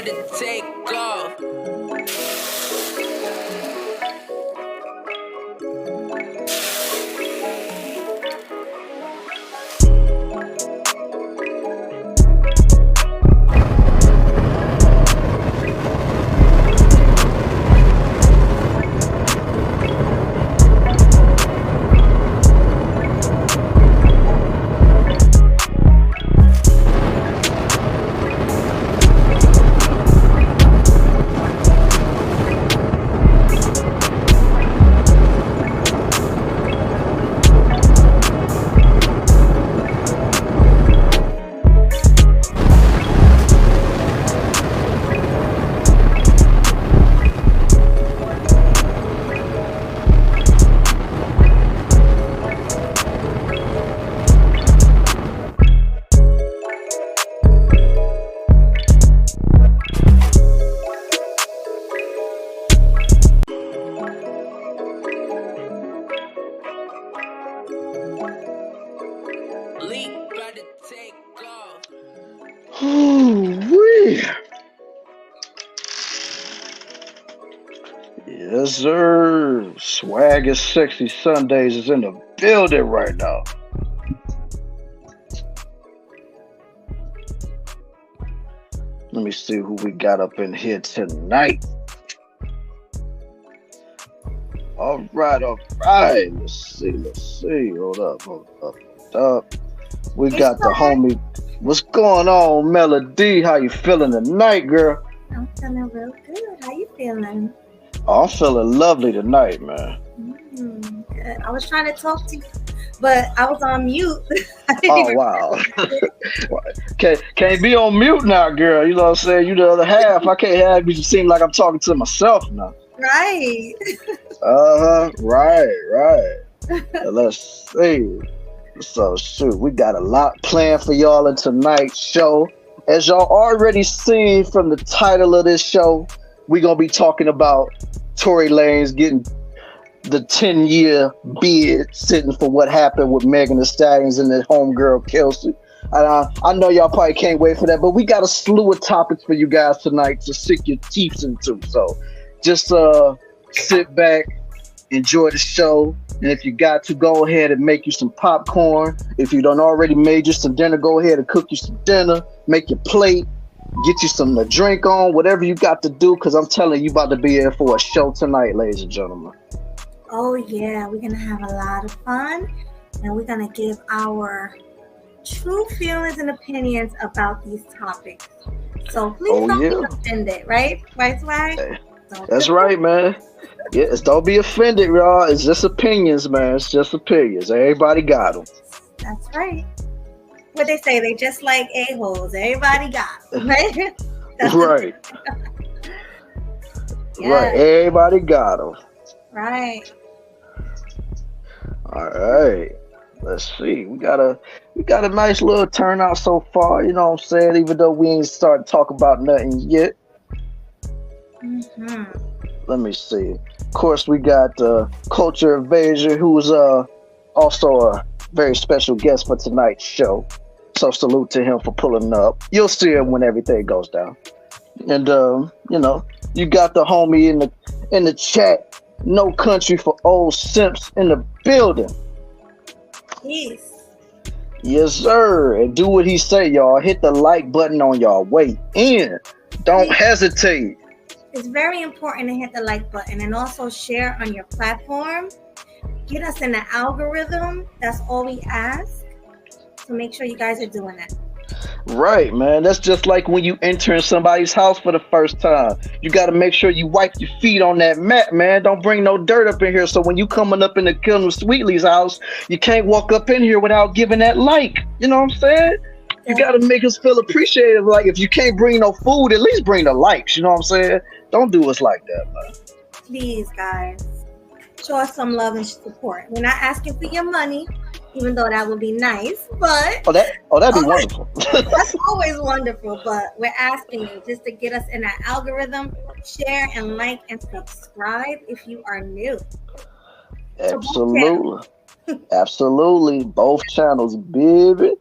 about to take off. Ooh-wee. Yes, sir. Swag is Sexy Sundays is in the building right now. Let me see who we got up in here tonight. All right. Let's see. Hold up. We got the homie. What's going on, Melody? How you feeling tonight, girl? I'm feeling real good. How you feeling? Oh, I'm feeling lovely tonight, man. Good. I was trying to talk to you, but I was on mute. Oh, wow. Can't be on mute now, girl. You know what I'm saying? You the other half. I can't have you seem like I'm talking to myself now. Right. Right. Let's see. So, shoot, we got a lot planned for y'all in tonight's show. As y'all already seen from the title of this show, we're going to be talking about Tory Lanez getting the 10-year bid sitting for what happened with Megan Thee Stallion and the homegirl Kelsey. I know y'all probably can't wait for that, but we got a slew of topics for you guys tonight to sink your teeth into. So just sit back, enjoy the show, and if you got to, go ahead and make you some popcorn. If you don't already made you some dinner, go ahead and cook you some dinner, make your plate, get you something to drink on, whatever you got to do, because I'm telling you about to be here for a show tonight, ladies and gentlemen. Oh, yeah, we're going to have a lot of fun, and we're going to give our true feelings and opinions about these topics. So please don't be offended, right? Right, Swag? Hey, that's right, man. Yes, don't be offended, y'all. It's just opinions, man. It's just opinions. Everybody got them. That's right. What they say, they just like a-holes. Everybody got them, right? Right. Yes. Right. Everybody got them. Right. All right. Let's see. We got a nice little turnout so far. You know what I'm saying? Even though we ain't started talking about nothing yet. Mm-hmm. Let me see. Of course, we got Culture Evasion, who's also a very special guest for tonight's show. So salute to him for pulling up. You'll see him when everything goes down. And you got the homie in the chat. No Country for Old Simps in the building. Yes, sir. And do what he say, y'all. Hit the like button on y'all way in. Don't hesitate. It's very important to hit the like button and also share on your platform. Get us in the algorithm. That's all we ask. So make sure you guys are doing that. Right, man. That's just like when you enter in somebody's house for the first time. You got to make sure you wipe your feet on that mat, man. Don't bring no dirt up in here. So when you coming up in the KillinEmSweetly's house, you can't walk up in here without giving that like. You know what I'm saying? You got to make us feel appreciative. Like, if you can't bring no food, at least bring the likes. You know what I'm saying? Don't do us like that, man. Please, guys. Show us some love and support. We're not asking for your money, even though that would be nice. But that'd be wonderful. That's always wonderful. But we're asking you just to get us in that algorithm. Share and like and subscribe if you are new. Absolutely. Absolutely. Both channels, baby.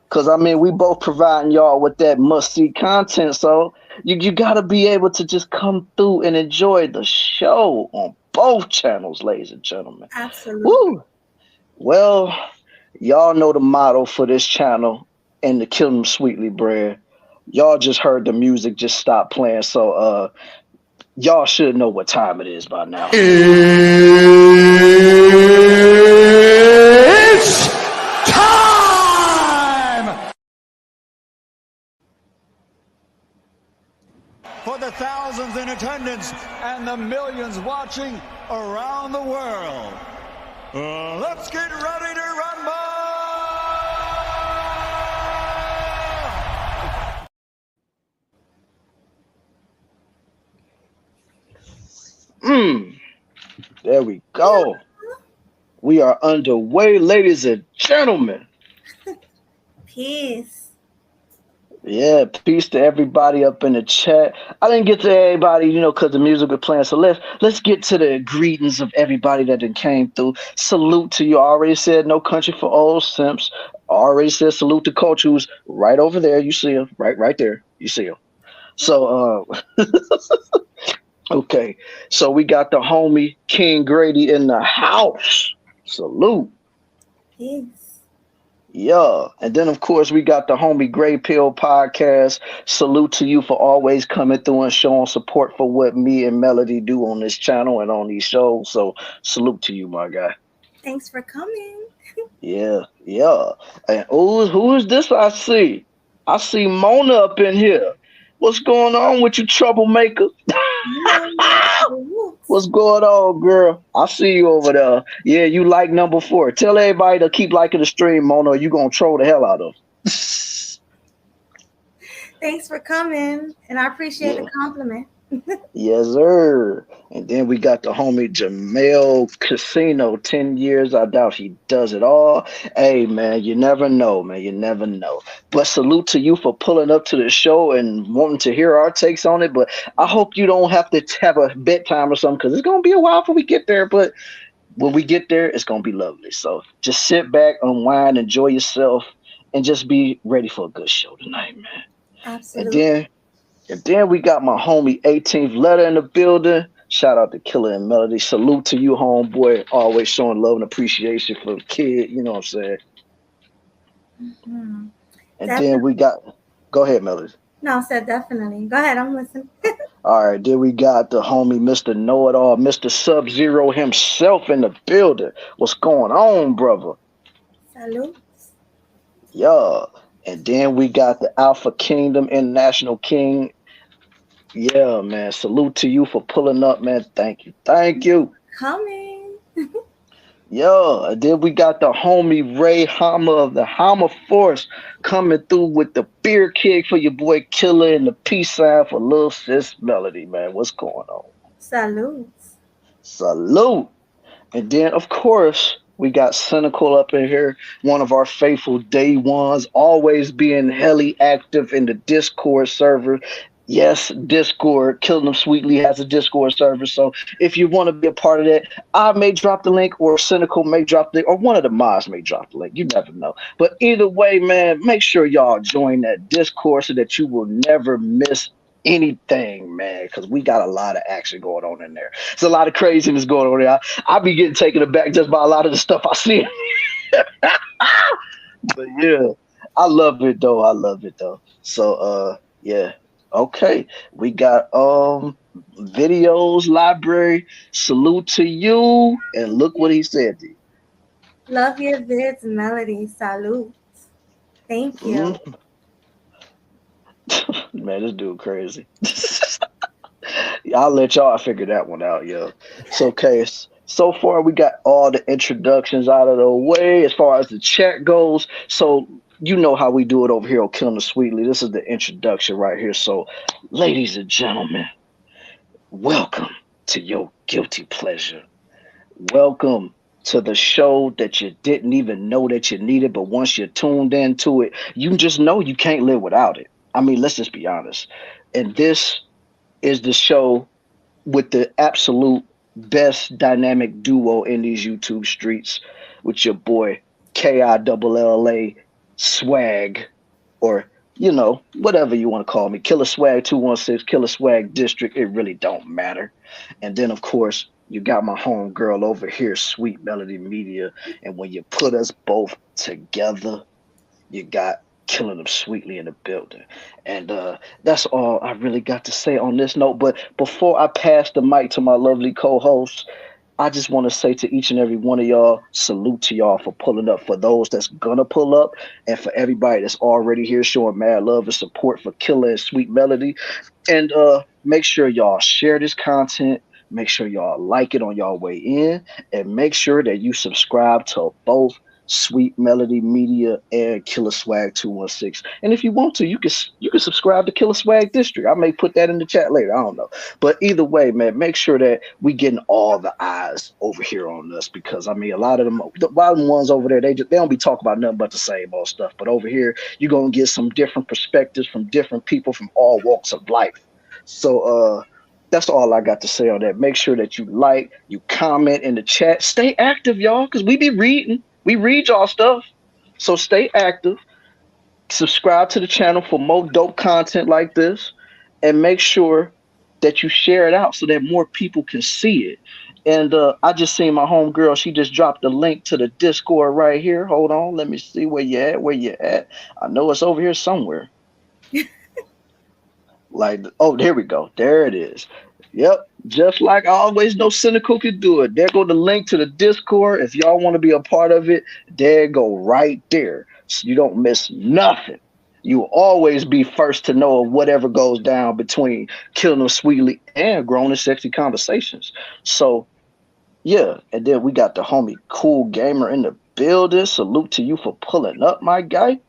Because, we both providing y'all with that must-see content. So, You gotta be able to just come through and enjoy the show on both channels, ladies and gentlemen. Absolutely. Woo! Well, y'all know the motto for this channel and the KillinEmSweetly brand. Y'all just heard the music just stop playing, so y'all should know what time it is by now. It's time! For the thousands in attendance and the millions watching around the world, let's get ready to rumble! There we go. We are underway, ladies and gentlemen. Peace. Yeah, peace to everybody up in the chat. I didn't get to everybody, because the music was playing. So let's get to the greetings of everybody that done came through. Salute to you. I already said no country for old simps. I already said salute to Coach, who's right over there. You see him, right there. You see him. So okay. So we got the homie King Grady in the house. Salute. Peace. Yeah. And then, of course, we got the homie Gray Pill podcast. Salute to you for always coming through and showing support for what me and Melody do on this channel and on these shows. So salute to you, my guy. Thanks for coming. Yeah. And who is this I see? I see Mona up in here. What's going on with you, troublemaker? What's going on, girl? I see you over there. Yeah, you like number 4. Tell everybody to keep liking the stream, Mona, or you gonna troll the hell out of them. Thanks for coming, and I appreciate the compliment. Yes, sir. And then we got the homie Jamel Casino, 10 years. I doubt he does it all. Hey, man, you never know, man. You never know. But salute to you for pulling up to the show and wanting to hear our takes on it. But I hope you don't have to have a bedtime or something, because it's going to be a while before we get there. But when we get there, it's going to be lovely. So just sit back, unwind, enjoy yourself, and just be ready for a good show tonight, man. Absolutely. And then we got my homie 18th Letter in the building. Shout out to Killa and Melody. Salute to you, homeboy. Always showing love and appreciation for the kid. You know what I'm saying? Mm-hmm. And then we got... Go ahead, Melody. No, I said definitely. Go ahead, I'm listening. All right, then we got the homie Mr. Know-It-All, Mr. Sub-Zero himself in the building. What's going on, brother? Salute. Yeah. And then we got the Alpha Kingdom International King. Yeah, man. Salute to you for pulling up, man. Thank you. Coming. Yeah, and then we got the homie Ray Hama of the Hama Force coming through with the beer kick for your boy Killa and the peace sign for little sis Melody, man. What's going on? Salute. And then, of course, we got Cynical up in here, one of our faithful day ones, always being hella active in the Discord server. Yes, Discord. KillinEmSweetly has a Discord server. So if you want to be a part of that, I may drop the link, or Cynical may drop the link, or one of the mods may drop the link. You never know. But either way, man, make sure y'all join that Discord so that you will never miss anything, man, because we got a lot of action going on in there. There's a lot of craziness going on there. I be getting taken aback just by a lot of the stuff I see. But yeah, I love it though. So yeah. Okay, we got videos library. Salute to you, and look what he said to you. Love your vids, Melody. Salute. Thank you. Man, this dude crazy. I'll let y'all figure that one out, yo. So, okay, so far we got all the introductions out of the way as far as the chat goes. So you know how we do it over here on KillinEmSweetly. This is the introduction right here. So, ladies and gentlemen, welcome to your guilty pleasure. Welcome to the show that you didn't even know that you needed, but once you're tuned into it, you just know you can't live without it. I mean, let's just be honest. And this is the show with the absolute best dynamic duo in these YouTube streets, with your boy Killa Swag, or you know, whatever you want to call me, Killa Swag 216, Killa Swag District, it really don't matter. And then of course you got my home girl over here, Sweet Melody Media. And when you put us both together, you got killing them sweetly in the building. And that's all I really got to say on this note. But before I pass the mic to my lovely co-host, I just want to say to each and every one of y'all, salute to y'all for pulling up. For those that's gonna pull up, and for everybody that's already here showing mad love and support for Killer and Sweet Melody. And make sure y'all share this content. Make sure y'all like it on y'all way in, and make sure that you subscribe to both Sweet Melody Media and Killa Swag 216. And if you want to, you can subscribe to Killa Swag District. I may put that in the chat later. I don't know, but either way, man, make sure that we getting all the eyes over here on us, because I mean, a lot of them, the bottom ones over there, they don't be talking about nothing but the same old stuff. But over here, you're gonna get some different perspectives from different people from all walks of life. So that's all I got to say on that. Make sure that you like, you comment in the chat, stay active, y'all, because we be reading. We read y'all stuff. So stay active. Subscribe to the channel for more dope content like this, and make sure that you share it out so that more people can see it. And I just seen my homegirl. She just dropped the link to the Discord right here. Hold on, let me see where you at. Where you at? I know it's over here somewhere. Like, oh, there we go. There it is. Yep. Just like I always know Cynical could do it. There go the link to the Discord. If y'all want to be a part of it, there go right there. So you don't miss nothing. You will always be first to know of whatever goes down between Killing Them Sweetly and Grown and Sexy Conversations. So yeah, and then we got the homie Cool Gamer in the building. Salute to you for pulling up, my guy.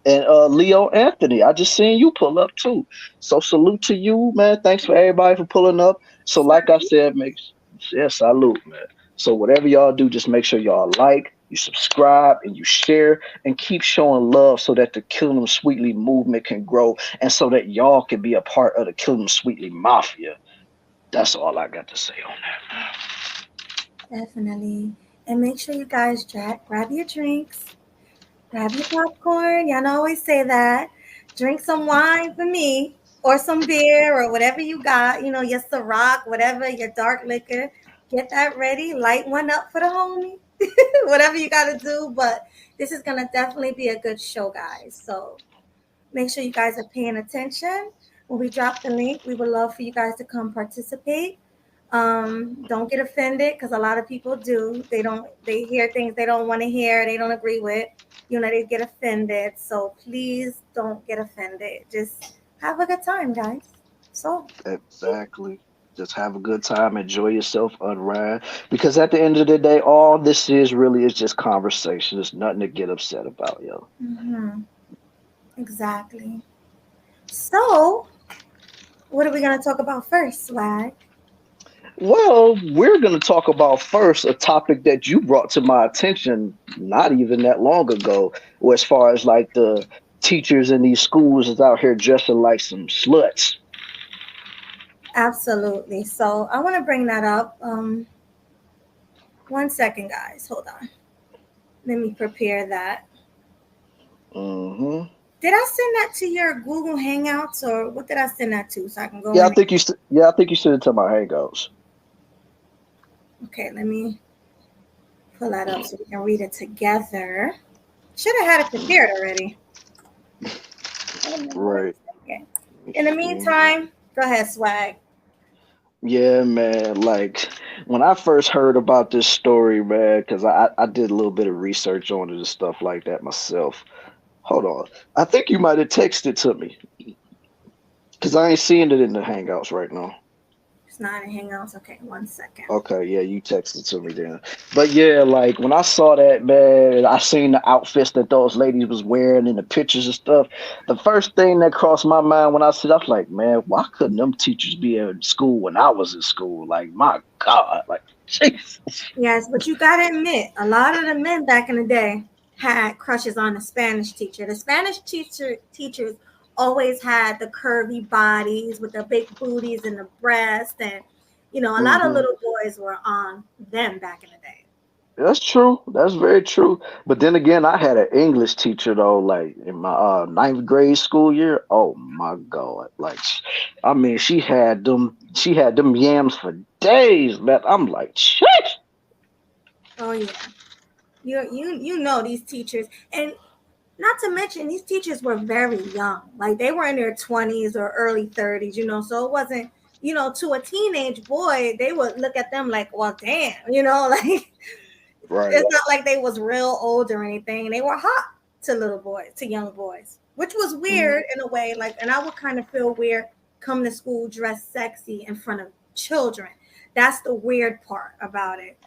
And Leo Anthony, I just seen you pull up too. So salute to you, man. Thanks for everybody for pulling up. So like I said, salute, man. So whatever y'all do, just make sure y'all like, you subscribe, and you share, and keep showing love so that the Kill Them Sweetly movement can grow, and so that y'all can be a part of the Kill Them Sweetly mafia. That's all I got to say on that. Definitely. And make sure you guys grab your drinks. Grab your popcorn. Y'all always say that. Drink some wine for me, or some beer, or whatever you got. You know, your Ciroc, whatever, your dark liquor. Get that ready. Light one up for the homie. Whatever you got to do. But this is going to definitely be a good show, guys. So make sure you guys are paying attention. When we drop the link, we would love for you guys to come participate. Don't get offended, because a lot of people do. They hear things they don't want to hear, they don't agree with. You know, they get offended. So please don't get offended. Just have a good time, guys. So Exactly. Just have a good time, enjoy yourself, unwind. Because at the end of the day, all this is really is just conversation. There's nothing to get upset about, yo. Exactly. So what are we gonna talk about first, Swag? Well, we're going to talk about first a topic that you brought to my attention not even that long ago, or as far as like the teachers in these schools is out here dressing like some sluts. Absolutely. So I want to bring that up. 1 second, guys. Hold on. Let me prepare that. Mm-hmm. Did I send that to your Google Hangouts, or what did I send that to? So I can go. Yeah, I think you sent it to my Hangouts. Okay, let me pull that up so we can read it together. Should have had it prepared already. Right. Okay. In the meantime, go ahead, Swag. Yeah, man. Like when I first heard about this story, man, because I did a little bit of research on it and stuff like that myself. Hold on. I think you might have texted to me, because I ain't seeing it in the Hangouts right now. It's not in Hangouts. Okay, 1 second. Okay, yeah, you texted to me then. But yeah, like when I saw that, man, I seen the outfits that those ladies was wearing in the pictures and stuff. The first thing that crossed my mind when I said, I was like, man, why couldn't them teachers be in school when I was in school? Like, my God, like, Jesus. Yes, but you gotta admit, a lot of the men back in the day had crushes on the Spanish teacher. The Spanish teachers always had the curvy bodies with the big booties and the breast, and a lot of little boys were on them back in the day. That's true. That's very true. But then again, I had an English teacher though, like in my ninth grade school year. Oh my God! Like, I mean, she had them yams for days, man. I'm like, shit. Oh yeah, you know these teachers, and not to mention these teachers were very young, like they were in their 20s or early 30s, so it wasn't, to a teenage boy they would look at them like, well, damn, like Right. it's not like they was real old or anything. They were hot to little boys, to young boys, which was Mm-hmm. weird in a way, like, and I would kind of feel weird coming to school dressed sexy in front of children. That's the weird part about it.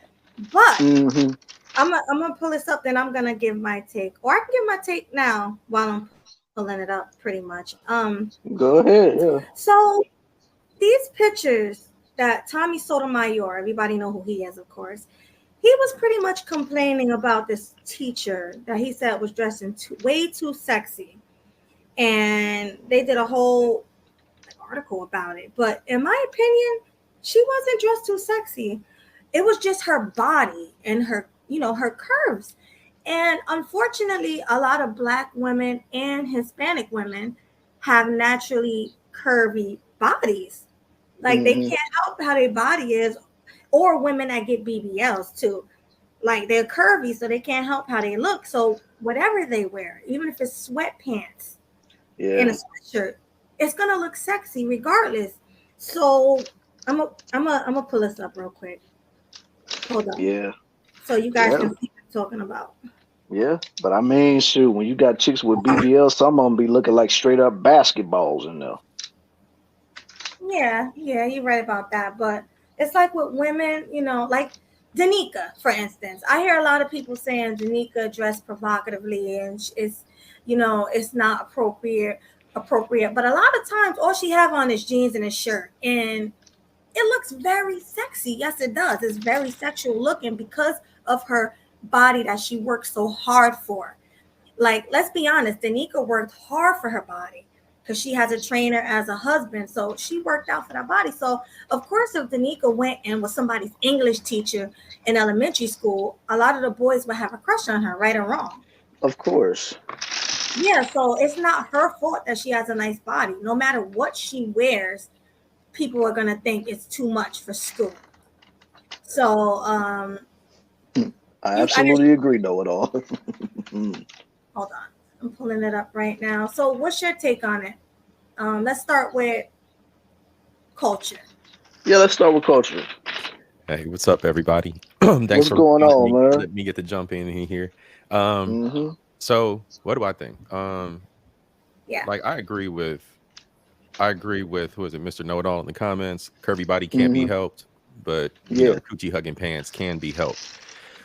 But Mm-hmm. I'm gonna pull this up, then I'm gonna give my take, or I can give my take now while I'm pulling it up, pretty much. Go ahead. Yeah. So these pictures that Tommy Sotomayor, everybody know who he is, of course. He was pretty much complaining about this teacher that he said was dressing way too sexy, and they did a whole article about it. But in my opinion, she wasn't dressed too sexy. It was just her body and her curves. And unfortunately, a lot of Black women and Hispanic women have naturally curvy bodies. Like they Mm-hmm. can't help how their body is, or women that get BBLs too. Like they're curvy, so they can't help how they look. So whatever they wear, even if it's sweatpants and a Yeah. sweatshirt, it's gonna look sexy regardless. So I'm gonna pull this up real quick. Hold on, Yeah. so you guys Yeah. can see what I'm talking about. Yeah. But I mean, shoot, when you got chicks with BBL, some of them be looking like straight up basketballs in there. Yeah, you're right about that. But it's like with women, like Danica, for instance. I hear a lot of people saying Danica dressed provocatively and it's not appropriate. But a lot of times, all she have on is jeans and a shirt, and it looks very sexy. Yes, it does. It's very sexual looking because of her body that she works so hard for. Like, let's be honest, Danica worked hard for her body because she has a trainer as a husband. So she worked out for that body. So, of course, if Danica went and was somebody's English teacher in elementary school, a lot of the boys would have a crush on her, right or wrong. Of course. Yeah, so it's not her fault that she has a nice body. No matter what she wears, people are going to think it's too much for school. So, I I just, absolutely agree, know it all. hold on. I'm pulling it up right now. So, what's your take on it? Let's start with culture. Yeah, let's start with culture. Hey, what's up, everybody? Thanks What's for going on, man? letting me get to jump in here. Um, Mm-hmm. so what do I think? Yeah. Like I agree with who is it, Mr. Know It All in the comments. Curvy body can't be Mm-hmm. helped, but Yeah. the coochie hugging pants can be helped.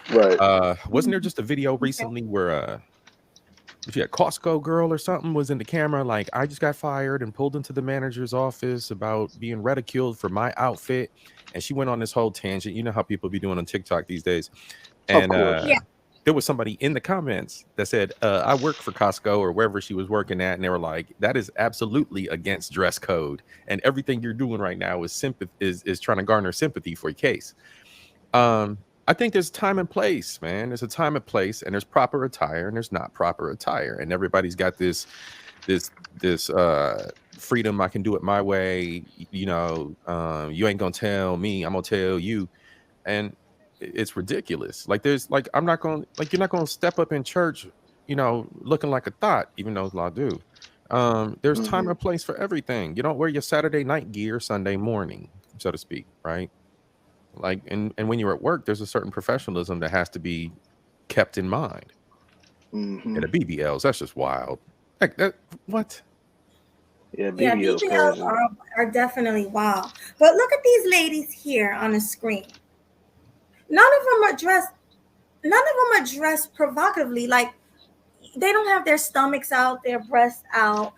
Right. Wasn't there just a video Okay. recently where if you had Costco girl or something was in the camera, like I just got fired and pulled into the manager's office about being ridiculed for my outfit, and she went on this whole tangent. You know how people be doing on TikTok these days, Of and course. Yeah. there was somebody in the comments that said, I work for Costco or wherever she was working at, and they were like, that is absolutely against dress code, and everything you're doing right now is trying to garner sympathy for your case. I think there's time and place, man. There's a time and place, and there's proper attire, and there's not proper attire, and everybody's got this freedom. I can do it my way. You ain't gonna tell me. I'm gonna tell you, and it's ridiculous. Like I'm not gonna you're not gonna step up in church, looking like a thought, even though law do. There's time Mm-hmm. and place for everything. You don't wear your Saturday night gear Sunday morning, so to speak, right? Like, and when you're at work, there's a certain professionalism that has to be kept in mind. Mm-hmm. And the BBLs, that's just wild. Like that, what? Yeah, Yeah, BBL's BBLs crazy. are definitely wild. But look at these ladies here on the screen. None of them are dressed. None of them are dressed provocatively. Like they don't have their stomachs out, their breasts out,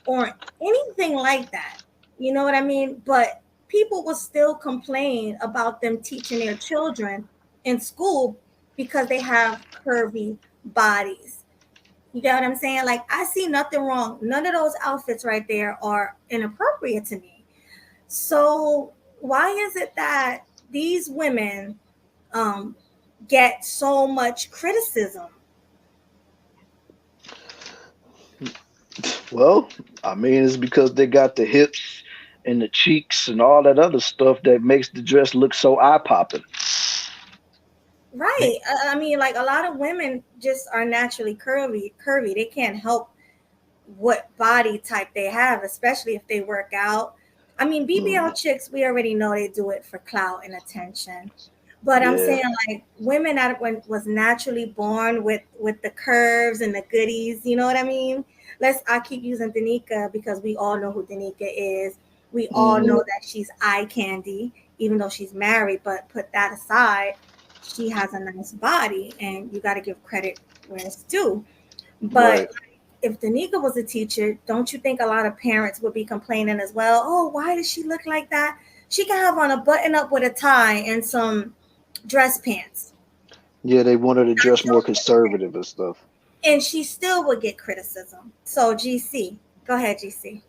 or anything like that. You know what I mean? But people will still complain about them teaching their children in school because they have curvy bodies. You get what I'm saying? Like I see nothing wrong. None of those outfits right there are inappropriate to me. So why is it that these women um, get so much criticism? Well, I mean, it's because they got the hips and the cheeks and all that other stuff that makes the dress look so eye popping. Right. I mean, like a lot of women just are naturally curvy. They can't help what body type they have, especially if they work out. I mean, BBL chicks, we already know they do it for clout and attention. But I'm Yeah. saying like women that was naturally born with the curves and the goodies, you know what I mean? I keep using Danica because we all know who Danica is. We all know that she's eye candy, even though she's married. But put that aside, she has a nice body, and you got to give credit where it's due. But Right. if Danica was a teacher, don't you think a lot of parents would be complaining as well? Oh, why does she look like that? She can have on a button up with a tie and some dress pants. Yeah, they wanted to dress more conservative and stuff. And she still would get criticism. So GC, go ahead, GC.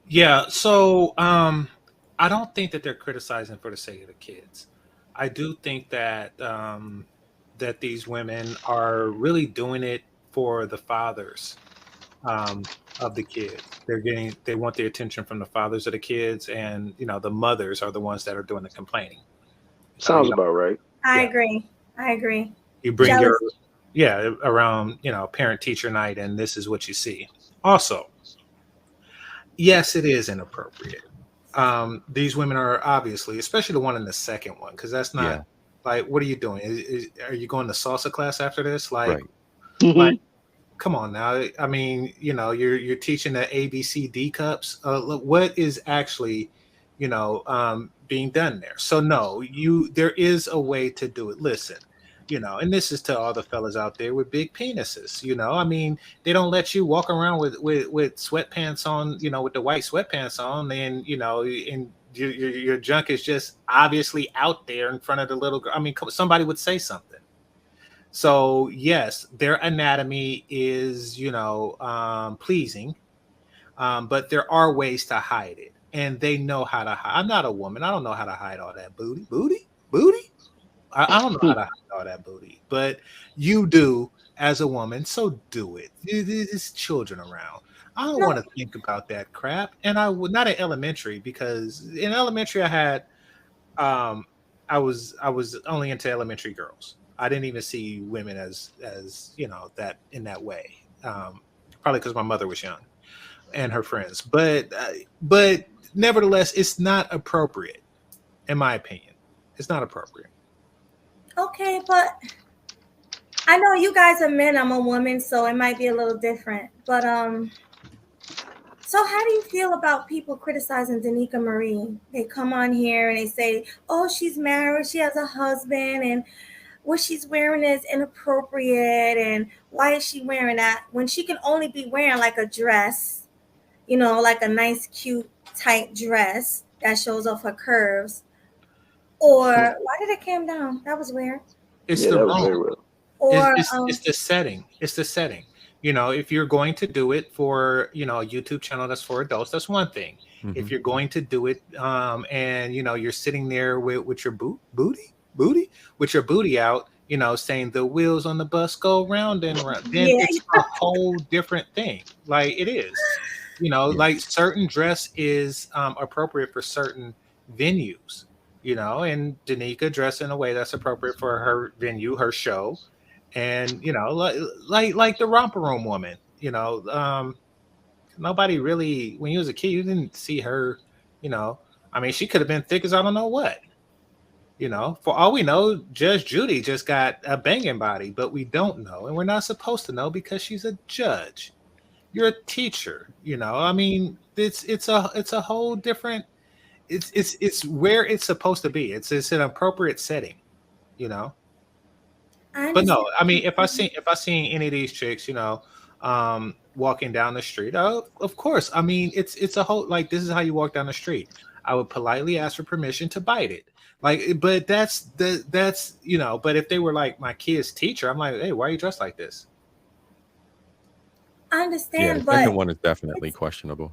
Yeah, so I don't think that they're criticizing for the sake of the kids. I do think that that these women are really doing it for the fathers of the kids. They want the attention from the fathers of the kids, and the mothers are the ones that are doing the complaining. Sounds about right. I Yeah. agree. You bring Jealousy. around parent teacher night, and this is what you see. Also, yes, it is inappropriate. These women are obviously, especially the one in the second one, because that's not Yeah. like, what are you doing? Are you going to salsa class after this? Like, Right. like, come on now. I mean, you're teaching the ABCD cups. Look, what is actually, being done there? So no, there is a way to do it. Listen, and this is to all the fellas out there with big penises. I mean, they don't let you walk around with sweatpants on, with the white sweatpants on, and and your junk is just obviously out there in front of the little girl. I mean, somebody would say something. So yes, their anatomy is pleasing, but there are ways to hide it, and they know how to hide. I'm not a woman. I don't know how to hide all that booty. I don't know how to hide all that booty, but you do as a woman, so do it. There's children around. I don't want to think about that crap. And I would not in elementary, because in elementary I had I was only into elementary girls. I didn't even see women as that in that way. Probably because my mother was young and her friends, but nevertheless, it's not appropriate, in my opinion. It's not appropriate. Okay, but I know you guys are men, I'm a woman, so it might be a little different. But so how do you feel about people criticizing Danica Marie? They come on here and they say, oh, she's married, she has a husband, and what she's wearing is inappropriate, and why is she wearing that when she can only be wearing like a dress, like a nice, cute, tight dress that shows off her curves? Or why did it come down? That was weird. It's Yeah, the that was room. very well. Or It's the setting. It's the setting. If you're going to do it for a YouTube channel that's for adults, that's one thing. If you're going to do it, and you're sitting there with your booty with your booty out, saying the wheels on the bus go round and round, then it's a whole different thing. Like it is, like certain dress is appropriate for certain venues. And Danica dressed in a way that's appropriate for her venue, her show, and like the romper room woman. Nobody really, when you was a kid, you didn't see her. I mean, she could have been thick as I don't know what. For all we know, Judge Judy just got a banging body, but we don't know, and we're not supposed to know because she's a judge. You're a teacher. I mean, it's a whole different. It's where it's supposed to be. It's an appropriate setting, But no, I mean, if I seen any of these chicks, walking down the street, of course. I mean, it's a whole, like, this is how you walk down the street. I would politely ask for permission to bite it. Like, but that's but if they were like my kid's teacher, I'm like, hey, why are you dressed like this? I understand, the but second one is definitely questionable.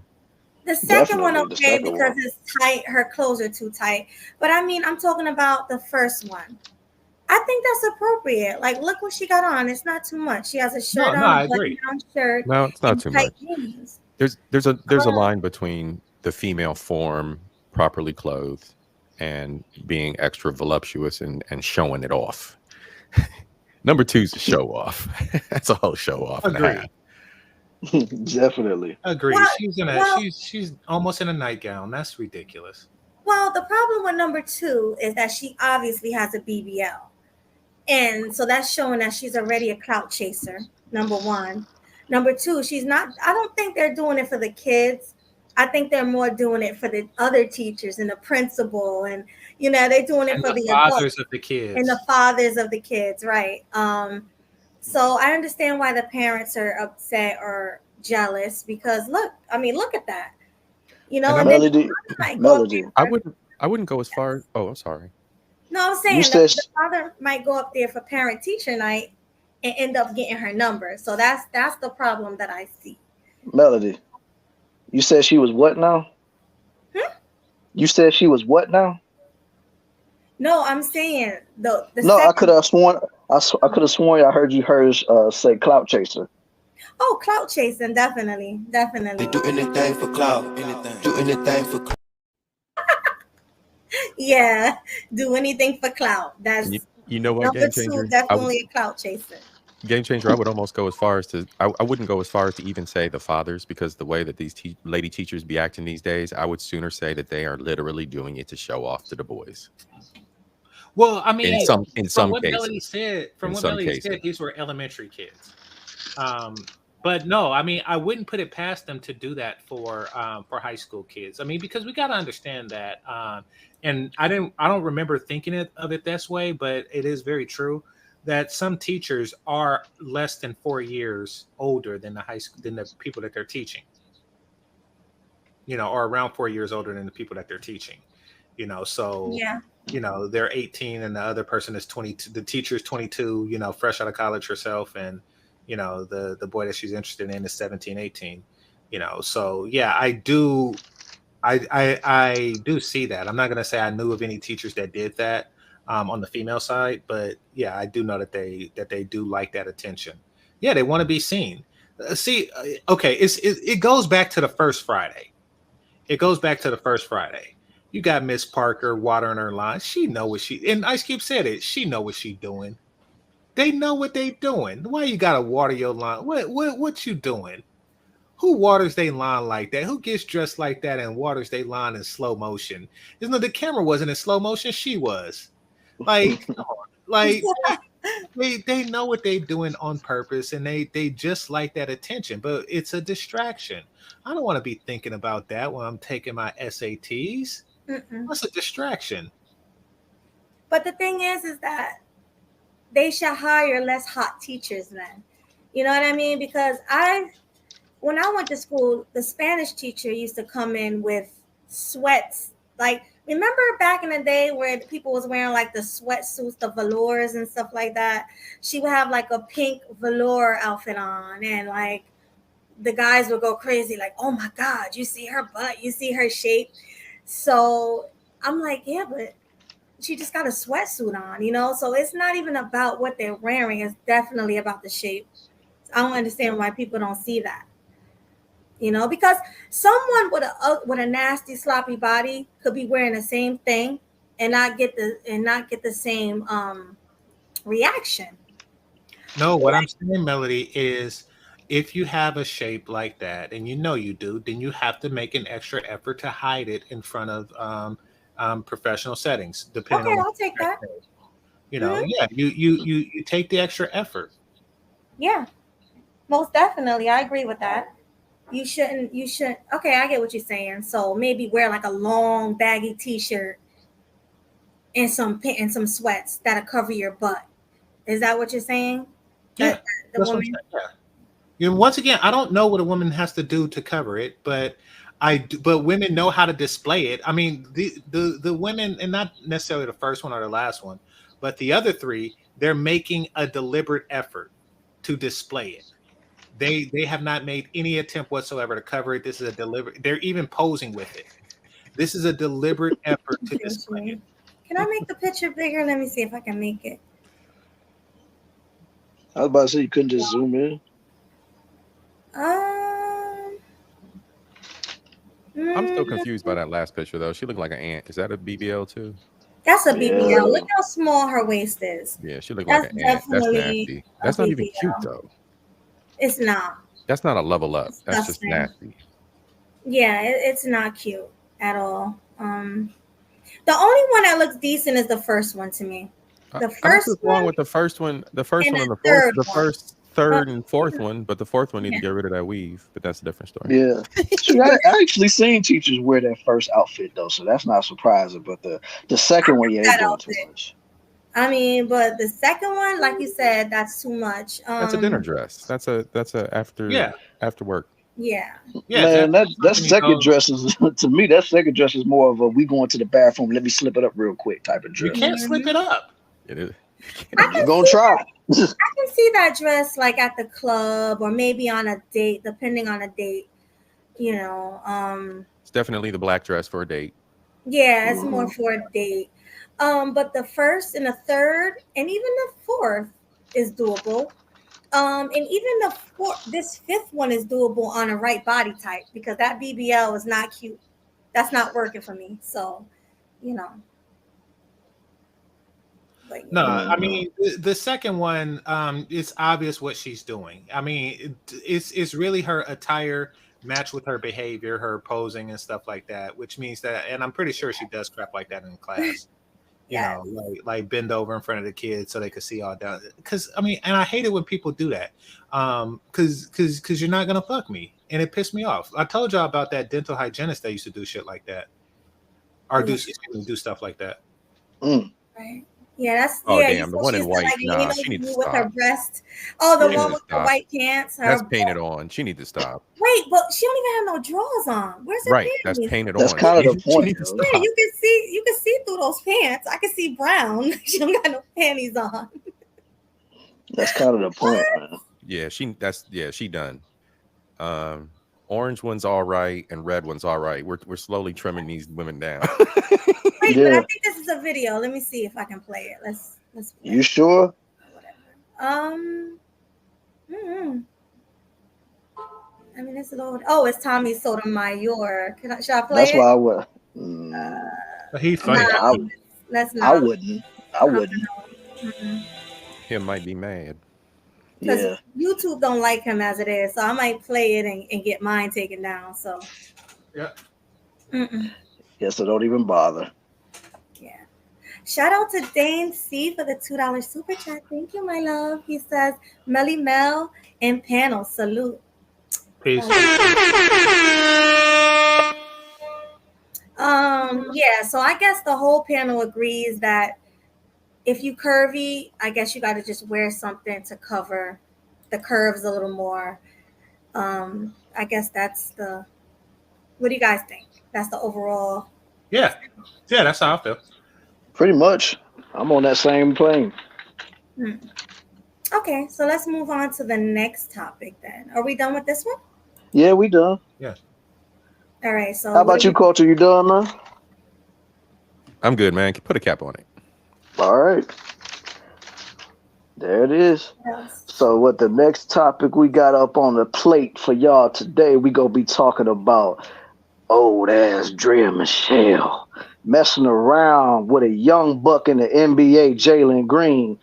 The second one, Definitely the okay, second because one. it's tight. Her clothes are too tight. But I mean, I'm talking about the first one. I think that's appropriate. Like, look what she got on. It's not too much. She has a shirt No, on, a I agree. button-down shirt, No, it's not and too tight much. jeans. There's a line between the female form properly clothed and being extra voluptuous and showing it off. Number two is a show off. That's a whole show off and a half. Definitely. Agree. Well, She's almost in a nightgown. That's ridiculous. well, the problem with number two is that she obviously has a BBL. And so that's showing that she's already a clout chaser, number one. Number two, she's not, I don't think they're doing it for the kids. I think they're more doing it for the other teachers and the principal. And, they're doing it And for the the fathers adults of the kids. and the fathers of the kids, right? So I understand why the parents are upset or jealous because look at that. And then Melody, the father might go up Melody. there I wouldn't go as far. Oh, I'm sorry. No, I'm saying the father might go up there for parent teacher night and end up getting her number. So that's the problem that I see. Melody, you said she was what now? You said she was what now? No, I'm saying the No, I second, could have sworn I could have sworn I heard you say clout chaser. oh, clout chasing, definitely. They do anything for clout, do anything for clout. Yeah, do anything for clout. That's You know what, number Game two, Changer? definitely a clout chaser. Game Changer, I would almost go as far as to I wouldn't go as far as to even say the fathers, because the way that these lady teachers be acting these days, I would sooner say that they are literally doing it to show off to the boys. Well, I mean, in some from what cases, Melody said, cases. these were elementary kids. But no, I mean, I wouldn't put it past them to do that for high school kids. I mean, because we got to understand that, and I don't remember thinking of it this way, but it is very true that some teachers are less than 4 years older than the people that they're teaching. Or around 4 years older than the people that they're teaching. So Yeah. They're 18 and the other person is 22. The teacher is 22, fresh out of college herself, and the boy that she's interested in is 17, 18. So yeah, I do see that. I'm not gonna say I knew of any teachers that did that on the female side, but yeah, I do know that they do like that attention. Yeah, they want to be seen. Okay, it goes back to the first Friday. You got Miss Parker watering her lawn. She know what and Ice Cube said it. She know what she doing. They know what they doing. Why you gotta water your lawn? What you doing? Who waters their lawn like that? Who gets dressed like that and waters their lawn in slow motion? The camera wasn't in slow motion. She was. Like they know what they doing on purpose, and they just like that attention. But it's a distraction. I don't want to be thinking about that when I'm taking my SATs. That's a distraction. But the thing is that they should hire less hot teachers then. You know what I mean? Because when I went to school, the Spanish teacher used to come in with sweats. Like, remember back in the day where people was wearing like the sweatsuits, the velours and stuff like that? She would have like a pink velour outfit on, and like the guys would go crazy, like, oh my God, you see her butt, you see her shape. So I'm like, yeah, but she just got a sweatsuit on, so it's not even about what they're wearing. It's definitely about the shape. I don't understand why people don't see that, because someone with a nasty sloppy body could be wearing the same thing and not get the same reaction. No, what I'm saying, Melody, is if you have a shape like that, and you do, then you have to make an extra effort to hide it in front of professional settings. Depending Okay, on I'll take that. Yeah, you take the extra effort. Yeah, most definitely, I agree with that. You shouldn't. Okay, I get what you're saying. So maybe wear like a long baggy t-shirt and some sweats that'll cover your butt. Is that what you're saying? Yeah, the that's what I'm woman. saying. Yeah. Once again, I don't know what a woman has to do to cover it, but but women know how to display it. I mean, the women, and not necessarily the first one or the last one, but the other three, they're making a deliberate effort to display it. They have not made any attempt whatsoever to cover it. This is a deliberate. They're even posing with it. This is a deliberate effort to display it. Can I make the picture bigger? Let me see if I can make it. I was about to say you couldn't just zoom in. I'm still confused by that last picture though. She looked like an ant. Is that a BBL too? That's a BBL. Yeah. Look how small her waist is. Yeah, she looked like an ant. That's nasty. That's not even cute though. It's not. That's not a level up. That's just nasty. Yeah, it's not cute at all. The only one that looks decent is the first one to me. The first what's wrong with the first one? The first one and the fourth, the first, third, and fourth one, but the fourth one need to get rid of that weave. But that's a different story. Yeah, I actually seen teachers wear that first outfit though, so that's not surprising. But the second one, yeah, they doing too much. I mean, but the second one, like you said, that's too much. That's a dinner dress. That's a after work. Yeah. Man, that second dress is to me. That second dress is more of a we going to the bathroom. Let me slip it up real quick type of dress. You can't slip it up. It is. You're gonna try. I can see that dress like at the club or maybe on a date, depending on a date. You know, it's definitely the black dress for a date. Yeah, it's more for a date. But the first and the third and even the fourth is doable. And even this fifth one is doable on a right body type because that BBL is not cute. That's not working for me. So, you know. But, no, I mean the second one. It's obvious what she's doing. I mean, it's really her attire matched with her behavior, her posing and stuff like that. Which means that, and I'm pretty sure she does crap like that in class. You know, like bend over in front of the kids so they could see all down. Because I mean, and I hate it when people do that. Because you're not gonna fuck me, and it pissed me off. I told y'all about that dental hygienist that used to do shit like that, or do stuff like that. Right. Yeah, that's damn, the one in white. Nah, she needs to stop. With her breast. Oh, the one with the white pants. That's painted on. She needs to stop. Wait, but she don't even have no drawers on. Where's her panties? That's painted that's on. That's kind of the point. Yeah, you can see through those pants. I can see brown. She don't got no panties on. That's kind of the point, man. Yeah, she done. Orange one's all right and red one's all right. We're slowly trimming these women down. Wait, but I think this is a video. Let me see if I can play it. Let's play you sure? I mean, it's old. Oh, it's Tommy Sotomayor. Should I play it? That's why I would. He's funny. I wouldn't. Him might be mad. Because YouTube don't like him as it is, so I might play it and get mine taken down. So yeah. Yeah, so don't even bother. Yeah. Shout out to Dane C for the $2 super chat. Thank you, my love. He says, Melly Mel and panel salute. Peace. Yeah, so I guess the whole panel agrees that if you curvy, I guess you got to just wear something to cover the curves a little more. I guess that's what do you guys think? That's the overall. Yeah, that's how I feel. Pretty much. I'm on that same plane. Okay, so let's move on to the next topic then. Are we done with this one? Yeah, we done. Yeah. All right, so. How about you, Culture? You done, man? I'm good, man. Put a cap on it. All right. There it is. Yes. So what the next topic we got up on the plate for y'all today, we gonna be talking about old ass Drea Michelle messing around with a young buck in the NBA, Jalen Green.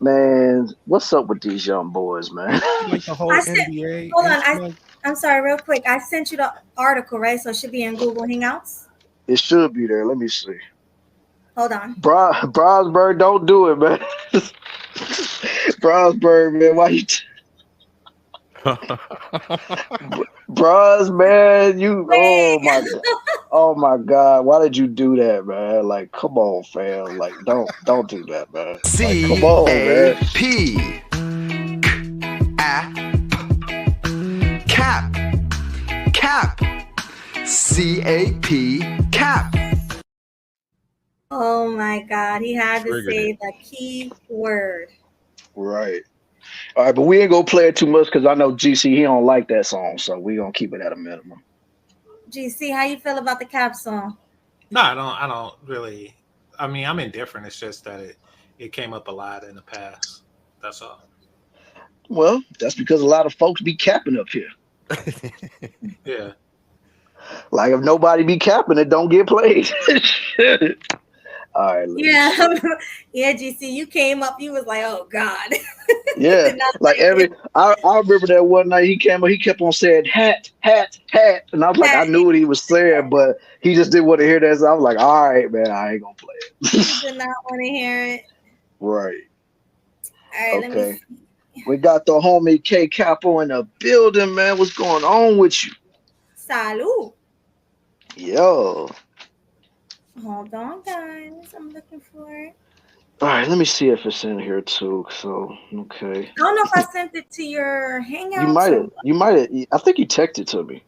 Man, what's up with these young boys, man? Like the whole NBA. Hold on, I'm sorry, real quick. I sent you the article, right? So it should be in Google Hangouts. It should be there. Let me see. Hold on. Brosberg, don't do it, man. Brosberg, man, why you? Bros, man, you. Oh my God, why did you do that, man? Like, come on, fam. Like, don't do that, man. Like, come on, man. Cap. C-A-P, cap. Oh my God, he had to say the key word. Right. All right, but we ain't gonna play it too much because I know GC he don't like that song, so we gonna keep it at a minimum. GC, how you feel about the Cap song? No, I don't really. I mean, I'm indifferent. It's just that it came up a lot in the past. That's all. Well, that's because a lot of folks be capping up here. Yeah. Like if nobody be capping, it don't get played. All right. Yeah, yeah, GC, you came up, you was like, oh God. Yeah, like I remember that one night he came up, he kept on saying hat, hat, hat, and I was like, I knew what he was saying, but he just didn't want to hear that. So I was like, all right, man, I ain't gonna play it. Did not want to hear it. Right. All right, Okay. We got the homie K Capo in the building, man. What's going on with you? Salud. Yo. Hold on, guys. I'm looking for it. All right, let me see if it's in here too. So, okay. I don't know if I sent it to your Hangout. You might have. I think you texted to me.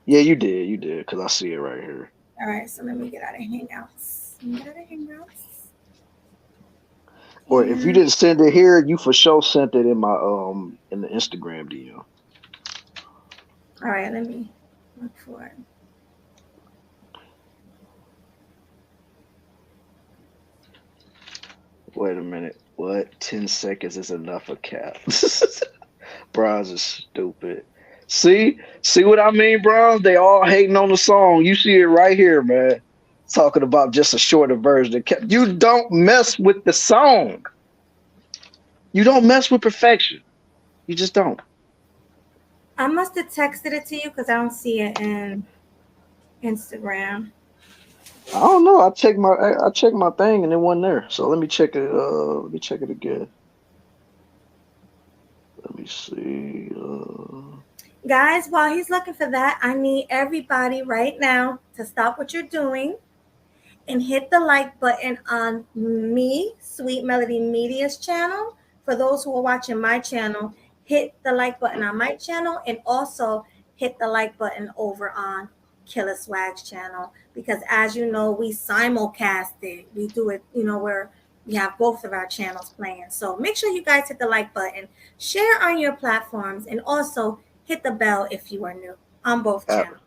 Yeah, you did, because I see it right here. All right, so let me get out of Hangouts. Or if you didn't send it here, you for sure sent it in my in the Instagram DM. All right, let me look for it. Wait a minute. What? 10 seconds is enough for Cap. Bronze is stupid. See what I mean, Bronze? They all hating on the song. You see it right here, man. Talking about just a shorter version. You don't mess with the song. You don't mess with perfection. You just don't. I must have texted it to you because I don't see it in Instagram. I don't know. I checked my thing and it wasn't there. So let me check it. Let me check it again. Let me see. Guys, while he's looking for that, I need everybody right now to stop what you're doing and hit the like button on me, Sweet Melody Media's channel. For those who are watching my channel, hit the like button on my channel and also hit the like button over on Killa Swag's channel, because as you know, we simulcast it. We do it, where we have both of our channels playing. So make sure you guys hit the like button, share on your platforms, and also hit the bell if you are new on both channels.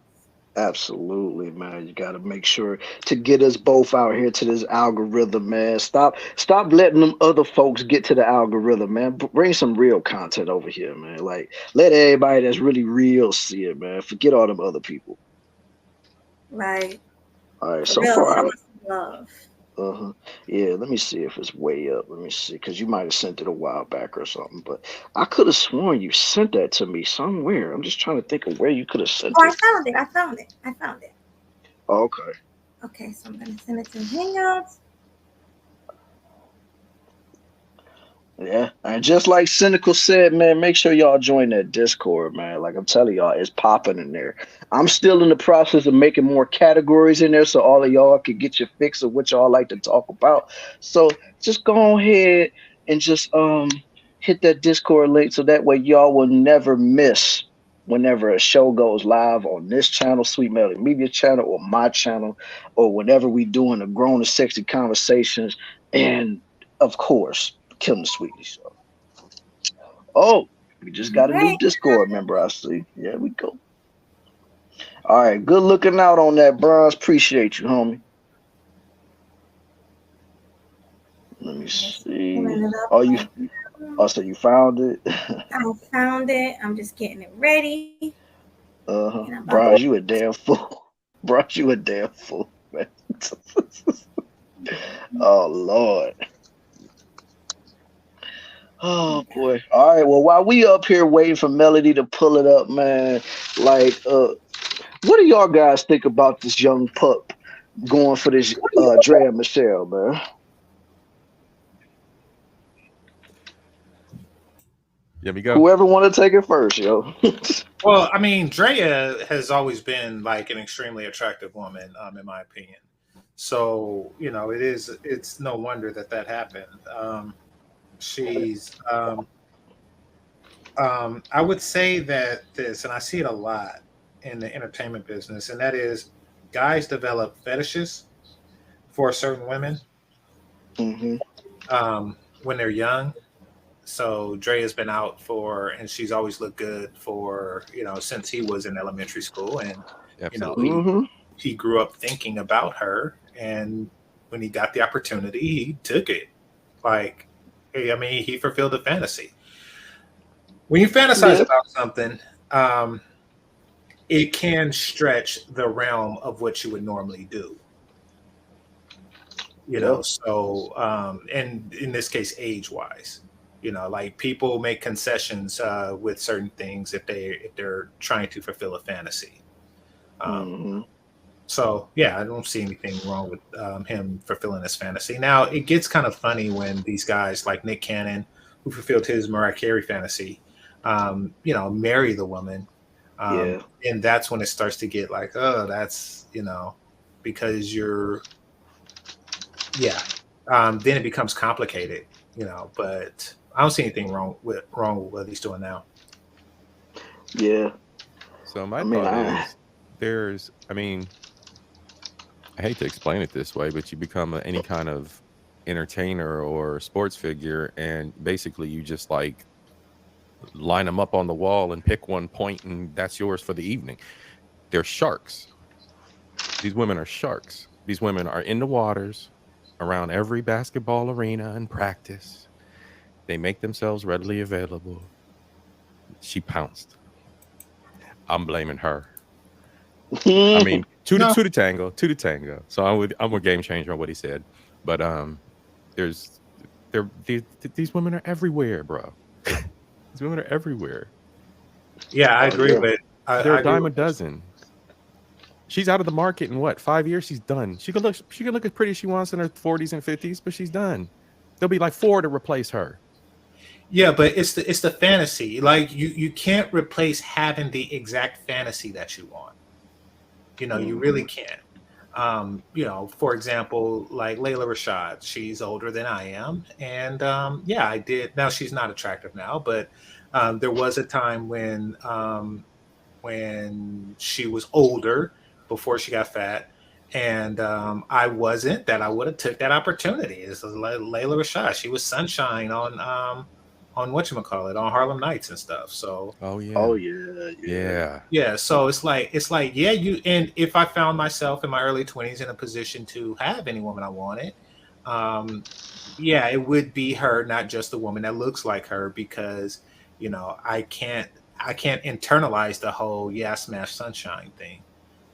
Absolutely, man. You got to make sure to get us both out here to this algorithm, man. Stop letting them other folks get to the algorithm, man. Bring some real content over here, man. Like, let everybody that's really real see it, man. Forget all them other people. Right. All right. So far, yeah. Let me see if it's way up. Let me see, because you might have sent it a while back or something. But I could have sworn you sent that to me somewhere. I'm just trying to think of where you could have sent it. I found it. Oh, okay. Okay, so I'm gonna send it to Hangouts. Yeah, and just like Cynical said, man, make sure y'all join that Discord, man. Like I'm telling y'all, it's popping in there. I'm still in the process of making more categories in there so all of y'all can get your fix of what y'all like to talk about. So just go ahead and just hit that Discord link so that way y'all will never miss whenever a show goes live on this channel, Sweet Melody Media channel, or my channel, or whenever we doing a grown and sexy conversations, and of course, KillinEmSweetly show. Oh, we just got a new Discord member, I see. Yeah, we go. All right, good looking out on that, Bronze. Appreciate you, homie. Let me see. So you found it? I found it. I'm just getting it ready. Bronze, you a damn fool. Bronze, you a damn fool, man. Oh, Lord. Oh boy. All right. Well, while we up here waiting for Melody to pull it up, man, like what do y'all guys think about this young pup going for this Drea Michelle, man? Here we go. Whoever want to take it first, yo. Well, I mean, Drea has always been like an extremely attractive woman, in my opinion. So, it's no wonder that happened. She's I would say that and I see it a lot in the entertainment business, and that is guys develop fetishes for certain women when they're young, So Dre has been out and she's always looked good for, since he was in elementary school. And, Absolutely. he grew up thinking about her. And when he got the opportunity, he took it. Like, he fulfilled the fantasy. When you fantasize about something, it can stretch the realm of what you would normally do. So, and in this case, age-wise. Like people make concessions with certain things if they're trying to fulfill a fantasy. So yeah, I don't see anything wrong with him fulfilling his fantasy. Now it gets kind of funny when these guys like Nick Cannon, who fulfilled his Mariah Carey fantasy, marry the woman, and that's when it starts to get like, oh, that's because you're, then it becomes complicated, But I don't see anything wrong with what he's doing now. Yeah. So my thought is, I hate to explain it this way, but you become any kind of entertainer or sports figure, and basically you just like line them up on the wall and pick one point, and that's yours for the evening. They're sharks. These women are sharks. These women are in the waters around every basketball arena and practice. They make themselves readily available. She pounced. I'm blaming her. I mean, to the tango. So I'm a game changer on what he said. But these women are everywhere, bro. These women are everywhere. Yeah, I agree, but they're a dime a dozen. She's out of the market in what, 5 years? She's done. She can look as pretty as she wants in her 40s and 50s, but she's done. There'll be like 4 to replace her. Yeah, but it's the fantasy. Like you can't replace having the exact fantasy that you want. You really can't. For example, like Layla Rashad, she's older than I am, and I did. Now she's not attractive now, but there was a time when she was older, before she got fat, and I wasn't. That I would have took that opportunity. It's Layla Rashad. She was sunshine on whatchamacallit, on Harlem Nights and stuff. So yeah. So it's like and if I found myself in my early 20s in a position to have any woman I wanted, it would be her, not just the woman that looks like her, because I can't internalize the whole I smash sunshine thing.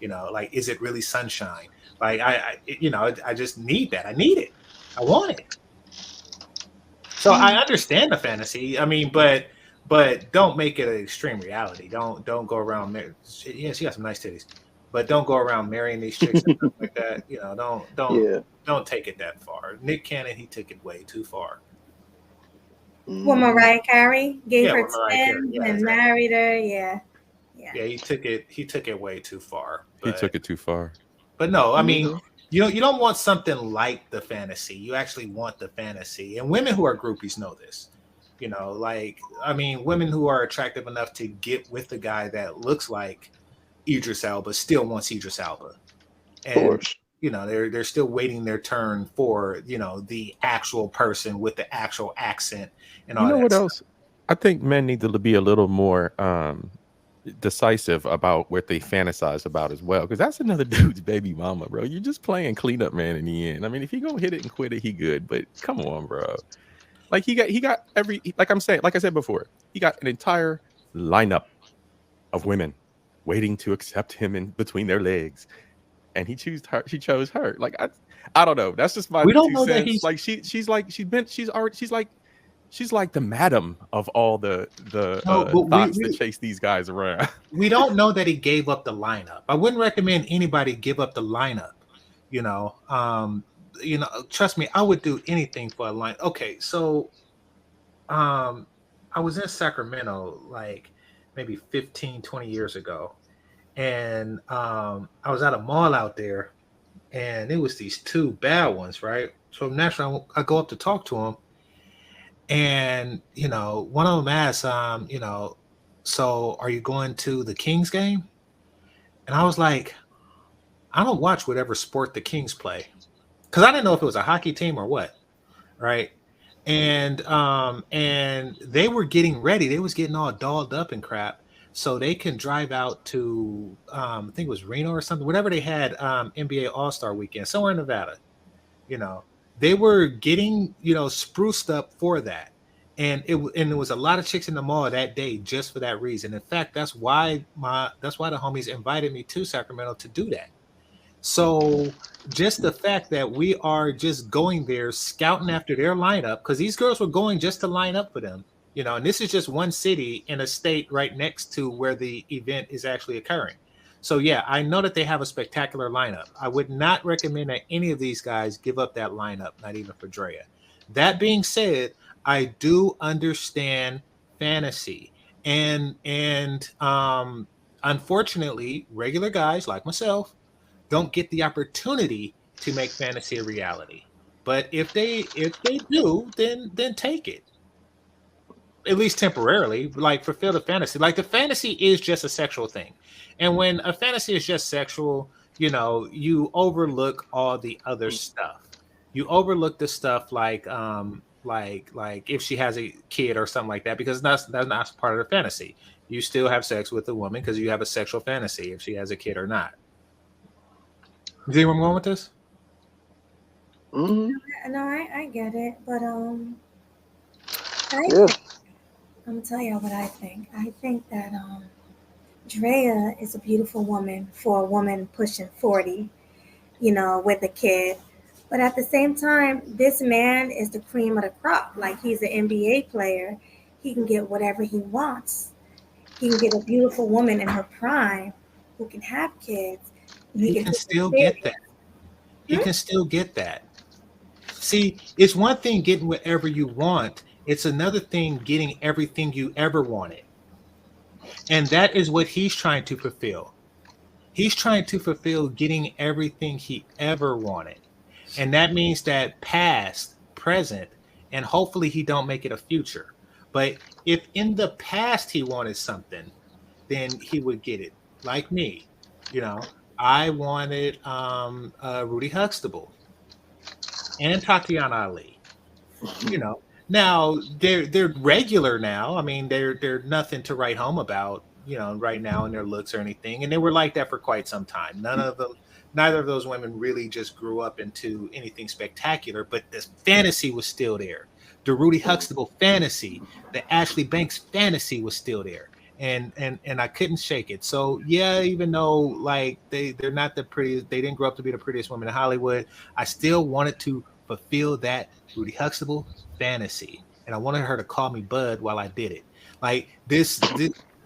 Like, is it really sunshine? Like I just need that. I need it. I want it. So I understand the fantasy. But don't make it an extreme reality. Don't go around. She got some nice titties, but don't go around marrying these chicks and stuff like that. Don't take it that far. Nick Cannon, he took it way too far. Well, Mariah Carey gave her 10 and married her. Yeah, he took it way too far. He took it too far. But no, you don't want something like the fantasy. You actually want the fantasy. And women who are groupies know this. Women who are attractive enough to get with a guy that looks like Idris Elba still wants Idris Elba. And, of course. They're still waiting their turn for, the actual person with the actual accent and all that. What else? I think men need to be a little more decisive about what they fantasize about as well, because that's another dude's baby mama, bro. You're just playing cleanup man in the end. If he gonna hit it and quit it, he good, but come on, bro. Like he got like I said before, he got an entire lineup of women waiting to accept him in between their legs, and he chose her. Like I don't know. That's just my. We don't know that he's like she's like the madam of all the thoughts that chase these guys around. We don't know that he gave up the lineup. I wouldn't recommend anybody give up the lineup. Trust me, I would do anything for a line. Okay, so I was in Sacramento like maybe 15, 20 years ago. And I was at a mall out there, and it was these 2 bad ones, right? So naturally, I go up to talk to them. And, one of them asked, so are you going to the Kings game? And I was like, I don't watch whatever sport the Kings play. Because I didn't know if it was a hockey team or what, right? and they were getting ready. They was getting all dolled up and crap, so they can drive out to I think it was Reno or something, whatever they had NBA All-Star Weekend somewhere in Nevada. You know, they were getting spruced up for that, and there was a lot of chicks in the mall that day just for that reason. In fact, that's why the homies invited me to Sacramento to do that. So just the fact that we are just going there scouting after their lineup, because these girls were going just to line up for them, and this is just one city in a state right next to where the event is actually occurring. So yeah, I know that they have a spectacular lineup. I would not recommend that any of these guys give up that lineup, not even for Drea. That being said, I do understand fantasy, and unfortunately, regular guys like myself don't get the opportunity to make fantasy a reality. But if they do, then take it. At least temporarily, like fulfill the fantasy. Like the fantasy is just a sexual thing. And when a fantasy is just sexual, you overlook all the other stuff. You overlook the stuff like if she has a kid or something like that, because that's not part of the fantasy. You still have sex with a woman because you have a sexual fantasy if she has a kid or not. You see where I'm going with this? No, I get it, but Yeah. I'm gonna tell y'all what I think. I think that Drea is a beautiful woman for a woman pushing 40, with a kid. But at the same time, this man is the cream of the crop. Like, he's an NBA player. He can get whatever he wants. He can get a beautiful woman in her prime who can have kids. He can still get that. He can still get that. See, it's one thing getting whatever you want. It's another thing getting everything you ever wanted. And that is what he's trying to fulfill. He's trying to fulfill getting everything he ever wanted. And that means that past, present, and hopefully he don't make it a future. But if in the past he wanted something, then he would get it. Like me, I wanted Rudy Huxtable and Tatiana Ali. Now they're regular now. I mean, they're nothing to write home about, right now in their looks or anything. And they were like that for quite some time. Neither of those women really just grew up into anything spectacular, but the fantasy was still there. The Rudy Huxtable fantasy, the Ashley Banks fantasy was still there. And I couldn't shake it. So yeah, even though like they're not the prettiest, they didn't grow up to be the prettiest women in Hollywood, I still wanted to fulfill that Rudy Huxtable fantasy, and I wanted her to call me Bud while I did it. Like this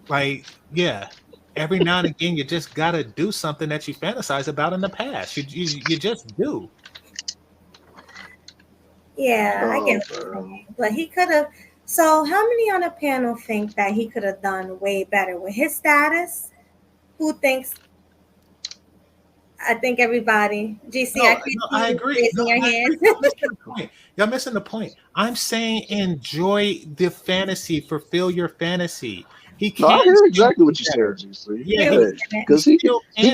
like yeah. Every now and again, you just gotta do something that you fantasize about in the past. You just do. Yeah, I get what you're saying. But he could have. So, how many on the panel think that he could have done way better with his status? Who thinks? I think everybody. GC, I agree. Your hand. Y'all missing the point. I'm saying enjoy the fantasy, fulfill your fantasy. He can't. I hear exactly what you said, GC. Yeah, because he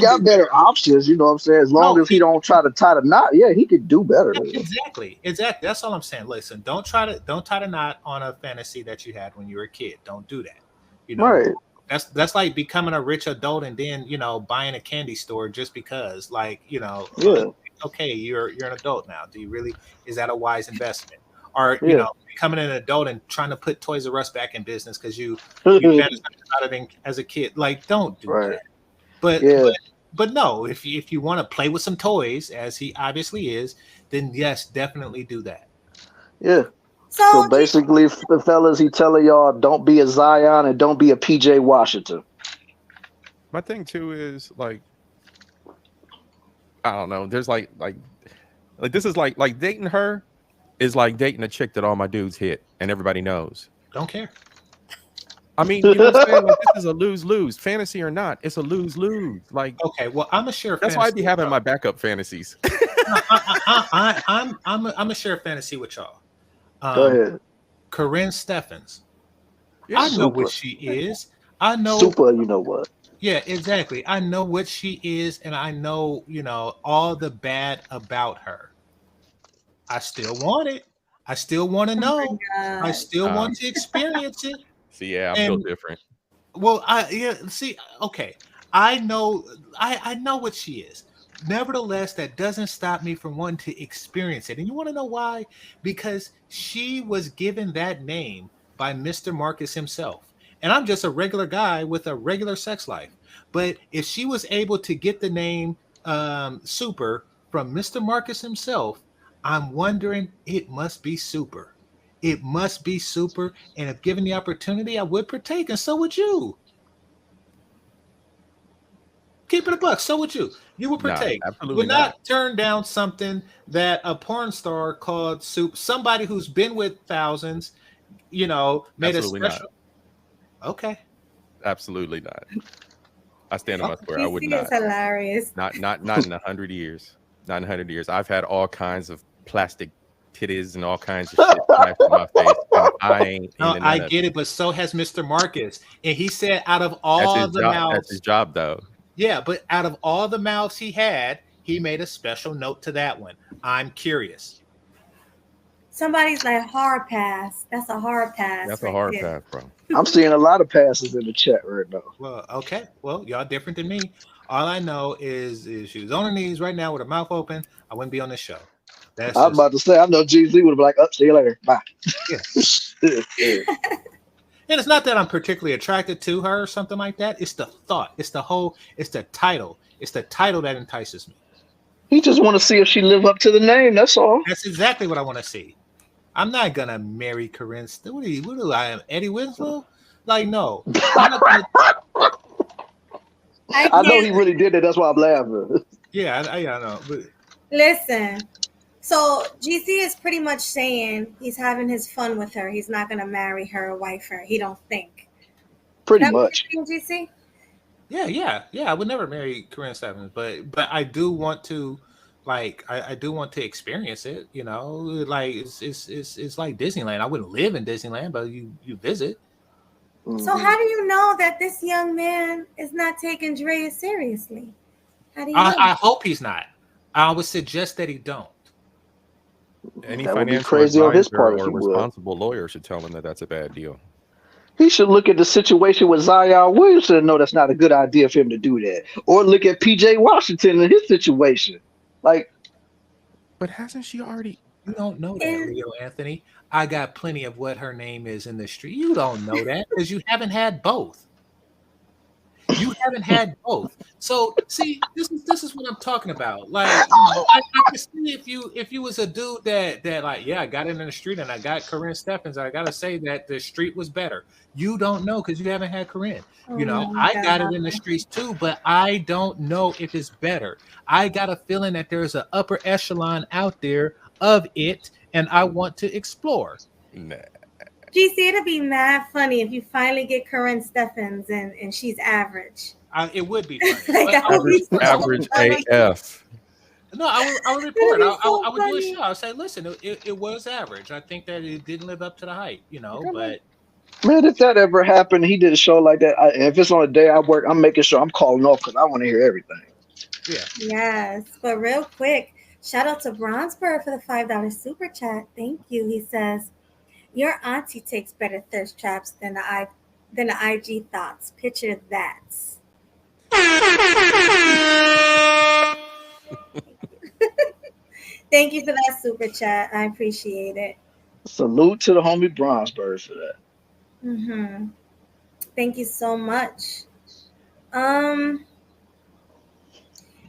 got better options. You know what I'm saying? As long as he don't try to tie the knot, yeah, he could do better. Exactly. That's all I'm saying. Listen, don't tie the knot on a fantasy that you had when you were a kid. Don't do that. Right. That's like becoming a rich adult and then buying a candy store just because, like, okay, you're an adult now. Do you really? Is that a wise investment? Or becoming an adult and trying to put Toys R Us back in business because you fantasized about it as a kid. Like, don't do that. But no, if you want to play with some toys, as he obviously is, then yes, definitely do that. Yeah. So basically, the fellas, he telling y'all, don't be a Zion and don't be a PJ Washington. My thing too is like, I don't know. There's like this is like dating her is like dating a chick that all my dudes hit and everybody knows. Don't care. I mean, you know what I'm saying? Like, this is a lose-lose. Fantasy or not, it's a lose-lose. Like, okay, well, I'm a share. That's why I be having my backup fantasies. I'm a share fantasy with y'all. Go ahead. Corinne Steffens. Yeah, I know what she is. I know. Super, you know what? Yeah, exactly. I know what she is, and I know, all the bad about her. I still want it. I still want to know. I God. still want to experience it. See, yeah, I'm And built different. well, see, okay. I know what she is. Nevertheless, that doesn't stop me from wanting to experience it. And you want to know why? Because she was given that name by Mr. Marcus himself. And I'm just a regular guy with a regular sex life. But if she was able to get the name Super from Mr. Marcus himself, I'm wondering it must be super. It must be super. And if given the opportunity, I would partake, and so would you. Keep it a buck. So would you. You would Nah, partake. absolutely Would not. not turn down something that a porn star called Soup, somebody who's been with thousands, made a Absolutely not. special. Okay. Absolutely not. I stand on my square. I would GC not. is hilarious. Not in 100 years. Not in 100 years. I've had all kinds of plastic titties and all kinds of shit smashed in my face. And I ain't. No, into I none of get it. it, but so has Mr. Marcus. And he said out of That's all his the job. mouths, That's his job, though. yeah, but out of all the mouths he had, he made a special note to that one. I'm curious. Somebody's like hard pass. That's a hard pass. That's a right hard there. pass, bro. I'm seeing a lot of passes in the chat right now. Well, okay. Well, y'all different than me. All I know is she was on her knees right now with her mouth open. I wouldn't be on this show. That's I was about to say, I know GZ would be like, "Up, see you later, bye." yeah. And it's not that I'm particularly attracted to her or something like that. It's the thought. It's the title. It's the title that entices me. He just want to see if she live up to the name. That's all. That's exactly what I want to see. I'm not gonna marry Corinne. What do I am? Eddie Winslow? Like, no. I'm not gonna, I know he really did it. That's why I'm laughing. yeah, I know. But Listen. So GC is pretty much saying he's having his fun with her. He's not gonna marry her or wife her. He don't think. Pretty That what much. you think, GC? yeah. I would never marry Corinne Stephens, but I do want to, like, I do want to experience it. Like it's like Disneyland. I wouldn't live in Disneyland, but you visit. So how do you know that this young man is not taking Drea seriously? How do you know? I hope he's not. I would suggest that he don't. Any That would be financial crazy on his advisor part if or he would. responsible lawyer should tell him that that's a bad deal. He should look at the situation with Zion Williamson and know that's not a good idea for him to do that. Or look at PJ Washington and his situation. Like, But hasn't she already? You don't know that, Leo Anthony. I got plenty of what her name is in the street. You don't know that because you haven't had both. You haven't had both. So see, this is what I'm talking about. Like, I can see if you was a dude that like, yeah, I got it in the street and I got Corinne Stephens. I gotta say that the street was better. You don't know because you haven't had Corinne. I got it in the streets too, but I don't know if it's better. I got a feeling that there's an upper echelon out there of it, and I want to explore. Nah. GC, it'll be mad funny if you finally get Corinne Stephens and she's average. It would be funny. Like, that would be so Average funny. AF. No, I would report. That'd be so I would do a funny. show. I'd say, listen, it was average. I think that it didn't live up to the hype, but man, if that ever happened, he did a show like that. If it's on a day I work, I'm making sure I'm calling off because I want to hear everything. yeah. Yes, but real quick, shout out to Bronzebird for the $5 super chat. Thank you. He says, your auntie takes better thirst traps than the IG thoughts. Picture that. Thank you for that super chat. I appreciate it. Salute to the homie Bronzebird for that. Mm-hmm. Thank you so much.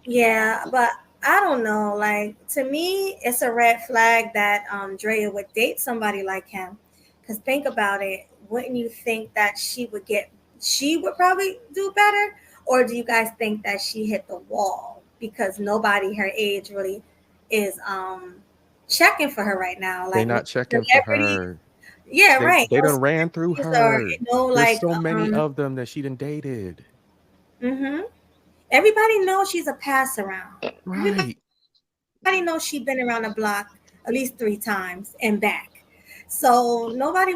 Yeah, but I don't know. Like, to me, it's a red flag that Drea would date somebody like him. Because think about it. Wouldn't you think that she would probably do better? Or do you guys think that she hit the wall? Because nobody her age really is checking for her right now. Like, They're not checking for her. Yeah, right. They done ran through her. There's so many of them that she done dated. Mm-hmm. Everybody knows she's a pass around. Right. Everybody knows she's been around the block at least 3 times and back. So nobody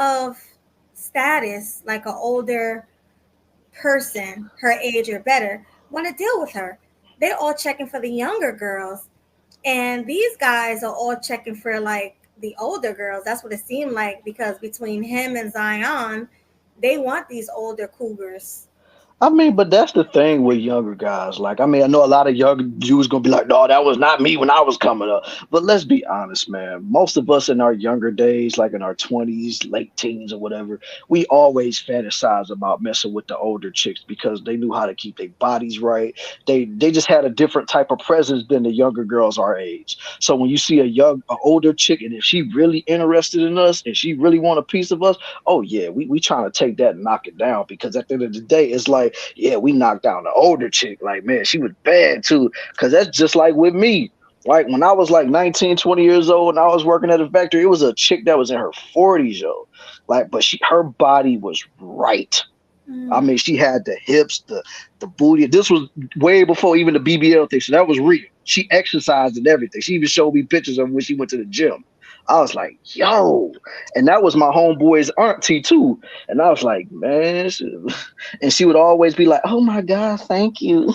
of status, like an older person, her age or better, want to deal with her. They're all checking for the younger girls. And these guys are all checking for like the older girls. That's what it seemed like, because between him and Zion, they want these older cougars. I mean, but that's the thing with younger guys. Like, I mean, I know a lot of younger Jews gonna be like, "No, that was not me when I was coming up." But let's be honest, man. Most of us in our younger days, like in our 20s, late teens, or whatever, we always fantasize about messing with the older chicks because they knew how to keep their bodies right. They just had a different type of presence than the younger girls our age. So when you see a older chick, and if she really interested in us and she really want a piece of us, oh yeah, we trying to take that and knock it down, because at the end of the day, it's like, yeah, we knocked down the older chick. Like, man, she was bad too. Because that's just like with me. Like, when I was like 19, 20 years old and I was working at a factory, it was a chick that was in her 40s, yo. Like, but her body was right. I mean, she had the hips, the booty. This was way before even the BBL thing, so that was real. She exercised and everything. She even showed me pictures of when she went to the gym. I was like, yo. And that was my homeboy's auntie too. And I was like, man. And she would always be like, oh my God, thank you.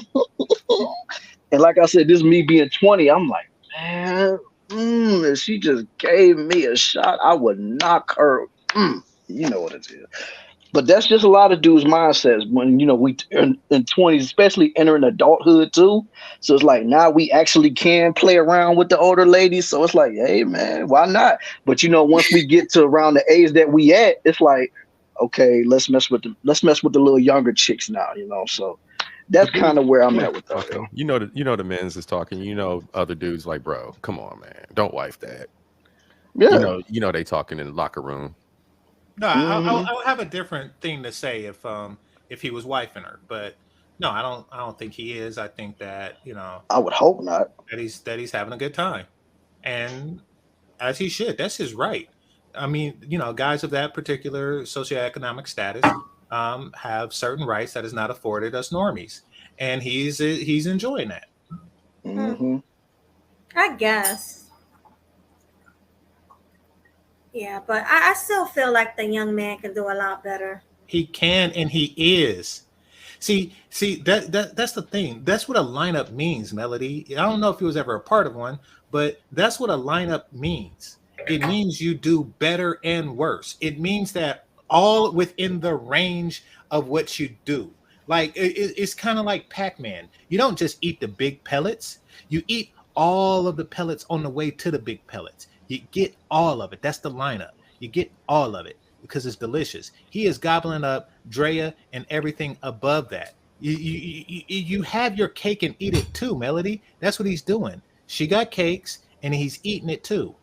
And like I said, this is me being 20. I'm like, man, if she just gave me a shot, I would knock her. You know what it is. But that's just a lot of dudes' mindsets when, you know, we in 20s, especially entering adulthood too. So it's like, now we actually can play around with the older ladies. So it's like, hey man, why not? But you know, once we get to around the age that we at, it's like, okay, let's mess with the little younger chicks now, you know. So that's kind of where I'm at with that. You know the men's is talking. You know, other dudes like, bro, come on, man, don't wife that. Yeah, you know they talking in the locker room. No, I'll have a different thing to say if he was wifing her, but no, I don't think he is. I think that, you know, I would hope not. That he's having a good time, and as he should. That's his right. I mean, you know, guys of that particular socioeconomic status have certain rights that is not afforded us normies, and he's enjoying that. Mm-hmm. I guess. Yeah, but I still feel like the young man can do a lot better. He can, and he is. See, that's the thing. That's what a lineup means, Melody. I don't know if he was ever a part of one, but that's what a lineup means. It means you do better and worse. It means that all within the range of what you do. Like, it's kind of like Pac-Man. You don't just eat the big pellets. You eat all of the pellets on the way to the big pellets. You get all of it. That's the lineup. You get all of it because it's delicious. He is gobbling up Drea and everything above that. You have your cake and eat it too, Melody. That's what he's doing. She got cakes and he's eating it too.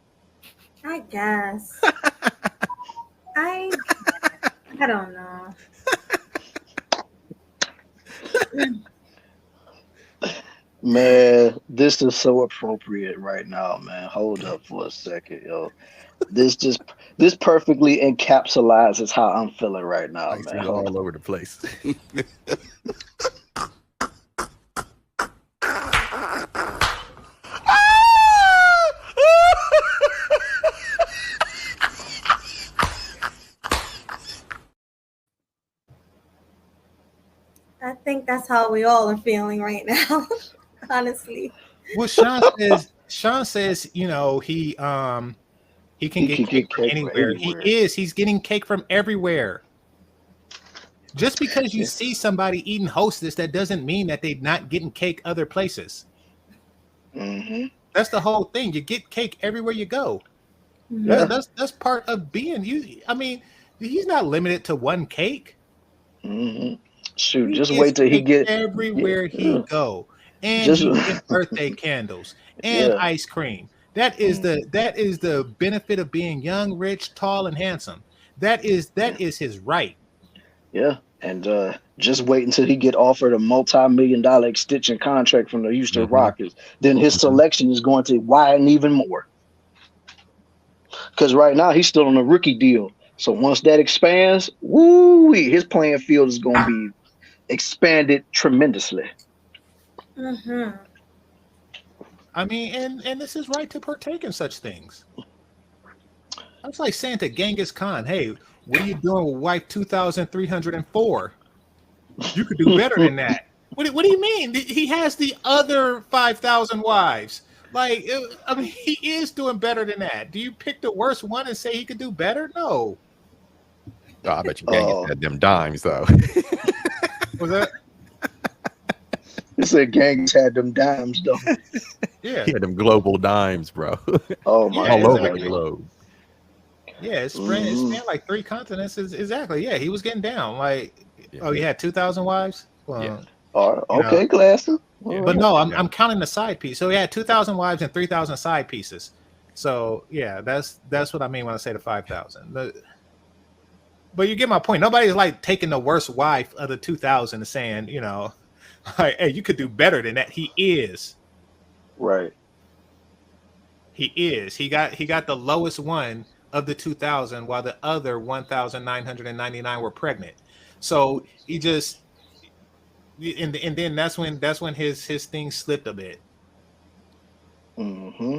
I guess. I don't know. Man, this is so appropriate right now, man. Hold up for a second, yo. This perfectly encapsulates how I'm feeling right now, man. All over the place. I think that's how we all are feeling right now. Honestly. Well, Sean says, you know, he can get cake from anywhere. He's getting cake from everywhere. Just because you see somebody eating Hostess, that doesn't mean that they're not getting cake other places. Mm-hmm. That's the whole thing. You get cake everywhere you go. Yeah. That's part of being you. I mean, he's not limited to one cake. Mm-hmm. Shoot, just wait till he get everywhere he go. And he get birthday candles and ice cream. That is the benefit of being young, rich, tall, and handsome. That is his right. Yeah, and just wait until he get offered a multi-million-dollar extension contract from the Houston Rockets. Then his selection is going to widen even more. Because right now he's still on a rookie deal. So once that expands, his playing field is going to be expanded tremendously. Mm-hmm. I mean, and this is right to partake in such things. That's like saying to Genghis Khan, hey, what are you doing with wife 2,304? You could do better than that. What do you mean? He has the other 5,000 wives. Like, I mean, he is doing better than that. Do you pick the worst one and say he could do better? No. Oh, I bet you Gang had them dimes though. Was that? You said Gangs had them dimes though. Yeah. He had them global dimes, bro. Oh my All over exactly. the globe. Yeah, it spanned like 3 continents. Exactly. Yeah, he was getting down. Like, oh, he had 2,000 wives. Well, Yeah. Okay, glasses. Yeah, but no, I'm counting the side piece. So he had 2,000 wives and 3,000 side pieces. So yeah, that's what I mean when I say the 5,000. But you get my point. Nobody's like taking the worst wife of the 2,000 and saying, you know, like, hey, you could do better than that. He is. Right. He is. He got the lowest one of the 2,000, while the other 1,999 were pregnant. So he just, and then that's when his thing slipped a bit. Mm-hmm.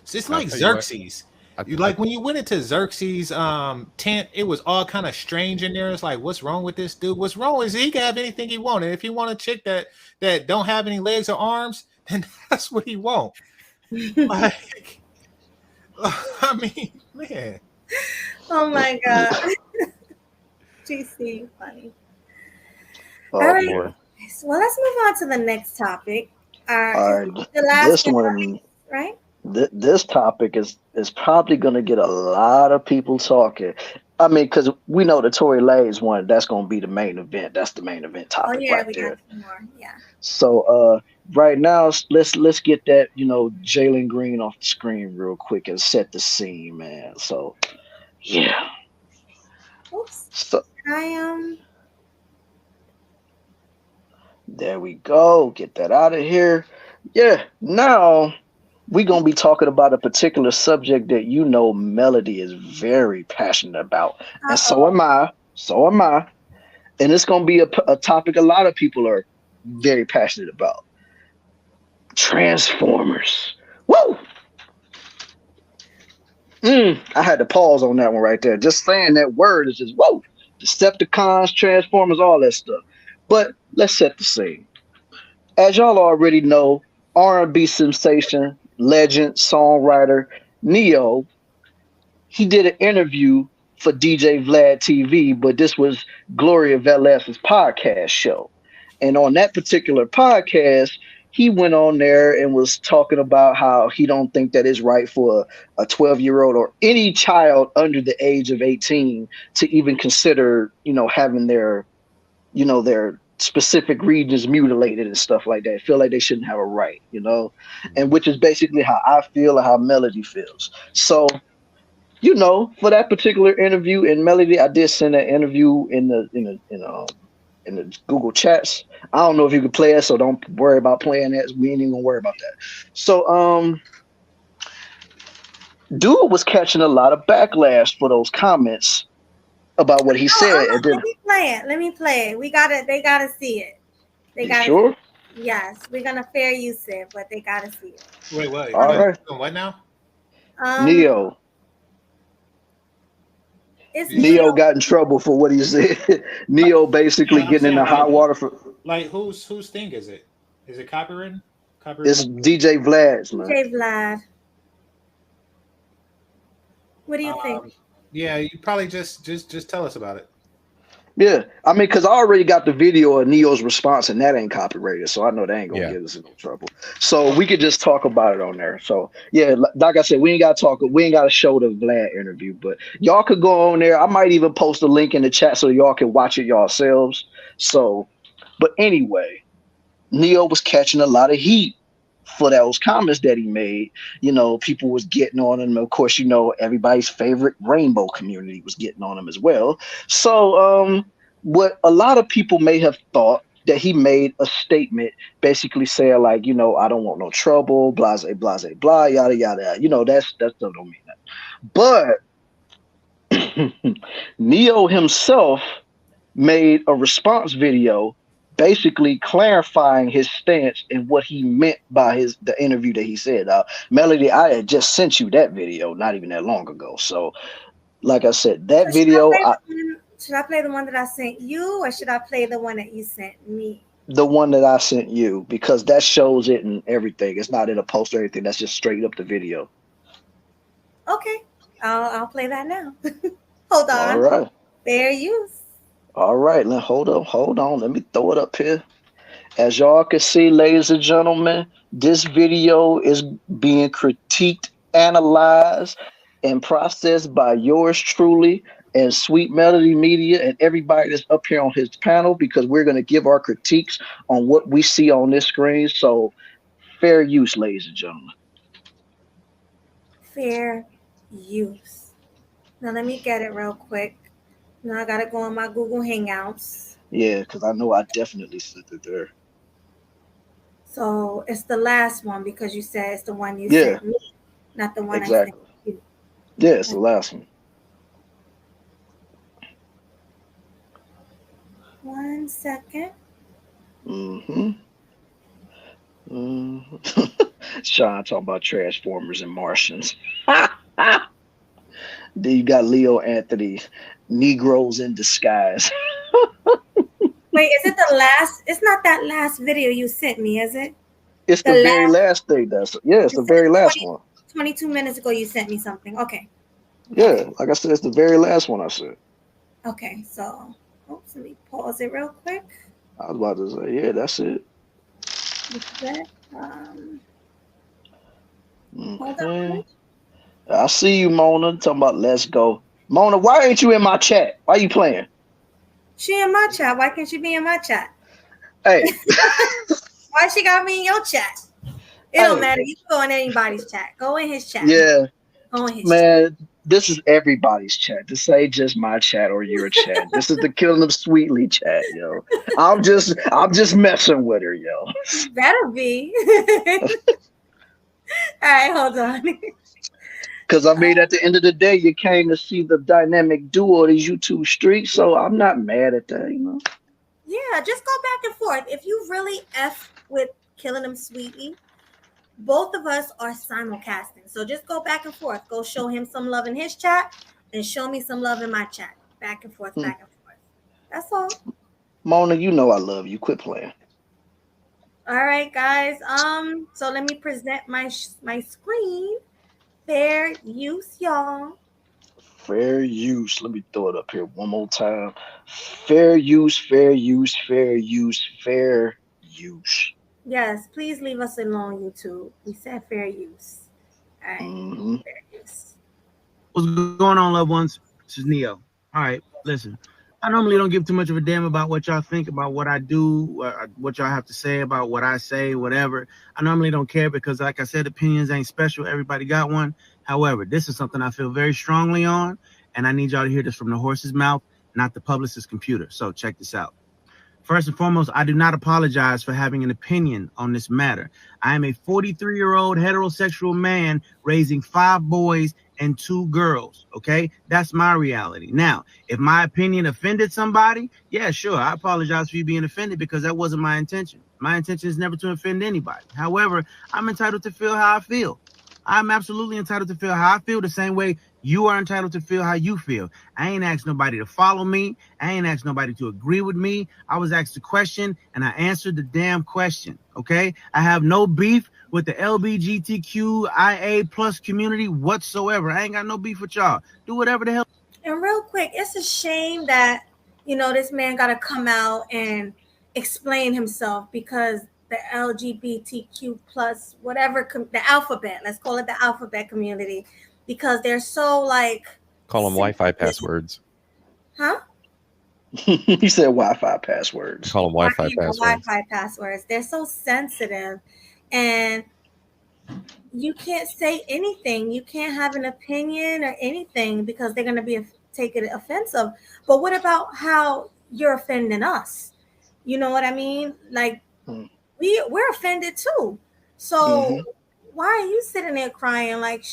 So it's like Xerxes. Like when you went into Xerxes' tent, it was all kind of strange in there. It's like, what's wrong with this dude? What's wrong is he can have anything he wants. And if he want a chick that don't have any legs or arms, then that's what he want. Like, I mean, man. Oh my god. GC, funny. Oh, all right. boy. Well, let's move on to the next topic. All right. The last This one, right? This topic is probably going to get a lot of people talking. I mean, because we know the Tory Lanez one, that's going to be the main event. That's the main event topic right we there. got some more. Yeah. So right now, let's get that, Jalen Green off the screen real quick and set the scene, man. So, yeah. Oops. So I there we go. Get that out of here. Yeah. Now we're going to be talking about a particular subject that Melody is very passionate about. And so am I. And it's going to be a topic a lot of people are very passionate about. Transformers. Woo! I had to pause on that one right there. Just saying that word is just, whoa. Decepticons, Transformers, all that stuff. But let's set the scene. As y'all already know, R&B sensation, legend, songwriter, Ne-Yo, he did an interview for DJ Vlad TV, but this was Gloria Velez's podcast show. And on that particular podcast, he went on there and was talking about how he don't think that it's right for a 12-year-old or any child under the age of 18 to even consider, having their specific regions mutilated and stuff like that. Feel like they shouldn't have a right, and which is basically how I feel and how Melody feels. So, for that particular interview, and Melody, I did send that interview in the Google chats. I don't know if you can play it, so don't worry about playing that. We ain't even gonna worry about that. So, dude was catching a lot of backlash for those comments about what he said. Let me play it. They gotta see it. They gotta sure? Yes, we're gonna fair use it, but they gotta see it. Wait, what? All right. What now? Ne-Yo. Ne-Yo got in trouble for what he said. Ne-Yo basically getting in the hot water for. Like, whose thing is it? Is it copywritten? It's DJ Vlad's, man. DJ Vlad. What do you think? Yeah, you probably just tell us about it. Yeah, I mean, because I already got the video of Ne-Yo's response, and that ain't copyrighted, so I know they ain't gonna get us in no trouble. So we could just talk about it on there. So yeah, like I said, we ain't gotta show the Vlad interview, but y'all could go on there. I might even post a link in the chat so y'all can watch it yourselves. So, but anyway, Ne-Yo was catching a lot of heat for those comments that he made. People was getting on him. Of course, everybody's favorite rainbow community was getting on him as well. So what a lot of people may have thought that he made a statement basically saying like, I don't want no trouble, blase, blase, blah, yada, yada. That don't mean that. But Ne-Yo himself made a response video basically clarifying his stance and what he meant by the interview that he said. Melody, I had just sent you that video not even that long ago. So, like I said, that video. Should I play the one that I sent you, or should I play the one that you sent me? The one that I sent you, because that shows it and everything. It's not in a post or anything. That's just straight up the video. Okay, I'll play that now. Hold All on. right. Fair use. All right. Now hold on. Let me throw it up here. As y'all can see, ladies and gentlemen, this video is being critiqued, analyzed, and processed by yours truly and Sweet Melody Media and everybody that's up here on his panel, because we're going to give our critiques on what we see on this screen. So fair use, ladies and gentlemen. Fair use. Now let me get it real quick. Now I gotta go on my Google Hangouts. Yeah, because I know I definitely sent it there. So it's the last one because you said it's the one you Yeah. sent me, not the one Exactly. I sent you. Yeah, it's the last one. 1 second. Mm-hmm. Sean talking about Transformers and Martians. Then you got Leo Anthony, Negroes in disguise. Wait, is it the last? It's not that last video you sent me, is it? It's the very last thing. It's the very last one. 22 minutes ago you sent me something. Okay. Yeah, like I said, it's the very last one I said. Okay, so oops, let me pause it real quick. I was about to say, yeah, that's it. Hold on. I see you, Mona, talking about let's go. Mona, why ain't you in my chat? Why you playing? She in my chat. Why can't she be in my chat? Hey. Why she got me in your chat? It don't matter. You can go in anybody's chat. Go in his chat. Yeah. Go in his chat. This is everybody's chat. This ain't just my chat or your chat. This is the KillinEmSweetly chat, yo. I'm just messing with her, yo. Better be. All right, hold on. Because I mean, at the end of the day, you came to see the dynamic duo of these YouTube streets, so I'm not mad at that, you know. Yeah, just go back and forth. If you really F with KillinEmSweetly, both of us are simulcasting. So just go back and forth. Go show him some love in his chat and show me some love in my chat. Back and forth, back and forth. That's all. Mona, you know I love you. Quit playing. All right, guys. So let me present my screen. Fair use, y'all. Fair use. Let me throw it up here one more time. Fair use, fair use, fair use, fair use. Yes, please leave us alone, YouTube. We said fair use. All right. Mm-hmm. Fair use. What's going on, loved ones? This is Ne-Yo. All right, listen. I normally don't give too much of a damn about what y'all think about what I do, what y'all have to say about what I say, whatever. I normally don't care because, like I said, opinions ain't special. Everybody got one. However, this is something I feel very strongly on, and I need y'all to hear this from the horse's mouth, not the publicist's computer. So check this out. First and foremost, I do not apologize for having an opinion on this matter. I am a 43-year-old heterosexual man raising 5 boys and 2 girls, okay? That's my reality. Now, if my opinion offended somebody, yeah, sure, I apologize for you being offended because that wasn't my intention. My intention is never to offend anybody. However, I'm entitled to feel how I feel. I'm absolutely entitled to feel how I feel the same way you are entitled to feel how you feel. I ain't asked nobody to follow me. I ain't asked nobody to agree with me. I was asked a question and I answered the damn question, okay? I have no beef with the LGBTQIA plus community whatsoever. I ain't got no beef with y'all. Do whatever the hell. And real quick, it's a shame that, this man got to come out and explain himself because the LGBTQ plus whatever, the alphabet, let's call it the alphabet community, because they're so call them Wi-Fi passwords. Huh? He said Wi-Fi passwords. Call them Wi-Fi passwords. Wi-Fi passwords. They're so sensitive, and you can't say anything. You can't have an opinion or anything because they're going to take it offensive. But what about how you're offending us? You know what I mean? We're offended too. So why are you sitting there crying like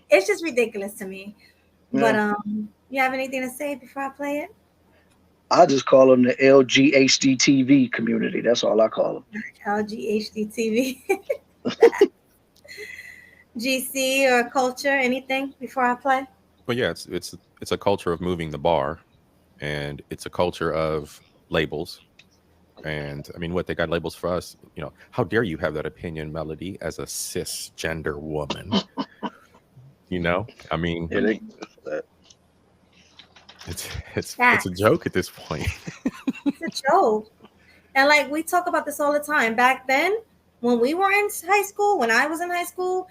it's just ridiculous to me. Yeah. But you have anything to say before I play it? I just call them the LGHDTV community. That's all I call them. LGHDTV. GC or culture, anything before I play? Well, yeah, it's a culture of moving the bar, and it's a culture of labels, And I mean, what they got labels for us, you know, how dare you have that opinion, Melody, as a cisgender woman? You know, I mean, it's a joke at this point. It's a joke. And like we talk about this all the time. Back then, when we were in high school, when I was in high school,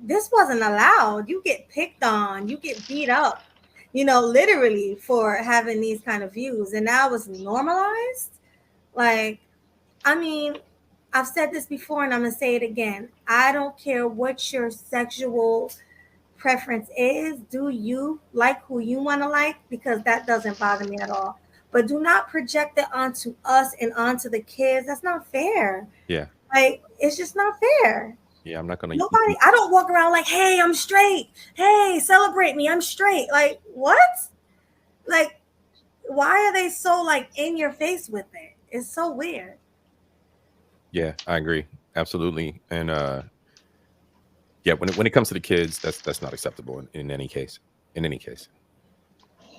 this wasn't allowed. You get picked on, you get beat up, you know, literally for having these kind of views. And now it's normalized. Like, I mean, I've said this before and I'm going to say it again. I don't care what your sexual preference is. Do you like who you want to like? Because that doesn't bother me at all. But do not project it onto us and onto the kids. That's not fair. Yeah. Like, it's just not fair. Yeah, I'm not going to. Nobody, I don't walk around like, hey, I'm straight. Hey, celebrate me. I'm straight. Like, what? Like, why are they so like in your face with it? It's so weird. Yeah, I agree. Absolutely. And yeah, when it comes to the kids, that's not acceptable in any case. In any case.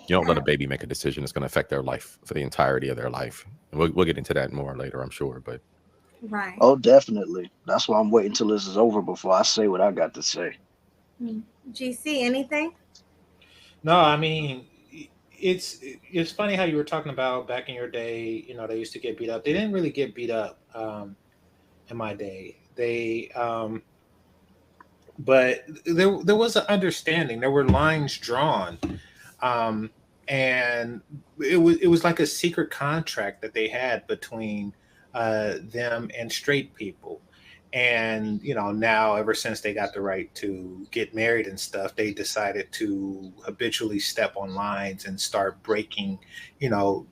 You don't let a baby make a decision that's going to affect their life for the entirety of their life. And we'll get into that more later, I'm sure. But right. Oh, definitely. That's why I'm waiting till this is over before I say what I got to say. GC, anything? No, I mean, it's funny how you were talking about back in your day, you know, they used to get beat up. They didn't really get beat up in my day. They but there was an understanding. There were lines drawn. And it was like a secret contract that they had between them and straight people. And, you know, now ever since they got the right to get married and stuff, they decided to habitually step on lines and start breaking, you know,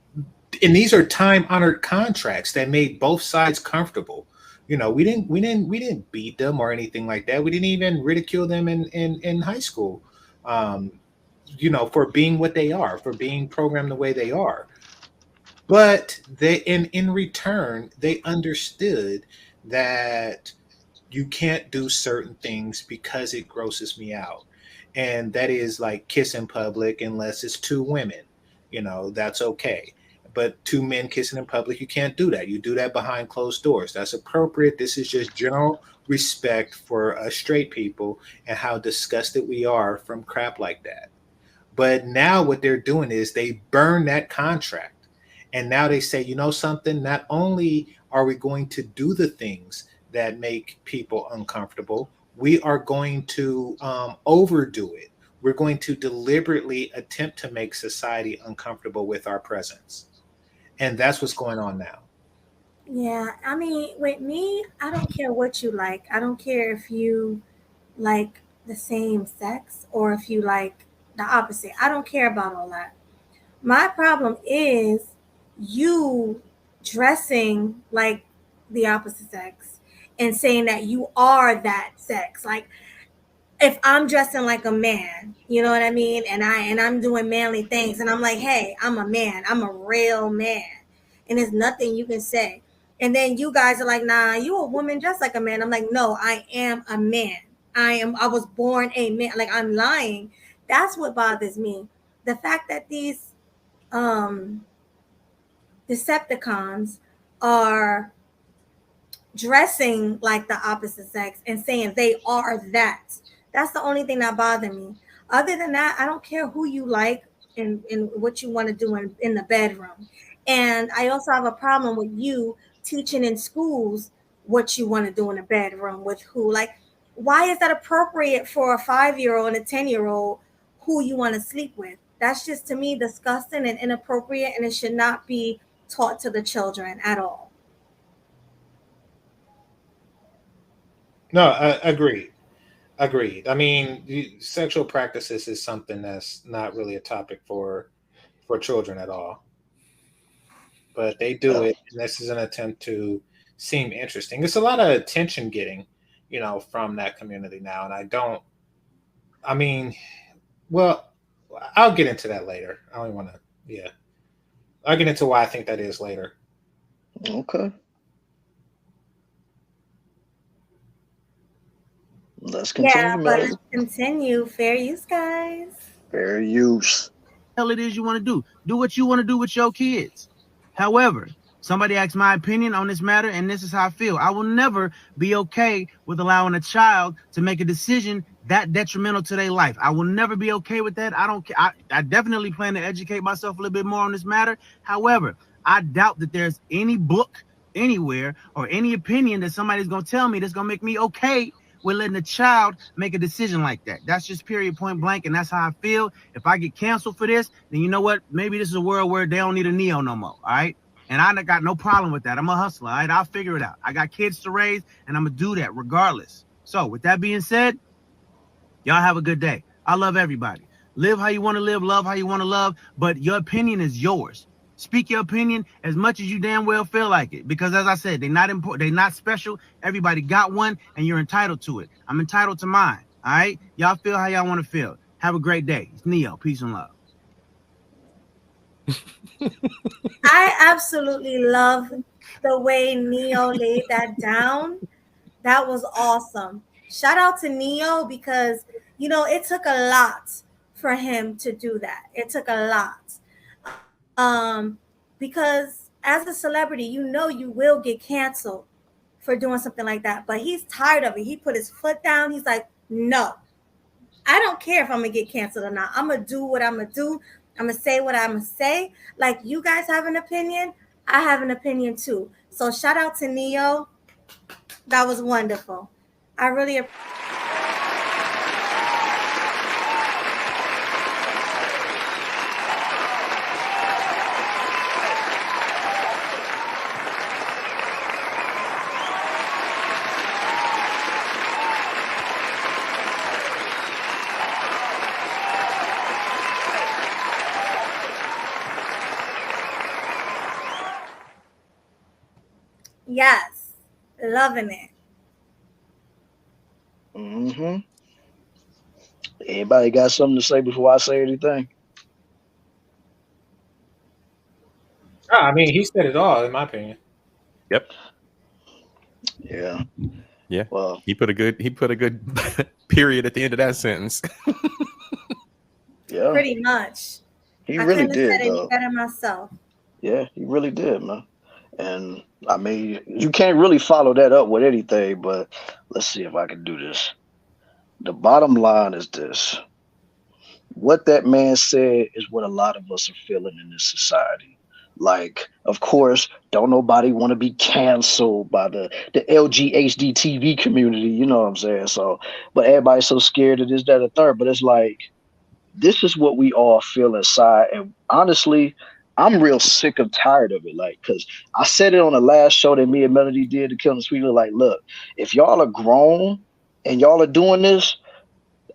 and these are time-honored contracts that made both sides comfortable. You know, we didn't beat them or anything like that. We didn't even ridicule them in high school. You know, for being what they are, for being programmed the way they are. But they, in return, they understood that you can't do certain things because it grosses me out. And that is like kiss in public unless it's two women. You know, that's okay. But two men kissing in public, you can't do that. You do that behind closed doors. That's appropriate. This is just general respect for us straight people and how disgusted we are from crap like that. But now what they're doing is they burn that contract. And now they say, you know something, not only are we going to do the things that make people uncomfortable, we are going to overdo it. We're going to deliberately attempt to make society uncomfortable with our presence. And that's what's going on now. Yeah, I mean, with me, I don't care what you like. I don't care if you like the same sex or if you like the opposite. I don't care about all that. My problem is you dressing like the opposite sex and saying that you are that sex. Like if I'm dressing like a man, you know what I mean? And I'm doing manly things and I'm like, hey, I'm a man. I'm a real man. And there's nothing you can say. And then you guys are like, nah, you a woman dressed like a man. I'm like, no, I am a man. I was born a man. Like I'm lying. That's what bothers me. The fact that these Decepticons are dressing like the opposite sex and saying they are that. That's the only thing that bothers me. Other than that, I don't care who you like and what you want to do in the bedroom. And I also have a problem with you teaching in schools what you want to do in the bedroom with who. Like, why is that appropriate for a 5-year-old and a 10-year-old who you want to sleep with? That's just, to me, disgusting and inappropriate, and it should not be taught to the children at all. No, agreed. I mean, sexual practices is something that's not really a topic for children at all. But they do it, and this is an attempt to seem interesting. It's a lot of attention getting, you know, from that community now. And well, I'll get into that later. I don't want to, yeah. I'll get into why I think that is later. Okay. Let's continue. Yeah, but let's continue. Fair use, guys. Fair use. Hell it is you want to do. Do what you want to do with your kids. However, Somebody asked my opinion on this matter, and this is how I feel. I will never be okay with allowing a child to make a decision that detrimental to their life. I will never be okay with that. I don't care. I definitely plan to educate myself a little bit more on this matter. However, I doubt that there's any book anywhere or any opinion that somebody's going to tell me that's going to make me okay with letting a child make a decision like that. That's just period, point blank, and that's how I feel. If I get canceled for this, then you know what? Maybe this is a world where they don't need a Ne-Yo no more, all right? And I got no problem with that. I'm a hustler, all right? I'll figure it out. I got kids to raise, and I'm going to do that regardless. So with that being said, y'all have a good day. I love everybody. Live how you want to live, love how you want to love, but your opinion is yours. Speak your opinion as much as you damn well feel like it. Because as I said, they're not important, they're not special. Everybody got one, and you're entitled to it. I'm entitled to mine, all right? Y'all feel how y'all want to feel. Have a great day. It's Ne-Yo. Peace and love. I absolutely love the way Ne-Yo laid that down. That was awesome. Shout out to Ne-Yo because, you know, it took a lot for him to do that. It took a lot. Because as a celebrity, you know you will get canceled for doing something like that. But he's tired of it. He put his foot down. He's like, no, I don't care if I'm going to get canceled or not. I'm going to do what I'm going to do. I'm going to say what I'm going to say. Like, you guys have an opinion. I have an opinion too. So shout out to Ne-Yo. That was wonderful. I really appreciate. Yes, loving it. Mm-hmm. Anybody got something to say before I say anything? I mean, he said it all, in my opinion. Yep. Yeah. Yeah. Well, he put a good period at the end of that sentence. yeah. Pretty much. He I really couldn't did. have said any better myself. Yeah, he really did, man. And I mean, you can't really follow that up with anything, but let's see if I can do this. The bottom line is this. What that man said is what a lot of us are feeling in this society. Like, of course, don't nobody want to be canceled by the LGHD TV community, you know what I'm saying? So, but everybody's so scared of this, that, and third. But it's like, this is what we all feel inside. And honestly, I'm real sick of tired of it. Like, because I said it on the last show that me and Melody did to KillinEmSweetly. Like, look, if y'all are grown and y'all are doing this,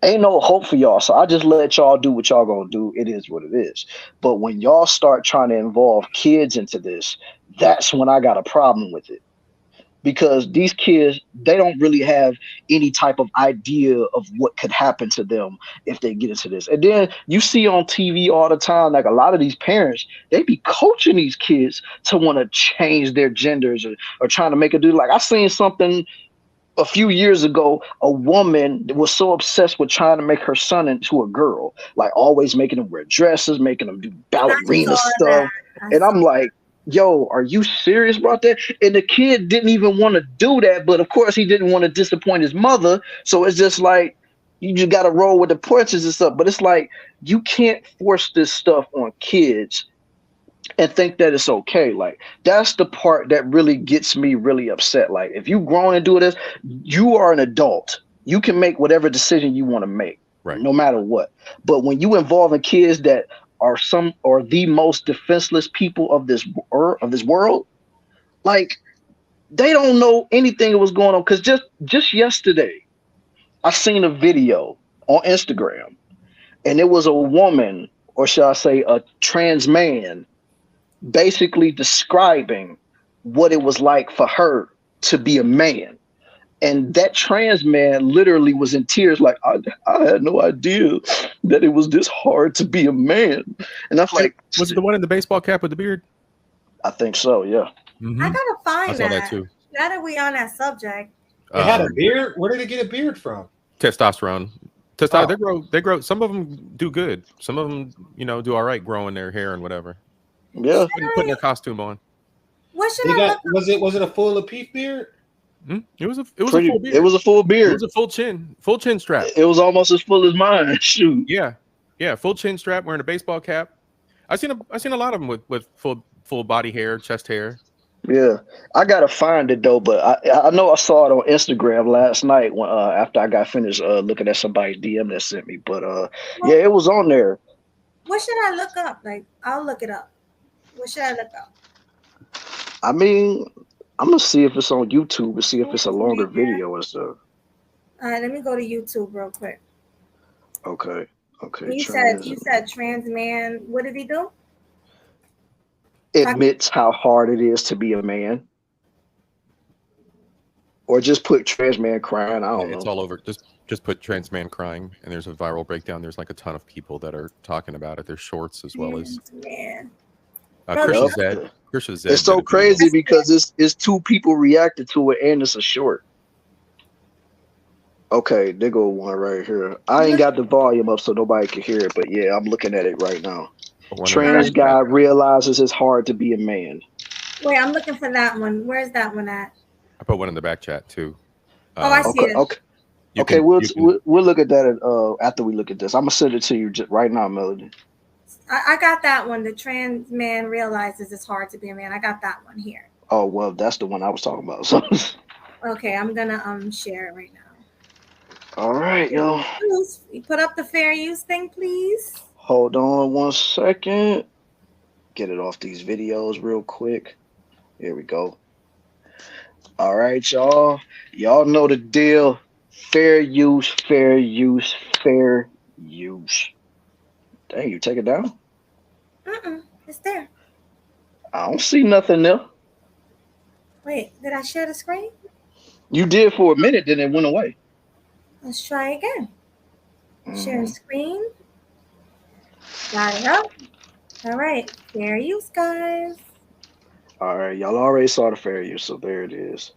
ain't no hope for y'all. So I just let y'all do what y'all gonna do. It is what it is. But when y'all start trying to involve kids into this, that's when I got a problem with it. Because these kids, they don't really have any type of idea of what could happen to them if they get into this. And then you see on TV all the time, like a lot of these parents, they be coaching these kids to want to change their genders or trying to make a do. Like I seen something a few years ago, a woman was so obsessed with trying to make her son into a girl, like always making him wear dresses, making him do ballerina stuff. And I'm like, yo, are you serious about that? And the kid didn't even want to do that, but of course he didn't want to disappoint his mother. So it's just like, you just got to roll with the punches and stuff. But it's like, you can't force this stuff on kids and think that it's okay. Like, that's the part that really gets me really upset. Like, if you grown and do this, you are an adult. You can make whatever decision you want to make, right, no matter what. But when you involve in kids that are the most defenseless people of this world, like, they don't know anything that was going on. Because just yesterday, I seen a video on Instagram, and it was a woman, or shall I say a trans man, basically describing what it was like for her to be a man. And that trans man literally was in tears, like, I had no idea that it was this hard to be a man. And I'm like, was it the one in the baseball cap with the beard? I think so, yeah. I gotta find that too. Now that we on that subject. It had a beard? Where did it get a beard from? Testosterone. They grow. Some of them do good. Some of them, do all right growing their hair and whatever. Yeah. Putting their costume on. What should I look up? Was it a full Lapeef beard? It was a full beard. It was a full beard. It was a full chin strap. It was almost as full as mine. Shoot. Yeah, full chin strap, wearing a baseball cap. I seen a lot of them with full body hair, chest hair. Yeah, I gotta find it though, but I know I saw it on Instagram last night when after I got finished looking at somebody's DM that sent me. But yeah, it was on there. What should I look up? Like, I'll look it up. What should I look up? I mean, I'm gonna see if it's on YouTube and see if it's a longer video or stuff. All right, let me go to YouTube real quick. Okay. You said trans man. What did he do? Admits how hard it is to be a man, or just put trans man crying. I don't know. It's all over. Just put trans man crying, and there's a viral breakdown. There's like a ton of people that are talking about it. There's shorts as well as. Christian Zed. It's so crazy because it's two people reacted to it, and it's a short. Okay, there go one right here. I ain't got the volume up so nobody can hear it, but yeah, I'm looking at it right now. Trans guy realizes it's hard to be a man. Wait, I'm looking for that one. Where's that one at? I put one in the back chat too. I see it. Okay, we'll look at that after we look at this. I'm gonna send it to you right now, Melody. I got that one. The trans man realizes it's hard to be a man. I got that one here. Oh well, that's the one I was talking about. So. Okay, I'm gonna share it right now. All right, yo. You put up the fair use thing, please. Hold on 1 second. Get it off these videos real quick. Here we go. All right, y'all. Y'all know the deal. Fair use, fair use, fair use. Dang, you take it down? It's there. I don't see nothing there. Wait, did I share the screen? You did for a minute, then it went away. Let's try again. Share screen. Got it up. All right. Fair use, guys. All right. Y'all already saw the fair use, so there it is.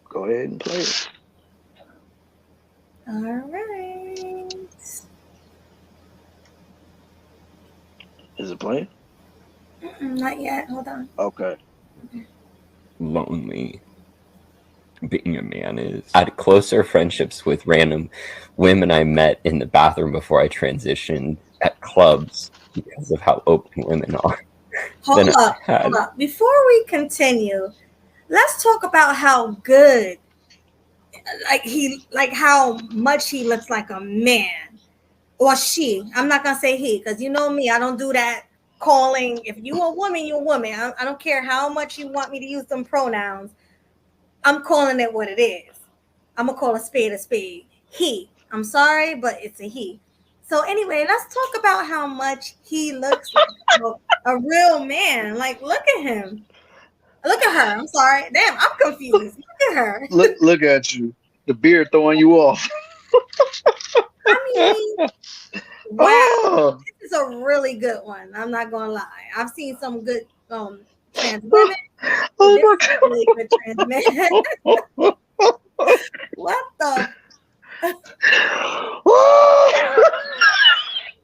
Go ahead and play it. All right. Is it playing? Not yet. Hold on. Okay. Lonely being a man is. I had closer friendships with random women I met in the bathroom before I transitioned at clubs because of how open women are. Hold up. Before we continue, let's talk about how good, how much he looks like a man. Or she. I'm not gonna say he, because you know me, I don't do that calling. If you a woman, you a woman. I don't care how much you want me to use them pronouns. I'm calling it what it is. I'm gonna call a spade a spade. He. I'm sorry, but it's a he. So anyway, let's talk about how much he looks like a real man. Like, look at him. Look at her. I'm sorry. Damn, I'm confused. Look at her. Look at you. The beard throwing you off. I mean, wow. This is a really good one. I'm not gonna lie. I've seen some good trans women. Oh my God. Really good trans men. What the?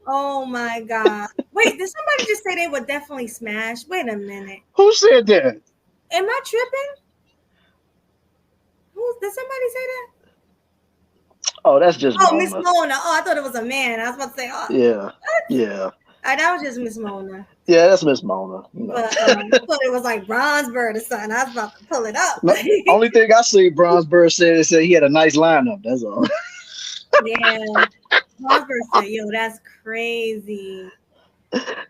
Oh my God. Wait, did somebody just say they would definitely smash? Wait a minute. Who said that? Am I tripping? Did somebody say that? Oh, that's just Mona. Miss Mona. Oh, I thought it was a man. I was about to say, oh. Yeah. Yeah. That was just Miss Mona. Yeah, that's Miss Mona. But I thought it was like Bronzebird or something. I was about to pull it up. Only thing I see Bronzebird said he had a nice lineup. That's all. Yeah. Bronzebird said, yo, that's crazy.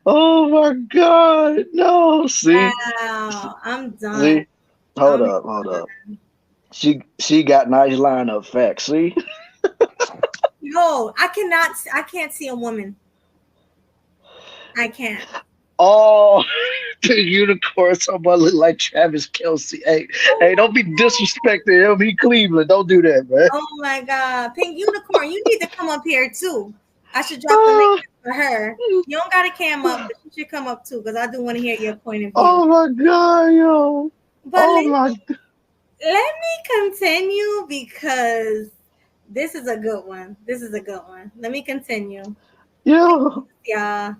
Oh my God. No. See? Wow. I'm done. See? Hold up. She got nice lineup facts. See? No, I can't see a woman. I can't. Oh, the unicorn. Somebody look like Travis Kelce. Hey, don't be disrespecting him. He Cleveland. Don't do that, man. Oh my God. Pink Unicorn, you need to come up here too. I should drop the link for her. You don't got a cam up, but you should come up too, because I do want to hear your point of view. Oh my God, yo. But let me continue, because this is a good one. Let me continue. Yeah. Yeah.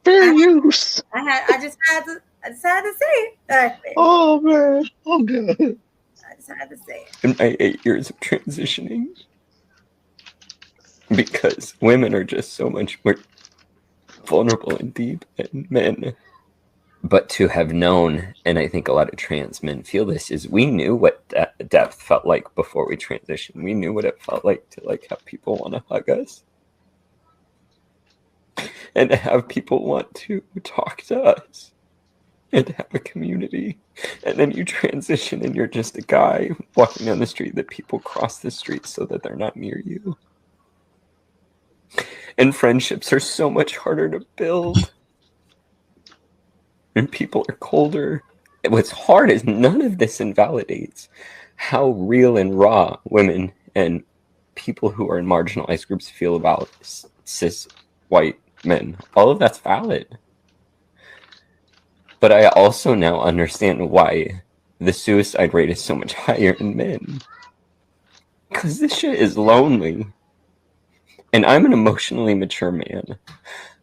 Fair use. I just had to I just had to say it. All right, baby. Oh man, I'm good. I just had to say it. In my 8 years of transitioning, because women are just so much more vulnerable and deep than men. But to have known, and I think a lot of trans men feel this, is we knew what depth felt like before we transitioned. We knew what it felt like to like have people want to hug us. And to have people want to talk to us. And to have a community. And then you transition and you're just a guy walking down the street that people cross the street so that they're not near you. And friendships are so much harder to build. And people are colder. What's hard is none of this invalidates how real and raw women and people who are in marginalized groups feel about cis white men. All of that's valid. But I also now understand why the suicide rate is so much higher in men. Because this shit is lonely. And I'm an emotionally mature man.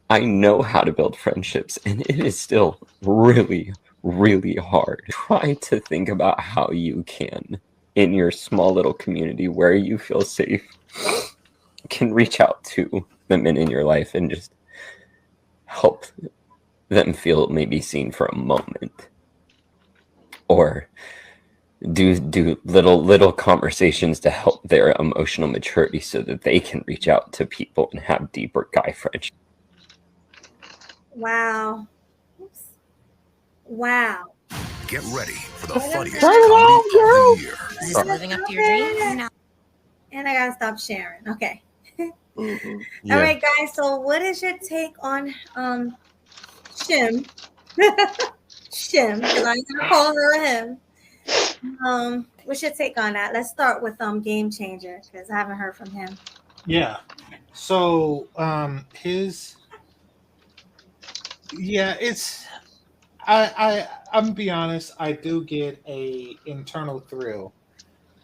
I know how to build friendships, and it is still really, really hard. Try to think about how you can, in your small little community where you feel safe, can reach out to the men in your life and just help them feel maybe seen for a moment. Or do little conversations to help their emotional maturity so that they can reach out to people and have deeper guy friendships. Wow. Oops. Wow. Get ready for the funniest Turn it comedy on, of girl. the year. Is this living up to your dreams? And I gotta stop sharing. Okay. Mhm. Yeah. All right, guys. So, what is your take on Shim? Shim, because I'm gonna call her him. What's your take on that? Let's start with Game Changer because I haven't heard from him. Yeah. So it's I'm gonna be honest, I do get a internal thrill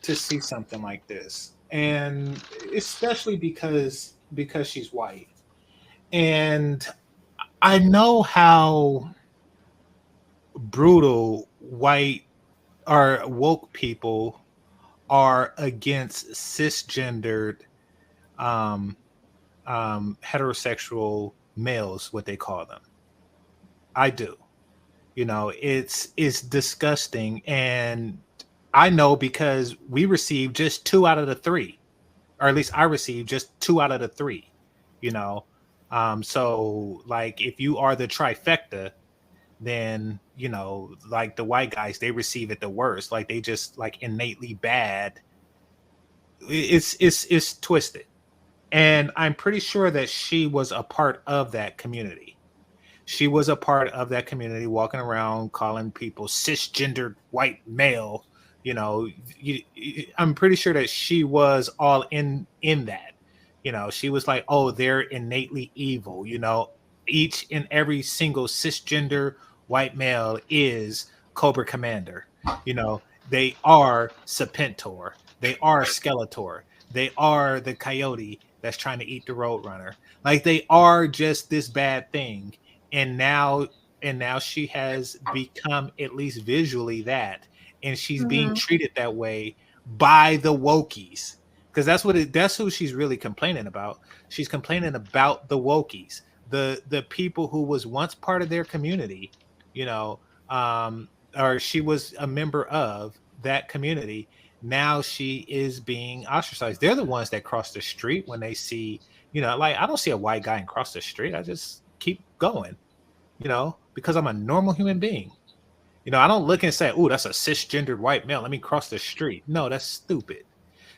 to see something like this. And especially because she's white. And I know how brutal white or woke people are against cisgendered heterosexual males, what they call them. I do. You know, it's disgusting, and I know because we received just 2 out of the 3, or at least I received just 2 out of the 3. You know, so like if you are the trifecta, then you know, like the white guys, they receive it the worst. Like they just like innately bad. It's twisted, and I'm pretty sure that she was a part of that community. She was a part of that community, walking around calling people cisgendered white male. You know, I'm pretty sure that she was all in that. You know, she was like, oh, they're innately evil. You know, each and every single cisgender white male is Cobra Commander. You know, they are Serpentor. They are Skeletor. They are the coyote that's trying to eat the Roadrunner. Like they are just this bad thing. And now she has become at least visually that, and she's being treated that way by the wokies, because that's who she's really complaining about. She's complaining about the wokies, the people who was once part of their community, you know, or she was a member of that community. Now she is being ostracized. They're the ones that cross the street when they see, you know, like I don't see a white guy and cross the street. I just keep going, you know, because I'm a normal human being. You know, I don't look and say, "Oh, that's a cisgendered white male. Let me cross the street." No, that's stupid.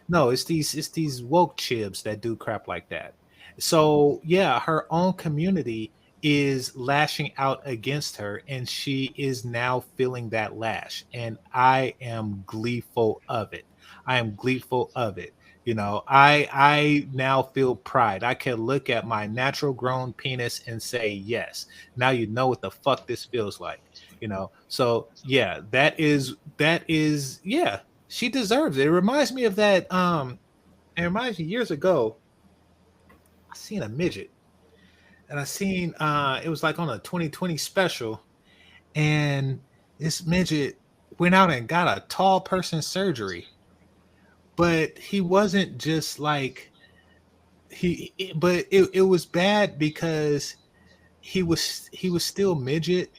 No, it's these woke chibs that do crap like that. So yeah, her own community is lashing out against her, and she is now feeling that lash. And I am gleeful of it. I am gleeful of it. You know, I now feel pride. I can look at my natural grown penis and say, yes, now you know what the fuck this feels like. You know, so yeah, that is yeah, she deserves it. It reminds me of that. It reminds me years ago, I seen a midget, and I seen it was like on a 2020 special, and this midget went out and got a tall person surgery. But he wasn't just like but it was bad because he was still midget,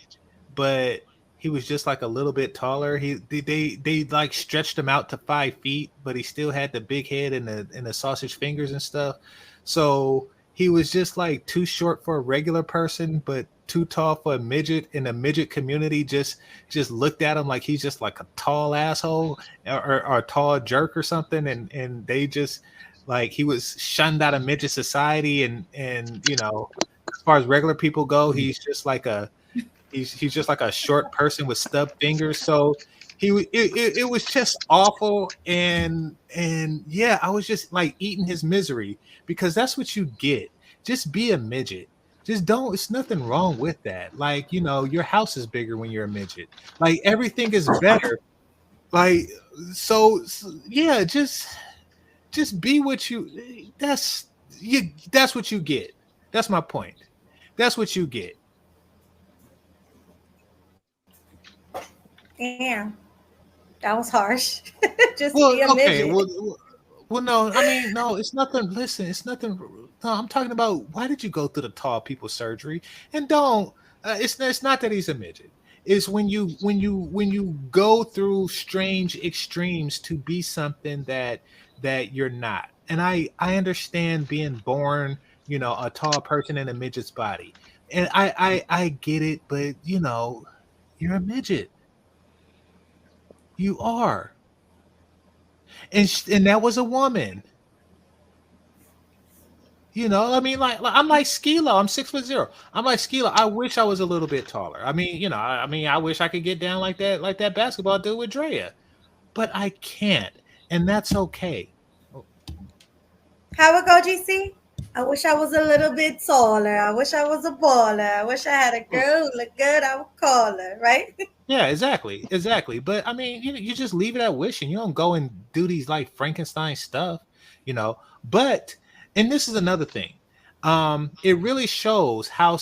but he was just like a little bit taller. They like stretched him out to 5 feet, but he still had the big head and the sausage fingers and stuff. So he was just like too short for a regular person, but too tall for a midget. And the midget community just looked at him like he's just like a tall asshole or a tall jerk or something. And they just like he was shunned out of midget society. And you know, as far as regular people go, he's just like a short person with stub fingers. So it was just awful. And yeah, I was just like eating his misery, because that's what you get. Just be a midget. Just don't. It's nothing wrong with that. Like, you know, your house is bigger when you're a midget. Like, everything is better. Like, so yeah, just be what you. That's what you get. That's my point. That's what you get. Damn, that was harsh. Just be a midget. Well, no, I mean, no, it's nothing. Listen, it's nothing. No, I'm talking about, why did you go through the tall people surgery? And don't. It's not that he's a midget. It's when you go through strange extremes to be something that you're not. And I understand being born, you know, a tall person in a midget's body, and I get it. But you know, you're a midget. You are. And that was a woman. You know, I mean, like I'm like Skilo. I'm 6'0". I'm like Skilo. I wish I was a little bit taller. I mean, you know, I wish I could get down like that basketball dude with Drea, but I can't, and that's okay. How it go, GC? I wish I was a little bit taller. I wish I was a baller. I wish I had a girl who looked good. I would call her, right? Yeah, exactly. But I mean, you just leave it at wishing. You don't go and do these like Frankenstein stuff, you know. But, and this is another thing. It really shows how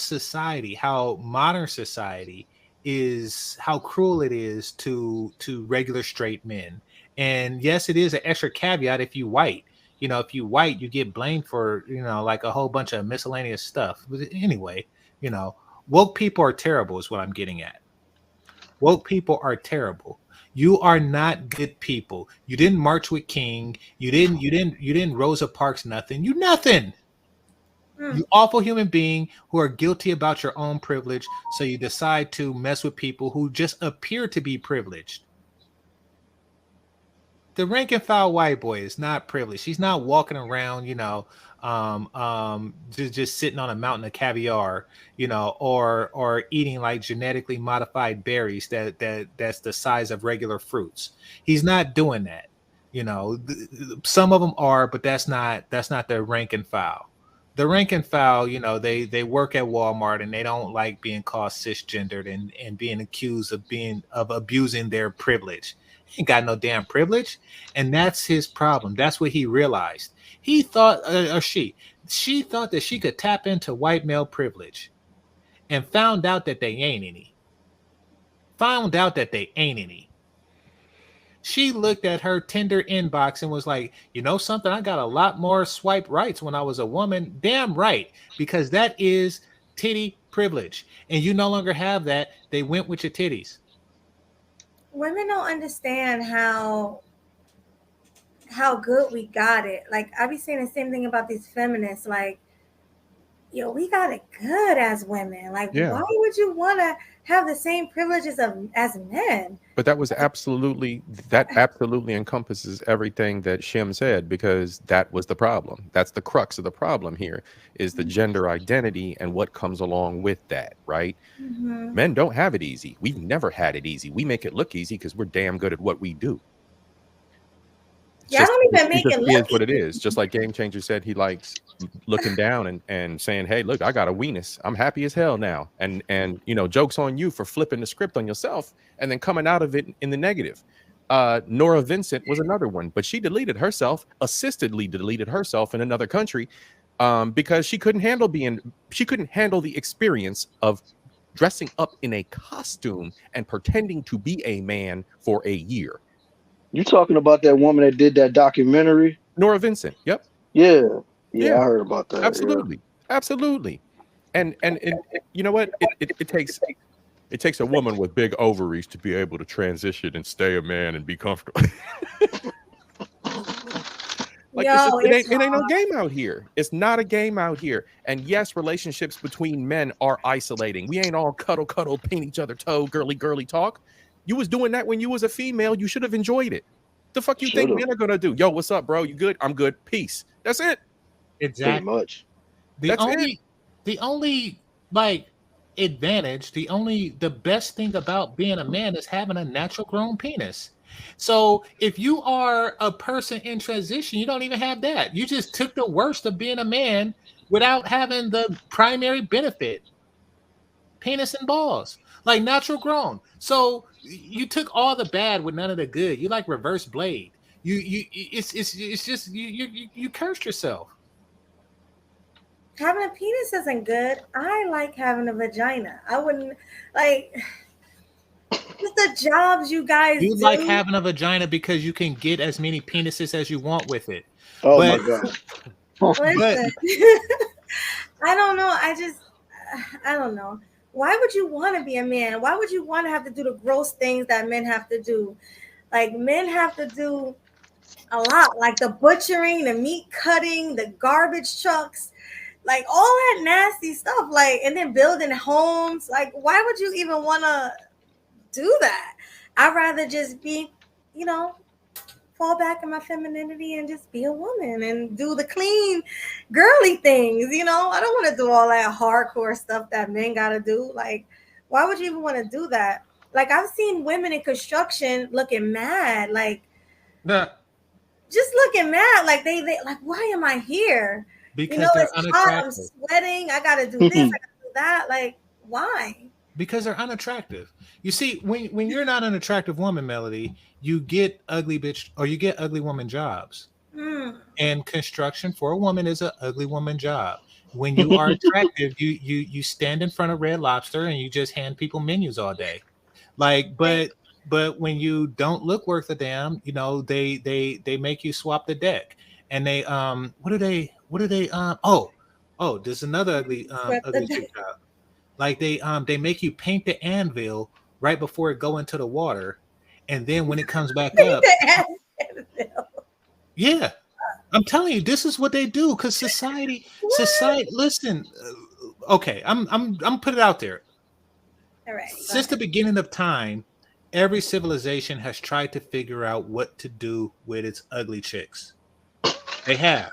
modern society is, how cruel it is to regular straight men. And yes, it is an extra caveat if you white. You know, if you white, you get blamed for, you know, like a whole bunch of miscellaneous stuff. But anyway, you know, woke people are terrible is what I'm getting at. Woke people are terrible. You are not good people. You didn't march with King. You didn't Rosa Parks nothing. You nothing. You awful human being who are guilty about your own privilege. So you decide to mess with people who just appear to be privileged. The rank and file white boy is not privileged. He's not walking around, you know, just sitting on a mountain of caviar, you know, or eating like genetically modified berries that's the size of regular fruits. He's not doing that. You know, some of them are, but that's not the rank and file. The rank and file, you know, they work at Walmart and they don't like being called cisgendered and being accused of abusing their privilege. He ain't got no damn privilege, and that's his problem. That's what he realized. He thought, or she thought that she could tap into white male privilege, and found out that they ain't any. She looked at her Tinder inbox and was like, you know something? I got a lot more swipe rights when I was a woman. Damn right, because that is titty privilege, and you no longer have that. They went with your titties. Women don't understand how good we got it. Like, I be saying the same thing about these feminists. Like, yo, we got it good as women. Like, why would you want to have the same privileges as men? But that absolutely encompasses everything that Shim said, because that was the problem. That's the crux of the problem here, is the gender identity and what comes along with that, right? Mm-hmm. Men don't have it easy. We've never had it easy. We make it look easy because we're damn good at what we do. Yeah, I don't even make it look. It is what it is. Just like Game Changer said, he likes looking down and saying, "Hey, look, I got a weenus. I'm happy as hell now." And you know, jokes on you for flipping the script on yourself and then coming out of it in the negative. Nora Vincent was another one, but she assistedly deleted herself in another country because she couldn't handle the experience of dressing up in a costume and pretending to be a man for a year. You talking about that woman that did that documentary? Nora Vincent. Yep. Yeah, Yeah. I heard about that. Absolutely. Absolutely. And you know what? It takes a woman with big ovaries to be able to transition and stay a man and be comfortable. Like, it ain't no game out here. It's not a game out here. And yes, relationships between men are isolating. We ain't all cuddle, paint each other toe, girly talk. You was doing that when you was a female. You should have enjoyed it. The fuck you think men are gonna do? Yo, what's up, bro? You good? I'm good. Peace. That's it. Exactly. Pretty much. The only like advantage, the best thing about being a man is having a natural grown penis. So if you are a person in transition, you don't even have that. You just took the worst of being a man without having the primary benefit. Penis and balls, like natural grown. So you took all the bad with none of the good. You like reverse blade. It's just you cursed yourself. Having a penis isn't good. I like having a vagina. I wouldn't like just the jobs you guys do. Like having a vagina because you can get as many penises as you want with it. Oh my god. Listen, I don't know. I don't know. Why would you want to be a man? Why would you want to have to do the gross things that men have to do? Like, men have to do a lot, like the butchering, the meat cutting, the garbage trucks, like all that nasty stuff. Like, and then building homes. Like, why would you even want to do that? I'd rather just be, fall back in my femininity and just be a woman and do the clean, girly things. I don't want to do all that hardcore stuff that men got to do. Like, why would you even want to do that? Like, I've seen women in construction looking mad, like, just looking mad. Like, they like, why am I here? Because they're it's hot, I'm sweating. I got to do this, I got to do that. Like, why? Because they're unattractive. You see, when you're not an attractive woman, Melody, you get ugly bitch or you get ugly woman jobs. And construction for a woman is an ugly woman job. When you are attractive, you stand in front of Red Lobster and you just hand people menus all day. Like, but when you don't look worth a damn, they make you swap the deck. And they there's another ugly job. Like they make you paint the anvil right before it go into the water, and then when it comes back up, yeah, I'm telling you, this is what they do because society. Listen, okay, I'm put it out there. All right. Since the beginning of time, every civilization has tried to figure out what to do with its ugly chicks. They have.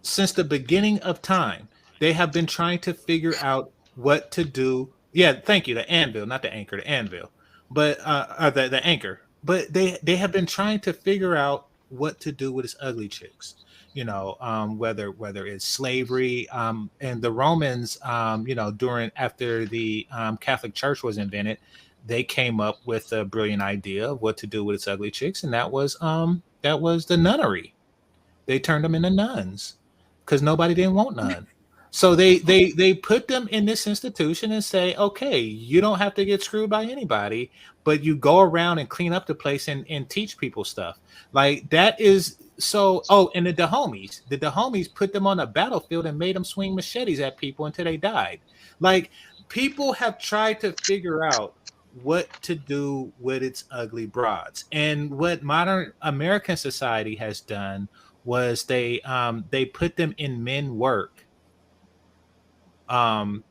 Since the beginning of time, they have been trying to figure out what to do. Yeah, thank you. The anvil, not the anchor, the anvil, but the anchor. But they have been trying to figure out what to do with its ugly chicks. Whether it's slavery, and the Romans, after the Catholic Church was invented, they came up with a brilliant idea of what to do with its ugly chicks, and that was the nunnery. They turned them into nuns because nobody didn't want none. So they put them in this institution and say, okay, you don't have to get screwed by anybody, but you go around and clean up the place and teach people stuff. Like that is so. Oh, and the Dahomies put them on a battlefield and made them swing machetes at people until they died. Like people have tried to figure out what to do with its ugly broads. And what modern American society has done was they put them in men work. And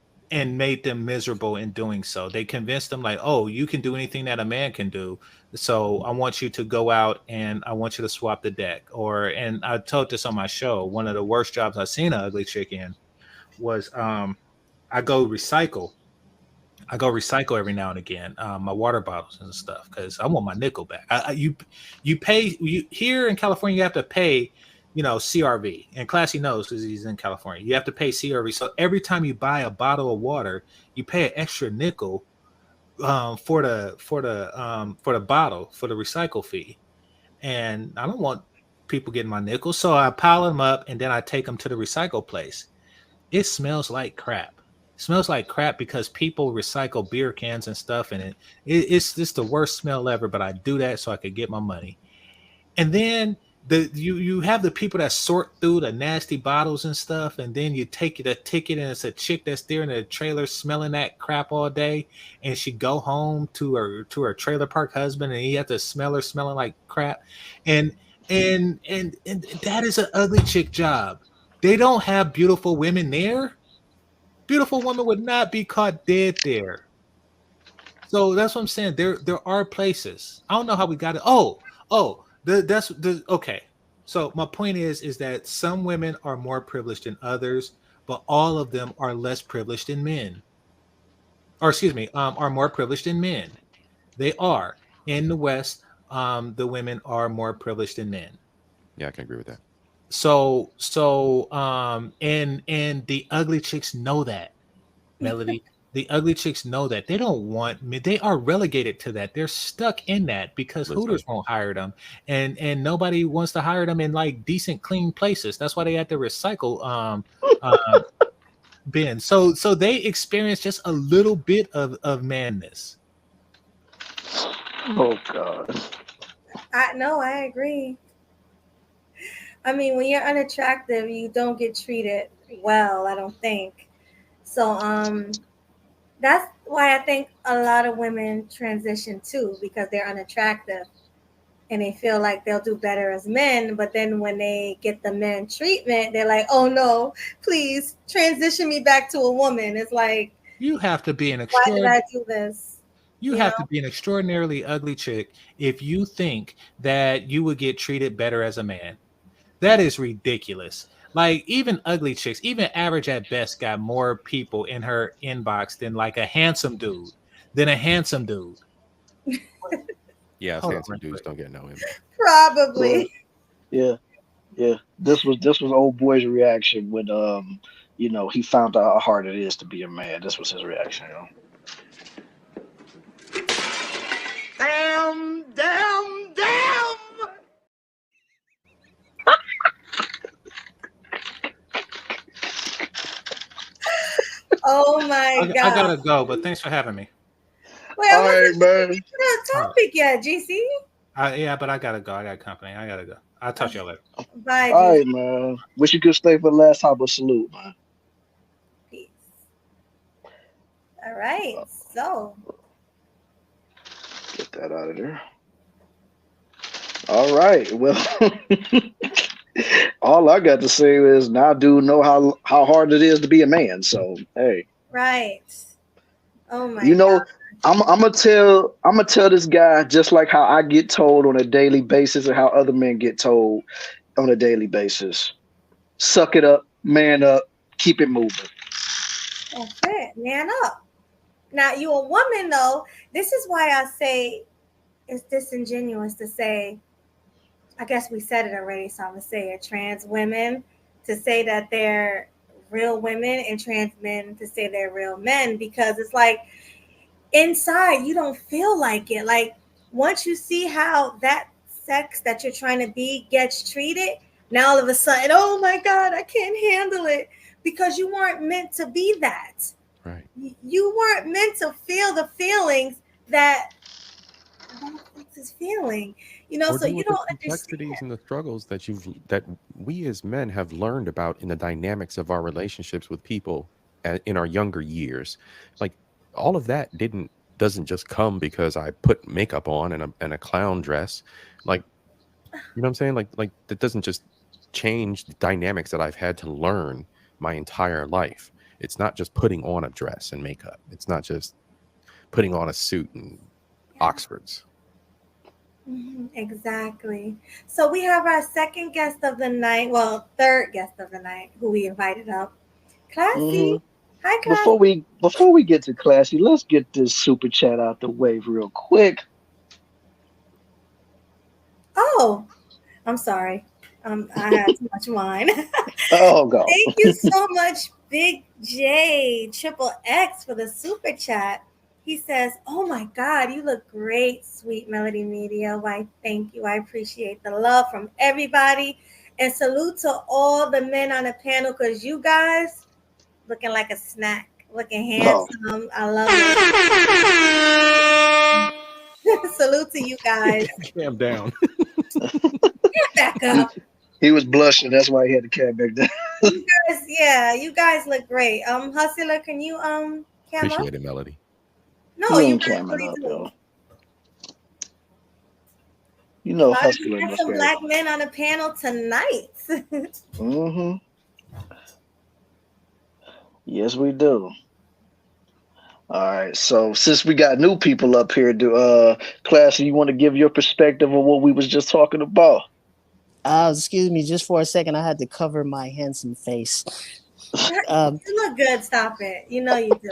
made them miserable in doing so. They convinced them like, oh, you can do anything that a man can do. So I want you to go out and I want you to swap the deck. And I told this on my show, one of the worst jobs I've seen an ugly chick in was I go recycle every now and again, my water bottles and stuff, because I want my nickel back. Here in California, you have to pay, CRV, and Classy knows because he's in California. You have to pay CRV. So every time you buy a bottle of water, you pay an extra nickel for the bottle, for the recycle fee. And I don't want people getting my nickels, so I pile them up and then I take them to the recycle place. It smells like crap. smells like crap because people recycle beer cans and stuff in it. It's just the worst smell ever, but I do that so I could get my money. And then you have the people that sort through the nasty bottles and stuff, and then you take the ticket and it's a chick that's there in the trailer smelling that crap all day, and she go home to her trailer park husband, and he have to smell her smelling like crap. And that is an ugly chick job. They don't have beautiful women there. Beautiful woman would not be caught dead there. So that's what I'm saying. There are places. I don't know how we got it. Okay. So my point is that some women are more privileged than others, but all of them are less privileged than men. Or excuse me, are more privileged than men. They are. In the West, the women are more privileged than men. Yeah, I can agree with that. So and the ugly chicks know that, Melody. The ugly chicks know that. They don't want me. They are relegated to that. They're stuck in that because Hooters won't hire them, and nobody wants to hire them in like decent, clean places. That's why they have to recycle bins. So they experience just a little bit of madness. Oh God. I agree. I mean, when you're unattractive, you don't get treated well, I don't think. So that's why I think a lot of women transition too, because they're unattractive and they feel like they'll do better as men. But then when they get the men treatment, they're like, oh no, please transition me back to a woman. It's like, you have to be an why did I do this? You have to be an extraordinarily ugly chick if you think that you would get treated better as a man. That is ridiculous. Like, even ugly chicks, even average at best, got more people in her inbox than like a handsome dude. Yeah, handsome dudes don't get no inbox. Probably. Yeah. This was old boy's reaction when he found out how hard it is to be a man. This was his reaction. Damn. Oh my God. I gotta go, but thanks for having me. Wait, all right, man. The topic yet, GC? Yeah, but I gotta go. I got company. I gotta go. I'll talk to y'all later. Bye. All right, man. Wish you could stay for the last time, but salute, man. Peace. All right, so get that out of there. All right, well, all I got to say is now I do know how hard it is to be a man. So hey, right. Oh my. God. I'm gonna tell this guy just like how I get told on a daily basis and how other men get told on a daily basis. Suck it up, man up, keep it moving. That's it, man up. Now you a woman though. This is why I say it's disingenuous to say. I guess we said it already, so I'm gonna say it. Trans women to say that they're real women and trans men to say they're real men, because it's like inside you don't feel like it. Like once you see how that sex that you're trying to be gets treated, now all of a sudden, oh my God, I can't handle it, because you weren't meant to be that. Right. You weren't meant to feel the feelings that is feeling, so you don't the complexities and the struggles that we as men have learned about in the dynamics of our relationships with people in our younger years. Like all of that doesn't just come because I put makeup on and a clown dress. Like, you know what I'm saying? Like that doesn't just change the dynamics that I've had to learn my entire life. It's not just putting on a dress and makeup. It's not just putting on a suit and Oxfords. Exactly. So we have our second guest of the night. Well, third guest of the night, who we invited up. Classy. Hi, Classy. Before we get to Classy, let's get this super chat out the way real quick. Oh, I'm sorry. I had too much wine. Oh, God. Thank you so much, Big J Triple X, for the super chat. He says, oh my God, you look great, Sweet Melody Media. Why, thank you. I appreciate the love from everybody. And salute to all the men on the panel, because you guys looking like a snack. Looking No. handsome. I love it. Salute to you guys. Calm down. Get back up. He was blushing. That's why he had the cat back there. You guys, yeah, you guys look great. Hustler, can you cam up? Appreciate it, Melody. No, He you ain't guys camming really up, do. yo. You know, Got Hustler. some black men on the panel tonight. Mm-hmm. Yes, we do. All right. So since we got new people up here, Classy, you want to give your perspective on what we was just talking about? Excuse me, just for a second, I had to cover my handsome face. You look good. Stop it. You know you do.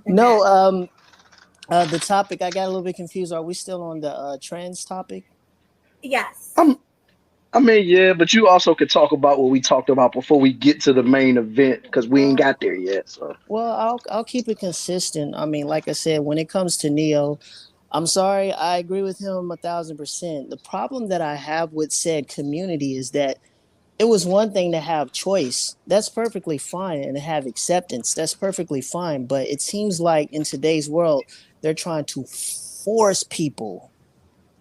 No, the topic, I got a little bit confused. Are we still on the trans topic? Yes. I mean, yeah, but you also could talk about what we talked about before we get to the main event because we ain't got there yet. So, well, I'll keep it consistent. I mean, like I said, when it comes to Ne-Yo, I'm sorry, I agree with him 1,000%. The problem that I have with said community is that it was one thing to have choice. That's perfectly fine, and to have acceptance. That's perfectly fine. But it seems like in today's world, they're trying to force people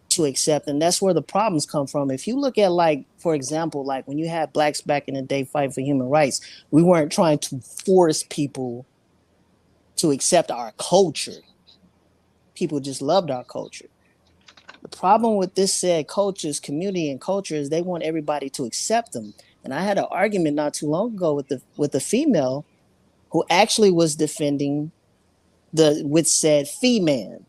to accept, and that's where the problems come from. If you look at, like, for example, like when you had blacks back in the day fight for human rights, we weren't trying to force people to accept our culture. People just loved our culture. The problem with this said cultures, community and culture, is they want everybody to accept them. And I had an argument not too long ago with the female who actually was defending with said female,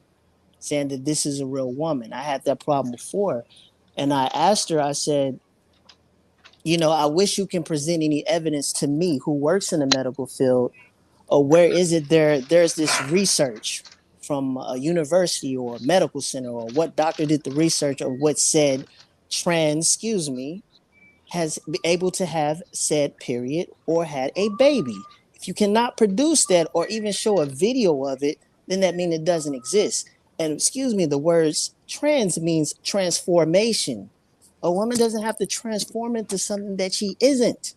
saying that this is a real woman. I had that problem before. And I asked her, I said, you know, I wish you can present any evidence to me who works in the medical field, or where is it there's this research from a university or a medical center, or what doctor did the research, or what said has been able to have said period or had a baby. If you cannot produce that or even show a video of it, then that means it doesn't exist. And excuse me, the words trans means transformation. A woman doesn't have to transform into something that she isn't.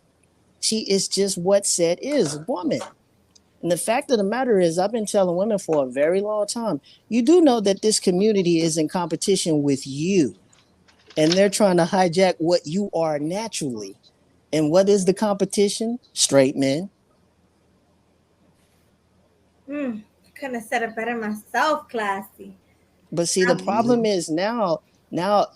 She is just what said is, a woman. And the fact of the matter is, I've been telling women for a very long time, you do know that this community is in competition with you. And they're trying to hijack what you are naturally. And what is the competition? Straight men. Couldn't have said it better myself, Classy. But see, the problem is now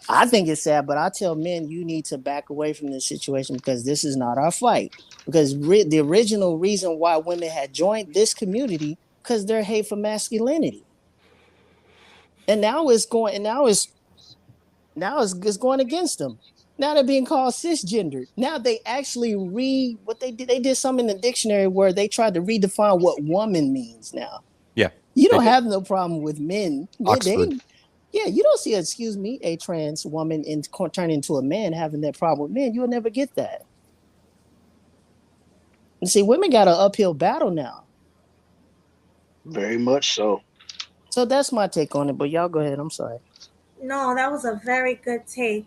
I think it's sad, but I tell men, you need to back away from this situation because this is not our fight. Because the original reason why women had joined this community, because they're hate for masculinity. And now it's going against them. Now they're being called cisgendered. Now they actually read what they did. They did something in the dictionary where they tried to redefine what woman means now. Yeah. You don't have no problem with men. Oxford. You don't see, a trans woman turn into a man having that problem with men. You'll never get that. And see, women got an uphill battle now. Very much so. So that's my take on it. But y'all go ahead. I'm sorry. No, that was a very good take.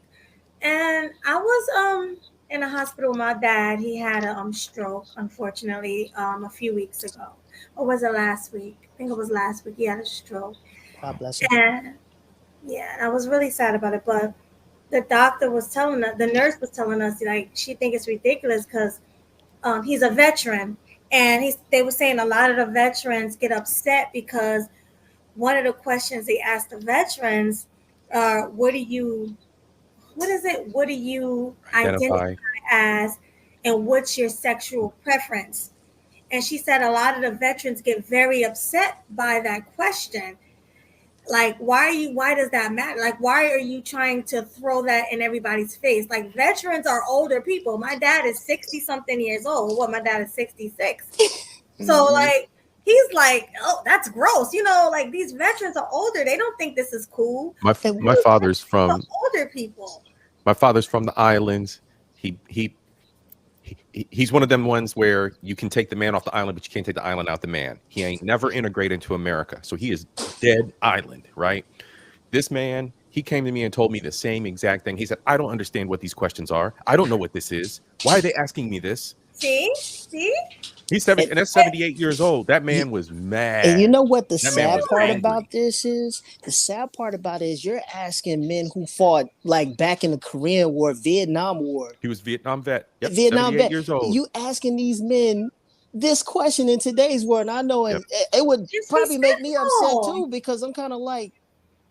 And I was in a hospital with my dad. He had a stroke, unfortunately, a few weeks ago. Or was it last week? I think it was last week. He had a stroke. God bless him. And yeah, I was really sad about it. But the doctor was telling us, the nurse was telling us, like, she thinks it's ridiculous because he's a veteran. And they were saying a lot of the veterans get upset because one of the questions they asked the veterans are, what do you identify as, and what's your sexual preference? And she said a lot of the veterans get very upset by that question. Like, why does that matter? Like, why are you trying to throw that in everybody's face? Like, veterans are older people. My dad is 60 something years old. My dad is 66. So like, he's like, oh, that's gross. You know, like, these veterans are older. They don't think this is cool. My father's from older people. My father's from the islands. He's one of them ones where you can take the man off the island, but you can't take the island out the man. He ain't never integrated into America. So he is dead island, right? This man, he came to me and told me the same exact thing. He said, I don't understand what these questions are. I don't know what this is. Why are they asking me this? See? He's 70, and that's 78 years old. That man was mad. And you know what the That man sad was part angry. about this is? The sad part about it is you're asking men who fought like back in the Korean War, Vietnam War. He was Vietnam vet. Yep, Vietnam 78 vet. years old. You asking these men this question in today's world, and I know it would probably make me upset too, because I'm kind of like,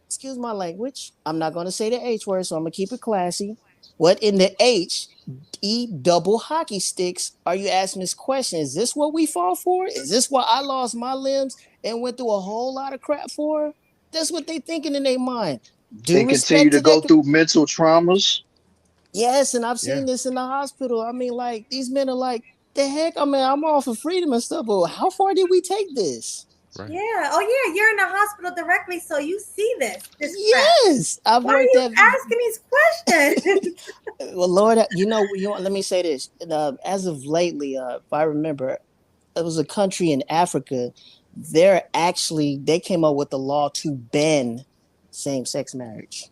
excuse my language, I'm not going to say the H word, so I'm going to keep it classy. What in the H-E double hockey sticks are you asking this question? Is this what we fought for? Is this what I lost my limbs and went through a whole lot of crap for? That's what they thinking in their mind. They continue to go through mental traumas. Yes, and I've seen this in the hospital. I mean, like, these men are like, the heck? I mean, I'm all for freedom and stuff, but how far did we take this? Right. Yeah. Oh, yeah. You're in the hospital directly, so you see this. Yes. I've Why are you asking these questions? Well, Lord, you know, let me say this. As of lately, if I remember, it was a country in Africa. They came up with a law to ban same-sex marriage.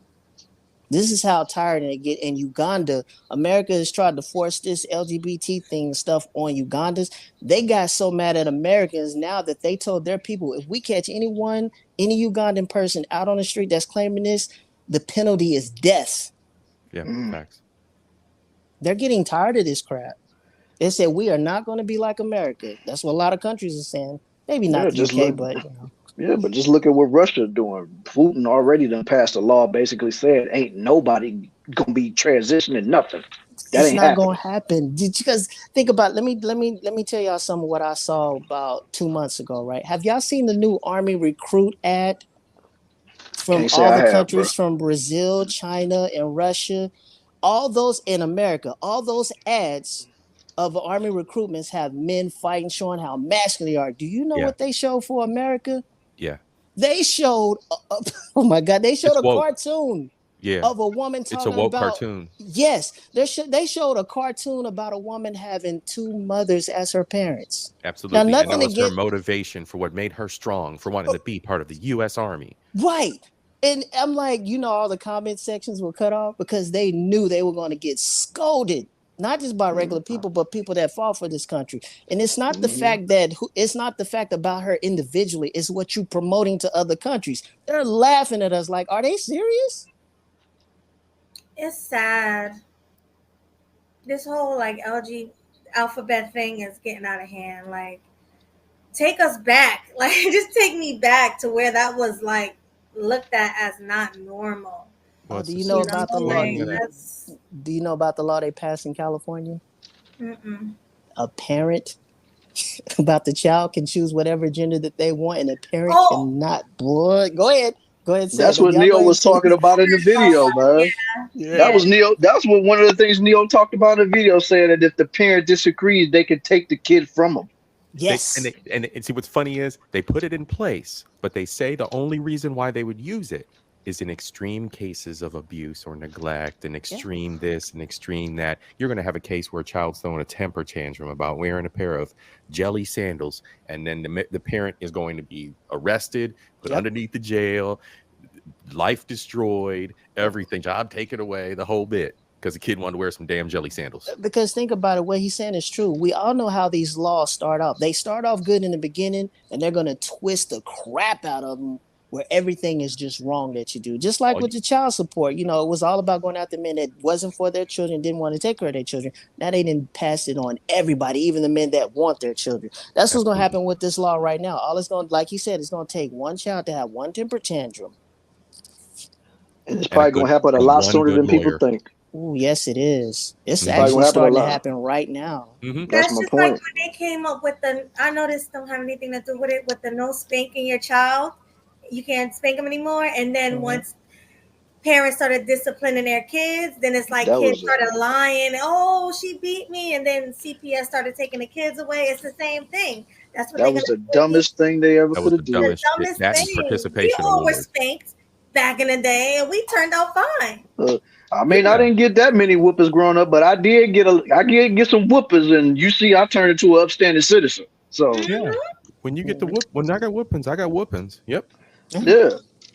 This is how tired they get. In Uganda, America has tried to force this LGBT thing stuff on Ugandans. They got so mad at Americans now that they told their people, if we catch any Ugandan person out on the street that's claiming this, the penalty is death. Yeah, facts. They're getting tired of this crap. They said, we are not going to be like America. That's what a lot of countries are saying. Maybe not the UK, but you know. Yeah, but just look at what Russia doing. Putin already done passed a law basically said ain't nobody gonna be transitioning nothing. It's not gonna happen. Because think about let me tell y'all some of what I saw about 2 months ago, right? Have y'all seen the new Army recruit ad from all the countries from Brazil, China, and Russia? All those in America, all those ads of Army recruitments have men fighting, showing how masculine they are. Do you know what they show for America? Yeah. They showed, oh my God, they showed a cartoon of a woman talking about. It's a woke cartoon. Yes, they showed a cartoon about a woman having two mothers as her parents. Absolutely. And that was her motivation for what made her strong, for wanting to be part of the U.S. Army. Right. And I'm like, all the comment sections were cut off because they knew they were going to get scolded. Not just by regular people, but people that fought for this country. And it's not the fact it's not the fact about her individually. It's what you promoting to other countries. They're laughing at us like, are they serious? It's sad. This whole like LG alphabet thing is getting out of hand. Like, take us back. Like, just take me back to where that was like looked at as not normal. Well, do you know about the law? Do you know about the law they passed in California? A parent about the child can choose whatever gender that they want, and a parent cannot. Boy, go ahead. That's what Ne-Yo was talking about in the video, man. Yeah. That was Ne-Yo. That's what one of the things Ne-Yo talked about in the video, saying that if the parent disagrees, they can take the kid from them. Yes. And see what's funny is they put it in place, but they say the only reason why they would use it is in extreme cases of abuse or neglect, and extreme this and extreme that. You're going to have a case where a child's throwing a temper tantrum about wearing a pair of jelly sandals, and then the parent is going to be arrested, put underneath the jail, life destroyed, everything, job taken away, the whole bit, because the kid wanted to wear some damn jelly sandals. Because think about it, what he's saying is true. We all know how these laws start off. They start off good in the beginning, and they're going to twist the crap out of them where everything is just wrong that you do. Just like with the child support, it was all about going after men that wasn't for their children, didn't want to take care of their children. Now they didn't pass it on everybody, even the men that want their children. That's what's going to happen with this law right now. All it's going to, like he said, it's going to take one child to have one temper tantrum. And it's probably going to happen a lot sooner than people think. Oh, yes, it is. It's actually starting to happen right now. That's just like when they came up with I know this don't have anything to do with it, with the no spanking your child. You can't spank them anymore. And then once parents started disciplining their kids, then it's like kids started lying. Oh, she beat me. And then CPS started taking the kids away. It's the same thing. That's what that was the dumbest thing they ever could have done. The dumbest thing. We all were spanked back in the day, and we turned out fine. I mean, I didn't get that many whoopers growing up, but I did get some whoopers, and you see, I turned into an upstanding citizen. So when you get the when I got whoopings, I got whoopings. Yep. Yeah.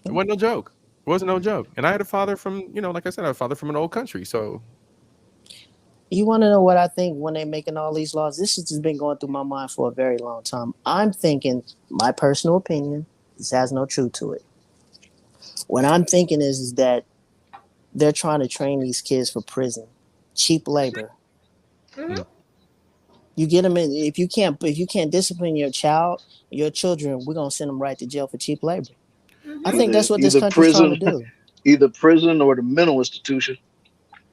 It wasn't no joke. It wasn't no joke. And I had a father from, like I said, I had a father from an old country. So You want to know what I think when they're making all these laws? This has just been going through my mind for a very long time. I'm thinking, my personal opinion, this has no truth to it. What I'm thinking is that they're trying to train these kids for prison, cheap labor. Mm-hmm. You get them in. If you can't discipline your children, we're gonna send them right to jail for cheap labor. Mm-hmm. I think that's what this country's trying to do. Either prison or the mental institution.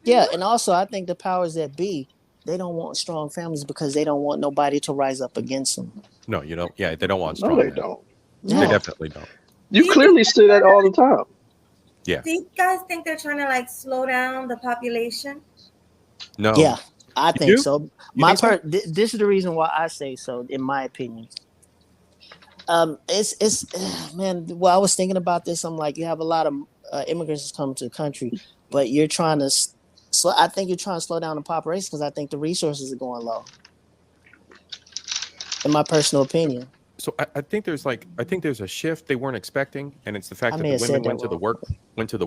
Yeah, and also I think the powers that be, they don't want strong families because they don't want nobody to rise up against them. No, you don't. Yeah, they don't want strong. No, they don't. No. They definitely don't. You clearly see that all the time. Yeah. Do you guys think they're trying to like slow down the population? No. Yeah, I think do? so. This is the reason why I say so, in my opinion. It's man. Well, I was thinking about this. I'm like, you have a lot of immigrants coming to the country, but you're trying to. I think you're trying to slow down the population because I think the resources are going low. In my personal opinion. So I think there's a shift they weren't expecting, and it's the fact that the women went to the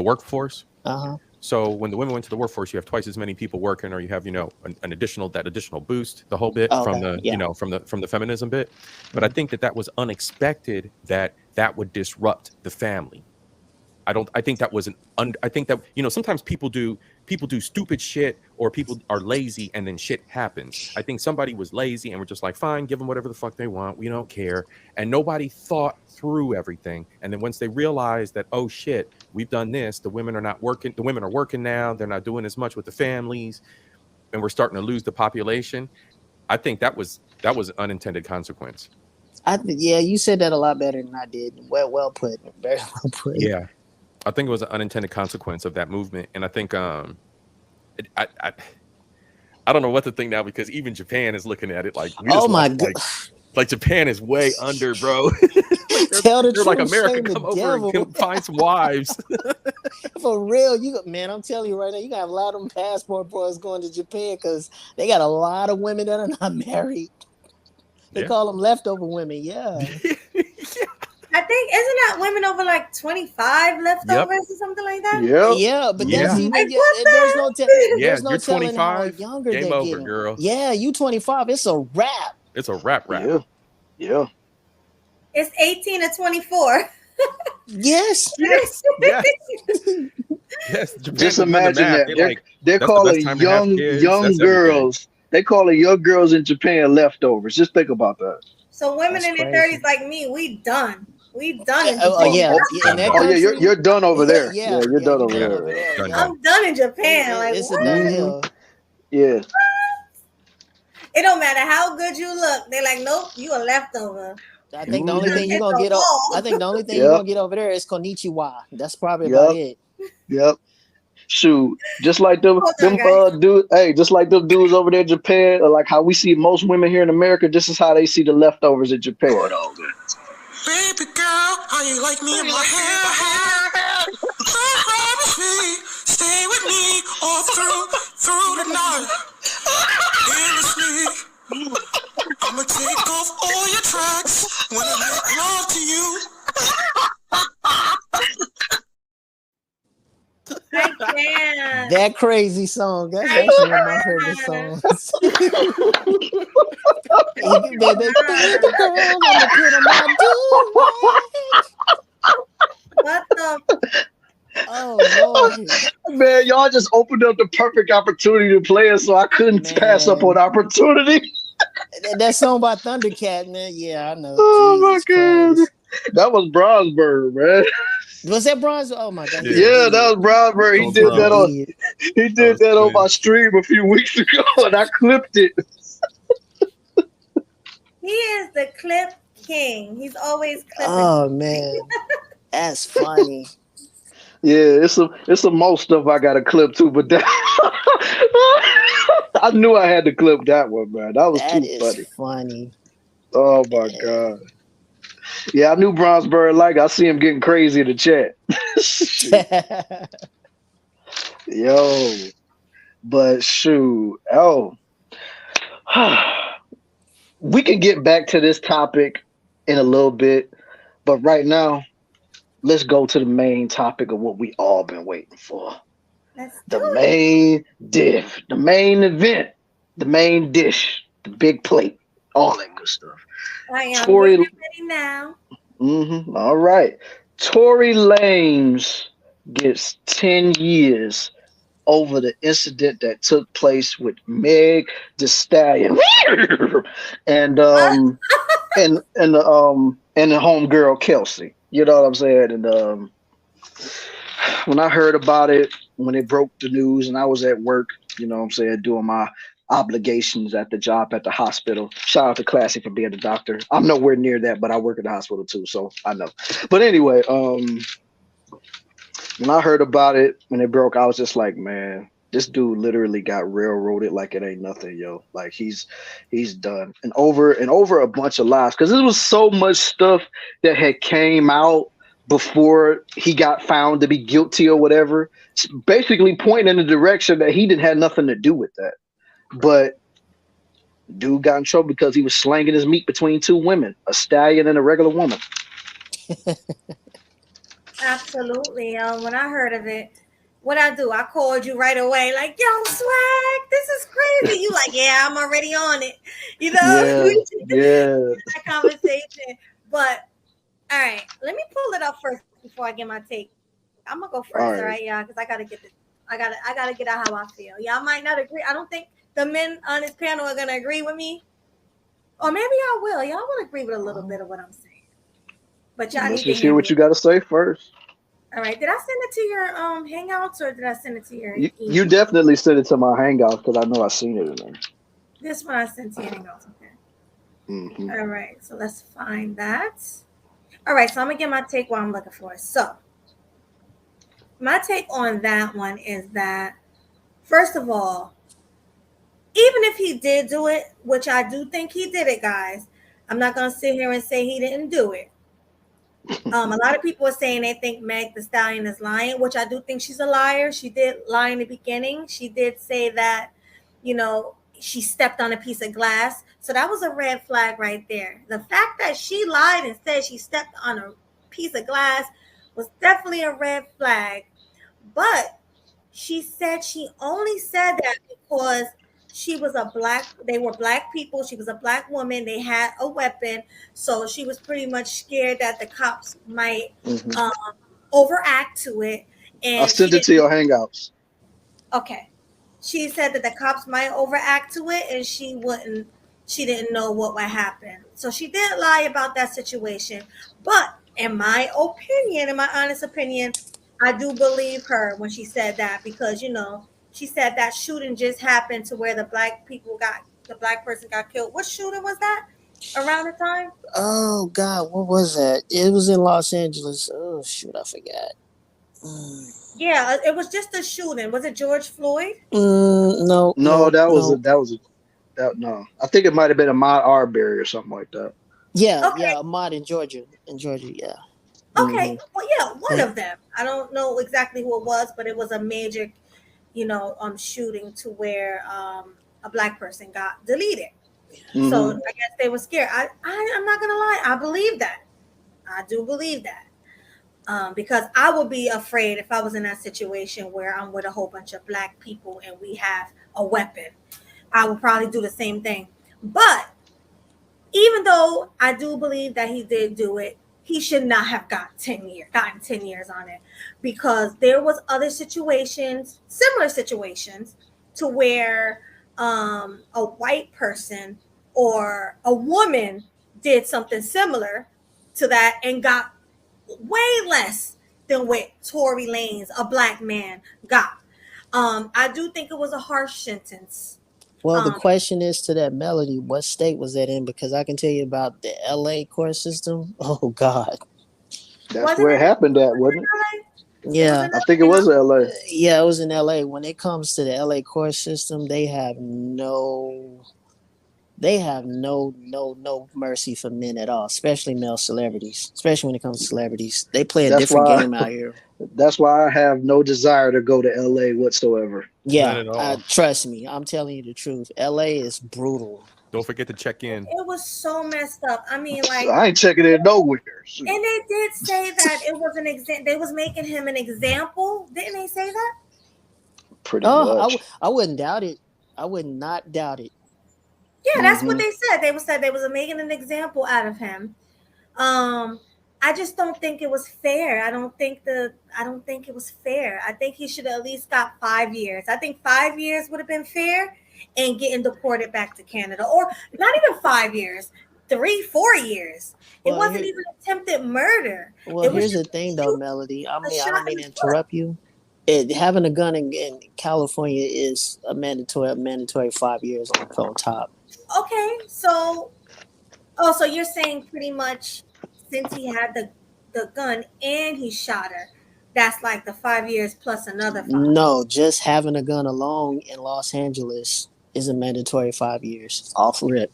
workforce. Uh-huh. So when the women went to the workforce, you have twice as many people working, or you have an additional boost, the whole bit from the feminism bit. But I think that was unexpected that would disrupt the family. I think that sometimes people do stupid shit, or people are lazy and then shit happens. I think somebody was lazy and we're just like, fine, give them whatever the fuck they want. We don't care. And nobody thought through everything. And then once they realized that, oh shit, we've done this, the women are not working. The women are working now. They're not doing as much with the families, and we're starting to lose the population. I think that was an unintended consequence. Yeah, you said that a lot better than I did. Well put. Very well put. Yeah. I think it was an unintended consequence of that movement. And I think I don't know what to think now, because even Japan is looking at it like, oh my god, like Japan is way under, bro. Tell the they're truth, like, America, come over devil. and find some wives. For real, I'm telling you right now, you gotta have a lot of them passport boys going to Japan because they got a lot of women that are not married. They call them leftover women. Yeah. I think, isn't that women over like 25 leftovers or something like that? Yeah, but that's even like, there's no you're telling how 25, younger game they're over, getting. girl. Yeah, you 25. It's a wrap. It's a wrap. Yeah. It's 18 to 24. Yes. Yes. Just imagine that they're calling young girls. They calling young girls in Japan leftovers. Just think about that. So women in their 30s like me, we done. We done in Japan. You're done over there. Yeah, you're done over there. I'm done in Japan. Like, it's a done hill. Yeah. It don't matter how good you look. They're like, nope, you a leftover. I think the only thing you're gonna get you're gonna get over there is konnichiwa. That's probably about it. Yep. Shoot, just like them dudes. Hey, just like them dudes over there in Japan, or like how we see most women here in America. This is how they see the leftovers in Japan. Baby girl, how you like me in my hair? Promise me, stay with me all through the night. Endlessly, I'ma take off all your tracks when I make love to you. That crazy song. That's actually one of my favorite songs. Baby girl, I'ma put on my do-rag. What the? Oh Lord. Man, y'all just opened up the perfect opportunity to play it, so I couldn't pass up on opportunity. That song by Thundercat, man. Yeah, I know. Oh Jesus my god. Christ. That was Bronsberg, man. Was that Bronze? Oh my god! Yeah, that was Bronsberg. He did that on my stream a few weeks ago, and I clipped it. He is the clip king. He's always clipping. Oh man, that's funny. Yeah, it's some most stuff I got to clip too, but that I knew I had to clip that one, man. That was too funny. Oh my god. Yeah, I knew Bronsberg I see him getting crazy in the chat. Yo, but shoot. We can get back to this topic in a little bit, but right now, let's go to the main topic of what we all been waiting for. Let's The do it. main diff, the main event, the main dish, the big plate, all that good stuff. I am Tory, getting ready now. all right. Tory Lanez gets 10 years over the incident that took place with Meg Thee Stallion and and the homegirl Kelsey. You know what I'm saying? And when I heard about it, when it broke the news, and I was at work, you know what I'm saying, doing my obligations at the job at the hospital. Shout out to Classic for being a doctor. I'm nowhere near that, but I work at the hospital too, so I know. But anyway, when I heard about it when it broke, I was just like, man, this dude literally got railroaded like it ain't nothing, yo. Like he's done. And over a bunch of lies. Because there was so much stuff that had came out before he got found to be guilty or whatever, basically pointing in the direction that he didn't have nothing to do with that. But dude got in trouble because he was slanging his meat between two women, a stallion and a regular woman. Absolutely. When I heard of it, what I do, I called you right away, like, yo, Swag, this is crazy. You like, yeah, I'm already on it. You know, Yeah. that conversation. But all right, let me pull it up first before I get my take. I'm gonna go first, all right, y'all, because I gotta get this. I gotta get out how I feel. Y'all might not agree. I don't think the men on this panel are gonna agree with me, or maybe I will. Y'all will agree with a little bit of what I'm saying. But y'all Let's need just to hear what you got to say first. All right. Did I send it to your Hangouts or did I send it to your email? You definitely sent it to my Hangouts because I know I've seen it in there. This one I sent to your Hangouts. Okay. Mm-hmm. All right. So let's find that. All right. So I'm going to get my take while I'm looking for it. So my take on that one is that, first of all, even if he did do it, which I do think he did it, guys, I'm not going to sit here and say he didn't do it. A lot of people are saying they think Meg Thee Stallion is lying, which I do think she's a liar. She did lie in the beginning. She did say that, you know, she stepped on a piece of glass. So that was a red flag right there. The fact that she lied and said she stepped on a piece of glass was definitely a red flag. But she said she only said that because she was they were black people. She was a black woman. They had a weapon. So she was pretty much scared that the cops might overact to it. And I sent it to your Hangouts. Okay. She said that the cops might overact to it and she didn't know what would happen. So she did lie about that situation. But in my opinion, in my honest opinion, I do believe her when she said that because, you know, she said that shooting just happened to where the black person got killed. What shooting was that around the time? Oh God, what was that? It was in Los Angeles. Oh shoot, I forgot. Yeah, it was just a shooting. Was it George Floyd? No. No. I think it might have been Ahmaud Arbery or something like that. Yeah, Ahmaud in Georgia, yeah. Okay, well, yeah, one of them. I don't know exactly who it was, but it was a major, you know, shooting to where a black person got deleted. Mm-hmm. So I guess they were scared. I'm not gonna lie, I believe that. I do believe that. Because I would be afraid if I was in that situation where I'm with a whole bunch of black people and we have a weapon. I would probably do the same thing. But even though I do believe that he did do it, he should not have gotten 10 years on it because there was other situations, similar situations, to where a white person or a woman did something similar to that and got way less than what Tory Lanez, a black man, got. I do think it was a harsh sentence. Well, the question is to that Melody, what state was that in? Because I can tell you about the LA court system. Oh God. That's where it happened at, wasn't it? Yeah. I think it was LA. Yeah, it was in LA. When it comes to the LA court system, they have no mercy for men at all, especially male celebrities, especially when it comes to celebrities. They play a different game out here. That's why I have no desire to go to LA whatsoever. Yeah, trust me. I'm telling you the truth. LA is brutal. Don't forget to check in. It was so messed up. I mean, like, I ain't checking in nowhere. And they did say that it was an example. They was making him an example. Didn't they say that? Pretty much. I wouldn't doubt it. I would not doubt it. Yeah, that's what they said. They said they was making an example out of him. I just don't think it was fair. I don't think it was fair. I think he should have at least got 5 years. I think 5 years would have been fair, and getting deported back to Canada, or not even 5 years, 3-4 years. It wasn't even attempted murder. Well, here's the thing, though, Melody. I don't mean to interrupt you. Having a gun in California is a mandatory 5 years on top. Okay, so you're saying pretty much since he had the gun and he shot her, that's like the 5 years plus another 5. No, just having a gun alone in Los Angeles is a mandatory 5 years. Off rip.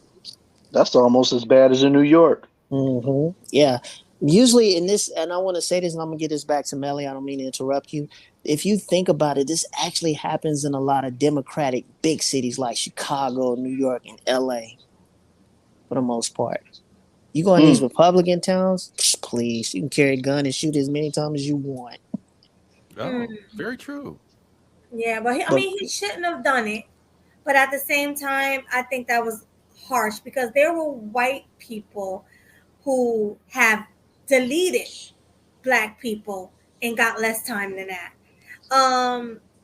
That's almost as bad as in New York. Mm-hmm. Yeah. Usually in this, and I want to say this, and I'm going to get this back to Melly. I don't mean to interrupt you. If you think about it, this actually happens in a lot of Democratic big cities like Chicago, New York, and LA for the most part. You go in these Republican towns, please, you can carry a gun and shoot as many times as you want. Oh, very true. Yeah, but he shouldn't have done it. But at the same time, I think that was harsh because there were white people who have deleted black people and got less time than that.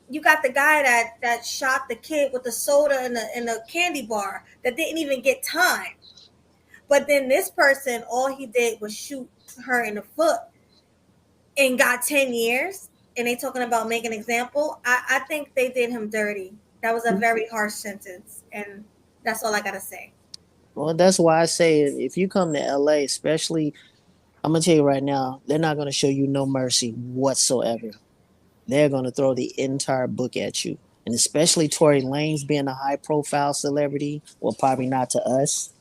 You got the guy that shot the kid with the soda and the candy bar that didn't even get time. But then this person, all he did was shoot her in the foot and got 10 years. And they talking about making an example. I think they did him dirty. That was a very harsh sentence. And that's all I got to say. Well, that's why I say if you come to LA, especially, I'm going to tell you right now, they're not going to show you no mercy whatsoever. They're going to throw the entire book at you. And especially Tory Lanez being a high-profile celebrity, well, probably not to us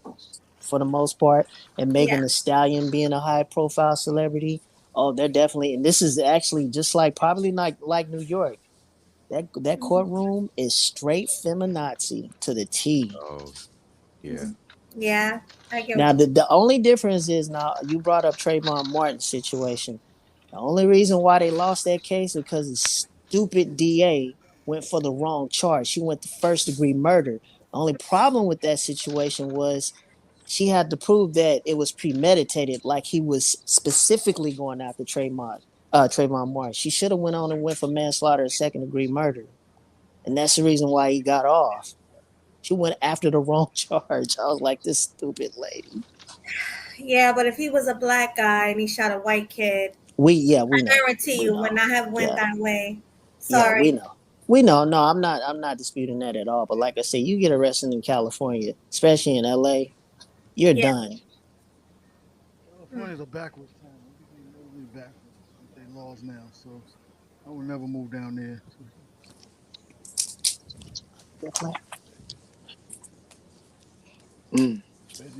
for the most part, and Megan Thee Stallion being a high-profile celebrity. Oh, they're definitely, and this is actually just like probably like New York. That courtroom is straight feminazi to the T. Oh, yeah. Yeah, I get. Now the only difference is now you brought up Trayvon Martin's situation. The only reason why they lost that case is because the stupid DA went for the wrong charge. She went to first-degree murder. The only problem with that situation was she had to prove that it was premeditated, like he was specifically going after Trayvon Martin. She should have went on and went for manslaughter and second-degree murder. And that's the reason why he got off. She went after the wrong charge. I was like, this stupid lady. Yeah, but if he was a black guy and he shot a white kid, I guarantee you would not have went that way. Sorry. Yeah, we know. No, I'm not disputing that at all. But like I said, you get arrested in California, especially in LA, you're done. California's a backwards town. We're backwards with their laws now, so I will never move down there.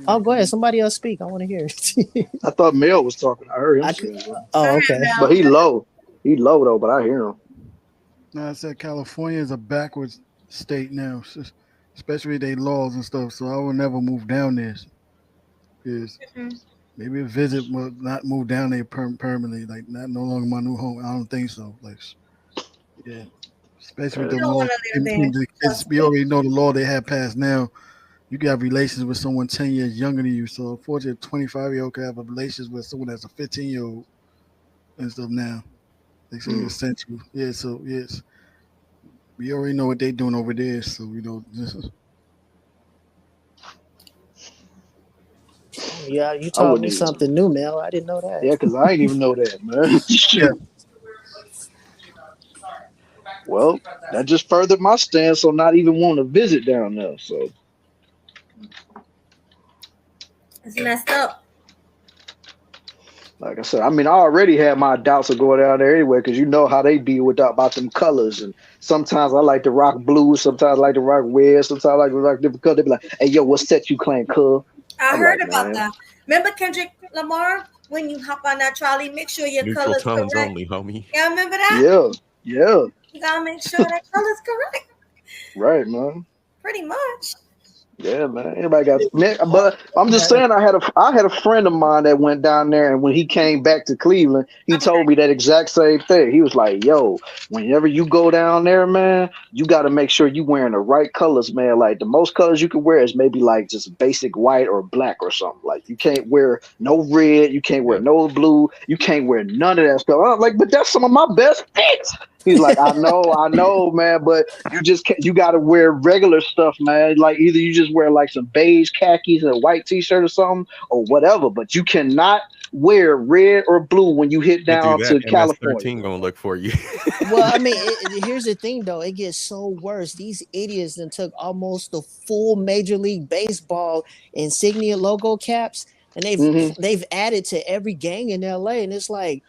Oh, go ahead. Somebody else speak. I want to hear it. I thought Mel was talking. I heard him. Oh, okay. But he low. He low though, but I hear him. No, I said California is a backwards state now, especially their laws and stuff. So I will never move down there. Because maybe a visit will not move down there permanently. Like not no longer my new home. I don't think so. Like, yeah. Especially with the law. We already know the law they have passed now. You can have relations with someone 10 years younger than you. So, unfortunately, a 25-year-old can have a relations with someone that's a 15-year-old and stuff now. They say it's essential. Yeah, so, yes. We already know what they're doing over there. So, you know, this is. Yeah, you taught me something new, Mel. I didn't know that. Yeah, because I didn't even know that, man. Yeah. Well, that just furthered my stance on not even wanting to visit down there. So. It's messed up. Like I said, I mean, I already had my doubts of going down there anyway, because you know how they be about them colors. And sometimes I like to rock blue, sometimes I like to rock red, sometimes I like to rock different colors. They be like, hey, yo, what set you claim, cuz? I heard about that. Remember Kendrick Lamar? When you hop on that trolley, make sure your neutral color's tones correct. only, homie. Yeah, remember that? Yeah. You gotta make sure that color's correct. Right, man. Pretty much. Yeah, man. Anybody got man, but I'm just saying I had a friend of mine that went down there, and when he came back to Cleveland, he told me that exact same thing. He was like, yo, whenever you go down there, man, you gotta make sure you wearing the right colors, man. Like the most colors you can wear is maybe like just basic white or black or something. Like you can't wear no red, you can't wear no blue, you can't wear none of that stuff. I'm like, but that's some of my best fits. He's like, I know, man, but you just can't, you got to wear regular stuff, man. Like either you just wear like some beige khakis and a white t-shirt or something or whatever, but you cannot wear red or blue when you hit You do down that, to California. MS-13 gonna look for you. Well, I mean, here's the thing though. It gets so worse. These idiots then took almost the full Major League Baseball insignia logo caps, and they've added to every gang in LA. And it's like,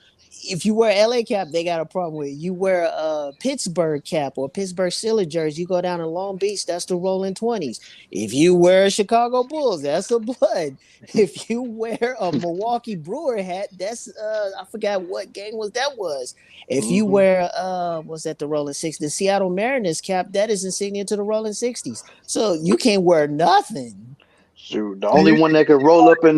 if you wear LA cap, they got a problem with it. You wear a Pittsburgh cap or Pittsburgh Steelers jersey, you go down in Long Beach, that's the Rolling 20s. If you wear a Chicago Bulls, that's the Blood. If you wear a Milwaukee Brewer hat, that's I forgot what gang was. If you wear was that the Rolling 60s, the Seattle Mariners cap, that is insignia to the Rolling 60s. So you can't wear nothing. Shoot, the only one that could roll up in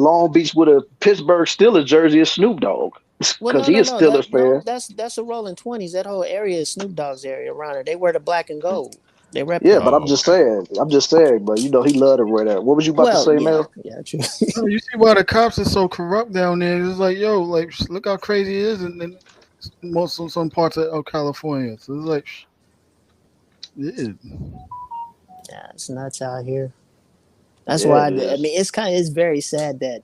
Long Beach with a Pittsburgh Steelers jersey is Snoop Dogg. Well, Because he is Steelers fan. That's a Rolling 20s. That whole area is Snoop Dogg's area around it. They wear the black and gold. They rep. Yeah, but I'm just saying, but you know he loved to wear that. What was you about to say, Mel? Yeah, true. You see why the cops are so corrupt down there? It's like, yo, like look how crazy it is in most of some parts of California. So it's like, yeah, it's nuts out here. That's why I mean it's very sad that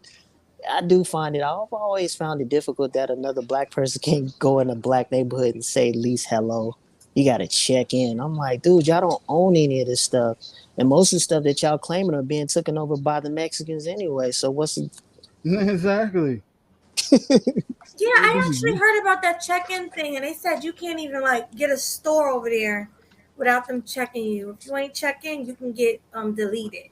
I do find it. I've always found it difficult that another black person can't go in a black neighborhood and say at least hello. You got to check in. I'm like, dude, y'all don't own any of this stuff. And most of the stuff that y'all claiming are being taken over by the Mexicans anyway. So what's the... Exactly. Yeah, I actually heard about that check-in thing, and they said you can't even like get a store over there without them checking you. If you ain't check in, you can get deleted.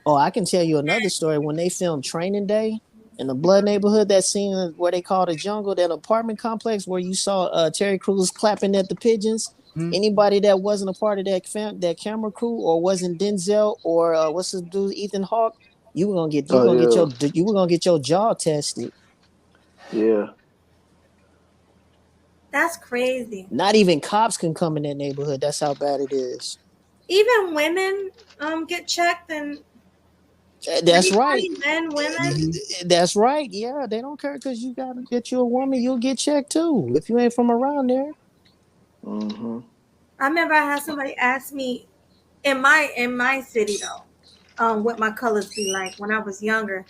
Oh, I can tell you another story. When they filmed Training Day in the Blood neighborhood, that scene where they call the jungle, that apartment complex where you saw Terry Crews clapping at the pigeons. Anybody that wasn't a part of that camera crew or wasn't Denzel or what's his dude Ethan Hawke, you were gonna get your jaw tested. Yeah. That's crazy. Not even cops can come in that neighborhood. That's how bad it is. Even women get checked, and that's right. Men, women. That's right. Yeah, they don't care because you gotta get you a woman. You'll get checked too if you ain't from around there. I remember I had somebody ask me in my city though, what my colors be like when I was younger.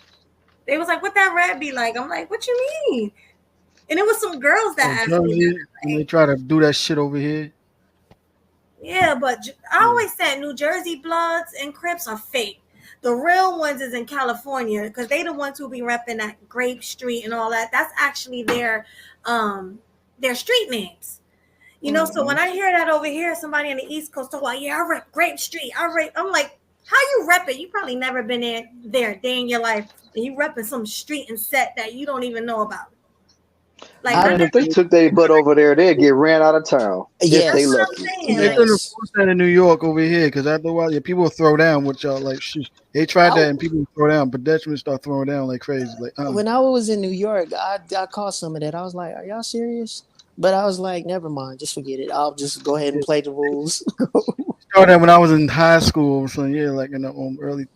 They was like, "What that red be like?" I'm like, "What you mean?" And it was some girls that asked me that. And they try to do that shit over here. Yeah, but I always said New Jersey Bloods and Crips are fake. The real ones is in California because they the ones who be repping that Grape Street and all that. That's actually their street names. You know, so when I hear that over here, somebody on the East Coast talk about, yeah, I rep Grape Street. I'm like, how you rep it? You probably never been there day in your life. And you repping some street and set that you don't even know about. Like, if they took their butt over there, they'd get ran out of town. Yeah, they lucky. They couldn't enforce that in New York over here because after a while, people will throw down with y'all. Like, they tried that and people throw down. Pedestrians start throwing down like crazy. Like, when I was in New York, I caught some of that. I was like, are y'all serious? But I was like, never mind, just forget it. I'll just go ahead and play the rules. Started when I was in high school, so yeah, like in the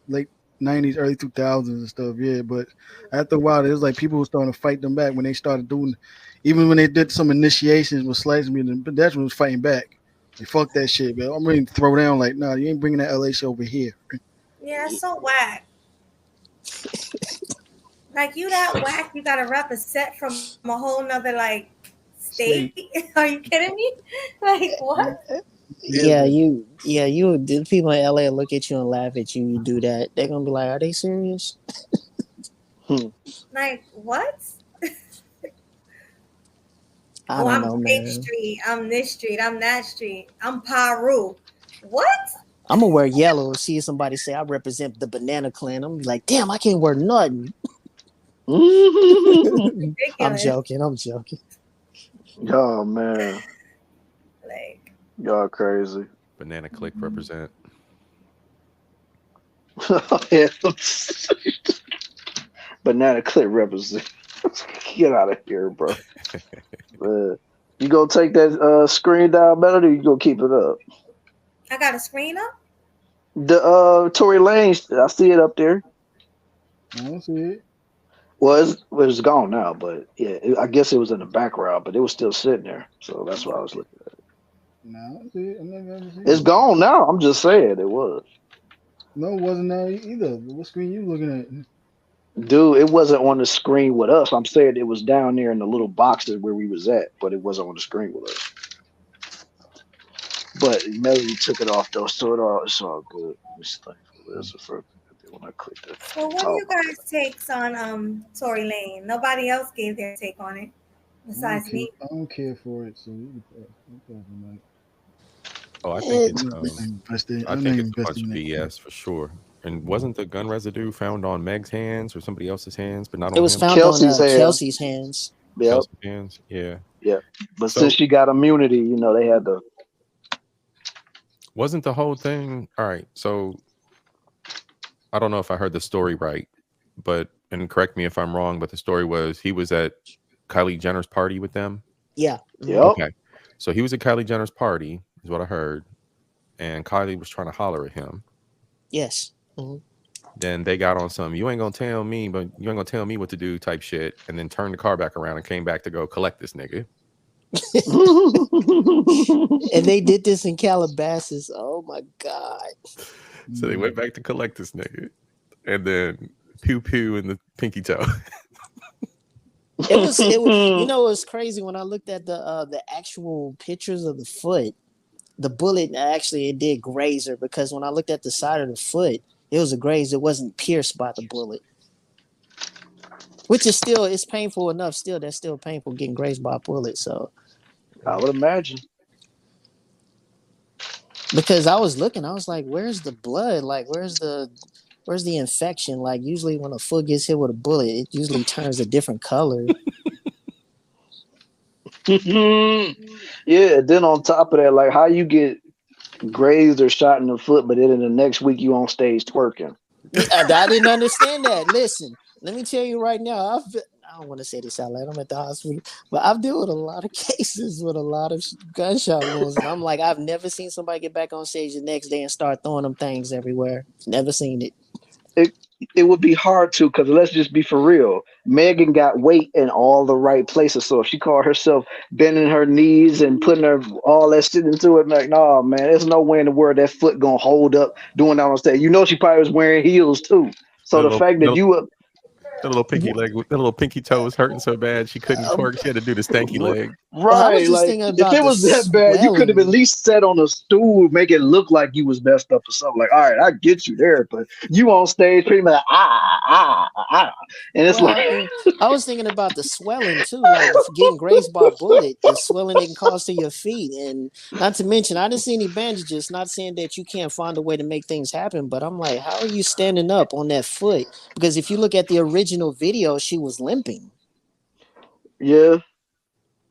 late 90s, early 2000s and stuff, yeah. But after a while, it was like people were starting to fight them back when they started doing, even when they did some initiations with slicing me, the pedestrian was fighting back. They fuck that shit, man. I'm ready to throw down like, nah, you ain't bringing that LA shit over here. Yeah, that's so whack. Like you that whack, you gotta rep a set from a whole nother like state. Are you kidding me? Like what? Yeah, the people in LA look at you and laugh at you. You do that, they're gonna be like, "Are they serious?" Like what? I'm Grape Street. I'm this street. I'm that street. I'm Paru. What? I'm gonna wear yellow. See somebody say I represent the Banana Clan. I'm like, damn, I can't wear nothing. I'm joking. Oh man. Like y'all crazy. Banana Click represent. Banana Clip represent. Get out of here, bro. You gonna take that screen down, Melody, or you gonna keep it up? I got a screen up. The Tory Lanez, I see it up there. I don't see it. Well, it's gone now, but yeah, I guess it was in the background, but it was still sitting there, so that's why I was looking at it. No, I don't see it. I never seen It's it. gone now. I'm just saying it was. No, it wasn't there either. What screen you looking at? Dude, it wasn't on the screen with us. I'm saying it was down there in the little boxes where we was at, but it wasn't on the screen with us. But Melody took it off though, so it's all good. Let me see. There's the first when I clicked it. So what are you guys' takes on Tory Lanez? Nobody else gave their take on it besides me. I don't care for it, so you can Oh, I think it's I think it's a bunch of BS for sure. And wasn't the gun residue found on Meg's hands or somebody else's hands, but not on It was him? found Kelsey's on hands. Kelsey's hands. Yep. Kelsey's hands, yeah. Yeah. But since she got immunity, you know, they had to. Wasn't the whole thing all right? So I don't know if I heard the story right, but and correct me if I'm wrong, but the story was he was at Kylie Jenner's party with them. Yeah. Yep. Okay. So he was at Kylie Jenner's party, is what I heard, and Kylie was trying to holler at him. Yes. Mm-hmm. Then they got on some you ain't gonna tell me what to do type shit, and then turned the car back around and came back to go collect this nigga. And they did this in Calabasas. Oh my God. So they went back to collect this nigga, and then pew pew in the pinky toe. It was you know, it was crazy when I looked at the actual pictures of the foot. The bullet actually it did graze her, because when I looked at the side of the foot, it was a graze. It wasn't pierced by the bullet, which is still it's painful enough. Still, that's still painful getting grazed by a bullet. So I would imagine. Because I was looking, I was like, "Where's the blood? Like, where's the infection? Like, usually when a foot gets hit with a bullet, it usually turns a different color." Yeah. Then on top of that, like how you get grazed or shot in the foot, but then in the next week you on stage twerking. I didn't understand that. Listen, let me tell you right now. I don't want to say this out loud. I'm at the hospital, but I've dealt with a lot of cases with a lot of gunshot wounds, and I'm like, I've never seen somebody get back on stage the next day and start throwing them things everywhere. Never seen it. It would be hard to, because let's just be for real. Megan got weight in all the right places. So if she called herself bending her knees and putting her all that shit into it, like, nah, man, there's no way in the world that foot gonna hold up doing that on stage. You know, she probably was wearing heels too. So the fact that you that little pinky leg, that little pinky toe was hurting so bad she couldn't twerk. She had to do the stanky leg. Right, like if it was that bad, you could have at least sat on a stool, make it look like you was messed up or something. Like, all right, I get you there, but you on stage pretty much and it's I was thinking about the swelling too, like getting grazed by a bullet, the swelling it can cause to your feet, and not to mention, I didn't see any bandages. Not saying that you can't find a way to make things happen, but I'm like, how are you standing up on that foot? Because if you look at the original video, she was limping. Yeah.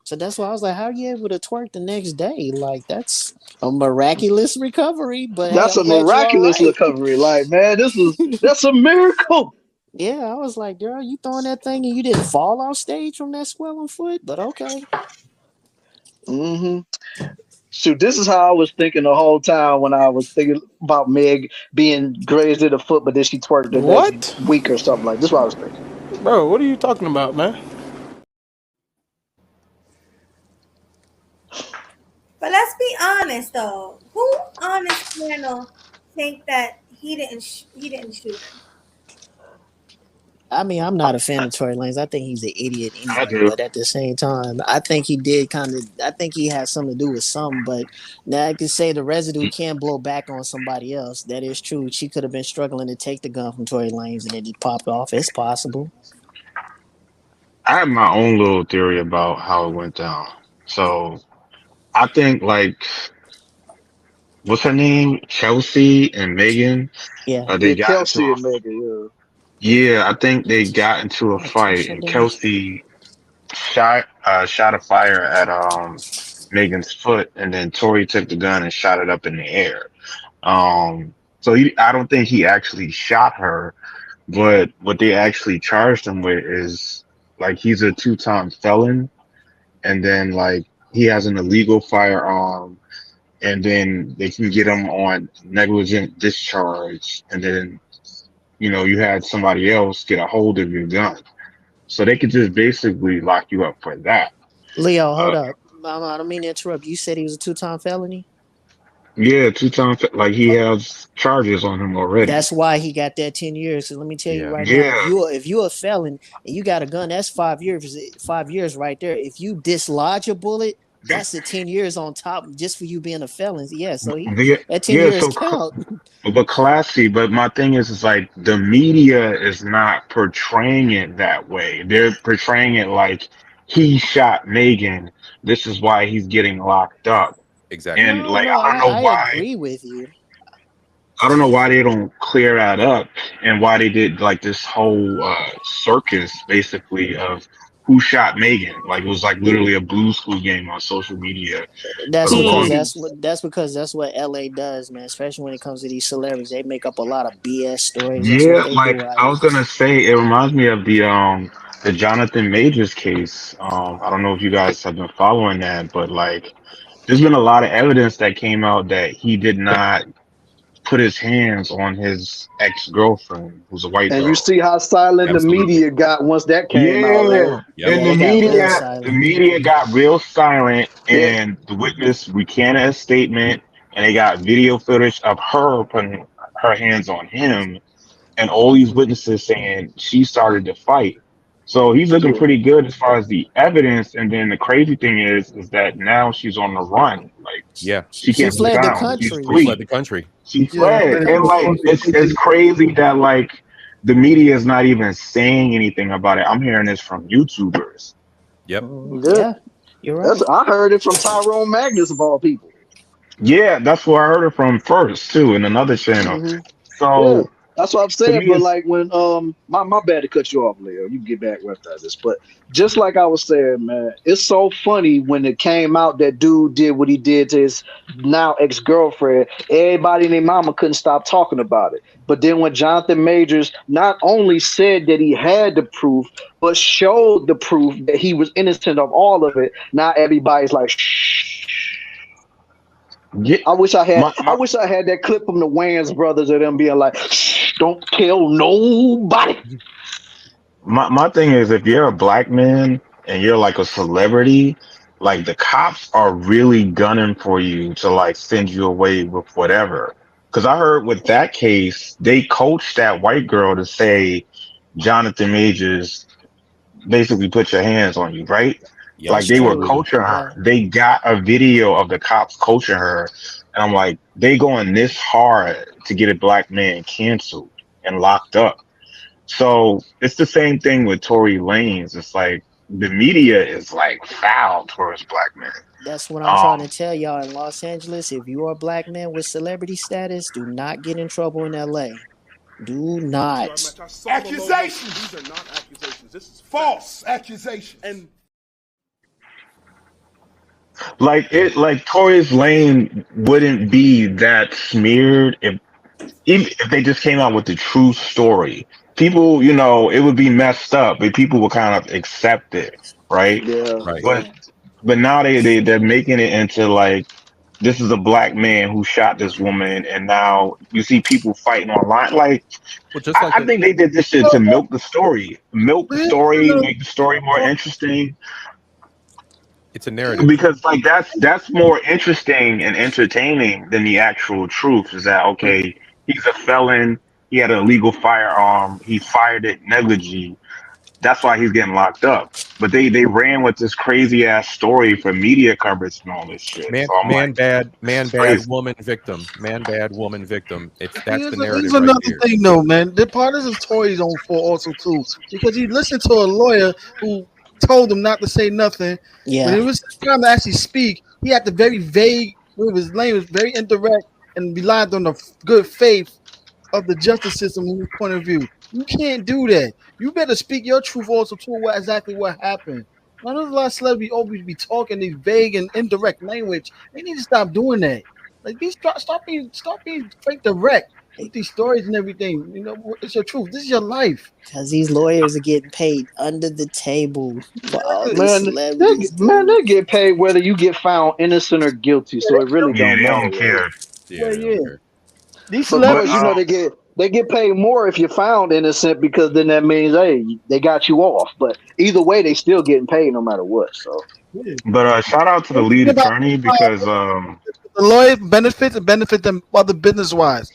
So that's why I was like, how are you able to twerk the next day? Like, that's a miraculous recovery. But that's a miraculous recovery. Like, man, that's a miracle. Yeah, I was like, girl, you throwing that thing and you didn't fall off stage from that swelling foot? But okay. Mm-hmm. Shoot, this is how I was thinking the whole time when I was thinking about Meg being grazed in the foot, but then she twerked the next week or something like this. Is what I was thinking. Bro, what are you talking about, man? But let's be honest, though. Who on this panel think that he didn't shoot her? I mean, I'm not a fan of Tory Lanez. I think he's an idiot anyway. But at the same time, I think he did I think he has something to do with something. But now I can say the residue can blow back on somebody else. That is true. She could have been struggling to take the gun from Tory Lanez and then he popped off. It's possible. I have my own little theory about how it went down. So I think, like, what's her name? Chelsea and Megan. Yeah. They got Kelsey into and Megan, yeah. Yeah, I think they got into a fight, and Kelsey shot a fire at Megan's foot, and then Tory took the gun and shot it up in the air. So I don't think he actually shot her, but what they actually charged him with is like he's a two-time felon, and then like he has an illegal firearm, and then they can get him on negligent discharge, and then you had somebody else get a hold of your gun, so they could just basically lock you up for that. Leo, hold up. I don't mean to interrupt. You said he was a 2-time felony? Yeah, two-time, like he has charges on him already. That's why he got that 10 years. So let me tell you right now, if you're a felon and you got a gun, that's 5 years. 5 years right there. If you dislodge a bullet, that's the 10 years on top just for you being a felon. Yeah, so that 10 years count. But classy. But my thing is like the media is not portraying it that way. They're portraying it like he shot Megan. This is why he's getting locked up. Exactly. And I don't know why. I agree with you. I don't know why they don't clear that up and why they did like this whole circus basically of who shot Megan. Like it was like literally a Blues Clues game on social media. That's because that's what LA does, man. Especially when it comes to these celebrities, they make up a lot of BS stories. Yeah, like I was gonna say, it reminds me of the Jonathan Majors case. I don't know if you guys have been following that, but like there's been a lot of evidence that came out that he did not put his hands on his ex-girlfriend, who's a white girl. And you see how silent the media got once that came out. And the media got real silent, and the witness recanted a statement, and they got video footage of her putting her hands on him, and all these witnesses saying she started to fight. So he's looking pretty good as far as the evidence. And then the crazy thing is that now she's on the run. Like, she can't fled the country. country. She fled the country. She fled, and like it's crazy that like the media is not even saying anything about it. I'm hearing this from YouTubers. Yep. Yeah, you're right. I heard it from Tyrone Magnus of all people. Yeah, that's where I heard it from first too, in another channel. So. That's what I'm saying. But like when my bad to cut you off, Leo. You can get back with this. But just like I was saying, man, it's so funny when it came out that dude did what he did to his now ex-girlfriend. Everybody and their mama couldn't stop talking about it. But then when Jonathan Majors not only said that he had the proof, but showed the proof that he was innocent of all of it, now everybody's like, shh. Yeah, I wish I had that clip from the Wayans brothers of them being like, shh, don't tell nobody. My thing is, if you're a black man and you're like a celebrity, like the cops are really gunning for you to like send you away with whatever. Because I heard with that case, they coached that white girl to say Jonathan Majors basically put your hands on you, right? Yeah, like they were coaching her. They got a video of the cops coaching her. And I'm like, they going this hard to get a black man canceled and locked up. So it's the same thing with Tory Lanez. It's like the media is like foul towards black men. That's what I'm trying to tell y'all in Los Angeles. If you are a black man with celebrity status, do not get in trouble in LA. Do not. Accusations. These are not accusations. This is false accusations. And like Tory's lane wouldn't be that smeared if they just came out with the true story. People, it would be messed up, but people would kind of accept it, right? Yeah. Right. But now they're making it into like this is a black man who shot this woman, and now you see people fighting online. Like, I think they did this shit to milk the story, make the story more interesting. It's a narrative because like that's more interesting and entertaining than the actual truth. Is that okay? He's a felon. He had an illegal firearm. He fired it negligently. That's why he's getting locked up. But they ran with this crazy ass story for media coverage and all this shit. Man bad, woman victim. Man bad, woman victim. That's the narrative. Here's another thing though, man. The part is Tory's own fault also too, because he listened to a lawyer who told him not to say nothing. Yeah. When it was time to actually speak, he had the very vague, his name was very indirect and relied on the good faith of the justice system from his point of view. You can't do that. You better speak your truth also to exactly what happened. None of the last celebrities always be talking these vague and indirect language. They need to stop doing that. Like, stop being straight direct with these stories and everything. You know, it's your truth. This is your life. Because these lawyers are getting paid under the table for all these Man, celebrities. they get paid whether you get found innocent or guilty, so it really Yeah, don't they matter. don't care. Yeah, Well, they yeah. don't care. These But celebrities, you know, they get paid more if you're found innocent because then that means they got you off. But either way, they still getting paid no matter what. So yeah. But shout out to the lead Think about attorney because the lawyer benefits and benefit them other business wise.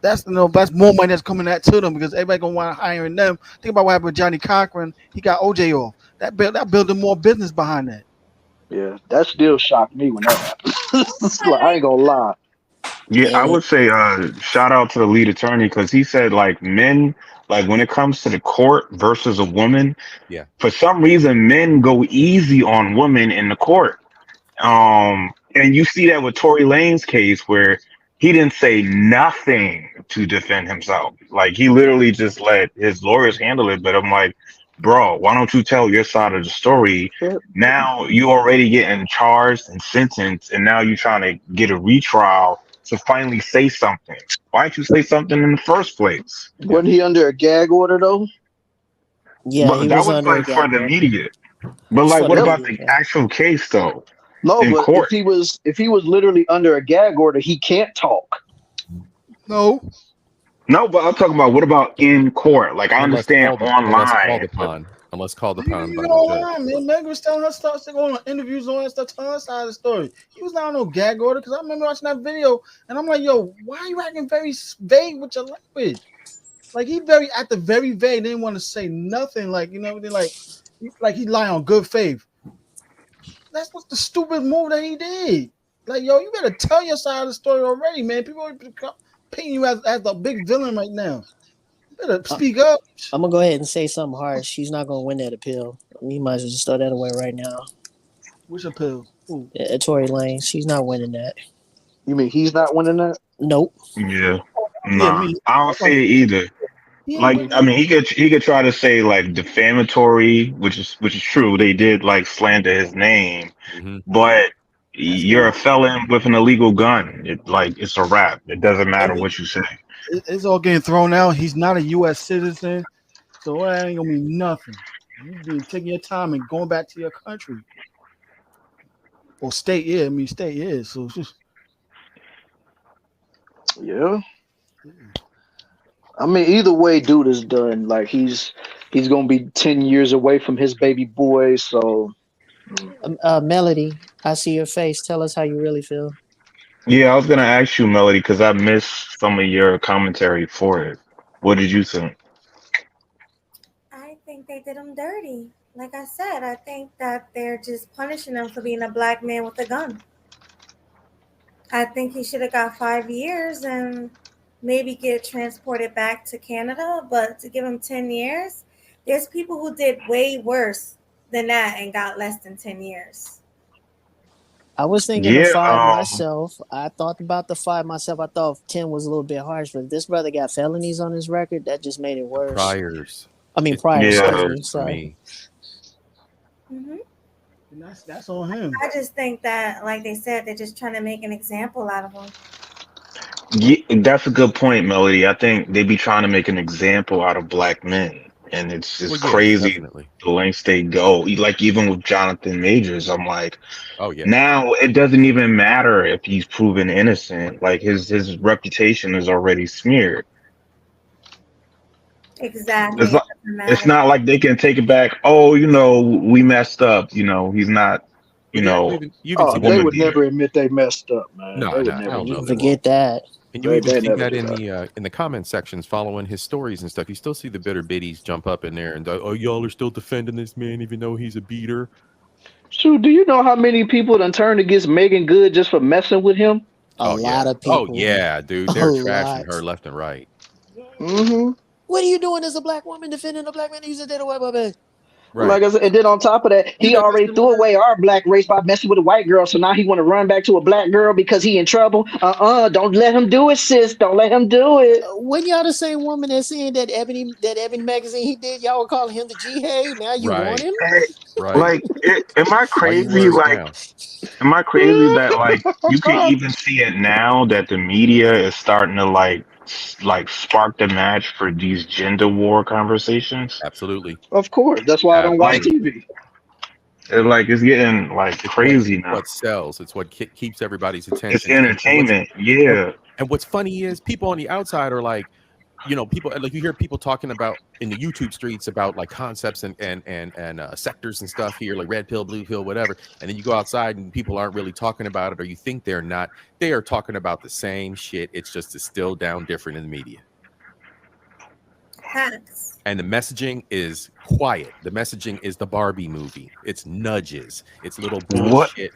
That's that's more money that's coming at to them because everybody gonna want to hiring them. Think about what happened with Johnny Cochran. He got OJ off. That building more business behind that. yeah, that still shocked me when that happened. Like, I ain't gonna lie. yeah, I And would say shout out to the lead attorney because he said like men like when it comes to the court versus a woman, Yeah. for some reason men go easy on women in the court. And you see that with Tory Lanez case where he didn't say nothing to defend himself. Like he literally just let his lawyers handle it. But I'm like, bro, why don't you tell your side of the story? Now you already getting charged and sentenced, and now you're trying to get a retrial to finally say something. Why didn't you say something in the first place? Wasn't he under a gag order though? yeah, But he that was was under a like for gag the order. media. But like, For what the about media. the actual case though No, in but court? if he was literally under a gag order, he can't talk. No, No, but I'm talking about what about in court? Like I Unless understand called online. upon. Unless called upon you by know the judge. why, man. Megan was telling her stuff, going on interviews and all that stuff, telling her side of the story. He was not on no gag order because I remember watching that video and I'm like, yo, why are you acting very vague with your language? Like he at the very vague, didn't want to say nothing. Like like he lie on good faith. That's what's the stupid move that he did. Like, yo, you better tell your side of the story already, man. People are painting you as the big villain right now. You better speak up. I'm gonna go ahead and say something harsh. She's not gonna win that appeal. You might as well just throw that away right now. Which appeal? Tory Lanez, she's not winning that. You mean he's not winning that? Nope. Yeah, Yeah, nah, me. I don't see it either. He ain't Like, winning. I mean, he could try to say like defamatory, which is true. They did like slander his name, but you're a felon with an illegal gun. It's a wrap. It doesn't matter what you say. It's all getting thrown out. He's not a U.S. citizen, so that ain't gonna mean nothing. You be taking your time and going back to your country or state. Yeah, I mean state. Yeah, so it's just Yeah. I mean, either way, dude is done. Like he's gonna be 10 years away from his baby boy. So Melody, I see your face. Tell us how you really feel. Yeah, I was gonna ask you, Melody, because I missed some of your commentary for it. What did you think? I think they did him dirty. Like I said, I think that they're just punishing him for being a black man with a gun. I think he should have got 5 years and maybe get transported back to Canada, but to give him 10 years, there's people who did way worse than that and got less than 10 years. I was thinking of 5 myself. I thought about the 5 myself. I thought 10 was a little bit harsh, but if this brother got felonies on his record, that just made it worse. Priors. Priors. Yeah. Sorry. Mm-hmm. And that's on him. I just think that, like they said, they're just trying to make an example out of him. Yeah, that's a good point, Melody. I think they be trying to make an example out of black men, and it's crazy definitely. the lengths they go. Like even with Jonathan Majors, I'm like, oh yeah. Now it doesn't even matter if he's proven innocent. Like his reputation is already smeared. Exactly. It's not like they can take it back. Oh, we messed up. He's not. they would never admit they messed up, man. No, they would I never don't know. Forget that. And you even see that in the comment sections following his stories and stuff. You still see the bitter biddies jump up in there and oh, y'all are still defending this man even though he's a beater. Shoot, do you know how many people done turned against Megan Good just for messing with him? A lot of people. Oh yeah, dude, they're trashing her left and right. Mm-hmm. What are you doing as a black woman defending a black man who's a dead white woman? Right. Like I said, and then on top of that, he already threw away our black race by messing with a white girl. So now he want to run back to a black girl because he in trouble. Don't let him do it, sis. Don't let him do it. When y'all the same woman that saying that Ebony magazine he did, y'all were calling him the G-Hay. Now you want him? Right. Like, am I crazy? Like, am I crazy that like you can even see it now that the media is starting to like spark the match for these gender war conversations? Absolutely. Of course. That's why I don't watch Like, TV. It's getting like crazy now. What sells? It's what keeps everybody's attention. It's entertainment. And what's funny is people on the outside are like, you know, people like you hear people talking about in the YouTube streets about like concepts and sectors and stuff here, like red pill, blue pill, whatever. And then you go outside and people aren't really talking about it, or you think they're not. They are talking about the same shit. It's just distilled down different in the media. Facts. And the messaging is quiet. The messaging is the Barbie movie. It's nudges. It's little bullshit.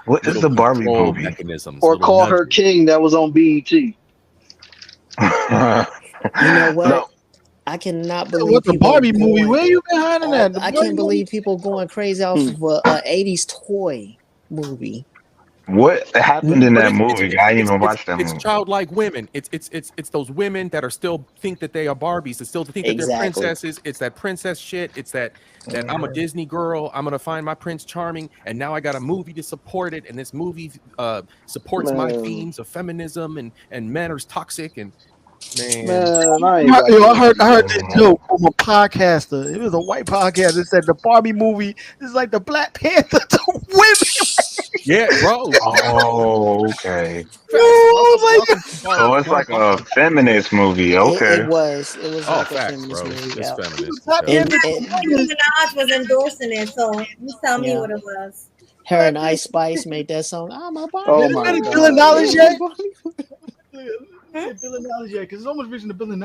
What is the Barbie movie? Mechanisms. Or Call Her King that was on BET. You know what? No. I cannot believe What the Barbie movie? Where you been hiding at? I can't believe people going crazy off of a 80s toy movie. What happened in that movie? I didn't even watch that movie. It's childlike women. It's those women that are still think that they are Barbies, that still think that they're princesses. It's that princess shit. It's that I'm a Disney girl. I'm gonna find my Prince Charming, and now I got a movie to support it, and this movie supports my themes of feminism and men are toxic and. I heard this joke from a podcaster. It was a white podcaster that said the Barbie movie is like the Black Panther to women. Yeah, bro. Oh, okay. So it's like a feminist movie. Okay. It was like facts, a feminist bro. movie. It's feminist. Nicki Minaj was endorsing it, so you tell me what it was. Her and Ice Spice made that song. I'm a Barbie. Oh my $1 God. billion yet? $1 billion yet? Because it's almost reaching $1 billion.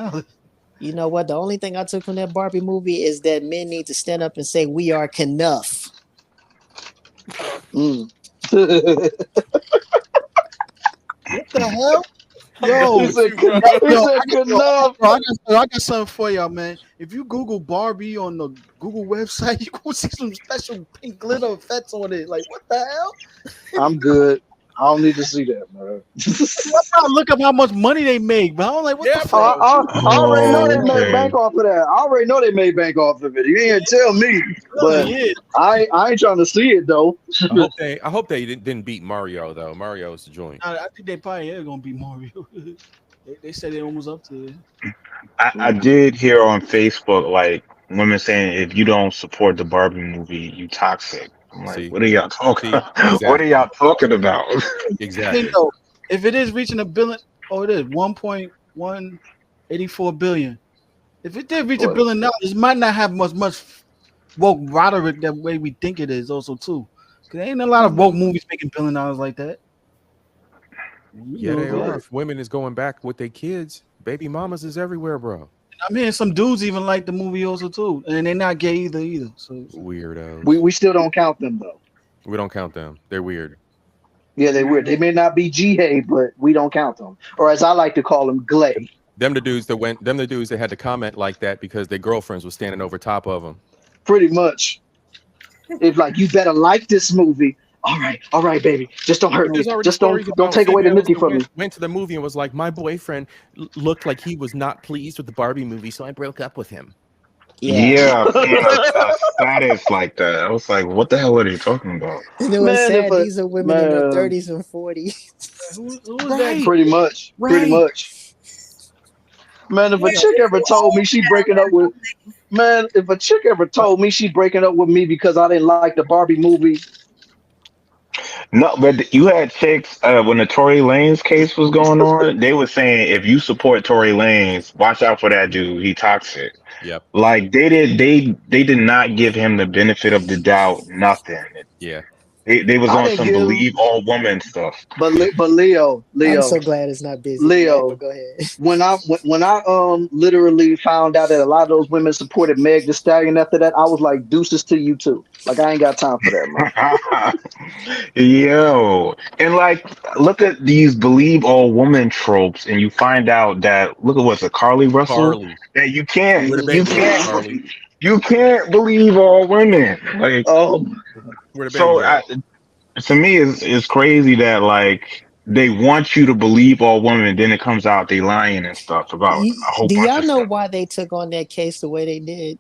You know what? The only thing I took from that Barbie movie is that men need to stand up and say we are enough. What the hell? Yo, I got something for y'all, man. If you Google Barbie on the Google website, you gonna see some special pink glitter effects on it. Like, what the hell? I'm good. I don't need to see that, man. I'm trying to look up how much money they make, but I'm like, what the fuck? I already know they made bank off of that. I already know they made bank off of it. You ain't tell me, but I ain't trying to see it though. I hope they didn't beat Mario though. Mario's the joint. I think they probably are gonna beat Mario. They said they almost up to it. I did hear on Facebook like women saying if you don't support the Barbie movie, you toxic. I'm like, what are y'all talking? Exactly. What are y'all talking about? Exactly. If it is reaching $1 billion, it is 1.184 billion. If it did reach $1 billion, it might not have much woke rhetoric that way we think it is. Also, too, because there ain't a lot of woke movies making $1 billion like that. Yeah, they are. If women is going back with their kids, baby mamas is everywhere, bro. I mean, some dudes even like the movie also too, and they're not gay either. So weirdos. We still don't count them though. We don't count them. They're weird. Yeah, they're weird. They may not be G-Hay, but we don't count them, or as I like to call them, Glay. Them the dudes that had to comment like that because their girlfriends were standing over top of them. Pretty much. It's like, you better like this movie. All right, baby. Just don't hurt me. Just don't take away the nookie from me. Went to the movie and was like, my boyfriend looked like he was not pleased with the Barbie movie, so I broke up with him. Yeah, status like that. I was like, what the hell are you talking about? And it was sad. These are women in their 30s and 40s. Who was that? Pretty much. Man, if a chick ever told me she breaking up with me because I didn't like the Barbie movie. No, but you had chicks when the Tory Lanez case was going on. They were saying if you support Tory Lanez, watch out for that dude. He toxic. Yep. Like they did not give him the benefit of the doubt. Nothing. Yeah. They was on some believe all woman stuff. But Leo, I'm so glad it's not busy. Leo, go ahead. When I literally found out that a lot of those women supported Meg Thee Stallion after that, I was like, deuces to you too. Like, I ain't got time for that, man. Yo, and like, look at these believe all woman tropes, and you find out that look at what's a Carly Russell that you can't You can't believe all women. Like, Where the so baby at? to me, it's crazy that like they want you to believe all women, then it comes out they lying and stuff about a whole Do bunch y'all of know stuff. why they took on that case the way they did?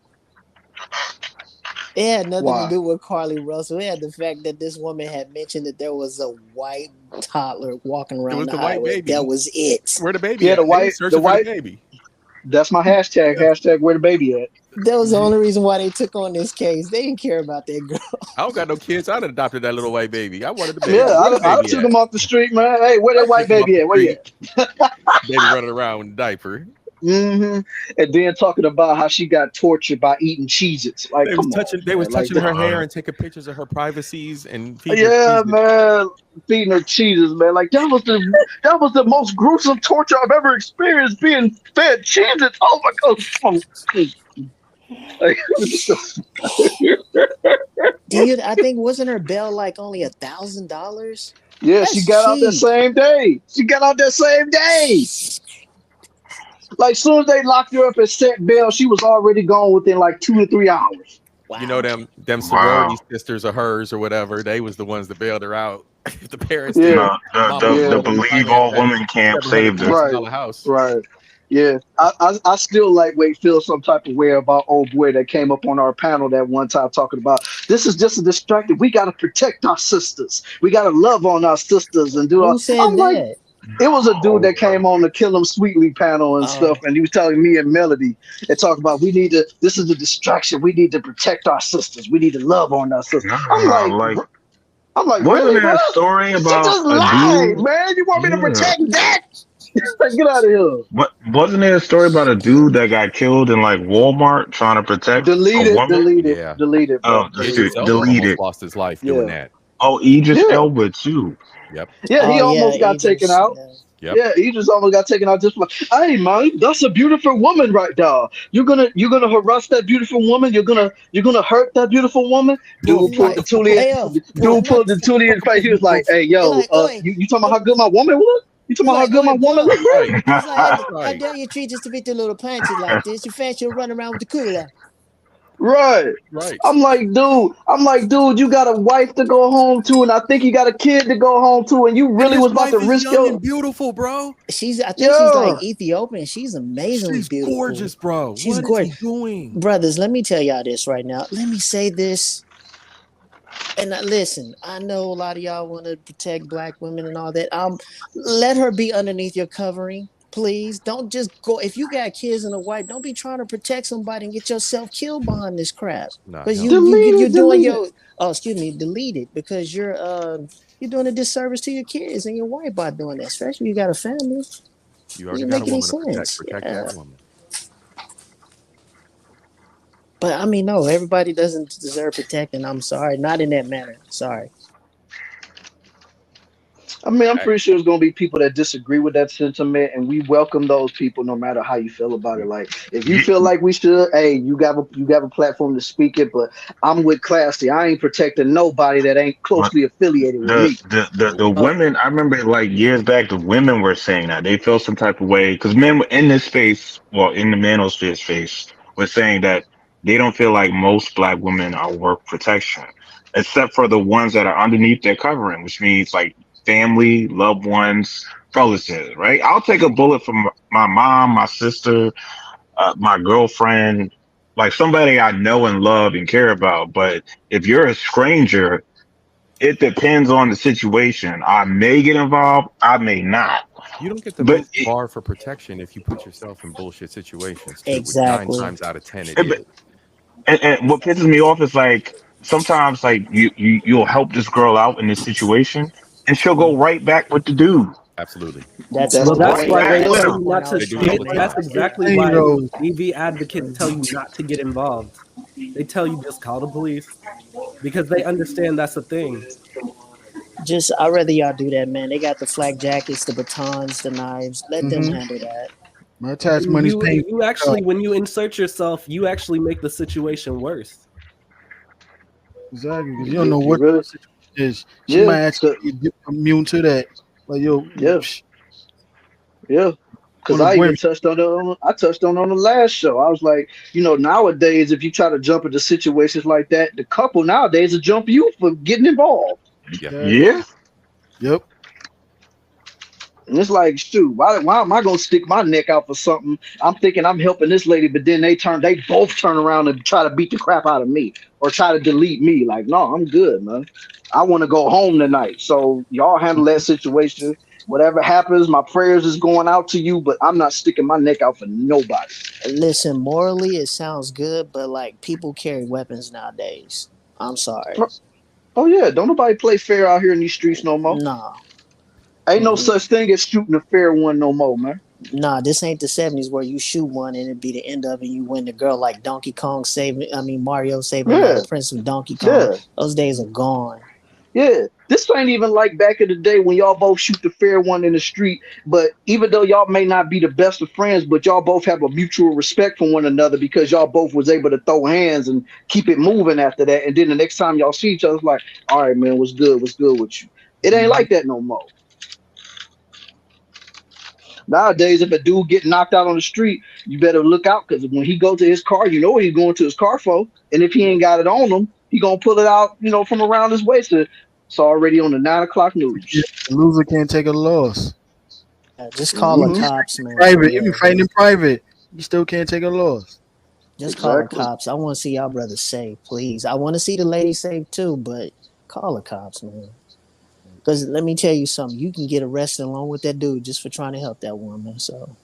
It had nothing to Why? do with Carly Russell. It had the fact that this woman had mentioned that there was a white toddler walking It around was the the white highway. baby. That was it. Where the baby Yeah, at? the They was white, searching for the baby. That's my hashtag. Hashtag where the baby at. That was the only reason why they took on this case. They didn't care about that girl. I don't got no kids. I'd have adopted that little white baby. I wanted the baby. Yeah, Where the I baby took at? him off the street, man. Hey, where that white Take him off baby the at? Where you street. at? Baby running around with a diaper. And then talking about how she got tortured by eating Cheez-Its. Like, They was come touching. on, They was man. Like, touching her hair and taking pictures of her privacies and feeding her yeah, Cheez-Its. man, feeding her Cheez-Its, man. Like that was the most gruesome torture I've ever experienced. Being fed Cheez-Its. Oh my god. Like, I think wasn't her bail like only $1,000? yeah, That's she got out that cheap. same day. She got out that same day. Like, soon as they locked her up and set bail, she was already gone within like 2 to 3 hours. Wow. You know them sorority sisters of hers or whatever. They was the ones that bailed her out. The parents did. No, the believe all women camp saved her. House. Right. Yeah. I still feel some type of way about old boy that came up on our panel that one time talking about this is just a distraction. We gotta protect our sisters. We gotta love on our sisters and do Who all. said I'm like, that? it was a dude that came on the KillinEmSweetly panel and stuff, and he was telling me and Melody and talking about this is a distraction. We need to protect our sisters. We need to love on our sisters. I'm like, wasn't really, there a bro? story She about just a lied, dude? man. You want me to Yeah. protect that? Get out of here. Wasn't there a story about a dude that got killed in like Walmart trying to protect a woman? Yeah. Delete it, bro. Idris Elba delete almost it. lost his life doing that. Oh, Idris Elba too. Yep. Yeah, he almost got taken out. Yep. Yeah, he just almost got taken out just like, hey man, that's a beautiful woman right there. You're gonna harass that beautiful woman. You're gonna hurt that beautiful woman. Dude pulled the toolie in his face. He was like, hey yo, you talking about how good my woman was? You talking about how good my woman looked? He's like, how dare you treat just a bit the little panty like this? You fancy you run around with the cooler. Right. I'm like, dude, you got a wife to go home to, and I think you got a kid to go home to, and you really was about to risk your and beautiful, bro. I think she's like Ethiopian. She's amazingly beautiful. Gorgeous, bro. She's What gorgeous. is he doing? Brothers, let me tell y'all this right now. Let me say this. And listen, I know a lot of y'all want to protect black women and all that. Let her be underneath your covering. Please don't just go. If you got kids and a wife, don't be trying to protect somebody and get yourself killed behind this crap. Because you're doing your delete it because you're doing a disservice to your kids and your wife by doing that. Especially if you got a family. You already got a woman to protect that woman. But I mean, no, everybody doesn't deserve protecting. I'm sorry, not in that manner. Sorry. I mean, I'm pretty sure there's gonna be people that disagree with that sentiment, and we welcome those people no matter how you feel about it. Like, if you feel like we should, hey, you got a platform to speak it. But I'm with Classy. I ain't protecting nobody that ain't closely affiliated with me. The women, I remember like years back, the women were saying that they felt some type of way because men were in this space, well, in the manosphere space, were saying that they don't feel like most black women are worth protection, except for the ones that are underneath their covering, which means like family, loved ones, relatives, right? I'll take a bullet from my mom, my sister, my girlfriend, like somebody I know and love and care about. But if you're a stranger, it depends on the situation. I may get involved, I may not. You don't get the most bar for protection if you put yourself in bullshit situations. Too, exactly. 9 times out of 10 it is. And what pisses me off is like sometimes like you'll help this girl out in this situation and she'll go right back with the dude. Absolutely. That's why they tell you not to. That's exactly why EV advocates tell you not to get involved. They tell you just call the police because they understand that's a thing. I'd rather y'all do that, man. They got the flak jackets, the batons, the knives. Let them handle that. My tax money's paid. You actually, when you insert yourself, you actually make the situation worse. Exactly, because you don't know what the situation is. She might actually be immune to that. Like, yo, yeah. Because I even touched on it. I touched on the last show. I was like, nowadays, if you try to jump into situations like that, the couple nowadays will jump you for getting involved. Yeah. Yep. And it's like, shoot, why am I gonna stick my neck out for something? I'm thinking I'm helping this lady, but then they both turn around and try to beat the crap out of me or try to delete me. Like, no, I'm good, man. I want to go home tonight. So y'all handle that situation. Whatever happens, my prayers is going out to you, but I'm not sticking my neck out for nobody. Listen, morally it sounds good, but like people carry weapons nowadays. I'm sorry. Oh yeah, don't nobody play fair out here in these streets no more. Nah. Ain't no such thing as shooting a fair one no more, man. Nah, this ain't the 70s where you shoot one and it be the end of it. You win the girl like Donkey Kong Mario saving the Prince of Donkey Kong. Yeah. Those days are gone. Yeah, this ain't even like back in the day when y'all both shoot the fair one in the street. But even though y'all may not be the best of friends, but y'all both have a mutual respect for one another because y'all both was able to throw hands and keep it moving after that. And then the next time y'all see each other, it's like, all right, man, what's good? What's good with you? It ain't like that no more. Nowadays, if a dude get knocked out on the street, you better look out because when he go to his car, you know what he's going to his car for. And if he ain't got it on him, he gonna pull it out, from around his waist. It's already on the 9 o'clock news. The loser can't take a loss. Just call the cops, man. Private, you be fighting in private. You still can't take a loss. Just call the cops. I want to see y'all brothers safe, please. I want to see the ladies safe too, but call the cops, man. Because let me tell you something, you can get arrested along with that dude just for trying to help that woman. So,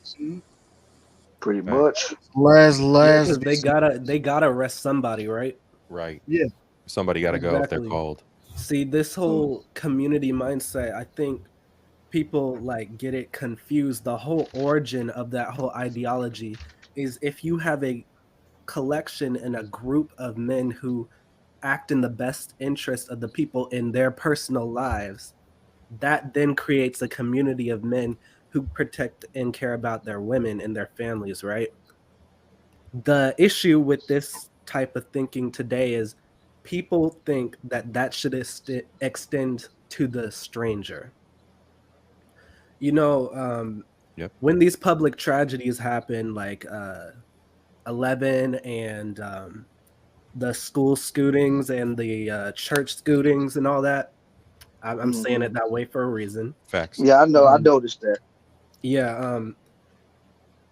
pretty much. Last. They gotta arrest somebody, right? Right. Yeah. Somebody got to go if they're called. See, this whole community mindset, I think people get it confused. The whole origin of that whole ideology is if you have a collection and a group of men who act in the best interest of the people in their personal lives, that then creates a community of men who protect and care about their women and their families, right? The issue with this type of thinking today is people think that should extend to the stranger. When these public tragedies happen, like 11 and the school scootings and the church scootings and all that, I'm saying it that way for a reason. Facts. Yeah, I know. I noticed that. Yeah.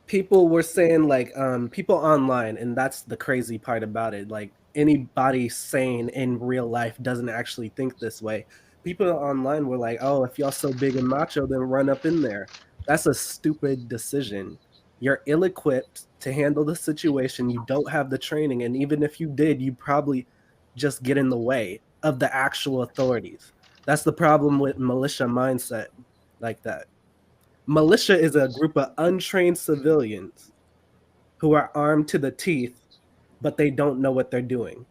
People were saying people online, and that's the crazy part about it. Like anybody sane in real life doesn't actually think this way. People online were like, "Oh, if y'all so big and macho, then run up in there." That's a stupid decision. You're ill-equipped to handle the situation. You don't have the training, and even if you did, you probably just get in the way of the actual authorities. That's the problem with militia mindset like that. Militia is a group of untrained civilians who are armed to the teeth, but they don't know what they're doing.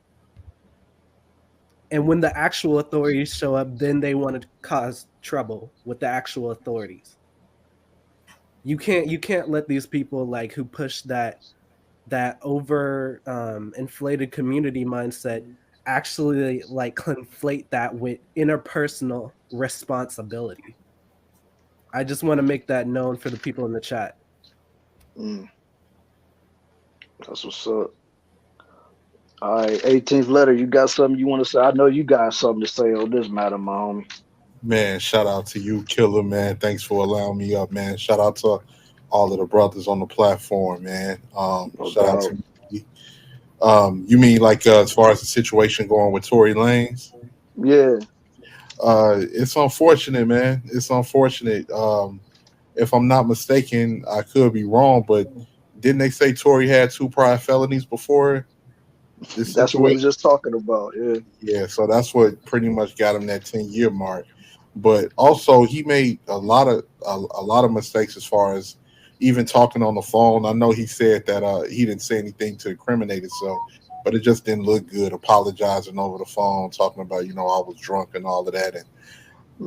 And when the actual authorities show up, then they want to cause trouble with the actual authorities. You can't let these people who push that over inflated community mindset actually conflate that with interpersonal responsibility. I just want to make that known for the people in the chat. That's what's up. All right, 18th letter. You got something you want to say? I know you got something to say on this matter, my homie. Man, shout out to you, Killer, man. Thanks for allowing me up, man. Shout out to all of the brothers on the platform, man. Shout out to you. You mean as far as the situation going with Tory Lanez? Yeah. It's unfortunate, man. It's unfortunate. If I'm not mistaken, I could be wrong, but didn't they say Tory had 2 prior felonies before this That's what we were just talking about. Yeah. Yeah, so that's what pretty much got him that 10-year mark. But also he made a lot of mistakes as far as even talking on the phone. I know he said that he didn't say anything to incriminate himself, but it just didn't look good apologizing over the phone, talking about, I was drunk and all of that. And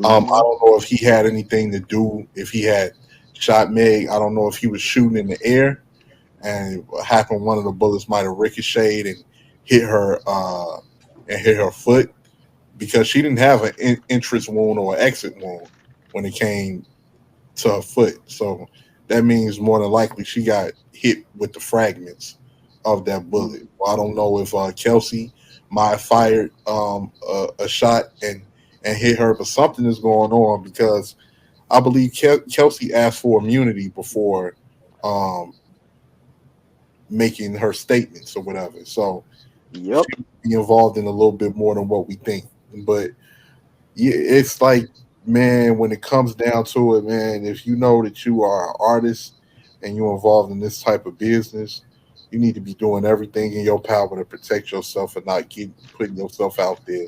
I don't know if he had anything to do, if he had shot Meg. I don't know if he was shooting in the air and what happened, one of the bullets might have ricocheted and hit her foot, because she didn't have an entrance wound or an exit wound when it came to her foot. So that means more than likely she got hit with the fragments of that bullet. Well, I don't know if Kelsey might have fired a shot and hit her, but something is going on because I believe Kelsey asked for immunity before making her statements or whatever. So Yep. she be involved in a little bit more than what we think. But yeah, it's like, man, when it comes down to it, man, if you know that you are an artist and you're involved in this type of business, you need to be doing everything in your power to protect yourself and not putting yourself out there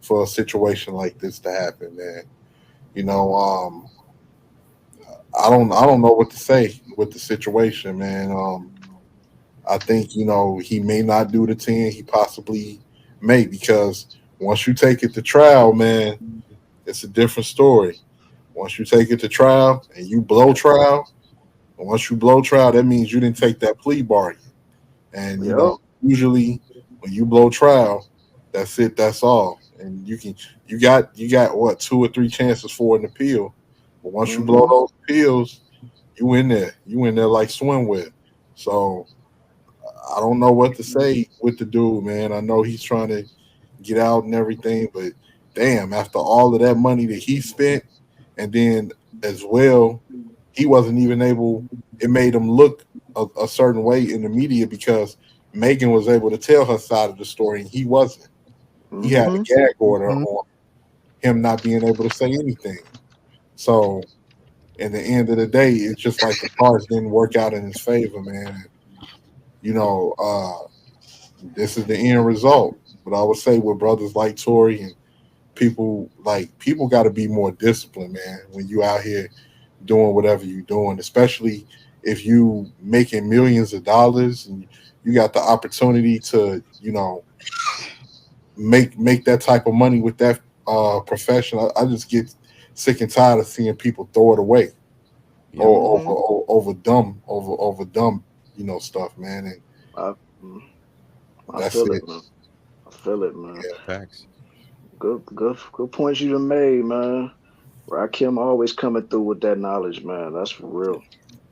for a situation like this to happen, man. You know, I don't know what to say with the situation, man. I think, you know, he may not do the 10. He possibly may, because once you take it to trial, man, it's a different story. Once you take it to trial and you blow trial, and once you blow trial, that means you didn't take that plea bargain. And you know, usually when you blow trial, that's it, that's all. And you got what, 2 or 3 chances for an appeal. But once you blow those appeals, you in there like swimwear. So I don't know what to say with the dude, man. I know he's trying to get out and everything, but damn, after all of that money that he spent, and then as well, he wasn't even able, it made him look a certain way in the media because Megan was able to tell her side of the story and he wasn't. He had a gag order on him not being able to say anything. So in the end of the day, it's just like the cards didn't work out in his favor, man. You know, this is the end result. But I would say with brothers like Tory and people got to be more disciplined, man, when you out here doing whatever you're doing, especially if you making millions of dollars and you got the opportunity to, you know, make that type of money with that profession. I just get sick and tired of seeing people throw it away over dumb, you know, stuff, man. And I feel it, man. I feel it, man. Yeah, facts. Good points you done made, man. Rakim always coming through with that knowledge, man. That's for real.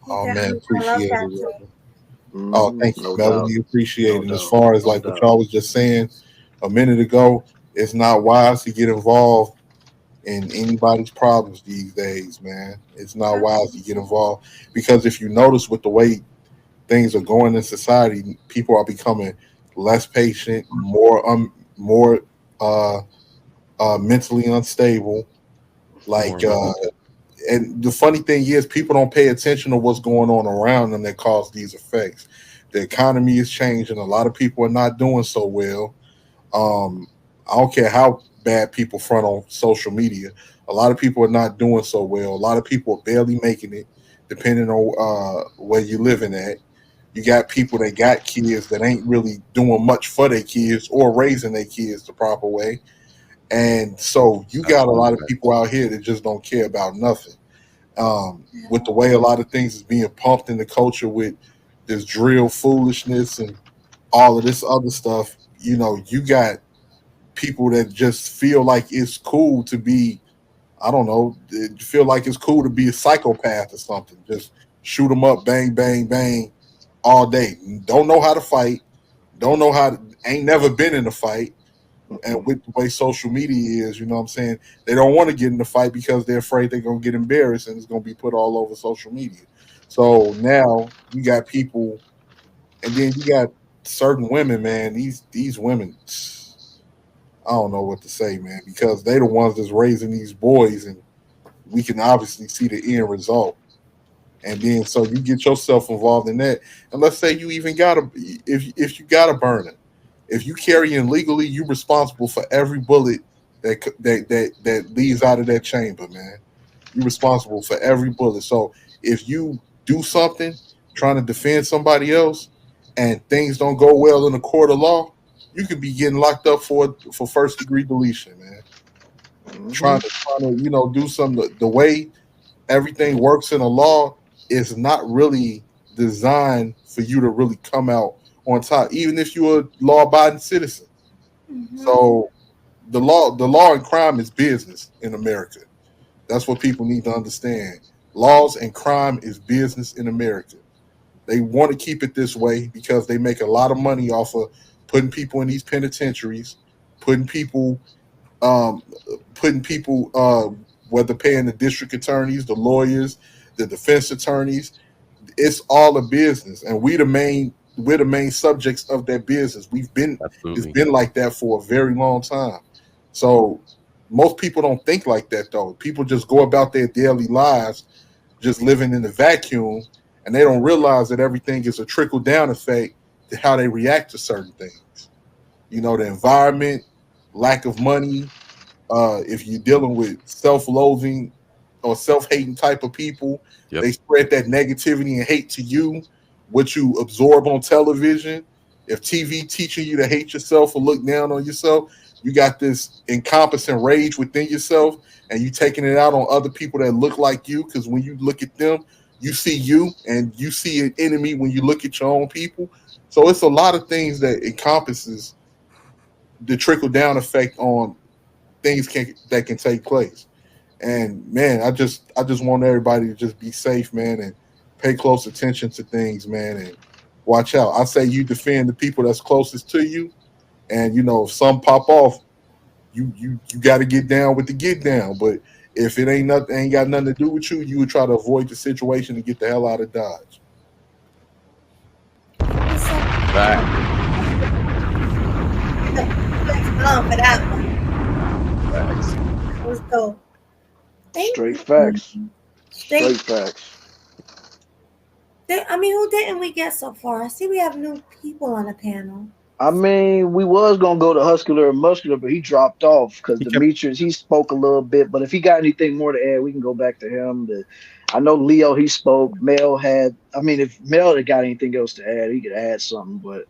Oh man, appreciate it. Mm-hmm. Oh, thank you, No Melody. doubt. Appreciate No it. As doubt. far as No like what doubt. y'all was just saying a minute ago, it's not wise to get involved in anybody's problems these days, man. It's not wise to get involved because if you notice with the way things are going in society, people are becoming less patient, more mentally unstable. Like, and the funny thing is, people don't pay attention to what's going on around them that cause these effects. The economy is changing. A lot of people are not doing so well. I don't care how bad people front on social media. A lot of people are not doing so well. A lot of people are barely making it, depending on where you're living at. You got people that got kids that ain't really doing much for their kids or raising their kids the proper way. And so you got a lot of people out here that just don't care about nothing. With the way a lot of things is being pumped in the culture with this drill foolishness and all of this other stuff, you know, you got people that just feel like it's cool to be, I don't know, feel like it's cool to be a psychopath or something. Just shoot them up, bang, bang, bang, all day. Don't know how to fight. Don't know how to, ain't never been in a fight. And with the way social media is, you know what I'm saying? They don't want to get in the fight because they're afraid they're going to get embarrassed and it's going to be put all over social media. So now you got people, and then you got certain women, man. These women, I don't know what to say, man, because they the ones that's raising these boys, and we can obviously see the end result. And then so you get yourself involved in that, and let's say you even got if you got a burner, if you carrying legally, you're responsible for every bullet that leaves out of that chamber, man. You're responsible for every bullet. So if you do something trying to defend somebody else, and things don't go well in the court of law, you could be getting locked up for first degree deletion, man. Trying to you know, do something. The way everything works in a law is not really designed for you to really come out on top, even if you're a law-abiding citizen. So the law and crime is business in America. That's what people need to understand. Laws and crime is business in America. They want to keep it this way because they make a lot of money off of putting people in these penitentiaries, putting people, whether paying the district attorneys, the lawyers, the defense attorneys. It's all a business, and we're the main subjects of that business. It's been like that for a very long time. So most people don't think like that, though. People just go about their daily lives, just living in the vacuum, and they don't realize that everything is a trickle down effect to how they react to certain things. You know, the environment, lack of money. If you're dealing with self-loathing or self-hating type of people, they spread that negativity and hate to you, what you absorb on television. If TV teaching you to hate yourself or look down on yourself, you got this encompassing rage within yourself, and you taking it out on other people that look like you, because when you look at them, you see you, and you see an enemy when you look at your own people. So it's a lot of things that encompasses the trickle-down effect on things that can take place. And man, I just want everybody to just be safe, man, and pay close attention to things, man, and watch out. I say you defend the people that's closest to you, and you know, if some pop off, you got to get down with the get down. But if it ain't got nothing to do with you, you would try to avoid the situation and get the hell out of Dodge. For that one. Let's go. Straight facts. Straight facts. I mean, who didn't we get so far? I see we have new people on the panel. I mean, we was gonna go to Hustler and Muscular, but he dropped off because Demetrius, he spoke a little bit. But if he got anything more to add, we can go back to him. I know Leo, he spoke. Mel had. I mean, if Mel had got anything else to add, he could add something. But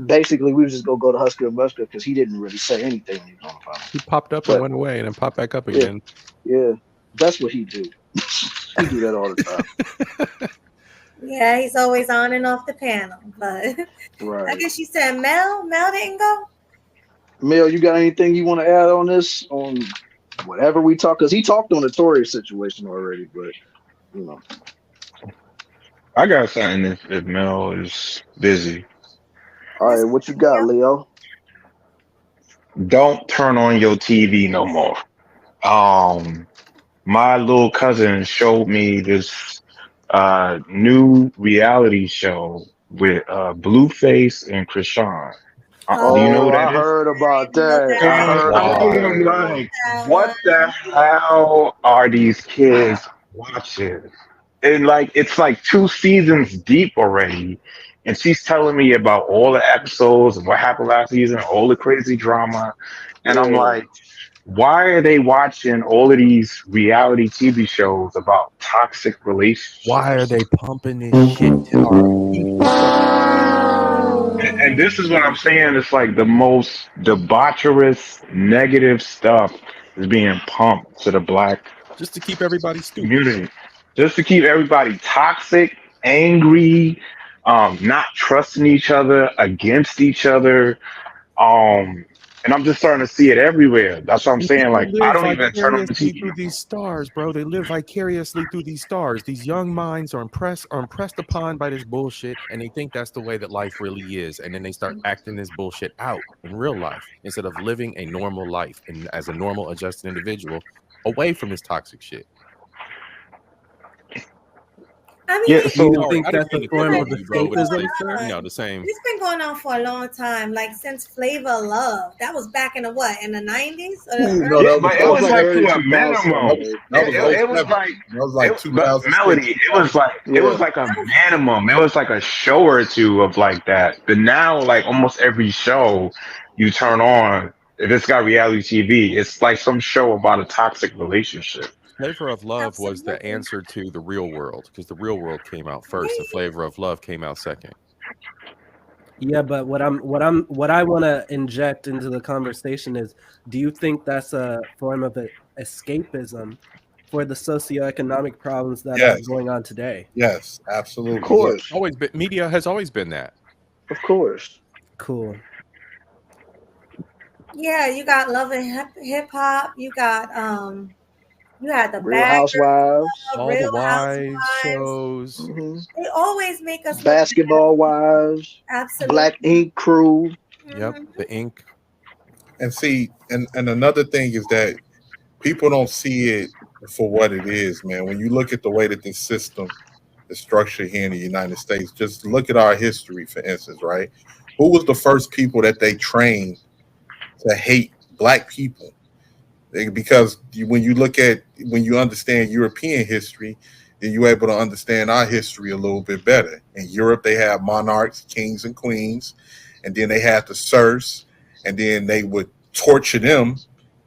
basically, we was just gonna go to Hustler and Muscular because he didn't really say anything when he was on the phone. He popped up and went away, and then popped back up again. Yeah, that's what he do. He do that all the time. Yeah, he's always on and off the panel, but right. I guess you said Mel didn't go. Mel, you got anything you want to add on this, on whatever we talk? Because he talked on the Tory situation already, but you know, I got something if Mel is busy. All right, what you got, Leo? Don't turn on your TV no more. My little cousin showed me this new reality show with Blueface and Krishan. Do you know what that I heard about that. I'm like, what the hell are these kids watching? And like, it's like 2 seasons deep already. And she's telling me about all the episodes and what happened last season, all the crazy drama. And I'm like, why are they watching all of these reality TV shows about toxic relationships? Why are they pumping this shit to our people? And this is what I'm saying. It's like the most debaucherous, negative stuff is being pumped to the black just to keep everybody stupid. Community. Just to keep everybody toxic, angry, not trusting each other, against each other. And I'm just starting to see it everywhere. That's what I'm saying. Like, I don't even turn on the TV through these stars, bro. They live vicariously through these stars. These young minds are impressed upon by this bullshit, and they think that's the way that life really is. And then they start acting this bullshit out in real life instead of living a normal life and as a normal, adjusted individual away from this toxic shit. I mean, yeah, so you think that's a form of escapism? You know, the same. It's been going on for a long time, like since Flavor of Love. That was back in the what? In the 90s? No, that was like to a minimum. It was like 2000. Melody. It was like a minimum. It was like a show or two of like that. But now, like almost every show you turn on, if it's got reality TV, it's like some show about a toxic relationship. Flavor of Love was the answer to The Real World, because The Real World came out first and Flavor of Love came out second. Yeah, but what I want to inject into the conversation is, do you think that's a form of escapism for the socioeconomic problems that are going on today? Yes, absolutely. Of course. Media has always been that. Of course. Cool. Yeah, you got Love and Hip Hop. You got You had the Real Baggers Housewives, Club, All the Real wives Housewives. shows. They always make us look Basketball Wives, absolutely. Black Ink Crew. Yep, the ink. And see, and another thing is that people don't see it for what it is, man. When you look at the way that this system is structured here in the United States, just look at our history, for instance, right? Who was the first people that they trained to hate black people? Because when you understand European history, then you're able to understand our history a little bit better. In Europe, they have monarchs, kings, and queens, and then they had the serfs, and then they would torture them,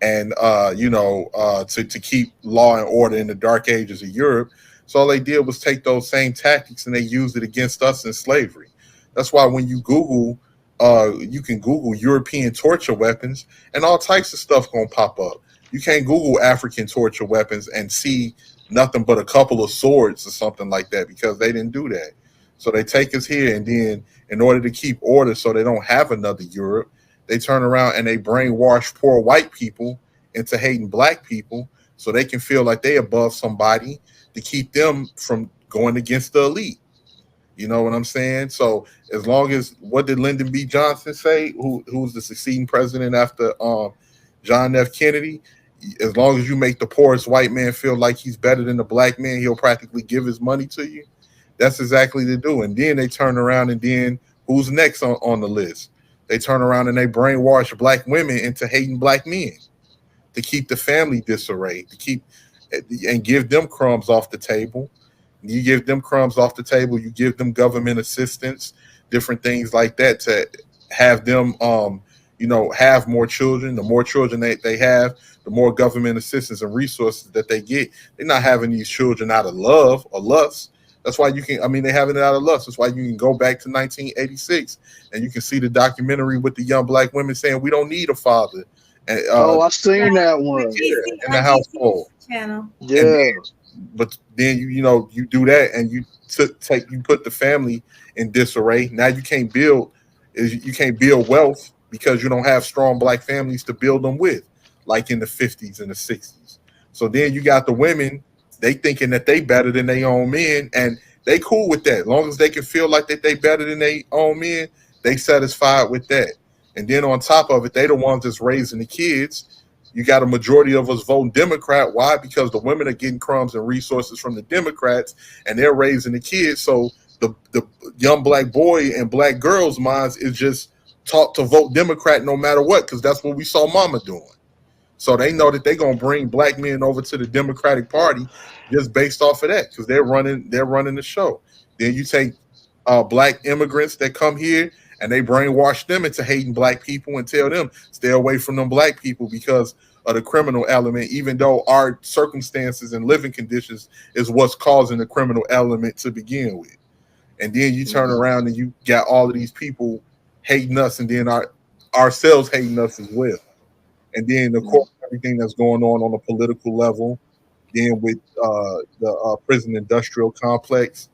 and to keep law and order in the dark ages of Europe. So all they did was take those same tactics and they used it against us in slavery. That's why when you Google, you can Google European torture weapons, and all types of stuff gonna pop up. You can't Google African torture weapons and see nothing but a couple of swords or something like that, because they didn't do that. So they take us here, and then in order to keep order so they don't have another Europe, they turn around and they brainwash poor white people into hating black people so they can feel like they above somebody to keep them from going against the elite. You know what I'm saying? So as long as, what did Lyndon B. Johnson say, who's the succeeding president after John F. Kennedy? As long as you make the poorest white man feel like he's better than the black man, he'll practically give his money to you. That's exactly the do. And then they turn around, and then who's next on the list? They turn around and they brainwash black women into hating black men to keep the family disarray, to keep and give them crumbs off the table. You give them crumbs off the table, you give them government assistance, different things like that, to have them have more children. The more children they have, the more government assistance and resources that they get. They're not having these children out of love or lust. That's why they're having it out of lust. That's why you can go back to 1986 and you can see the documentary with the young black women saying, we don't need a father. And, I've seen that one. In the household. Channel. Yeah. But then you do that, and you put the family in disarray. Now you can't build wealth because you don't have strong black families to build them with, like in the 50s and the 60s. So then you got the women, they thinking that they better than their own men, and they cool with that. As long as they can feel like that they better than their own men, they satisfied with that. And then on top of it, they the ones that's raising the kids. You got a majority of us voting Democrat. Why? Because the women are getting crumbs and resources from the Democrats, and they're raising the kids. So the young black boy and black girls' minds is just taught to vote Democrat no matter what, because that's what we saw mama doing. So they know that they're gonna bring black men over to the Democratic Party just based off of that, because they're running the show. Then you take black immigrants that come here, and they brainwash them into hating black people and tell them stay away from them black people because of the criminal element, even though our circumstances and living conditions is what's causing the criminal element to begin with. And then you turn around and you got all of these people hating us, and then ourselves hating us as well. And then, of course, everything that's going on the political level, then with the prison industrial complex,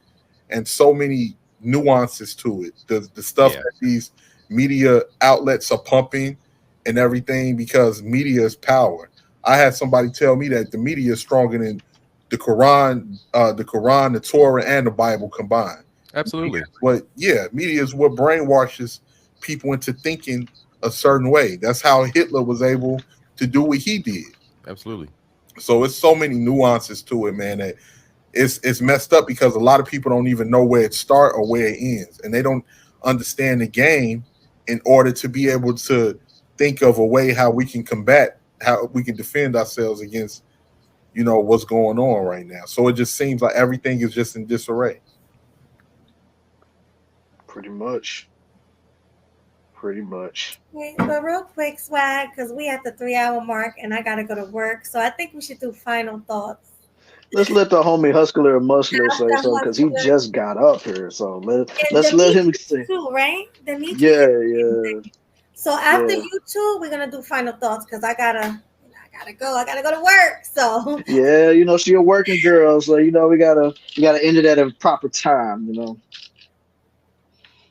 and so many nuances to it. The stuff that these media outlets are pumping and everything, because media is power. I had somebody tell me that the media is stronger than the Quran, the Torah, and the Bible combined. Absolutely. But yeah, media is what brainwashes people into thinking a certain way. That's how Hitler was able to do what he did. Absolutely. So it's so many nuances to it, man, that it's messed up, because a lot of people don't even know where it starts or where it ends, and they don't understand the game in order to be able to think of a way how we can combat, how we can defend ourselves against, what's going on right now. So it just seems like everything is just in disarray. Pretty much. Okay, but real quick, Swag, because we at the 3-hour mark and I gotta go to work, so I think we should do final thoughts. Let's let the homie Hustler and Muscular say something, because he just got up here. So let's let him say. Too, right? Yeah. So after you two, we're gonna do final thoughts, because I gotta go. I gotta go to work. So yeah, she a working girl, so we gotta end it at a proper time,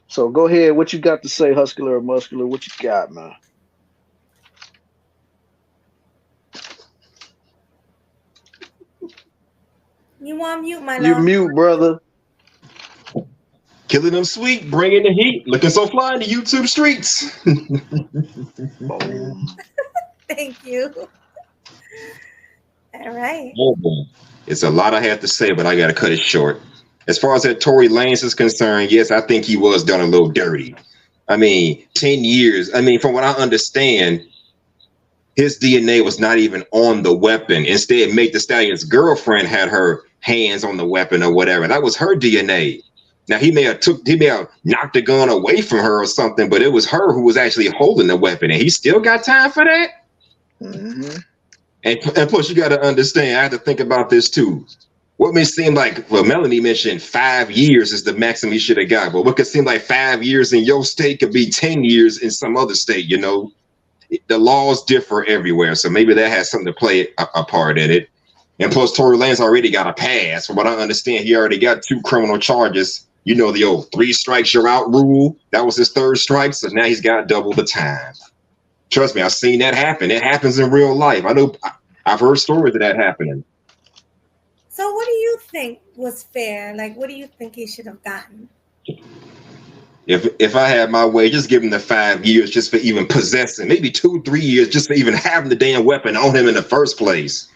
So go ahead. What you got to say, Hustler or Muscular? What you got, man? You on mute, my You love. mute, brother. Killing them sweet, bringing the heat, looking so fly in the YouTube streets. Thank you. All right. Oh boy. It's a lot I have to say, but I gotta cut it short. As far as that Tory Lanez is concerned, yes, I think he was done a little dirty. I mean, 10 years. I mean, from what I understand, his DNA was not even on the weapon. Instead, Megan Thee Stallion's girlfriend had her hands on the weapon or whatever. That was her DNA. Now he may have knocked the gun away from her or something, but it was her who was actually holding the weapon, and he still got time for that. Mm-hmm. And plus, you got to understand. I have to think about this too. What may seem like, well, Melanie mentioned 5 years is the maximum he should have got, but what could seem like 5 years in your state could be 10 years in some other state. You know, the laws differ everywhere, so maybe that has something to play a part in it. And plus, Tory Lanez already got a pass. From what I understand, he already got 2 criminal charges. You know, the old 3 strikes you're out rule. That was his 3rd strike, so now he's got double the time. Trust me, I've seen that happen. It happens in real life. I know. I've heard stories of that happening. So what do you think was fair? Like, what do you think he should have gotten? If I had my way, just give him the 5 years just for even possessing, maybe 2-3 years just for even having the damn weapon on him in the first place.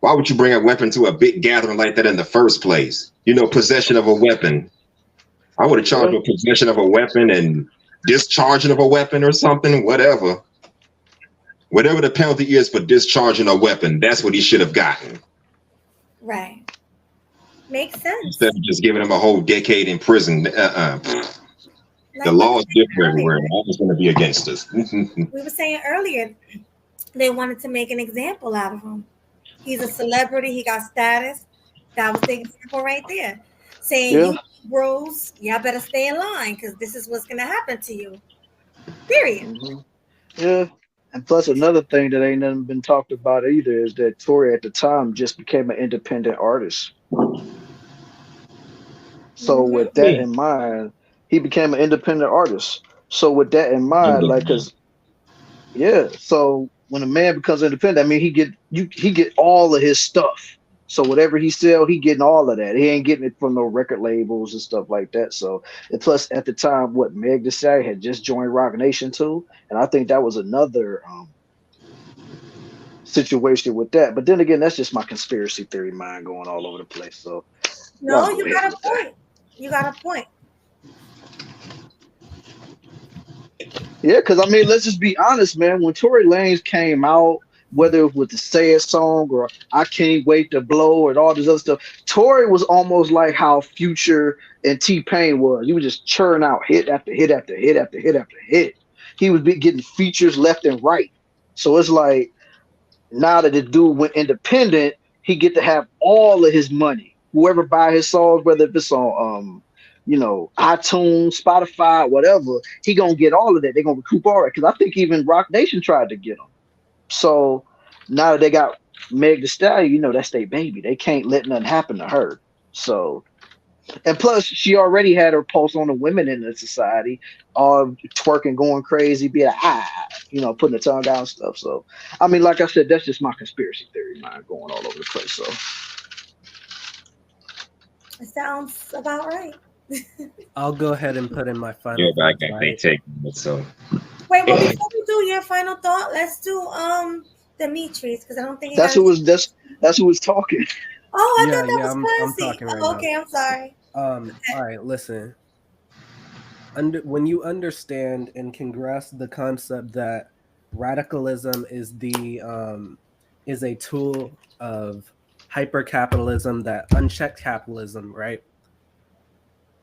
Why would you bring a weapon to a big gathering like that in the first place? You know, possession of a weapon. I would have charged with possession of a weapon and discharging of a weapon or something, whatever. Whatever the penalty is for discharging a weapon, that's what he should have gotten. Right. Makes sense. Instead of just giving him a whole decade in prison. The law is different everywhere. I'm always going to be against us. We were saying earlier, they wanted to make an example out of him. He's a celebrity. He got status. That was the example right there. Saying, you bros, y'all better stay in line because this is what's going to happen to you. Period. Mm-hmm. Yeah. And plus, another thing that ain't nothing been talked about either is that Tory at the time just became an independent artist. So with that in mind, he became an independent artist. So with that in mind, like, cause so when a man becomes independent, I mean, he get all of his stuff. So whatever he sell, he getting all of that. He ain't getting it from no record labels and stuff like that. So, and plus at the time, Megan Thee Stallion had just joined Roc Nation too, and I think that was another situation with that. But then again, that's just my conspiracy theory mind going all over the place. So, no, you got a point. You got a point. Yeah, because I mean, let's just be honest, man. When Tory Lanez came out, whether it was with the Say song or I Can't Wait to Blow and all this other stuff, Tory was almost like how Future and T-Pain was. He would just churn out hit after hit after hit after hit after hit. He would be getting features left and right. So it's like, now that the dude went independent, he get to have all of his money. Whoever buy his songs, whether it's on iTunes, Spotify, whatever, he gonna get all of that. They're gonna recoup all that. Because I think even Roc Nation tried to get him. So now that they got Meg Thee Stallion, that's their baby. They can't let nothing happen to her. So, and plus, she already had her pulse on the women in the society, twerking, going crazy, being like, putting the tongue down and stuff. So, I mean, like I said, that's just my conspiracy theory mind going all over the place. So, it sounds about right. I'll go ahead and put in my final. Yeah, but I got they take it, so. Wait, well, before we do your final thought, let's do Demetrius, because I don't think that's who was talking. Oh, I thought that was I'm talking right now. Okay, I'm sorry. All right, listen. When you understand and can grasp the concept that radicalism is a tool of hyper-capitalism, that unchecked capitalism, right?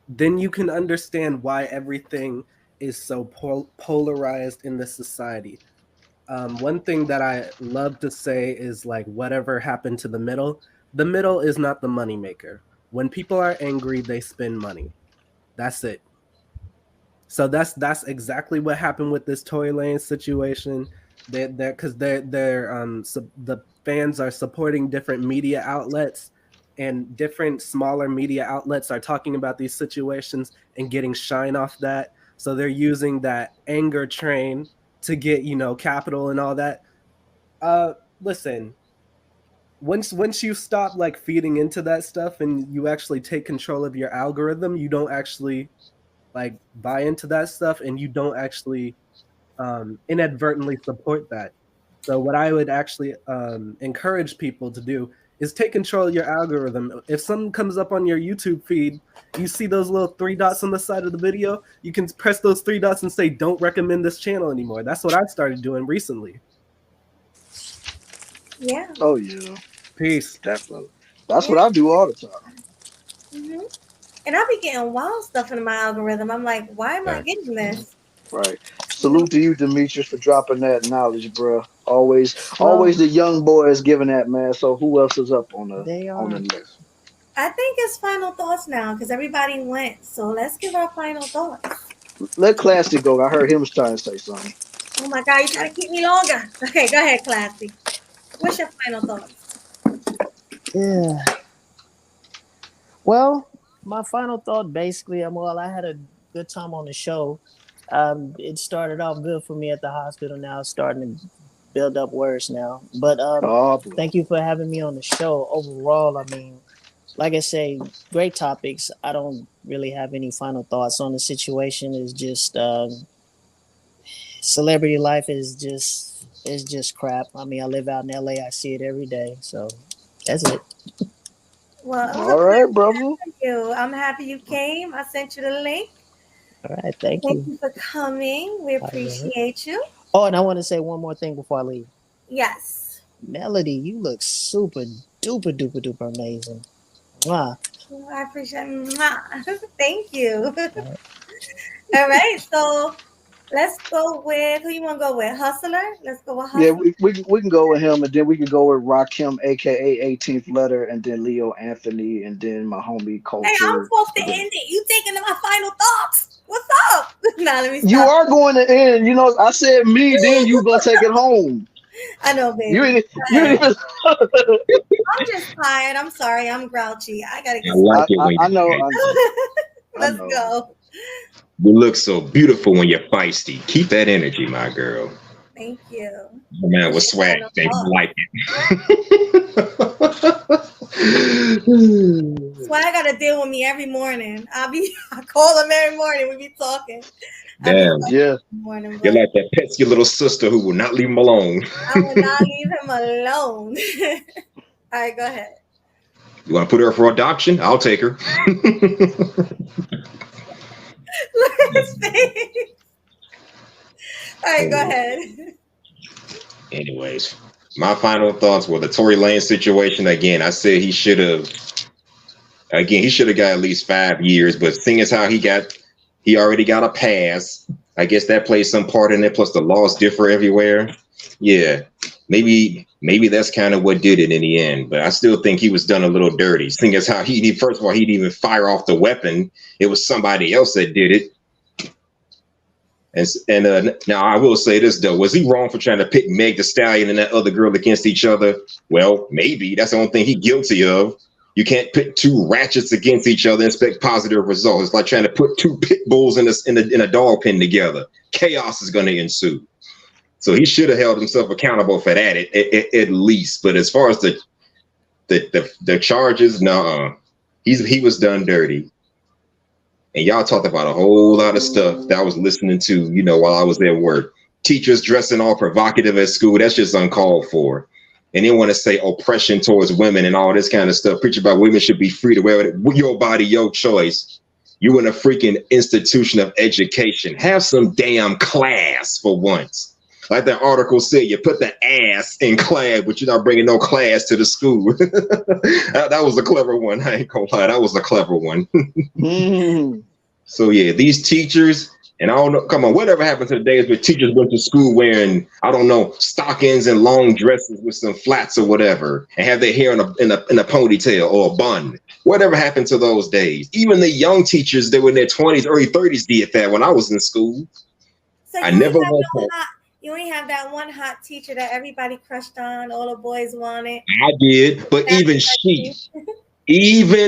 Then you can understand why everything is so polarized in this society. One thing that I love to say is like, whatever happened to the middle is not the money maker. When people are angry, they spend money. That's it. So that's exactly what happened with this Tory Lanez situation. Because the fans are supporting different media outlets, and different smaller media outlets are talking about these situations and getting shine off that. So they're using that anger train to get, capital and all that. Listen, once you stop like feeding into that stuff and you actually take control of your algorithm, you don't actually like buy into that stuff, and you don't actually inadvertently support that. So what I would actually encourage people to do is take control of your algorithm. If something comes up on your YouTube feed, you see those little 3 dots on the side of the video, you can press those 3 dots and say, don't recommend this channel anymore. That's what I started doing recently. Yeah. Oh yeah. Peace. Definitely. That's what I do all the time. Mm-hmm. And I be getting wild stuff in my algorithm. I'm like, why am I getting this? Right. Salute to you, Demetrius, for dropping that knowledge, bro. Always the young boys giving that, man. So who else is up on the list? I think it's final thoughts now because everybody went. So let's give our final thoughts. Let Classy go. I heard him was trying to say something. Oh my God, you trying to keep me longer? Okay, go ahead, Classy. What's your final thoughts? Yeah. Well, my final thought basically, I had a good time on the show. It started off good for me at the hospital. Now it's starting to build up worse now. But thank you for having me on the show. Overall, I mean, like I say, great topics. I don't really have any final thoughts on the situation. It's just celebrity life is just crap. I mean, I live out in LA. I see it every day. So that's it. Well, all right, brother. I'm happy you came. I sent you the link. All right, thank you. Thank you for coming. We appreciate you. Oh, and I want to say one more thing before I leave. Yes. Melody, you look super duper amazing. Mwah. I appreciate it. Thank you. All right, so let's go with who you want to go with? Hustler? Let's go with Hustler. Yeah, we can go with him, and then we can go with Rakim, aka 18th Letter, and then Leo Anthony, and then my homie Culture. Hey, I'm supposed to end it. You taking my final thoughts? What's up? Nah, let me stop. You are going to end. You know, I said me, then you gonna take it home. I know, baby. You ain't even. I'm just tired. I'm sorry. I'm grouchy. I gotta get. I know. Let's go. You look so beautiful when you're feisty. Keep that energy, my girl. Thank you. Man with swag. They like it. Swag got to deal with me every morning. I call him every morning. We be talking. Damn. Yeah. Morning, you're like that pesky little sister who will not leave him alone. I will not leave him alone. All right, go ahead. You want to put her for adoption? I'll take her. Look at his face. All right, go ahead. Anyways, my final thoughts were the Tory Lanez situation. Again, I said he should have got at least 5 years, but seeing as how he already got a pass, I guess that plays some part in it. Plus the laws differ everywhere. Yeah, maybe that's kind of what did it in the end, but I still think he was done a little dirty. Seeing as how first of all, he didn't even fire off the weapon. It was somebody else that did it. And now I will say this though, was he wrong for trying to pit Meg Thee Stallion and that other girl against each other? Well, maybe that's the only thing he's guilty of. You can't pit 2 ratchets against each other and expect positive results. It's like trying to put 2 pit bulls in a dog pen together. Chaos is going to ensue. So he should have held himself accountable for that at least. But as far as the charges, nah, he was done dirty. And y'all talked about a whole lot of stuff that I was listening to, while I was at work. Teachers dressing all provocative at school. That's just uncalled for. And they want to say oppression towards women and all this kind of stuff. Preach about women should be free to wear your body, your choice. You in a freaking institution of education. Have some damn class for once. Like that article said, you put the ass in class, but you're not bringing no class to the school. that was a clever one. I ain't gonna lie. That was a clever one. So yeah, these teachers, and I don't know, come on, whatever happened to the days where teachers went to school wearing, I don't know, stockings and long dresses with some flats or whatever, and have their hair in a ponytail or a bun. Whatever happened to those days? Even the young teachers that were in their 20s, early 30s did that when I was in school. So I never went home. You ain't have that one hot teacher that everybody crushed on, all the boys wanted. I did, but even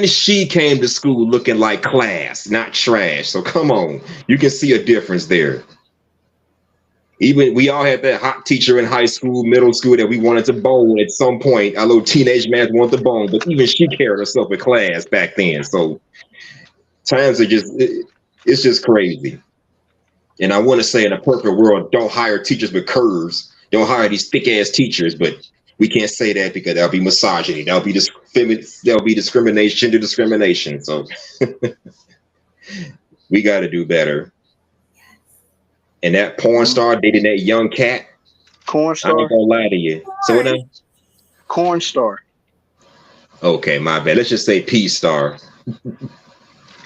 she came to school looking like class, not trash. So come on, you can see a difference there. Even we all had that hot teacher in high school, middle school that we wanted to bone at some point. Our little teenage man wanted to bone, but even she carried herself in class back then. So times are it's just crazy. And I want to say in a perfect world, don't hire teachers with curves. Don't hire these thick ass teachers, but we can't say that because that'll be misogyny. That'll be discrimination, gender discrimination. So we got to do better. And that porn star dating that young cat. Corn star. I ain't gonna lie to you. So what now? Corn star. Okay, my bad. Let's just say P star.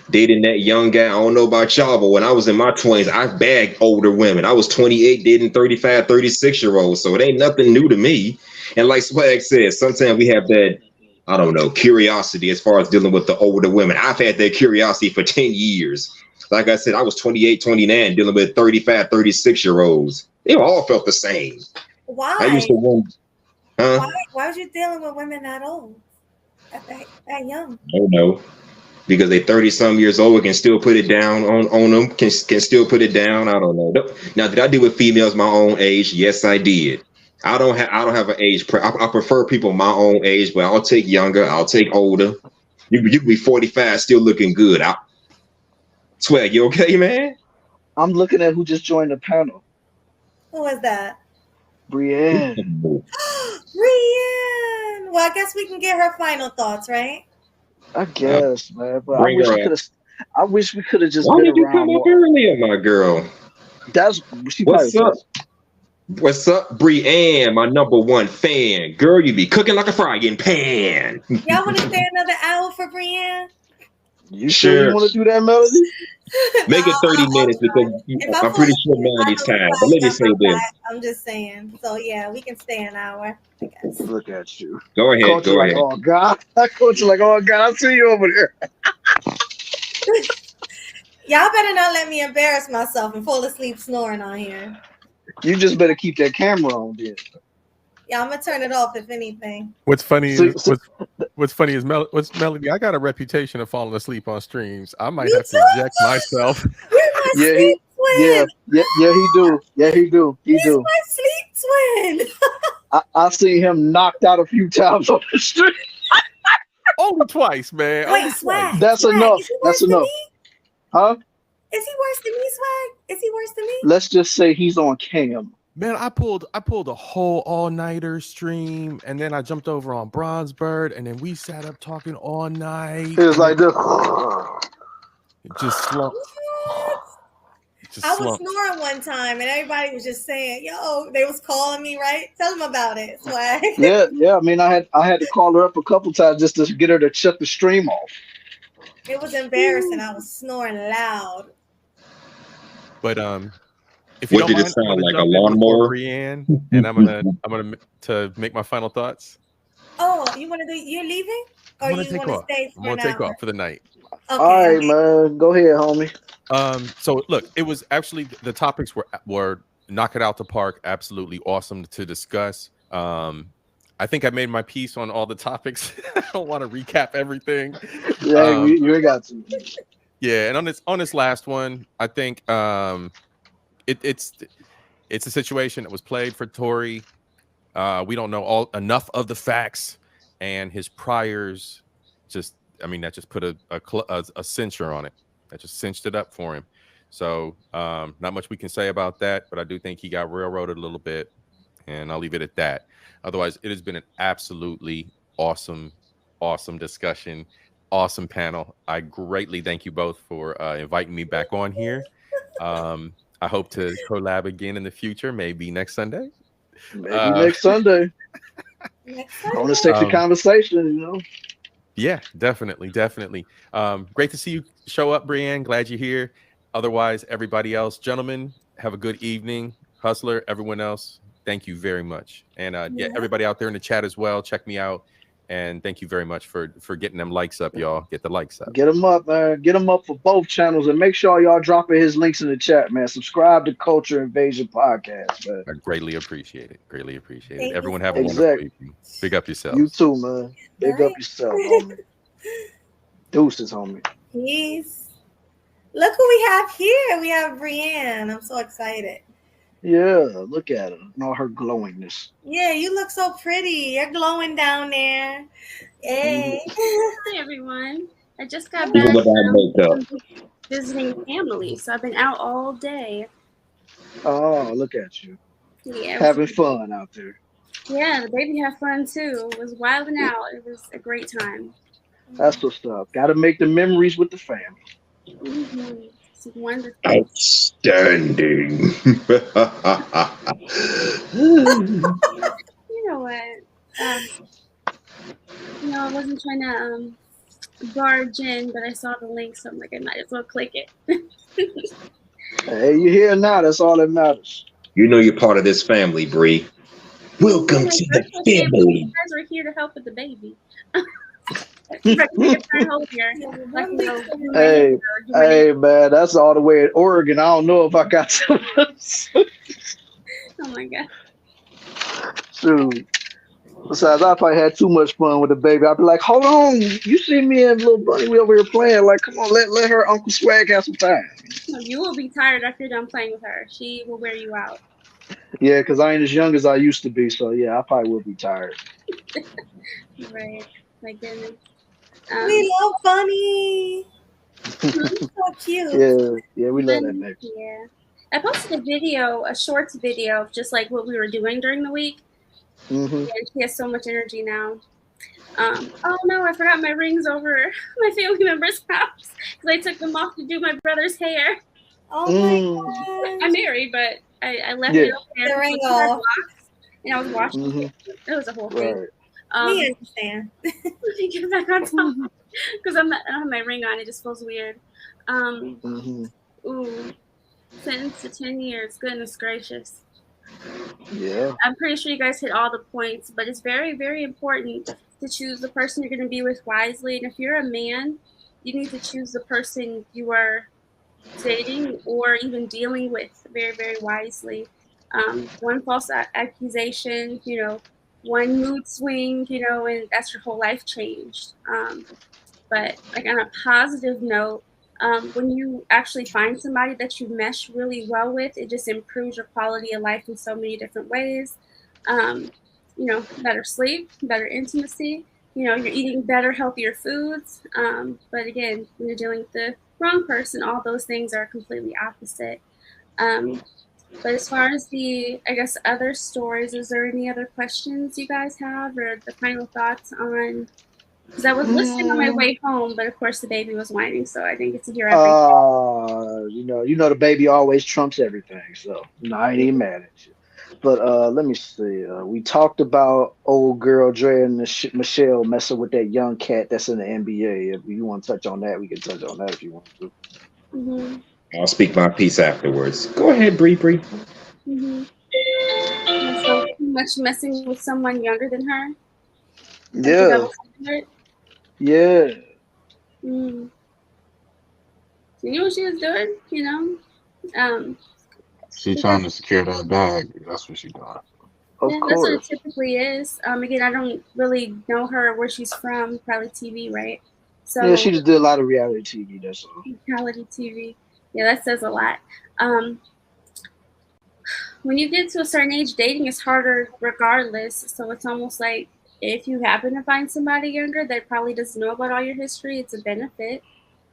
Dating that young guy. I don't know about y'all, but when I was in my 20s, I bagged older women. I was 28 dating 35, 36-year-olds. So it ain't nothing new to me. And like Swag said, sometimes we have that, I don't know, curiosity as far as dealing with the older women. I've had that curiosity for 10 years. Like I said, I was 28, 29 dealing with 35, 36-year-olds. They all felt the same. Why? I used to wonder, Why was you dealing with women that old? That young? I don't know. Because they 30-some years old and can still put it down on them, can still put it down. I don't know. Now, did I deal with females my own age? Yes, I did. I don't have an age. I prefer people my own age, but I'll take younger. I'll take older. You can be 45, still looking good. Swag, you okay, man? I'm looking at who just joined the panel. Who is that? Brienne. Brienne. Well, I guess we can get her final thoughts, right? I guess, man. But I wish we could have just Why been did you around come more. up earlier, my girl? What's up? What's up, Brienne, my #1 fan? Girl, you be cooking like a frying pan. Y'all want to stay another hour for Brienne? You sure you want to do that, Melody? Make it 30 minutes because I'm pretty sure Melody's tired. But let me say this. I'm just saying. So yeah, we can stay an hour, I guess. Look at you. Go ahead. Go ahead. Oh God! I coach you like, oh God! I see you over there. Y'all better not let me embarrass myself and fall asleep snoring on here. You just better keep that camera on, then. Yeah, I'm gonna turn it off if anything. What's funny is Melody. I got a reputation of falling asleep on streams. I might have to eject myself. You're my sleep twin. Yeah, he do. He's my sleep twin. I see him knocked out a few times on the street. Only twice, man. Wait, Swag. That's enough. That's enough. Huh? Is he worse than me, Swag? Is he worse than me? Let's just say he's on cam. Man, I pulled a whole all-nighter stream, and then I jumped over on Bronzebird, and then we sat up talking all night. It was like this. It just slumped. I was snoring one time, and everybody was just saying, "Yo," they was calling me. Right? Tell them about it, Swag. Yeah. I mean, I had to call her up a couple times just to get her to shut the stream off. It was embarrassing. I was snoring loud. But if you what don't did mind, it sound like? A lawnmower, lawnmower? Brienne, and I'm gonna to make my final thoughts. Oh, you want to do? You're leaving, or you want to stay for I'm gonna take off for the night. Okay. All right, man. Go ahead, homie. So look, it was actually the topics were knock it out the park, absolutely awesome to discuss. I think I made my piece on all the topics. I don't want to recap everything. Yeah, you ain't got to. Yeah, and on this last one, I think it's a situation that was played for Tory. We don't know enough of the facts, and his priors that just put a censure on it. That just cinched it up for him. So not much we can say about that, but I do think he got railroaded a little bit, and I'll leave it at that. Otherwise, it has been an absolutely awesome discussion, awesome panel. I greatly thank you both for inviting me back on here. I hope to collab again in the future, maybe next Sunday. Maybe next Sunday. I want to take the conversation, Yeah, definitely. Great to see you show up, Brienne. Glad you're here. Otherwise, everybody else, gentlemen, have a good evening. Hustler, everyone else, thank you very much. And everybody out there in the chat as well, check me out. And thank you very much for getting them likes up, y'all. Get the likes up. Get them up, man. Get them up for both channels. And make sure y'all dropping his links in the chat, man. Subscribe to Culture Invasion Podcast, man. I greatly appreciate it. Everyone have a wonderful evening. Big up yourself. You too, man. Big up yourself, homie. Deuces, homie. Peace. Look who we have here. We have Brienne. I'm so excited. Yeah, look at her and all her glowingness. Yeah, you look so pretty. You're glowing down there. Hey. Hi everyone. I just got Even back without makeup. from visiting family, so I've been out all day. Oh, look at you. Yeah, Having fun out there. yeah, the baby had fun too. It was wilding out. It was a great time. That's what's up. Gotta make the memories with the family. Mm-hmm. It's wonderful. Outstanding. You know what? I wasn't trying to barge in, but I saw the link, so I'm like, I might as well click it. Hey, you're here now. That's all that matters. You know you're part of this family, Bree. Welcome to the You family. guys were here to help with the baby. Hey, man, that's all the way in Oregon. I don't know if I got to. Oh my god. Shoot. Besides, I probably had too much fun with the baby. I'd be like, hold on, you see me and little bunny, we over here playing. Like, come on, let her Uncle Swag have some time. No, you will be tired after you're done playing with her. She will wear you out. Yeah, because I ain't as young as I used to be. So, yeah, I probably will be tired. Right. My goodness. We love Bunny. So cute. Yeah, we love that baby. Yeah. I posted a shorts video of just like what we were doing during the week. Mm-hmm. Yeah, she has so much energy now. Oh no, I forgot my rings over my family member's house because I took them off to do my brother's hair. Oh my god. I'm married, but I left Yeah. it up there. The ring because I off. blocked, and I was washing it. It was a whole thing. Right. We understand. Let me get back on top because I don't have my ring on. It just feels weird. Ooh, sentence to 10 years. Goodness gracious. Yeah. I'm pretty sure you guys hit all the points, but it's very, very important to choose the person you're going to be with wisely. And if you're a man, you need to choose the person you are dating or even dealing with very, very wisely. One false accusation, one mood swing, and that's your whole life changed. But like on a positive note, when you actually find somebody that you mesh really well with, it just improves your quality of life in so many different ways. Better sleep, better intimacy. You're eating better, healthier foods. But again, when you're dealing with the wrong person, all those things are completely opposite. But as far as other stories, is there any other questions you guys have or the final thoughts on? Because I was listening on my way home, but of course the baby was whining, so I didn't get to hear everything. You know the baby always trumps everything, so I ain't even mad at you. But let me see. We talked about old girl Dre and Michelle messing with that young cat that's in the NBA. If you want to touch on that, we can touch on that if you want to. Mm-hmm. I'll speak my piece afterwards. Go ahead, Bree. Mm-hmm. So too much messing with someone younger than her. Yeah. Yeah. Mm. She knew what she was doing, She trying to secure that bag. That's what she doing. Yeah, that's what it typically is. Again, I don't really know her where she's from. Probably TV, right? So yeah, she just did a lot of reality TV. That's all. Reality TV. Yeah, that says a lot. When you get to a certain age, dating is harder regardless. So it's almost like if you happen to find somebody younger that probably doesn't know about all your history, it's a benefit.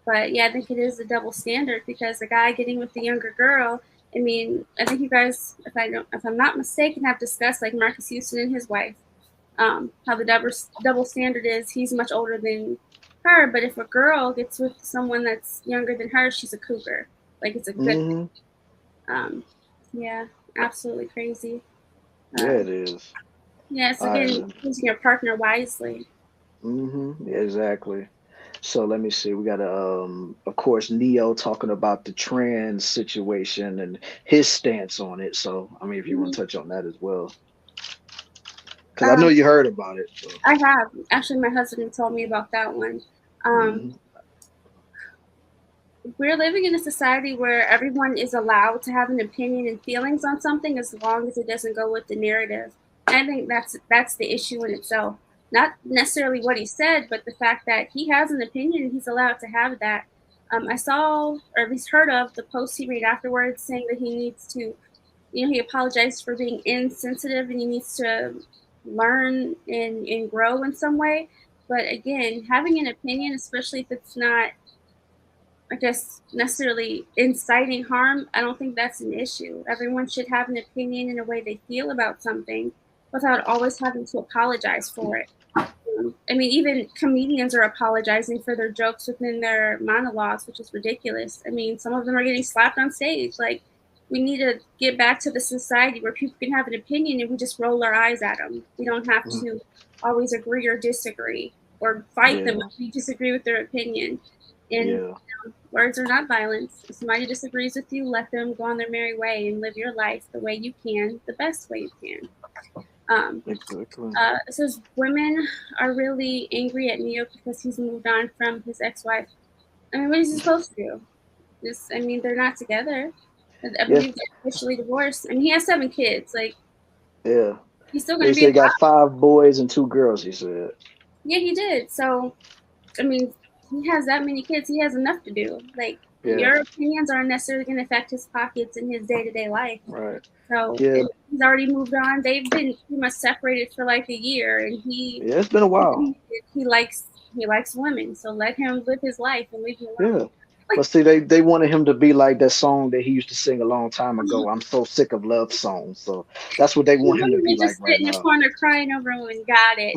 But yeah, I think it is a double standard because the guy getting with the younger girl, I mean, I think you guys, if I'm not mistaken, have discussed like Marcus Houston and his wife, how the double standard is he's much older than her, but if a girl gets with someone that's younger than her, she's a cougar. Like it's a good thing. Yeah, absolutely crazy. Yeah, it is. Yeah, so again, choosing your partner wisely. Yeah, exactly. So let me see. We got of course, Ne-Yo talking about the trans situation and his stance on it. So I mean, if you want to touch on that as well, because I know you heard about it. So. I have actually. My husband told me about that one. We're living in a society where everyone is allowed to have an opinion and feelings on something as long as it doesn't go with the narrative. And I think that's the issue in itself. Not necessarily what he said, but the fact that he has an opinion and he's allowed to have that. I saw, or at least heard of, the post he made afterwards saying that he needs to he apologized for being insensitive, and he needs to learn and grow in some way. But again, having an opinion, especially if it's not, I guess, necessarily inciting harm, I don't think that's an issue. Everyone should have an opinion in a way they feel about something without always having to apologize for it. I mean, even comedians are apologizing for their jokes within their monologues, which is ridiculous. I mean, some of them are getting slapped on stage. Like, we need to get back to the society where people can have an opinion and we just roll our eyes at them. We don't have to always agree or disagree or fight them if we disagree with their opinion. And words are not violence. If somebody disagrees with you, let them go on their merry way and live your life the way you can, the best way you can. It says women are really angry at Ne-Yo because he's moved on from his ex-wife. I mean, what is he supposed to do? I mean, they're not together. I believe they're officially divorced. I mean, he has 7 kids. Like, he's still going to be. He got 5 boys and 2 girls. He said. Yeah, he did. So, I mean, he has that many kids. He has enough to do. Like, your opinions aren't necessarily going to affect his pockets in his day-to-day life. Right. So he's already moved on. They've been pretty much separated for like a year, and it's been a while. He likes women, so let him live his life and leave him alone. But see, they wanted him to be like that song that he used to sing a long time ago. I'm so sick of love songs. So that's what they want him to be like right now. In the corner crying over when got it.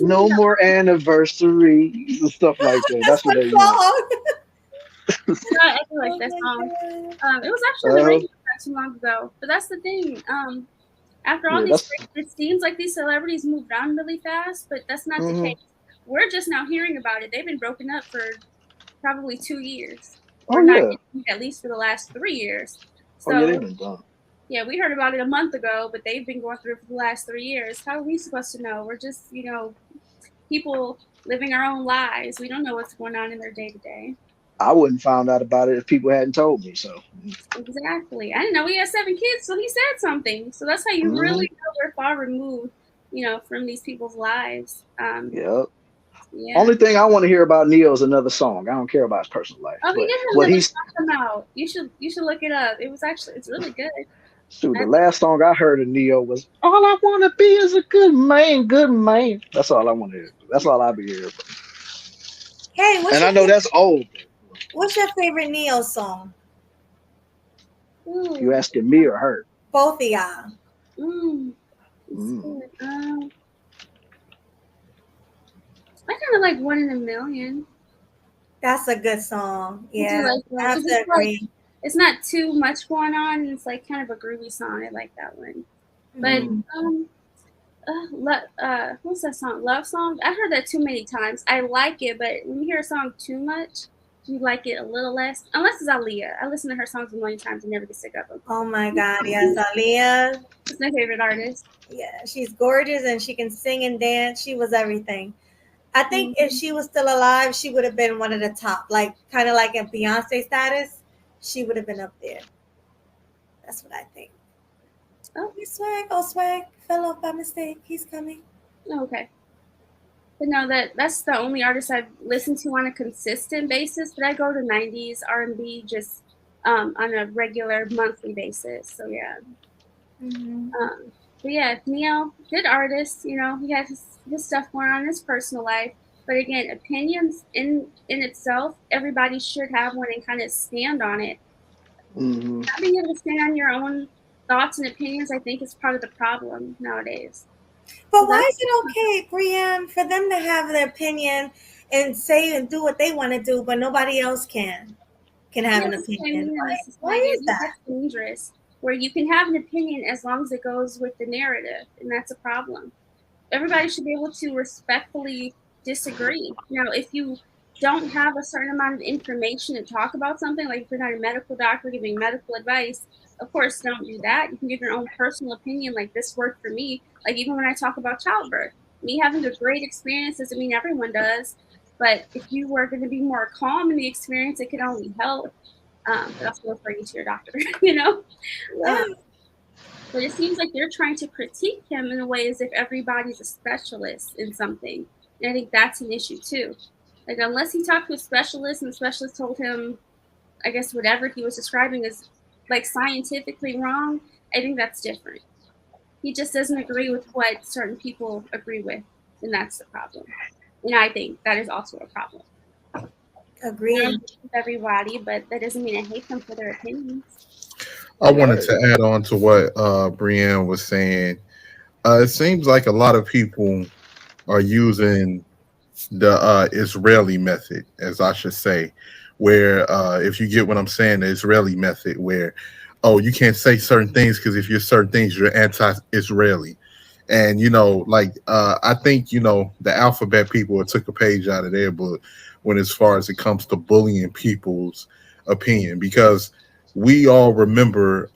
No more anniversaries and stuff like that. That's what they want. I like that song. It was actually on the radio not too long ago. But that's the thing. After all these breaks, it seems like these celebrities moved on really fast, but that's not the case. We're just now hearing about it. They've been broken up for probably 2 years. At least for the last 3 years. So, they've been done. Yeah, we heard about it a month ago, but they've been going through it for the last 3 years. How are we supposed to know? We're just, people living our own lives. We don't know what's going on in their day-to-day. I wouldn't found out about it if people hadn't told me. So exactly, I didn't know he had 7 kids, so he said something. So that's how you really know we're far removed, from these people's lives. Only thing I want to hear about Ne-Yo is another song. I don't care about his personal life. Oh, he did have another song come out. You should look it up. It's really good. Shoot, the last song I heard of Ne-Yo was "All I Want to Be Is a Good Man, Good Man." That's all I want to hear. That's all I be hearing. Hey, I know that's old. What's your favorite Ne-Yo song? You asking me or her? Both of y'all. I kind of like "One in a Million." That's a good song. Yeah, I have to agree. It's not too much going on. It's like kind of a groovy song. I like that one. But what's that song? Love Song. I heard that too many times. I like it, but when you hear a song too much, you like it a little less. Unless it's Aaliyah. I listen to her songs a million times and never get sick of them. Oh my God, yes, Aaliyah. She's my favorite artist. Yeah, she's gorgeous and she can sing and dance. She was everything. I think if she was still alive, she would have been one of the top, like kind of like a Beyonce status. She would have been up there. That's what I think. Oh, Swag fell off by mistake. He's coming. Okay. But no, that's the only artist I've listened to on a consistent basis. But I go to 90s R&B just on a regular monthly basis. So yeah. But yeah, Ne-Yo, good artist. He has his stuff going on in his personal life. But again, opinions in itself, everybody should have one and kind of stand on it. Not being able to stand on your own thoughts and opinions, I think, is part of the problem nowadays. But why is it okay, Brienne, for them to have their opinion and say and do what they want to do, but nobody else can have an opinion? Why is that? That's dangerous. Where you can have an opinion as long as it goes with the narrative, and that's a problem. Everybody should be able to respectfully disagree. If you don't have a certain amount of information to talk about something, like if you're not a medical doctor giving medical advice, of course, don't do that. You can give your own personal opinion, like this worked for me. Like even when I talk about childbirth, me having a great experience doesn't mean everyone does. But if you were going to be more calm in the experience, it could only help. But also refer you to your doctor, But it seems like they're trying to critique him in a way as if everybody's a specialist in something. And I think that's an issue too. Like unless he talked to a specialist and the specialist told him, I guess whatever he was describing is like scientifically wrong, I think that's different. He just doesn't agree with what certain people agree with, and that's the problem. And I think that is also a problem. Agreed. With everybody, but that doesn't mean I hate them for their opinions. I wanted to add on to what Brienne was saying. It seems like a lot of people are using the Israeli method, as I should say, where if you get what I'm saying, the Israeli method, where you can't say certain things because if you're certain things, you're anti-Israeli. And I think the alphabet people took a page out of their book when as far as it comes to bullying people's opinion, because we all remember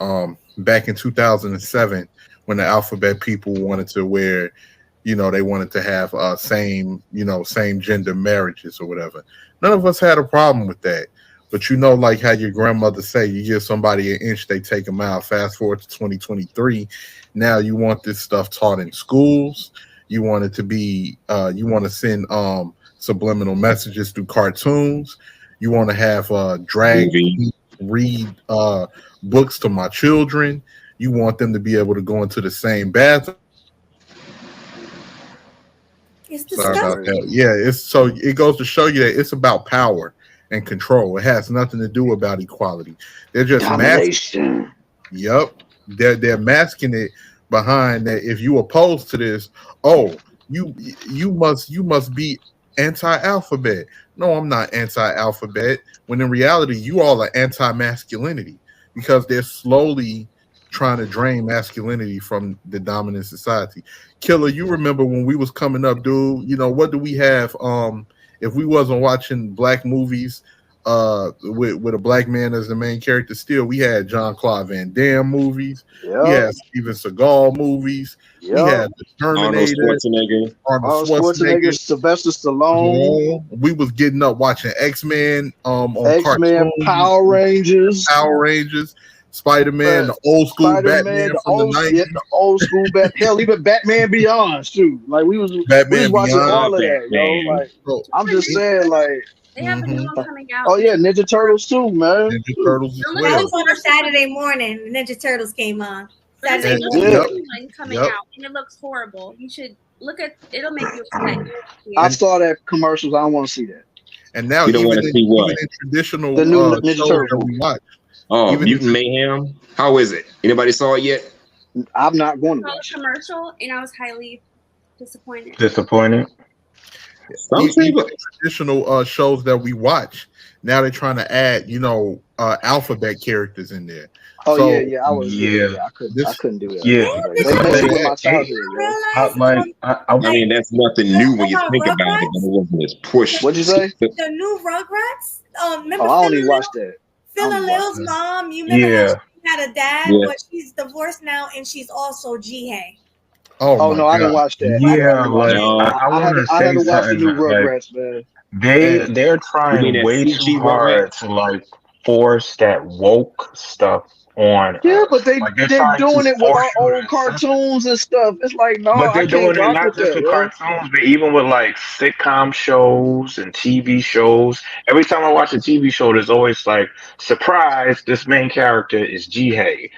back in 2007 when the alphabet people wanted to wear, they wanted to have same gender marriages or whatever. None of us had a problem with that. But like how your grandmother say, you give somebody an inch, they take a mile. Fast forward to 2023. Now you want this stuff taught in schools. You want it to be, you want to send subliminal messages through cartoons. You want to have drag read books to my children. You want them to be able to go into the same bathroom. Sorry about that. Yeah, it goes to show you that it's about power and control. It has nothing to do about equality. They're just domination. Yep, they're masking it behind that. If you oppose to this, you must be anti-alphabet. No, I'm not anti-alphabet. When in reality, you all are anti-masculinity because they're slowly trying to drain masculinity from the dominant society. Killer, you remember when we was coming up, dude? What do we have? If we wasn't watching black movies with a black man as the main character, still we had Jean-Claude Van Damme movies. Yep. We had Steven Seagal movies. Yep. We had the Terminator, Arnold Schwarzenegger, Sylvester Stallone. Yeah. We was getting up watching X-Men on X-Men, Power Rangers. Spider-Man, the old school Batman from the 90s. Yeah, the old school Batman. Hell, even Batman Beyond, shoot. Like we was watching all of that, yo. Like I'm just saying, like they have a new one coming out. Oh yeah, Ninja Turtles too, man. Ninja Turtles as well. That was on a Saturday morning. Ninja Turtles came on. Saturday morning coming out, and it looks horrible. You should look at. It'll make you upset. I saw that commercials. I don't want to see that. And now you don't want to see what in traditional the new Ninja Turtles we watch. Oh, Mutant Mayhem. How is it? Anybody saw it yet? I'm not going to watch the commercial, and I was highly disappointed. Some traditional shows that we watch now they're trying to add, alphabet characters in there. Oh so, yeah, I couldn't do that. Yeah, I mean that's nothing new when you think about it. But it wasn't as pushed. What'd you say? The new Rugrats. Remember I only watched that. Phil and Lil's mom, you remember she had a dad, but she's divorced now, and she's also Jihei. Oh no, I didn't watch that. Yeah, like I haven't watched the new Rugrats, man. They're trying way too hard to like force that woke stuff on. Yeah, but they're doing it with our old cartoons and stuff. It's like no, but they're doing it not just with cartoons, but even with like sitcom shows and TV shows. Every time I watch a TV show, there's always like surprise. This main character is Jihei.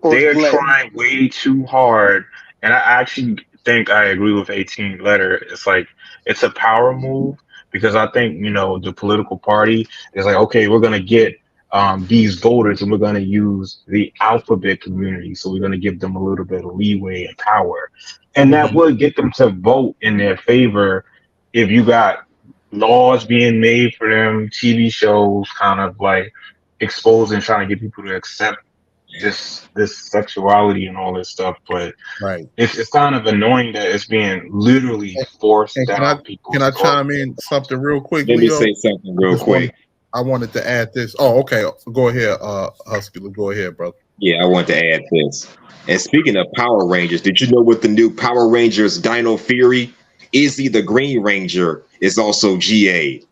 They're trying way too hard, and I actually think I agree with 18 Letter. It's like it's a power move because I think the political party is like, okay, we're gonna get these voters and we're gonna use the alphabet community, so we're gonna give them a little bit of leeway and power, and that would get them to vote in their favor if you got laws being made for them, TV shows kind of like exposing, trying to get people to accept this sexuality and all this stuff, but it's kind of annoying that it's being literally forced down people. Can I chime in something real quick? Let me say something real quick. I wanted to add this. Oh, okay. Go ahead, Husky. Go ahead, brother. Yeah, I want to add this. And speaking of Power Rangers, did you know with the new Power Rangers Dino Fury, Izzy the Green Ranger is also GA?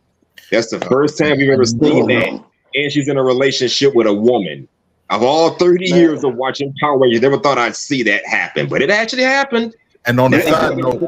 That's the first time we've ever seen that. And she's in a relationship with a woman. Of all 30 years of watching Power Rangers, never thought I'd see that happen, but it actually happened. And on the side note,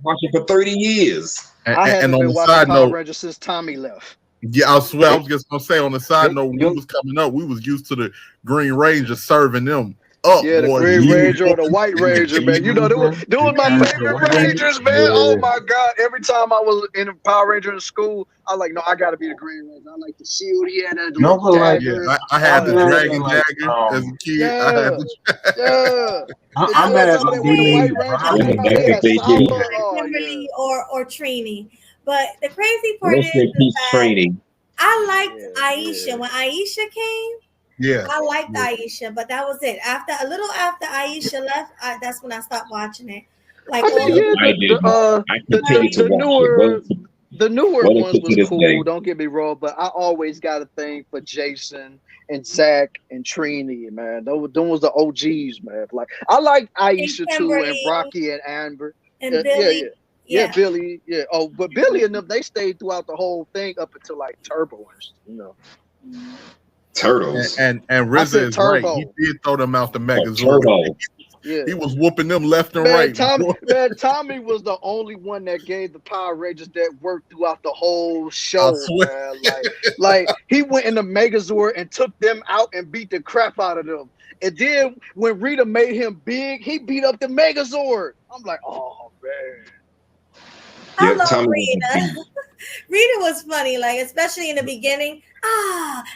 watching for 30 years. I haven't been watching Power Rangers since Tommy left. Yeah, I swear I was just gonna say on the side note, when we was coming up, we was used to the Green Ranger serving them up. Yeah, the boy. Green Ranger or the White Ranger, man. You know, they was my favorite Rangers, man. Oh my God. Every time I was in a Power Ranger in school, I was like, no, I gotta be the Green Ranger. I like the shield he had, that No, little but dagger. I had the Dragon like, Dagger as a kid. I had Yeah. I'm mad at my When the White Ranger came out, they had Samba. Kimberly or Trini. But the crazy part Rest in peace, training. I liked Aisha. When Aisha came, yeah, I liked Aisha, but that was it. After Aisha left, that's when I stopped watching it. Like the newer ones was cool. Don't get me wrong, but I always got a thing for Jason and Zach and Trini, man. Those was the OGs, man. Like I liked Aisha too, and Rocky and Amber and Billy. Yeah, Billy. Yeah. Oh, but Billy and them, they stayed throughout the whole thing up until like Turbo, you know. Turtles. And RZA is right. He did throw them out the Megazord. Yeah. He was whooping them left and man, right. Tommy was the only one that gave the Power Rangers that worked throughout the whole show, man. Like he went in the Megazord and took them out and beat the crap out of them. And then when Rita made him big, he beat up the Megazord. I'm like, oh man. I love Rita. Rita was funny, like especially in the beginning.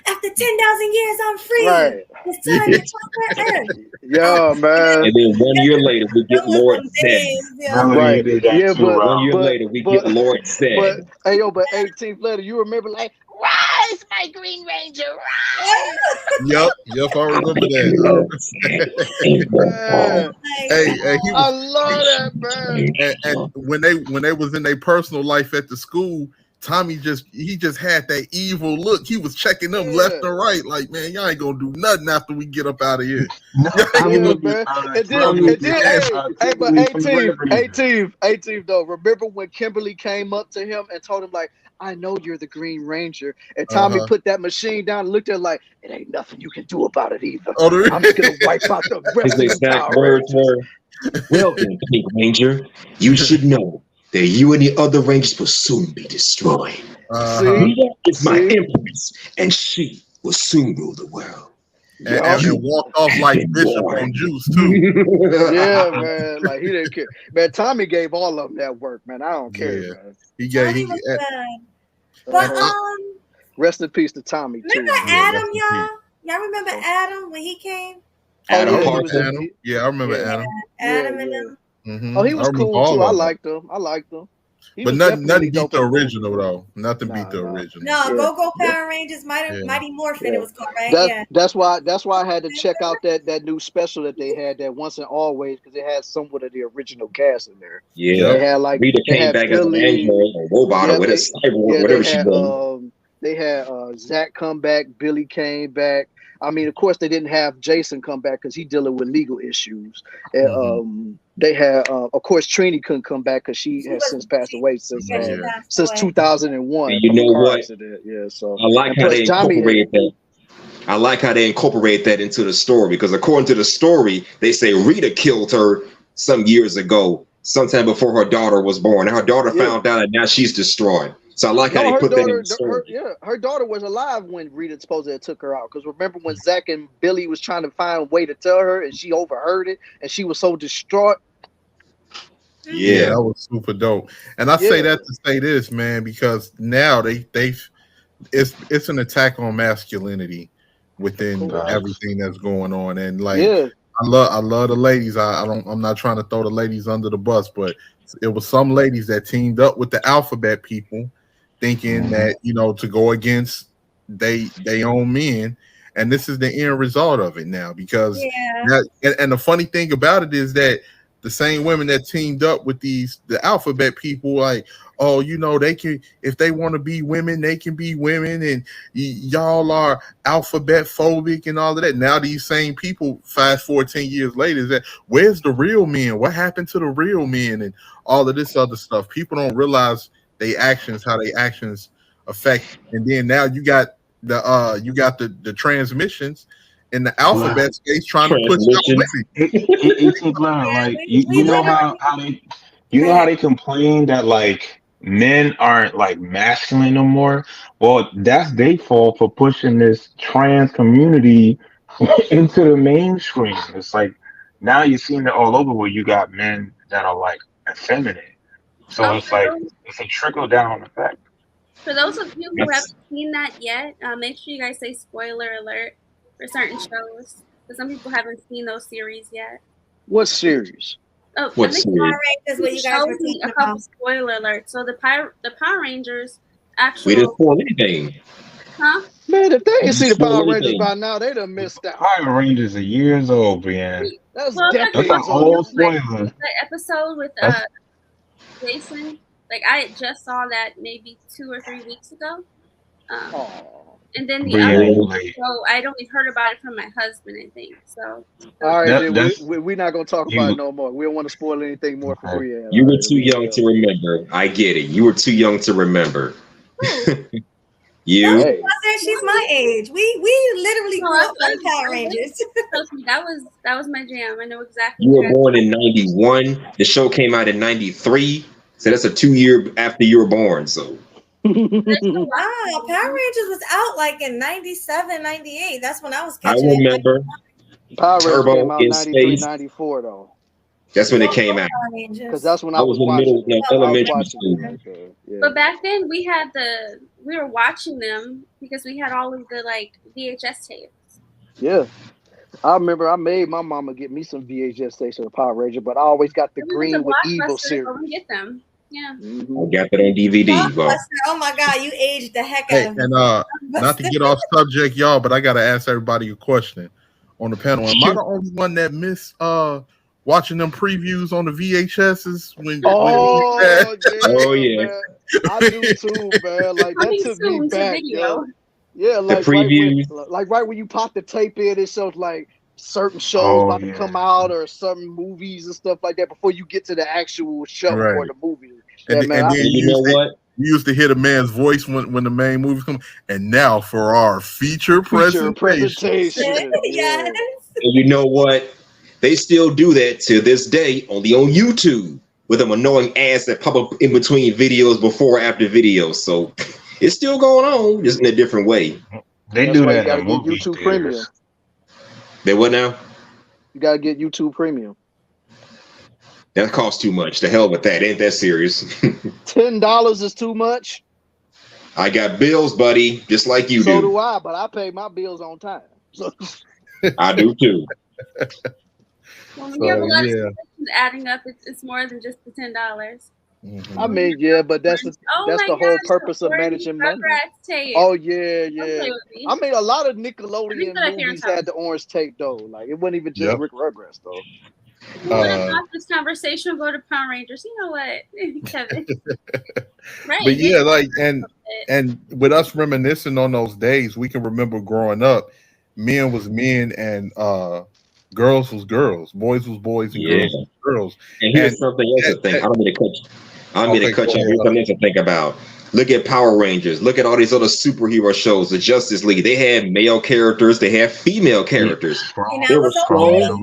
After 10,000 years, I'm free. Right. It's time to conquer Earth. Yeah, man. And then 1 year later, we get Lord Zed. Right. Yeah, but 1 year later, we get Lord Zed. But 18th letter, you remember like, rise, my Green Ranger, rise. Yep, I remember that. I love that, man. And when they was in their personal life at the school, Tommy just had that evil look. He was checking them left and right, like, man, y'all ain't gonna do nothing after we get up out of here. Man. And then, but 18th though. Remember when Kimberly came up to him and told him like, I know you're the Green Ranger, and Tommy put that machine down and looked at it like, it ain't nothing you can do about it either. I'm just gonna wipe out the rest of the Power Rangers. Welcome, Pink Ranger. You should know that you and the other Rangers will soon be destroyed. Rita is my empress, and she will soon rule the world. And walked off like Bishop on Juice too. Yeah, man. Like he didn't care. Man, Tommy gave all of them that work, man. I don't care, man. He gave. But rest in peace to Tommy too. Remember Adam, y'all? Y'all remember Adam when he came? Adam. Yeah, I remember Adam. Adam and them. Mm-hmm. Oh, he was cool too. I liked him. But nothing beat the original though. Nothing beat the original. No, Go Power Rangers, Mighty Morphin. It was called, right? That's why I had to check out that new special that they had, that Once and Always, because it had somewhat of the original cast in there. Yeah, they had like Rita came back as an android or robot or whatever, cyborg, whatever she was. They had Zach come back, Billy came back. I mean, of course, they didn't have Jason come back because he's dealing with legal issues. And, they had, of course, Trini couldn't come back because she has since passed away since 2001. And you know what? Yeah, so I like how they incorporate that. I like how they incorporate that into the story, because according to the story, they say Rita killed her some years ago, sometime before her daughter was born. And her daughter found out, and now she's destroyed. So I like how they put that in the story. Her daughter was alive when Rita supposedly took her out. Because remember when Zach and Billy was trying to find a way to tell her, and she overheard it, and she was so distraught. Yeah, that was super dope. And I say that to say this, man, because now it's an attack on masculinity within everything that's going on. And like I love the ladies. I'm not trying to throw the ladies under the bus, but it was some ladies that teamed up with the alphabet people, thinking that, you know, to go against they own men, and this is the end result of it now. Because and the funny thing about it is that the same women that teamed up with the alphabet people, like, oh, you know, they can, if they want to be women, they can be women, and y'all are alphabet phobic and all of that. Now these same people, fast forward 10 years later, is that where's the real men? What happened to the real men? And all of this other stuff. People don't realize how they actions affect. And then now you got the transmissions in the alphabet space trying to push like you know how they complain that like men aren't like masculine no more. Well, that's their fault for pushing this trans community into the mainstream. It's like now you're seeing it all over where you got men that are like effeminate. So it's like it's a trickle down effect. For those of you who That's- haven't seen that yet, make sure you guys say spoiler alert for certain shows. Because some people haven't seen those series yet. What series? Oh, What I think series? Power Rangers, what you guys were shows me a talking couple about. spoiler alerts. So the Power Rangers We didn't actual, spoil anything. huh? Man, if they ain't see the Spoil Power Rangers anything. by now, they done missed out. Power Rangers are years old, Brienne. That's Well, That's an decades old old. spoiler. The episode with That's Jason, like I just saw that maybe 2 or 3 weeks ago. And then the Brienne, other you late. show, I'd only heard about it from my husband, I think. So All right, then That's we're not gonna talk about it no more. We don't want to spoil anything more for Brienne. You were too young to remember. I get it. You were too young to remember. You. I said she's my age. We literally grew up on Power Rangers. Trust me, that was my jam. I know exactly. You were born in 91. The show came out in 93. So that's a 2 year after you were born. So Wow, Power Rangers was out like in 97, 98. That's when I was I catching it. remember Power Rangers Turbo came out in 93, space. 94 though. That's when it came out. Because that's when I was in middle, no, elementary school. But back then we were watching them because we had all of the like VHS tapes. Yeah. I remember I made my mama get me some VHS tapes of the Power Ranger, but I always got the We went to green with evil Blockbuster series. to go and get them. Yeah. I got that on DVD. Well, Blockbuster. Oh my God, you aged the heck Hey, out of me. and not to get off subject, y'all, but I gotta ask everybody a question on the panel. Am I the only one that missed watching them previews on the VHSs when Oh yeah. Man. I do too, man. Like that took me back, yo. Yeah, like previews. right when you pop the tape in, it shows like certain shows about to come out or certain movies and stuff like that before you get to the actual show or the movie. And, Yeah, man, and then you used to hear the man's voice when the main movies come. And now for our feature presentation. Yes. And you know what? They still do that to this day, only on YouTube, with them annoying ads that pop up in between videos, before or after videos. So it's still going on, just in a different way. They That's do why that you gotta in get movie YouTube theaters. Premium. They what now? You gotta get YouTube Premium. That costs too much. The hell with that. Ain't that serious? $10 is too much. I got bills, buddy, just like you So do. do I, but I pay my bills on time. So I do too. When you have a lot of yeah. subscriptions adding up, it's more than just the $10. I mean, yeah, but that's the my whole gosh, purpose of the managing money. Rugrats tape. Oh yeah, Don't yeah. play with me. I mean, a lot of Let me Nickelodeon put up here movies and had the orange tape though. Like it wasn't even just Yep. Rick Rugrats though. We would have stopped this conversation. Go to Power Rangers. You know what, Kevin? Right. But yeah, like and with us reminiscing on those days, we can remember growing up, men was men and girls was girls, boys was boys and girls was girls. And here's something else to think. I don't mean to cut you. I don't mean to cut you. Here's something else to think about. Look at Power Rangers. Look at all these other superhero shows. The Justice League. They had male characters. They had female characters. They were strong.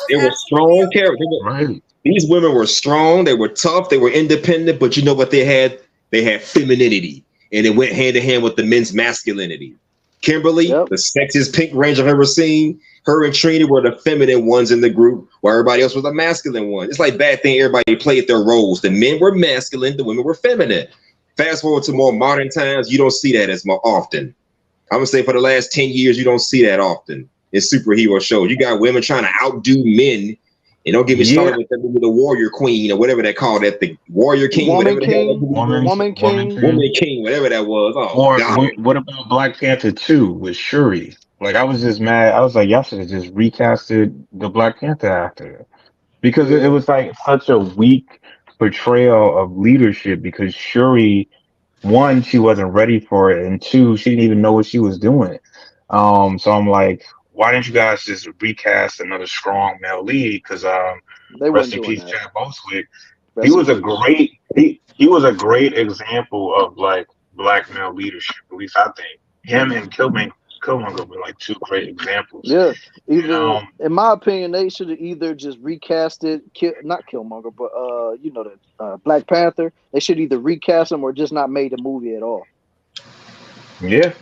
They were strong characters. Right. These women were strong. They were tough. They were independent. But you know what they had? They had femininity, and it went hand in hand with the men's masculinity. Kimberly, the sexiest Pink Ranger I've ever seen. Her and Trini were the feminine ones in the group, while everybody else was the masculine one. It's like bad thing. Everybody played their roles. The men were masculine. The women were feminine. Fast forward to more modern times, you don't see that as more often. I'm gonna say for the last 10 years, you don't see that often in superhero shows. You got women trying to outdo men, and don't get me started with the Warrior Queen or whatever they call that, the Warrior King, Woman whatever King, Woman King, whatever that was. Oh, Or God. what about Black Panther 2 with Shuri? Like I was just mad. I was like, y'all should have just recasted the Black Panther actor because it was like such a weak portrayal of leadership. Because Shuri, one, she wasn't ready for it, and two, she didn't even know what she was doing. So I'm like, why didn't you guys just recast another strong male lead? Because They rest weren't in doing peace, that. Chad Boswick. Rest He in was a peace. great he was a great example of like black male leadership. At least I think him and Killmonger were like two great examples. Yeah, And, either in my opinion, they should have either just recast it, not Killmonger, but Black Panther. They should either recast him or just not made a movie at all. yeah.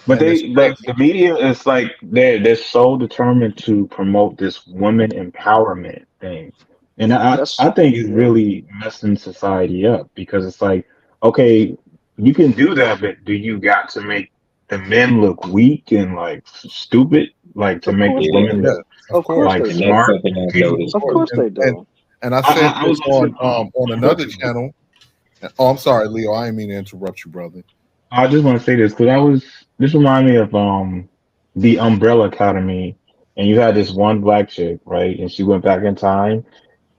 But the media is like they're so determined to promote this women empowerment thing, and I think it's really messing society up because it's like, okay, you can do that, but do you got to make the men look weak and like stupid, like to make the women look like smart? Of course they do. And I said this on another channel. Oh, I'm sorry, Leo. I didn't mean to interrupt you, brother. I just want to say this because this reminded me of the Umbrella Academy, and you had this one black chick, right? And she went back in time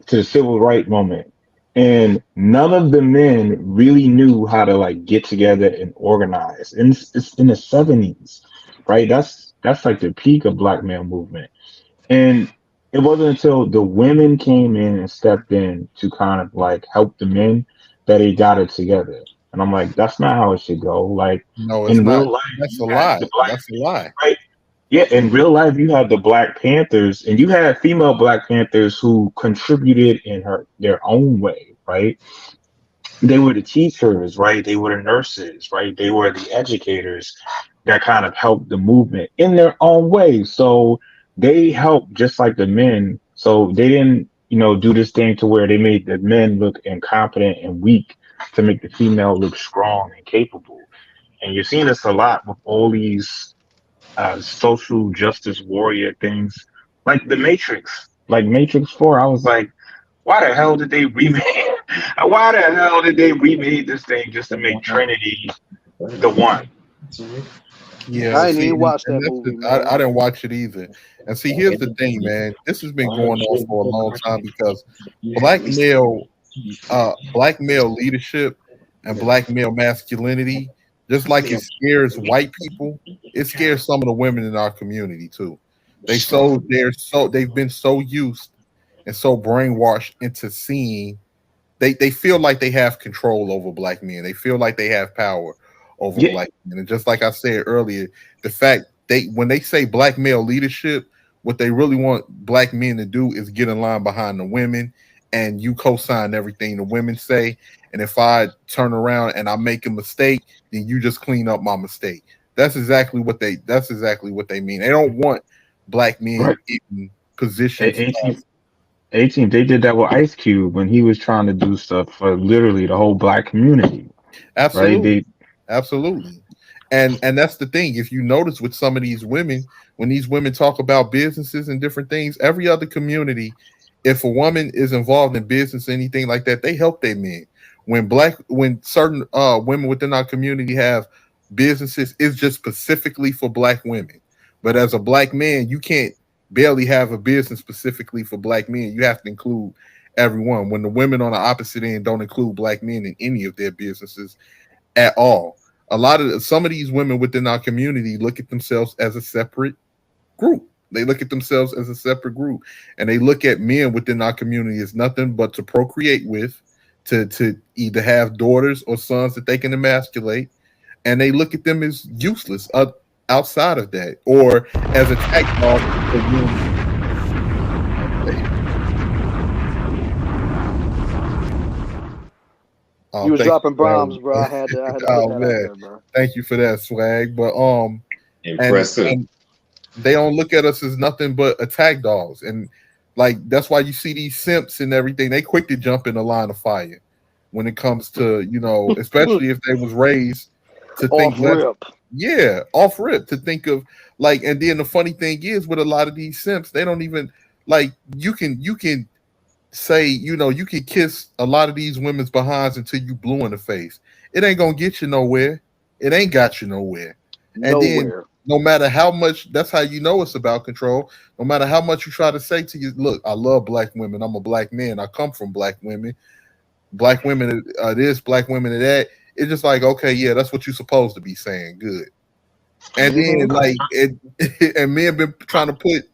to the civil rights moment, and none of the men really knew how to like get together and organize. And it's in the 70s, right? That's like the peak of black male movement, and it wasn't until the women came in and stepped in to kind of like help the men that they got it together. And I'm like, that's not how it should go. Like, no, it's in not. real life, That's a lie. That's a lie. Right? Yeah, in real life, you had the Black Panthers, and you had female Black Panthers who contributed in their own way, right? They were the teachers, right? They were the nurses, right? They were the educators that kind of helped the movement in their own way. So they helped just like the men. So they didn't, do this thing to where they made the men look incompetent and weak to make the female look strong and capable. And you're seeing this a lot with all these social justice warrior things, like the Matrix, like Matrix 4. I was like, why the hell did they remake? Why the hell did they remake this thing just to make Trinity the one? Yeah, I didn't even watch that movie. I didn't watch it either. And see, here's the thing, man. This has been going on for a long time because black male leadership and black male masculinity, just like it scares white people, it scares some of the women in our community too. They've been so used and so brainwashed into seeing they feel like they have control over black men. They feel like they have power over black men. And just like I said earlier, the fact when they say black male leadership, what they really want black men to do is get in line behind the women, and you co-sign everything the women say. And if I turn around and I make a mistake, then you just clean up my mistake. That's exactly what they mean. They don't want black men in positions. 18, they did that with Ice Cube when he was trying to do stuff for literally the whole black community. Absolutely. Right? Absolutely. And that's the thing. If you notice with some of these women, when these women talk about businesses and different things, every other community, if a woman is involved in business, anything like that, they help their men. When certain women within our community have businesses, it's just specifically for black women. But as a black man, you can't barely have a business specifically for black men. You have to include everyone. When the women on the opposite end don't include black men in any of their businesses at all. Some of these women within our community look at themselves as a separate group. They look at themselves as a separate group, and they look at men within our community as nothing but to procreate with, to either have daughters or sons that they can emasculate, and they look at them as useless outside of that, or as a tag dog. You was dropping bombs, bro. I had to put that out there, bro. Thank you for that, Swag. But impressive. And they don't look at us as nothing but attack dogs, and like that's why you see these simps and everything. They quick to jump in the line of fire when it comes to especially if they was raised to think off rip to think of like. And then the funny thing is with a lot of these simps, they don't even like you can say, you can kiss a lot of these women's behinds until you blue in the face. It ain't gonna get you nowhere. It ain't got you nowhere. And then no matter how much, that's how you know it's about control. No matter how much you try to say to you, look, I love black women. I'm a black man. I come from black women. Black women are this, black women are that. It's just like, okay, yeah, that's what you're supposed to be saying. Good. And then and men been trying to put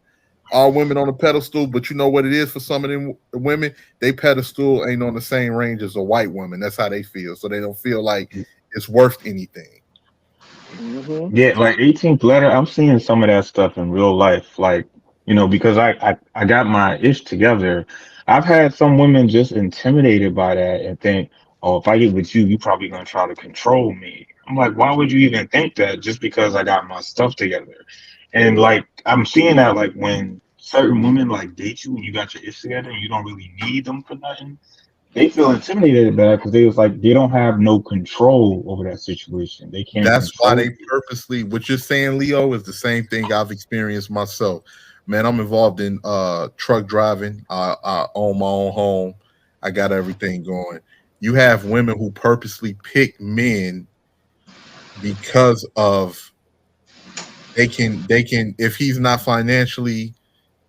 all women on a pedestal, but you know what it is for some of them women, they pedestal ain't on the same range as a white woman. That's how they feel. So they don't feel like it's worth anything. Yeah, like 18th letter, I'm seeing some of that stuff in real life. Like, because I got my ish together. I've had some women just intimidated by that and think, oh, if I get with you, you probably gonna try to control me. I'm like, why would you even think that just because I got my stuff together? And like I'm seeing that like when certain women like date you and you got your ish together and you don't really need them for nothing, they feel intimidated by that because they was like they don't have no control over that situation. They can't That's why control they purposely. What you're saying, Leo, is the same thing I've experienced myself. Man, I'm involved in truck driving. I own my own home. I got everything going. You have women who purposely pick men because of they can if he's not financially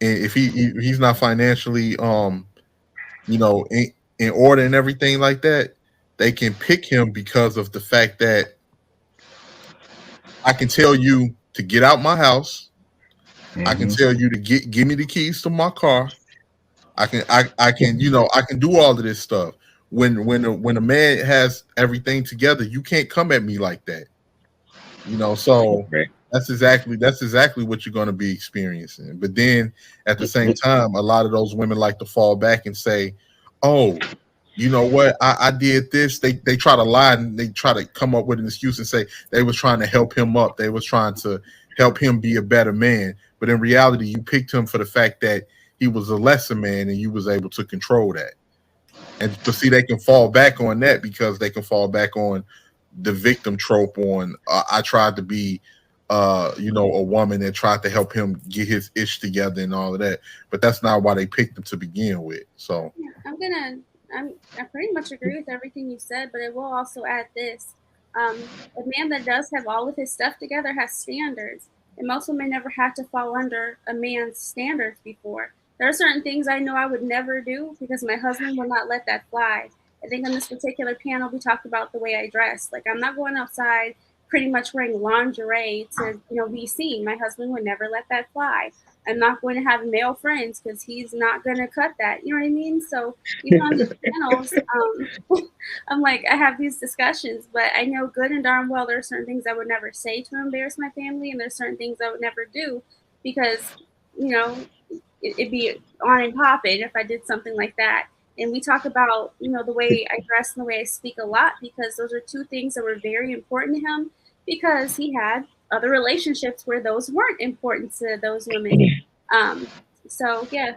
if he's not financially in order and everything like that, they can pick him because of the fact that I can tell you to get out my house. I can tell you to give me the keys to my car. I can I can do all of this stuff. When a man has everything together, you can't come at me like that. So that's exactly what you're going to be experiencing. But then at the same time, a lot of those women like to fall back and say, "Oh, you know what? I did this." They try to lie and they try to come up with an excuse and say they was trying to help him up. They was trying to help him be a better man. But in reality, you picked him for the fact that he was a lesser man and you was able to control that. And to see they can fall back on that because they can fall back on the victim trope on I tried to be a woman that tried to help him get his ish together and all of that. But that's not why they picked him to begin with. So Yeah, I pretty much agree with everything you said, but I will also add this. A man that does have all of his stuff together has standards, and most women never had to fall under a man's standards before. There are certain things I know I would never do because my husband will not let that fly. I think on this particular panel, we talked about the way I dress. Like, I'm not going outside pretty much wearing lingerie to, be seen. My husband would never let that fly. I'm not going to have male friends because he's not going to cut that. You know what I mean? So even on these panels, I'm like, I have these discussions, but I know good and darn well there are certain things I would never say to embarrass my family, and there's certain things I would never do because, it'd be on and popping if I did something like that. And we talk about, the way I dress and the way I speak a lot because those are two things that were very important to him because he had other relationships where those weren't important to those women. So yeah,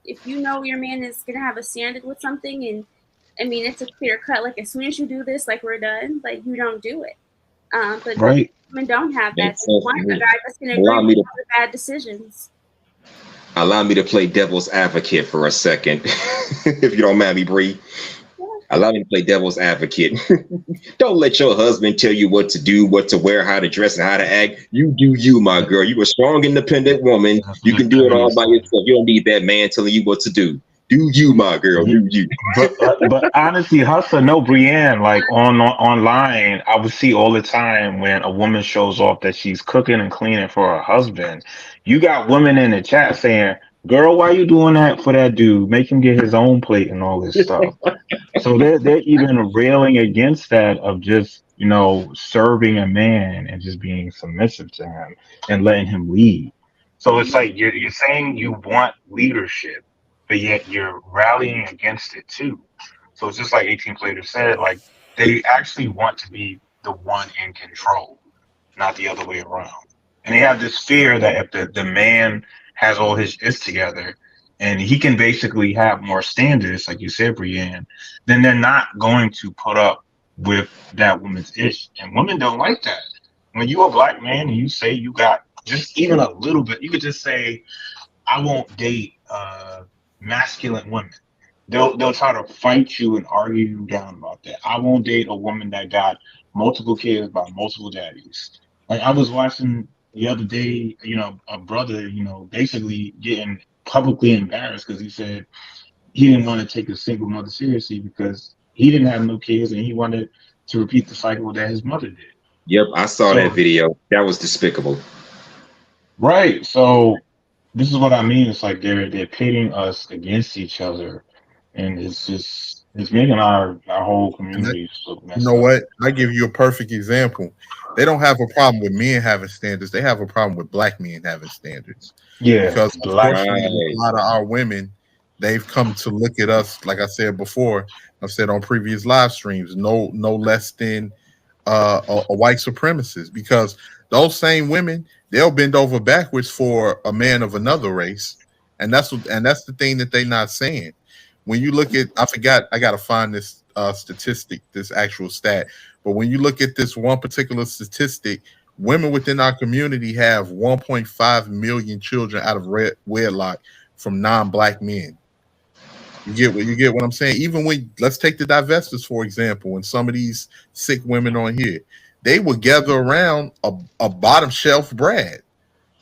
if you know your man is gonna have a standard with something, and I mean it's a clear cut, like as soon as you do this, like we're done, like you don't do it. But right. women don't have that. They want a guy that's gonna agree with other bad decisions. Allow me to play devil's advocate for a second, if you don't mind me, Bree. Allow me to play devil's advocate. Don't let your husband tell you what to do, what to wear, how to dress, and how to act. You do you, my girl. You're a strong, independent woman. You can do it all by yourself. You don't need that man telling you what to do. Do you, my girl? Do you? But honestly, Hustler, no, Brienne, like online, I would see all the time when a woman shows off that she's cooking and cleaning for her husband. You got women in the chat saying, "Girl, why you doing that for that dude? Make him get his own plate and all this stuff." So they're even railing against that of just serving a man and just being submissive to him and letting him lead. So it's like you're saying you want leadership, but yet you're rallying against it too. So it's just like 18 Plater said, like they actually want to be the one in control, not the other way around. And they have this fear that if the man has all his shit together and he can basically have more standards, like you said, Brienne, then they're not going to put up with that woman's ish. And women don't like that. When you're a black man and you say you got just even a little bit, you could just say, I won't date masculine women. They'll try to fight you and argue you down about that. I won't date a woman that got multiple kids by multiple daddies. Like I was watching the other day, a brother, basically getting publicly embarrassed because he said he didn't want to take a single mother seriously because he didn't have no kids and he wanted to repeat the cycle that his mother did. Yep, I saw that video. That was despicable. Right. So this is what I mean. It's like they're pitting us against each other and it's making our whole community look You messed know up. what? I give you a perfect example. They don't have a problem with men having standards. They have a problem with black men having standards. Yeah, Because black. unfortunately, a lot of our women, they've come to look at us, like I said before, I've said on previous live streams, no less than a white supremacist. Because those same women, they'll bend over backwards for a man of another race, and that's the thing that they're not saying. When you look at, I gotta find this statistic, this actual stat. But when you look at this one particular statistic, women within our community have 1.5 million children out of wedlock from non-black men. You get what I'm saying? Even when, let's take the divestors for example, and some of these sick women on here, they would gather around a bottom shelf Brad.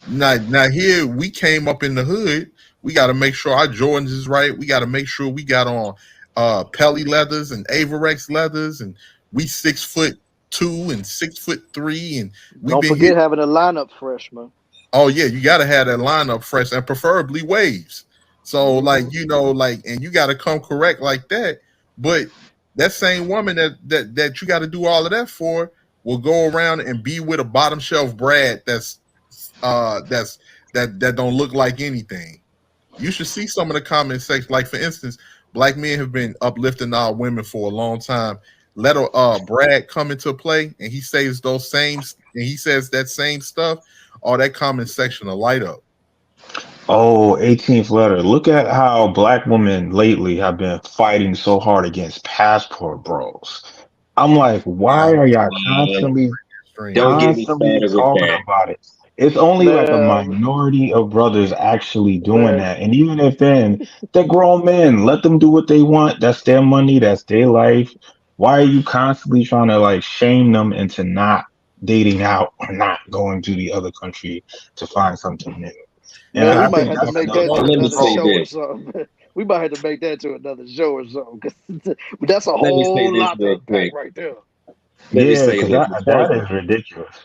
Now here we came up in the hood. We got to make sure our Jordans is right. We got to make sure we got on Pelly leathers and Avarex leathers, and we 6'2" and 6'3", and we Don't been forget here. having a lineup freshman. Oh yeah, you got to have that lineup fresh and preferably waves. So like and you got to come correct like that. But that same woman that you got to do all of that for will go around and be with a bottom shelf Brad that don't look like anything. You should see some of the comment section. Like for instance, black men have been uplifting our women for a long time. Let Brad come into play, and he says that same stuff. All that comment section will light up. Oh, 18th letter. Look at how black women lately have been fighting so hard against passport bros. I'm like, why are y'all constantly Don't get me started with talking that. about it? It's only like a Man, minority of brothers actually doing man, that. And even if then, they're grown men. Let them do what they want. That's their money. That's their life. Why are you constantly trying to like shame them into not dating out or not going to the other country to find something new? And man, we I might think have to that's make another that Well, to part of let the me another say problem. show or this. something. We might have to make that to another show or something. 'Cause that's a Let me say whole this lot to real unpack quick. right there. Let me Yeah, say because this. that is ridiculous.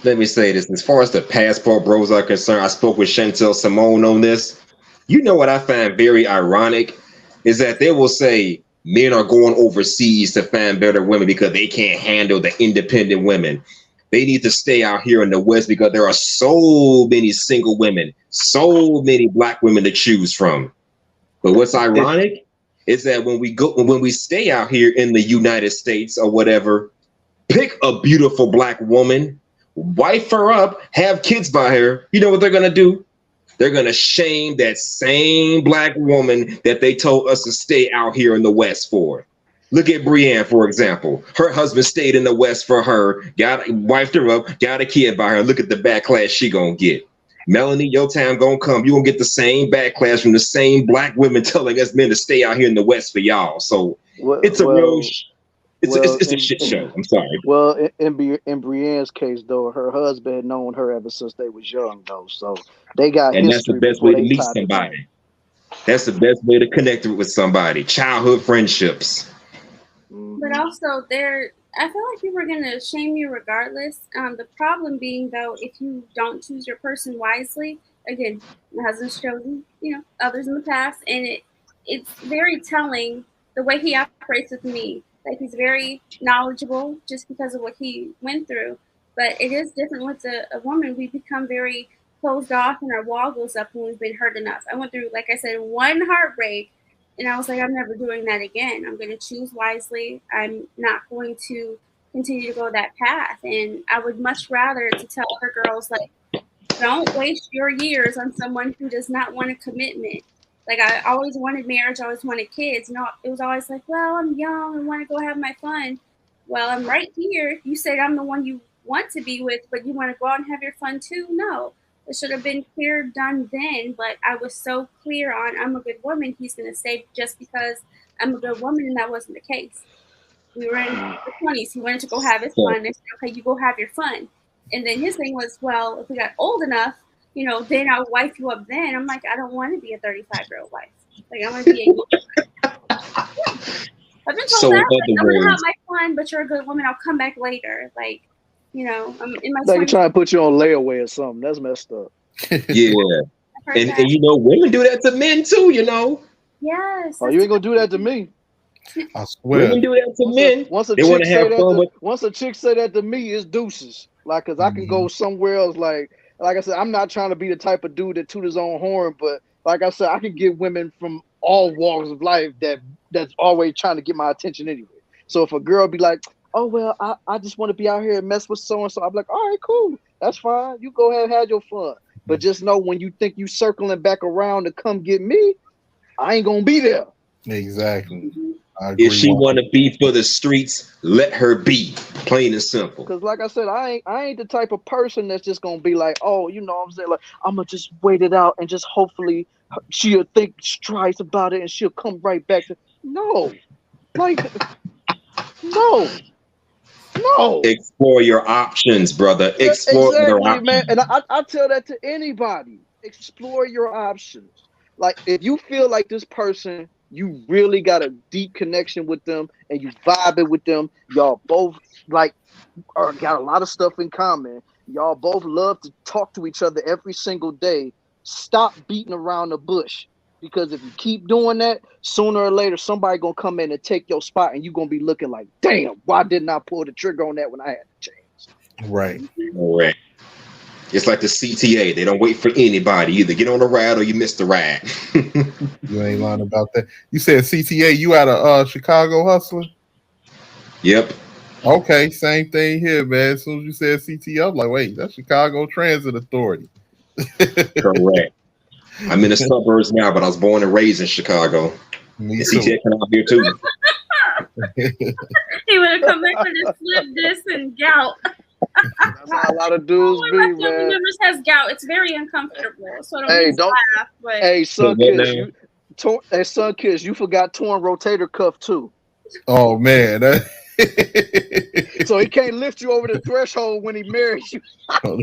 Let me say this. As far as the passport bros are concerned, I spoke with Chantel Simone on this. You know what I find very ironic is that they will say men are going overseas to find better women because they can't handle the independent women. They need to stay out here in the West because there are so many single women, so many black women to choose from. But what's ironic is that when we stay out here in the United States or whatever, pick a beautiful black woman, wife her up, have kids by her. You know what they're gonna do? They're gonna shame that same black woman that they told us to stay out here in the West for. Look at Brienne, for example. Her husband stayed in the West for her, wifed her up, got a kid by her. Look at the backlash she gonna get. Melanie, your time gonna come. You gonna get the same backlash from the same black women telling us men to stay out here in the West for y'all. So it's a real, it's a shit show. I'm sorry. Well, in Brienne's case, though, her husband had known her ever since they was young, though, so they got And that's the history best before way to they meet tied the knot. somebody. That's the best way to connect with somebody. Childhood friendships. But also, I feel like people are gonna shame you regardless. The problem being, though, if you don't choose your person wisely, again, my husband's chosen, others in the past, and it's very telling the way he operates with me. Like he's very knowledgeable just because of what he went through. But it is different with a woman. We become very closed off, and our wall goes up when we've been hurt enough. I went through, like I said, one heartbreak. And I was like, I'm never doing that again. I'm going to choose wisely. I'm not going to continue to go that path. And I would much rather to tell her girls, like, don't waste your years on someone who does not want a commitment. Like, I always wanted marriage. I always wanted kids. It was always like, well, I'm young and want to go have my fun. Well, I'm right here. You said I'm the one you want to be with, but you want to go out and have your fun too? No. It should have been clear done then, but I was so clear on I'm a good woman, he's going to stay just because I'm a good woman, and that wasn't the case. We were in the 20s. He wanted to go have his fun. I said, okay, you go have your fun. And then his thing was, well, if we got old enough, then I'll wife you up then. I'm like, I don't want to be a 35-year-old wife. Like, I want to be a I've been told So that. in Like, other I'm going to have words, my fun, but you're a good woman. I'll come back later. Like, I'm in my They can 20s. try and put you on layaway or something. That's messed up. yeah. And women do that to men too, Yes. Oh, you ain't gonna do that to me. I swear. Women do that to men. Once a They want chick to say have that, fun, but once a chick say that to me, it's deuces. Like, cause I can go somewhere else. Like I said, I'm not trying to be the type of dude that toot his own horn, but like I said, I can get women from all walks of life that's always trying to get my attention anyway. So if a girl be like, oh well, I just want to be out here and mess with so and so, I'm like, all right, cool, that's fine. You go ahead and have your fun. But just know when you think you circling back around to come get me, I ain't gonna be there. Exactly. I agree. if she want to be for the streets, let her be. Plain and simple. Because like I said, I ain't the type of person that's just gonna be like, oh, you know what I'm saying? Like, I'm gonna just wait it out and just hopefully she'll think twice about it and she'll come right back to no. Like no. Explore your options, brother. Explore your Exactly, options. man. And I tell that to anybody. Explore your options. Like if you feel like this person, you really got a deep connection with them and you vibing with them, y'all both like got a lot of stuff in common. Y'all both love to talk to each other every single day. Stop beating around the bush. Because if you keep doing that, sooner or later somebody gonna come in and take your spot and you're gonna be looking like, damn, why didn't I pull the trigger on that when I had the chance? Right. Correct. It's like the CTA. They don't wait for anybody. You either get on the ride or you miss the ride. You ain't lying about that. You said CTA, you out of Chicago Hustler? Yep. Okay, same thing here, man. As soon as you said CTA, I'm like, wait, that's Chicago Transit Authority. Correct. I'm in the suburbs now, but I was born and raised in Chicago. Me and too. CTA come out here too. He would have come back for the slip disc and gout. That's how a lot of dudes One be, of my family man. members has gout. It's very uncomfortable. So don't Hey, make me laugh. But Hey, Sun Kiss, Sun Kiss, you forgot torn rotator cuff too. Oh man. So he can't lift you over the threshold when he marries you. Oh,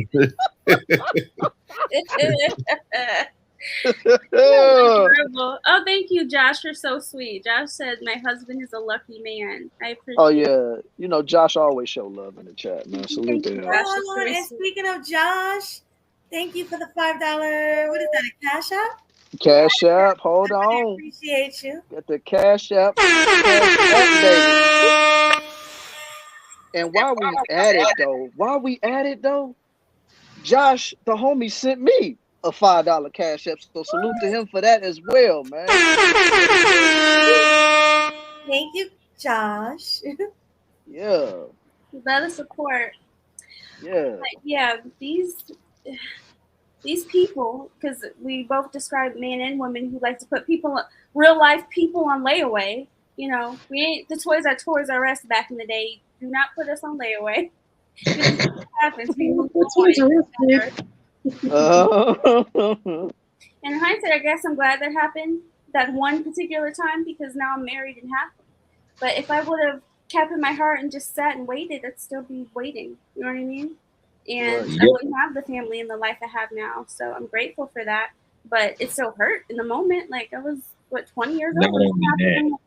thank you, Josh. You're so sweet. Josh said my husband is a lucky man. I appreciate Oh yeah, you know Josh always show love in the chat, man. Salute to him. Hold on. And speaking of Josh, thank you for the $5. What is that? A cash app? Cash app, hold I on. appreciate you. Get the cash app, baby. And while we at it though, Josh, the homie, sent me a $5 cash app. So salute to him for that as well, man. Thank you, Josh. Yeah. That is support. Yeah. But yeah, these people, because we both describe men and women who like to put real life people on layaway. You know, we ain't the toys at Toys R Us back in the day. Do not put us on layaway. What happens? We move on. In hindsight, I guess I'm glad that happened that one particular time because now I'm married and happy. But if I would have kept in my heart and just sat and waited, I'd still be waiting. You know what I mean? And I wouldn't have the family and the life I have now. So I'm grateful for that. But it still hurt in the moment. Like I was 20 years old.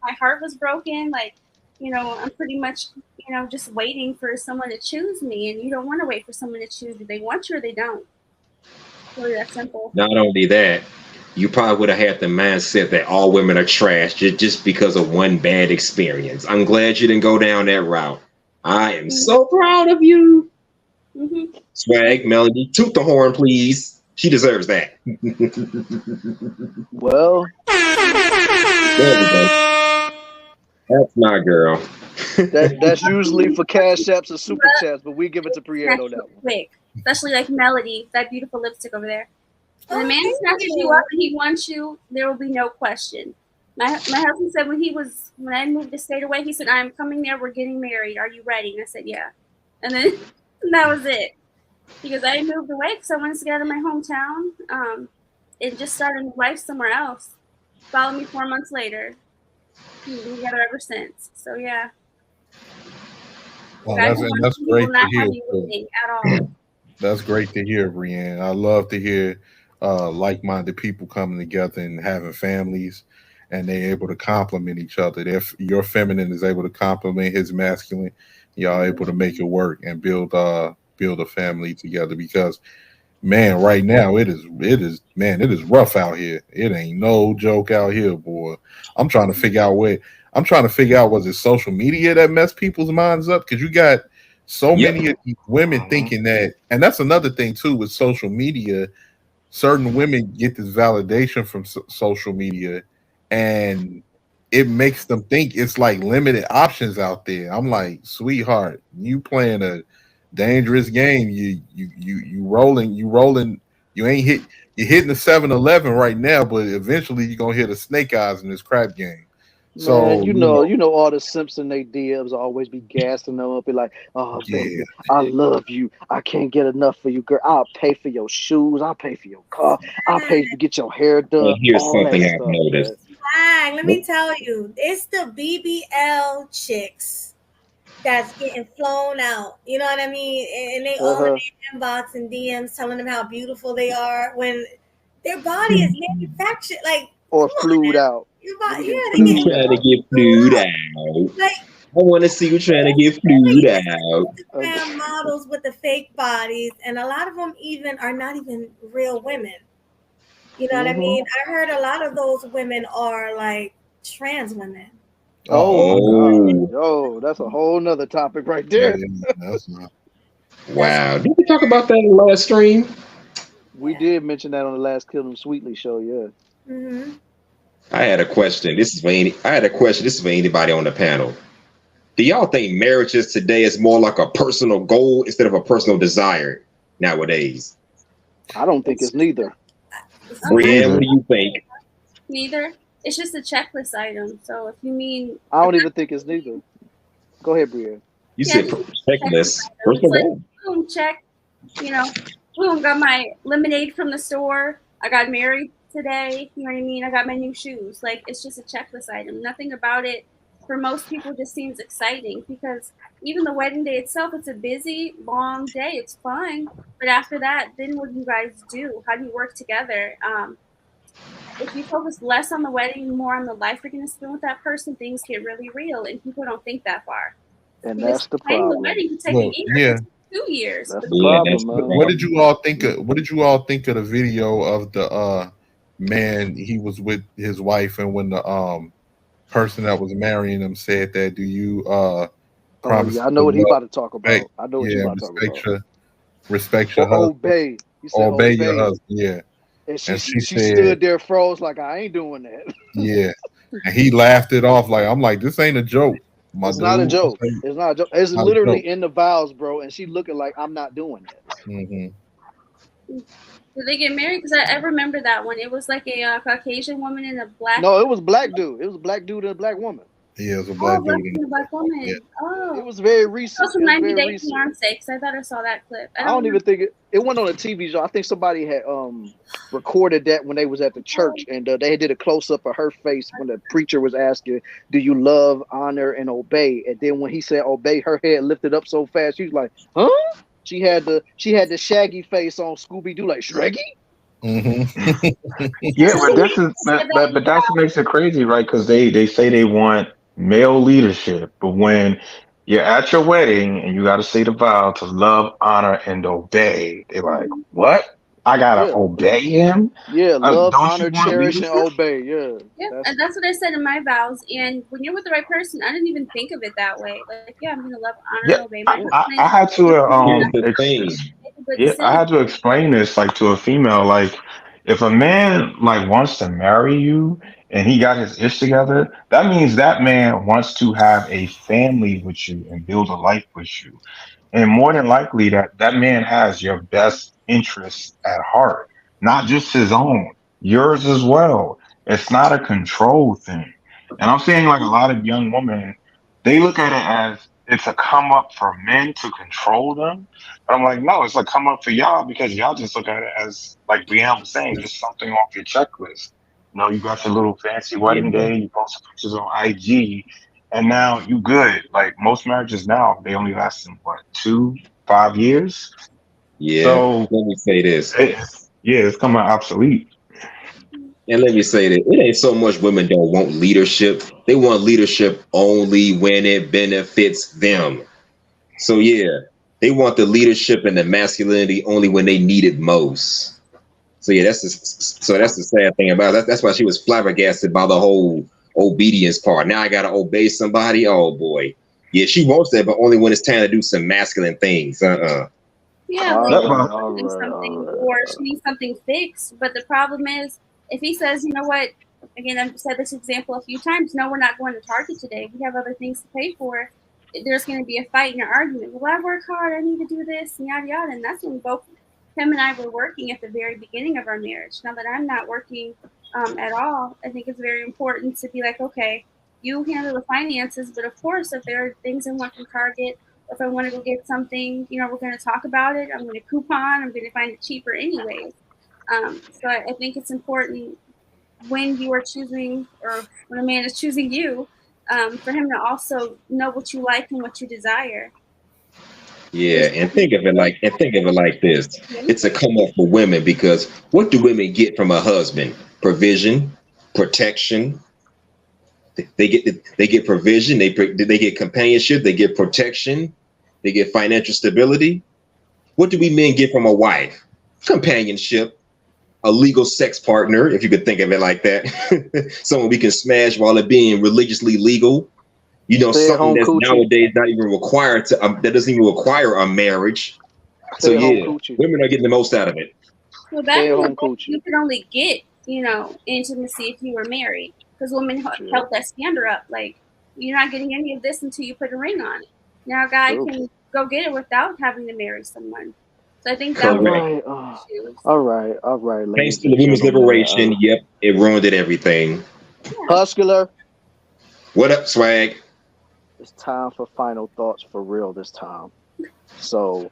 My heart was broken. Like, you know, I'm pretty much, you know, just waiting for someone to choose me. And you don't want to wait for someone to choose you. They want you or they don't. It's really that simple. Not only that, you probably would have had the mindset that all women are trash just because of one bad experience. I'm glad you didn't go down that route. I am so proud of you. Mm-hmm. Swag, Melody, toot the horn, please. She deserves that. Well, there we go. That's my girl. That's usually for cash apps or super chats, but we give it to Brienne on that one. Quick, especially like Melody, that beautiful lipstick over there. When a man snatches you up and he wants you, there will be no question. My husband said when I moved the state away, he said, I'm coming there, we're getting married. Are you ready? And I said, yeah. And then that was it. Because I moved away because I wanted to get out of my hometown and just start a new life somewhere else. Followed me 4 months later. We've been together ever since. So yeah. Well, that's great to hear. At all. That's great to hear, Brienne. I love to hear like-minded people coming together and having families, and they're able to complement each other. Your feminine is able to complement his masculine. Y'all able to make it work and build a family together. Because, man, right now it is rough out here. It ain't no joke out here, boy. I'm trying to figure out was it social media that messed people's minds up? Because you got so many of these women thinking that, and that's another thing too with social media. Certain women get this validation from social media, and it makes them think it's like limited options out there. I'm like, sweetheart, you playing a dangerous game. You rolling. You ain't hit. You're hitting the 7-Eleven right now, but eventually you're gonna hit a snake eyes in this crap game. So Man, you know all the Simpson they DMs always be gassing them up, be like, "Oh, baby, I love you. I can't get enough for you, girl. I'll pay for your shoes. I'll pay for your car. I'll pay to get your hair done." And here's all something that I've stuff, noticed. Swag, let me tell you, it's the BBL chicks that's getting flown out. You know what I mean? And they all in their inbox and DMs telling them how beautiful they are when their body is manufactured, like, or flued out. They You trying to get flued out. Like, I want to see you trying to get flued out. Instagram models with the fake bodies, and a lot of them even are not even real women. You know what I mean? I heard a lot of those women are like trans women. Oh, that's a whole nother topic right there. Wow. Did we talk about that in the last stream? We did mention that on the last KillinEmSweetly show, yeah. Mm-hmm. I had a question. This is for anybody on the panel. Do y'all think marriages today is more like a personal goal instead of a personal desire nowadays? I don't think it's neither. Brienne, what do you think? Neither. It's just a checklist item. So if you mean, I don't even think it's neither. Go ahead, Brienne. You said checklist. Personal goal. Boom, check. You know, boom, got my lemonade from the store. I got married today. You know what I mean? I got my new shoes. Like, it's just a checklist item. Nothing about it for most people just seems exciting, because even the wedding day itself, it's a busy, long day. It's fun. But after that, then what do you guys do? How do you work together? If you focus less on the wedding, more on the life you're going to spend with that person, things get really real, and people don't think that far. And because that's the planning problem. the wedding could take a year, Yeah. 2 years. That's the problem, man. What did you all think of the video of the man? He was with his wife, and when the person that was marrying him said that, "Do you promise?" I know what he about to talk about. I know what you about to talk about. Respect your Or husband. obey. He said Obey your husband. Yeah. And she said, stood there froze like, I ain't doing that. Yeah. And he laughed it off like, I'm like, this ain't a joke. It's not a joke. It's not a joke. It's literally in the vows, bro. And she looking like, I'm not doing that. Mm-hmm. Did they get married? Because I remember that one. It was like a Caucasian woman and a black. No, it was black dude. It was a black dude and a black woman. Yeah, it was a black dude and a black woman. Yeah. Oh, it was very recent. It was from 90 Day Fiance, because I thought I saw that clip. I don't even think it went on a TV show. I think somebody had recorded that when they was at the church, and they did a close up of her face when the preacher was asking, "Do you love, honor, and obey?" And then when he said obey, her head lifted up so fast, she was like, "Huh?" She had the shaggy face on Scooby Doo, like Shreggy. Mm-hmm. Yeah, but that's what makes it crazy, right? Because they say they want male leadership, but when you're at your wedding and you got to say the vow to love, honor, and obey, they're like, "What? I gotta obey him?" Yeah, love, don't honor, you want cherish, and leadership? obey. Yeah, and that's what I said in my vows. And when you're with the right person, I didn't even think of it that way. Like, I'm gonna love, honor, and obey my husband. I had to I had to explain this like to a female, like if a man like wants to marry you and he got his ish together, that means that man wants to have a family with you and build a life with you. And more than likely that man has your best interests at heart, not just his own, yours as well. It's not a control thing. And I'm saying like a lot of young women, they look at it as it's a come up for men to control them. But I'm like, no, it's a come up for y'all because y'all just look at it as, like Brianne was saying, just something off your checklist. You know, you got your little fancy wedding day, you post pictures on IG, and now you good. Like most marriages now, they only last in what, 2-5 years? Yeah. So let me say this. It's coming obsolete. And let me say that it ain't so much women don't want leadership. They want leadership only when it benefits them. So yeah, They want the leadership and the masculinity only when they need it most. So yeah, that's the sad thing about it. That's why she was flabbergasted by the whole obedience part. Now I gotta obey somebody. Oh boy. Yeah, she wants that, but only when it's time to do some masculine things. Yeah, like she needs something or she needs something fixed. But the problem is, if he says, you know what, again, I've said this example a few times. No, we're not going to Target today. We have other things to pay for. There's going to be a fight and an argument. Well, I work hard. I need to do this and yada yada. And that's when both him and I were working at the very beginning of our marriage. Now that I'm not working at all, I think it's very important to be like, okay, you handle the finances, but of course, if there are things I want from Target, if I want to go get something, you know, we're going to talk about it. I'm going to coupon. I'm going to find it cheaper anyways. So I think it's important when you are choosing, or when a man is choosing you, for him to also know what you like and what you desire. Yeah, and think of it like this. It's a come up for women, because what do women get from a husband? Provision, protection. They get provision. They get companionship. They get protection. They get financial stability. What do we men get from a wife? Companionship, a legal sex partner, if you could think of it like that. Someone we can smash while it being religiously legal. You know, something that's nowadays not even required to that doesn't even require a marriage. So yeah, women are getting the most out of it. Well, back in the day, you could only get, you know, intimacy if you were married, because women held that standard up. Like, you're not getting any of this until you put a ring on it. Now a guy can go get it without having to marry someone. So I think that all right. Thanks to the women's liberation, yep, it ruined it everything. Yeah. Hustler. What up, Swag? It's time for final thoughts for real this time. So,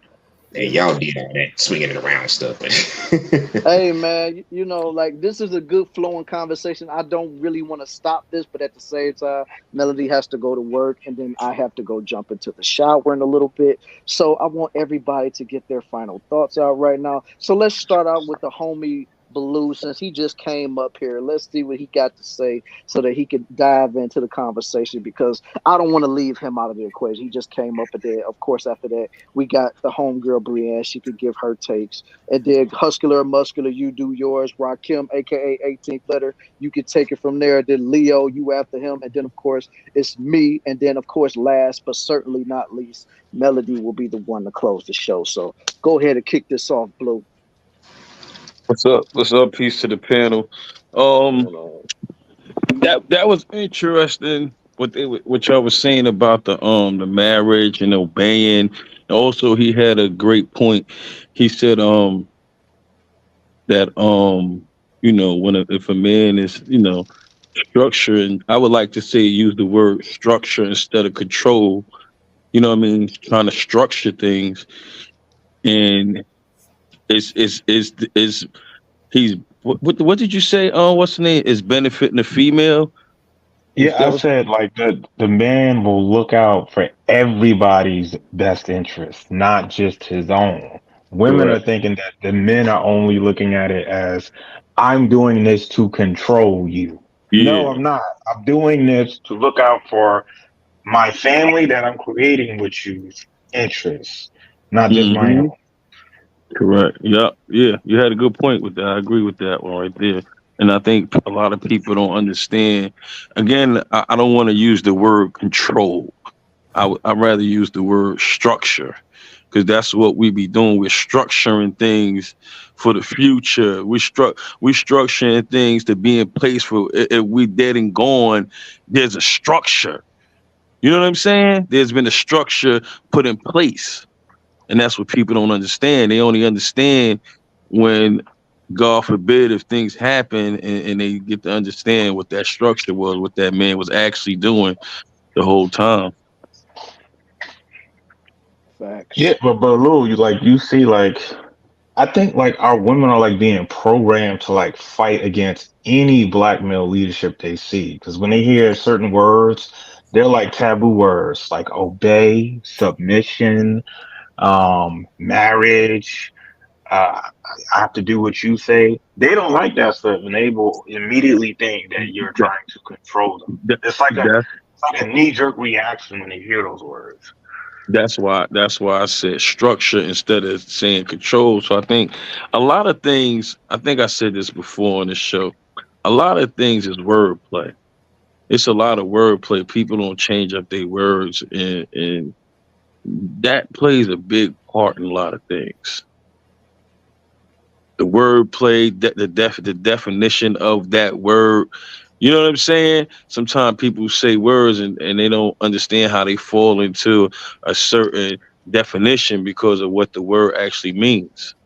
hey, y'all did all that swinging it around stuff. hey, man, you know, like, this is a good flowing conversation. I don't really want to stop this, but at the same time, Melody has to go to work, and then I have to go jump into the shower in a little bit. So I want everybody to get their final thoughts out right now. So let's start out with the homie Blue, since he just came up here. Let's see what he got to say so that he could dive into the conversation, because I don't want to leave him out of the equation. He just came up, and then of course after that we got the homegirl Brienne. She could give her takes, and then Hustler Muscular, you do yours. Rakim, aka 18th letter, you could take it from there. Then Leo, you after him, and then of course it's me, and then of course last but certainly not least, Melody will be the one to close the show. So go ahead and kick this off, Blue. What's up? What's up? Peace to the panel. That was interesting what y'all was saying about the marriage and obeying. Also, he had a great point. He said that you know, if a man is, you know, structure, and I would like to say use the word structure instead of control. You know what I mean? Trying to structure things, and he's what did you say? What's the name? Is benefiting the female? Yeah, I said like the man will look out for everybody's best interest, not just his own. Women are thinking that the men are only looking at it as, I'm doing this to control you. Yeah. No, I'm not. I'm doing this to look out for my family that I'm creating with you's interests, not just my own. Correct. Yeah. You had a good point with that. I agree with that one right there. And I think a lot of people don't understand. Again, I don't want to use the word control. I'd rather use the word structure, because that's what we be doing. We're structuring things for the future. We're structuring things to be in place for if we dead and gone. There's a structure. You know what I'm saying? There's been a structure put in place. And that's what people don't understand. They only understand when, God forbid, if things happen and they get to understand what that structure was, what that man was actually doing the whole time. Facts. Yeah, but Lou, you see, I think our women are being programmed to fight against any black male leadership they see, because when they hear certain words, they're like taboo words, like obey, submission, marriage. I have to do what you say. They don't like that stuff, and they will immediately think that you're trying to control them. It's like a knee-jerk reaction when they hear those words. That's why I said structure instead of saying control. So I think a lot of things, I think I said this before on the show, a lot of things is wordplay. It's a lot of wordplay. People don't change up their words, and that plays a big part in a lot of things. The wordplay, the definition of that word. You know what I'm saying? Sometimes people say words and they don't understand how they fall into a certain definition because of what the word actually means.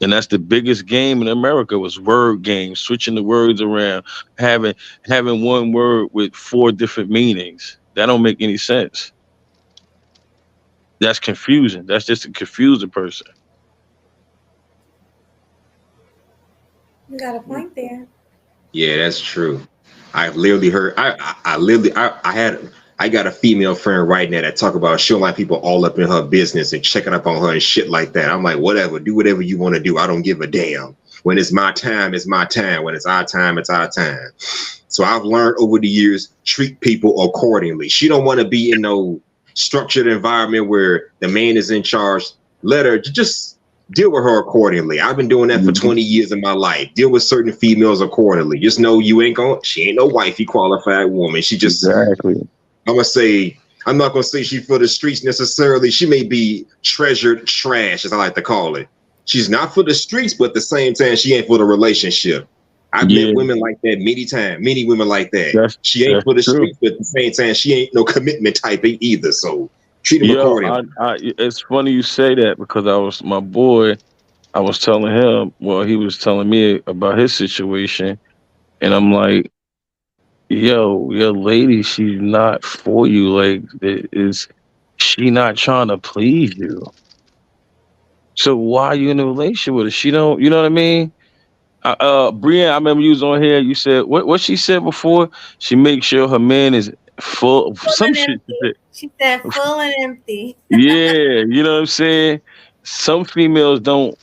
And that's the biggest game in America was word games, switching the words around, having one word with 4 different meanings. That don't make any sense. That's confusing. That's just to confuse a person. You got a point there. Yeah, that's true. I've literally heard. I got a female friend right now that talk about she don't like people all up in her business and checking up on her and shit like that. I'm like, whatever, do whatever you want to do. I don't give a damn. When it's my time, it's my time. When it's our time, it's our time. So I've learned over the years, treat people accordingly. She don't want to be in no structured environment where the man is in charge. Let her just deal with her accordingly. I've been doing that for 20 years of my life. Deal with certain females accordingly. Just know she ain't no wifey qualified woman. She just exactly. I'm not gonna say she for the streets necessarily. She may be treasured trash, as I like to call it. She's not for the streets, but at the same time, she ain't for the relationship. I've met women like that many times, many women like that. She ain't for the streets, but at the same time, she ain't no commitment type either. So treat them accordingly. It's funny you say that because I was telling him, well, he was telling me about his situation, and I'm like, yo, your lady, she's not for you. Like, is she not trying to please you? So why are you in a relationship with her? She don't, you know what I mean? Brienne, I remember you was on here. You said what she said before. She makes sure her man is full some shit. She said full and empty. Yeah, you know what I'm saying. Some females don't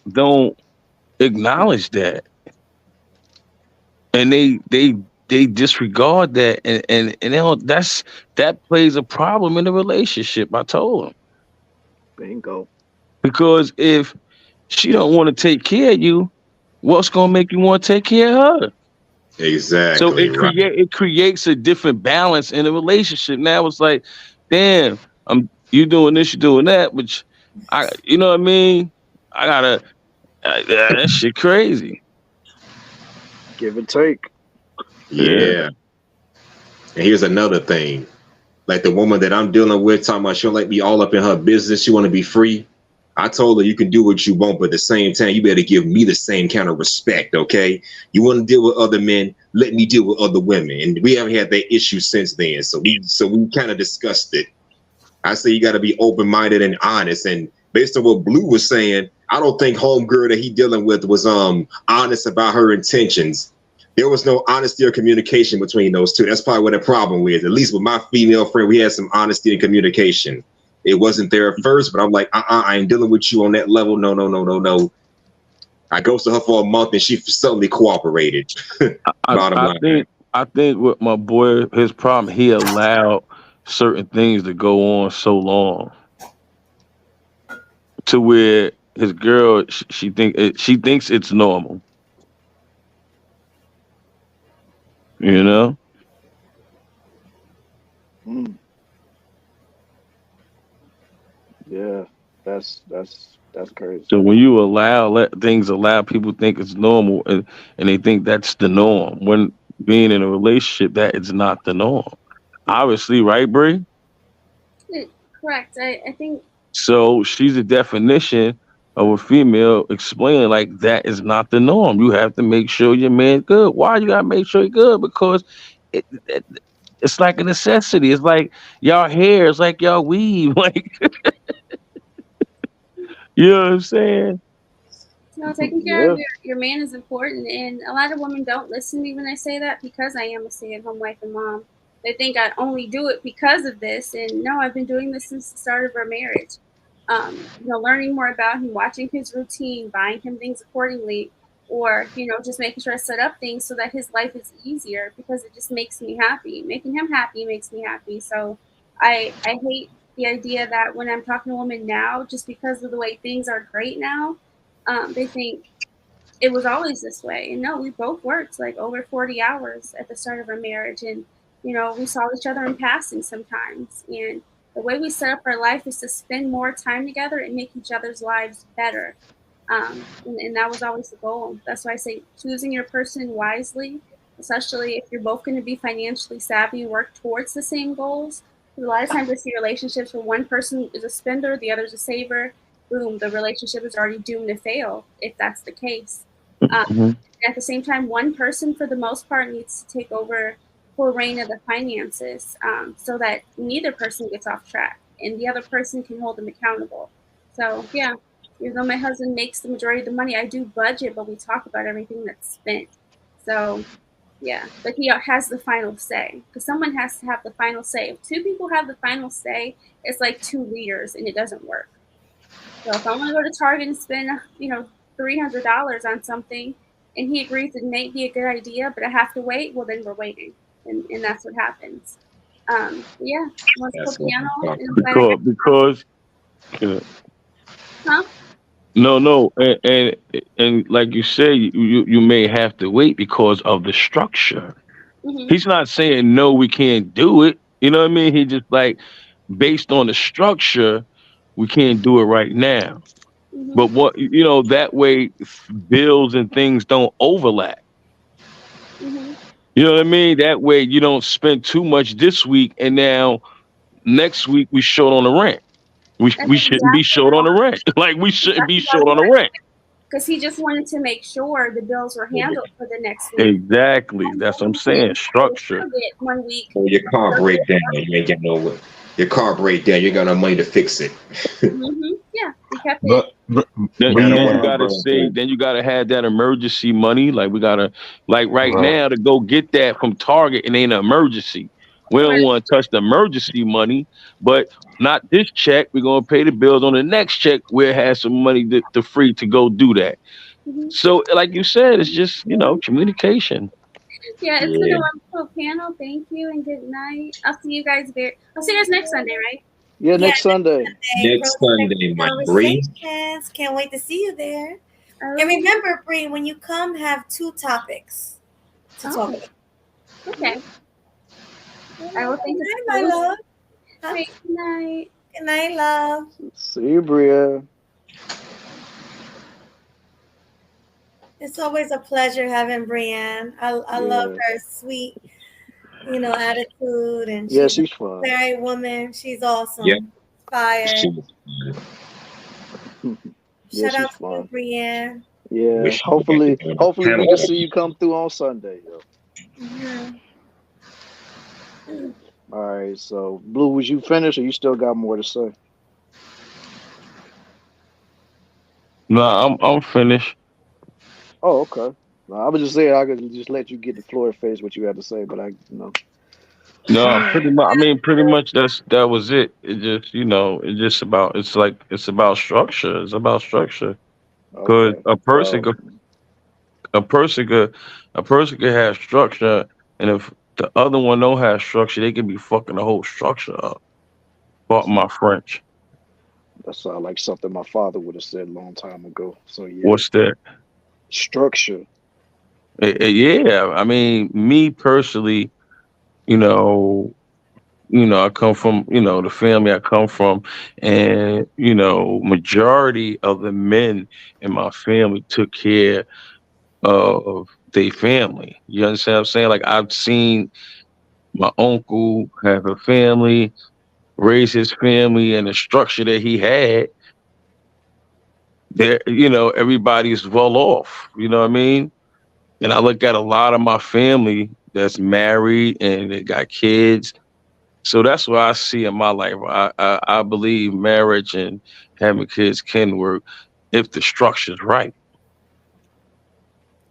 acknowledge that, and they disregard that, and they don't, that plays a problem in the relationship. I told him. Bingo. Because if she don't want to take care of you, what's gonna make you want to take care of her? Exactly. So it creates a different balance in a relationship. Now it's like, damn, you doing this, you doing that, but you know what I mean? I gotta that shit crazy. Give and take. Yeah. And here's another thing. Like the woman that I'm dealing with, talking about she don't like me all up in her business. She want to be free. I told her you can do what you want, but at the same time, you better give me the same kind of respect, okay? You want to deal with other men, let me deal with other women. And we haven't had that issue since then. So we kind of discussed it. I say you got to be open-minded and honest. And based on what Blue was saying, I don't think homegirl that he dealing with was honest about her intentions. There was no honesty or communication between those two. That's probably what the problem was. At least with my female friend, we had some honesty and communication. It wasn't there at first, but I'm like, I ain't dealing with you on that level. No. I ghosted her for a month and she suddenly cooperated. I think with my boy, his problem, he allowed certain things to go on so long to where his girl, she thinks it's normal. You know? Yeah, that's crazy. So when you allow people think it's normal and they think that's the norm. When being in a relationship, that is not the norm. Obviously, right, Brie? Correct. I think so. She's a definition of a female explaining like that is not the norm. You have to make sure your man's good. Why you gotta make sure he's good? Because it's like a necessity. It's like y'all hair. It's like y'all weave. Like you know what I'm saying? No, taking care of your man is important, and a lot of women don't listen to me when I say that because I am a stay-at-home wife and mom. They think I only do it because of this, and no, I've been doing this since the start of our marriage. Learning more about him, watching his routine, buying him things accordingly, or just making sure I set up things so that his life is easier because it just makes me happy. Making him happy makes me happy. So I hate the idea that when I'm talking to women now, just because of the way things are great now, they think it was always this way. And no, we both worked like over 40 hours at the start of our marriage. And, you know, we saw each other in passing sometimes. And the way we set up our life is to spend more time together and make each other's lives better. And that was always the goal. That's why I say choosing your person wisely, especially if you're both going to be financially savvy and work towards the same goals. Because a lot of times I see relationships where one person is a spender, the other's a saver. Boom, the relationship is already doomed to fail if that's the case. At the same time, one person, for the most part, needs to take over full reign of the finances so that neither person gets off track and the other person can hold them accountable. So, yeah, even though my husband makes the majority of the money, I do budget, but we talk about everything that's spent. So, yeah, but he has the final say because someone has to have the final say. If two people have the final say, it's like two leaders and it doesn't work. So if I want to go to Target and spend, $300 on something, and he agrees it may be a good idea, but I have to wait, well, then we're waiting, and that's what happens. Yeah, wants to play piano. Because Huh? no, and like you say, you may have to wait because of the structure. Mm-hmm. He's not saying no, we can't do it. You know what I mean? He just like based on the structure, we can't do it right now. Mm-hmm. But that way bills and things don't overlap. Mm-hmm. You know what I mean? That way you don't spend too much this week and now next week we short on the rent. We shouldn't be short on the rent. Like we shouldn't be short on the rent. Because he just wanted to make sure the bills were handled for the next week. Exactly. That's what I'm saying. Structure. 1 week. When your car break down, you ain't getting nowhere. Your car break down, you got no money to fix it. Mm-hmm. Yeah, we kept it. Then you gotta say, then you gotta have that emergency money. Like we gotta, right now, to go get that from Target, it ain't an emergency. We don't want to touch the emergency money, but not this check. We're gonna pay the bills on the next check. We'll have some money to free to go do that. Mm-hmm. So, like you said, it's just communication. Yeah, it's been a wonderful panel. Thank you and good night. I'll see you guys next Sunday, right? Yeah, next Sunday. Next Sunday, my Bree. Can't wait to see you there. And remember, Bree, when you come, have 2 topics to talk about. Okay. I will think good night, my love. Good night. Good night, love. See you, Bria. It's always a pleasure having Brienne. I love her sweet, attitude, and she's fun. Very woman. She's awesome. Yeah. Fire. Shout out to fun. you, Brienne. Yeah. Hopefully we can see you come through on Sunday, yo. Mm-hmm. All right. So, Blue, was you finished, or you still got more to say? No, I'm finished. Oh, okay. I was just saying I could just let you get the floor and face what you had to say, but No, pretty much. I mean, pretty much that was it. It just, it's about structure. It's about structure. Because a person could have structure, and if the other one don't have structure, they could be fucking the whole structure up. Pardon my French. That sounds like something my father would have said a long time ago. So yeah. What's that? Structure. Yeah, I mean, me personally, I come from, the family I come from, and majority of the men in my family took care of their family. You understand what I'm saying? Like I've seen my uncle have a family, raise his family, and the structure that he had. There, everybody's well off. You know what I mean? And I look at a lot of my family that's married and they got kids. So that's what I see in my life. I believe marriage and having kids can work if the structure's right.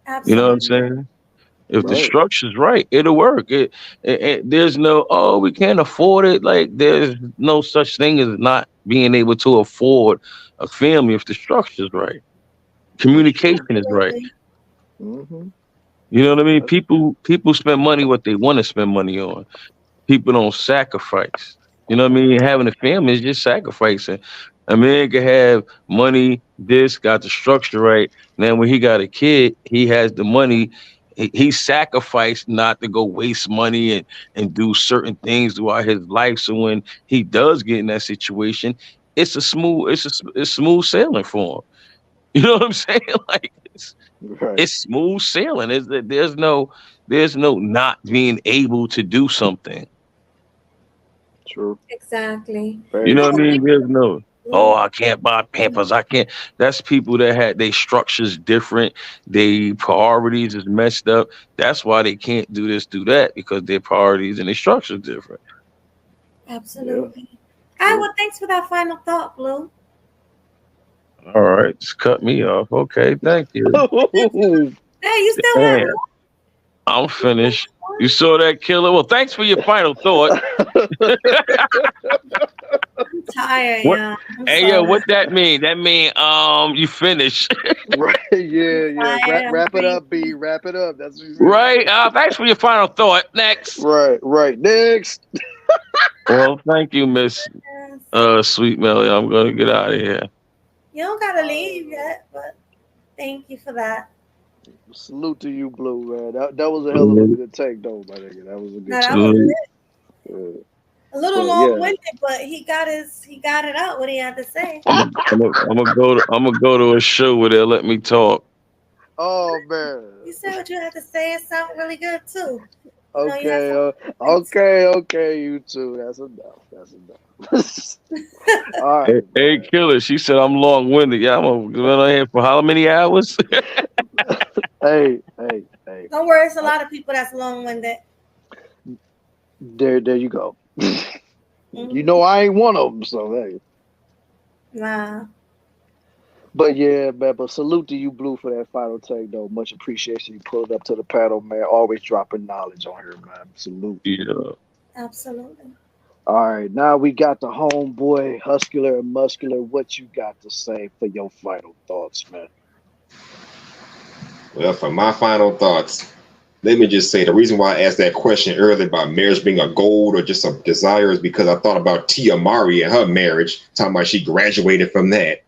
Absolutely. You know what I'm saying? If the structure's right, it'll work. There's no, we can't afford it. Like there's no such thing as not being able to afford a family if the structure's right. Communication is right. Mm-hmm. You know what I mean? People spend money what they want to spend money on. People don't sacrifice. You know what I mean? Having a family is just sacrificing. A man can have money, this, got the structure right. Then when he got a kid, he has the money. He sacrificed not to go waste money and do certain things throughout his life. So when he does get in that situation, it's smooth sailing for him. You know what I'm saying? Like it's smooth sailing. There's no not being able to do something. True. Exactly. You know what I mean? There's no, oh, I can't buy Pampers. I can't. That's people that had their structures different. Their priorities is messed up. That's why they can't do this, do that, because their priorities and their structures different. Absolutely. All right, well, thanks for that final thought, Blue. All right, just cut me off. Okay, thank you. Hey, you still have Damn, I'm finished. You saw that, Killer? Well, thanks for your final thought. I'm tired, What- yeah. Hey, yo, what that mean? That mean you finished. Right? Yeah. Wrap it up, B. Wrap it up. That's what you said. Right. Thanks for your final thought. Next. Right. Next. Well, thank you, Miss Sweet Melly. I'm gonna get out of here. You don't gotta leave yet, but thank you for that. Salute to you, Blue, man. That was a hell of a good take, though, my nigga. That was a good No, take. that was it. Yeah. A little But, long-winded, but he got it out. What he had to say. I'm gonna go to a show where they'll let me talk. Oh man. You said what you had to say. It sounded really good too. Okay, you two. That's enough. All right. Hey, Killer. She said I'm long-winded. Yeah, I'm gonna go on here for how many hours? Hey. Don't worry, it's a lot of people that's long-winded. There you go. You know I ain't one of them, so hey. Nah. But yeah, man. But salute to you, Blue, for that final take, though. Much appreciation. You pulled up to the panel, man. Always dropping knowledge on here, man. Salute. Yeah. Absolutely. All right, now we got the homeboy, Huscular and Muscular. What you got to say for your final thoughts, man? Well, for my final thoughts, let me just say the reason why I asked that question earlier about marriage being a goal or just a desire is because I thought about Tia Mari and her marriage, talking about she graduated from that.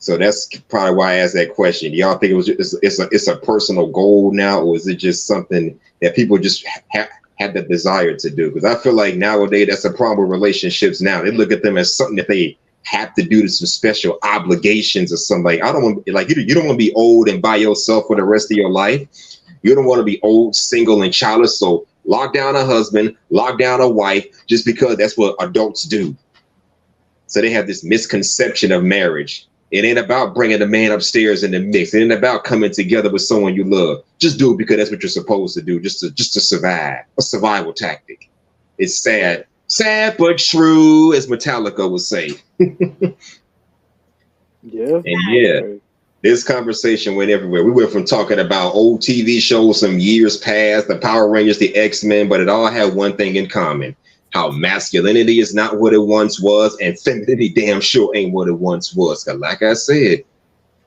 So that's probably why I asked that question. Do y'all think it's a personal goal now, or is it just something that people just have the desire to do? Because I feel like nowadays that's a problem with relationships now. They look at them as something that they have to do to some special obligations or something. Like, I don't want, like, you don't want to be old and by yourself for the rest of your life. You don't want to be old, single, and childless. So lock down a husband, lock down a wife, just because that's what adults do. So they have this misconception of marriage. It ain't about bringing the man upstairs in the mix. It ain't about coming together with someone you love. Just do it because that's what you're supposed to do, just to survive. A survival tactic. It's sad but true, as Metallica would say. Yeah. And yeah, this conversation went everywhere. We went from talking about old TV shows some years past, the Power Rangers, the X-Men, but it all had one thing in common: how masculinity is not what it once was, and femininity damn sure ain't what it once was. Because like I said,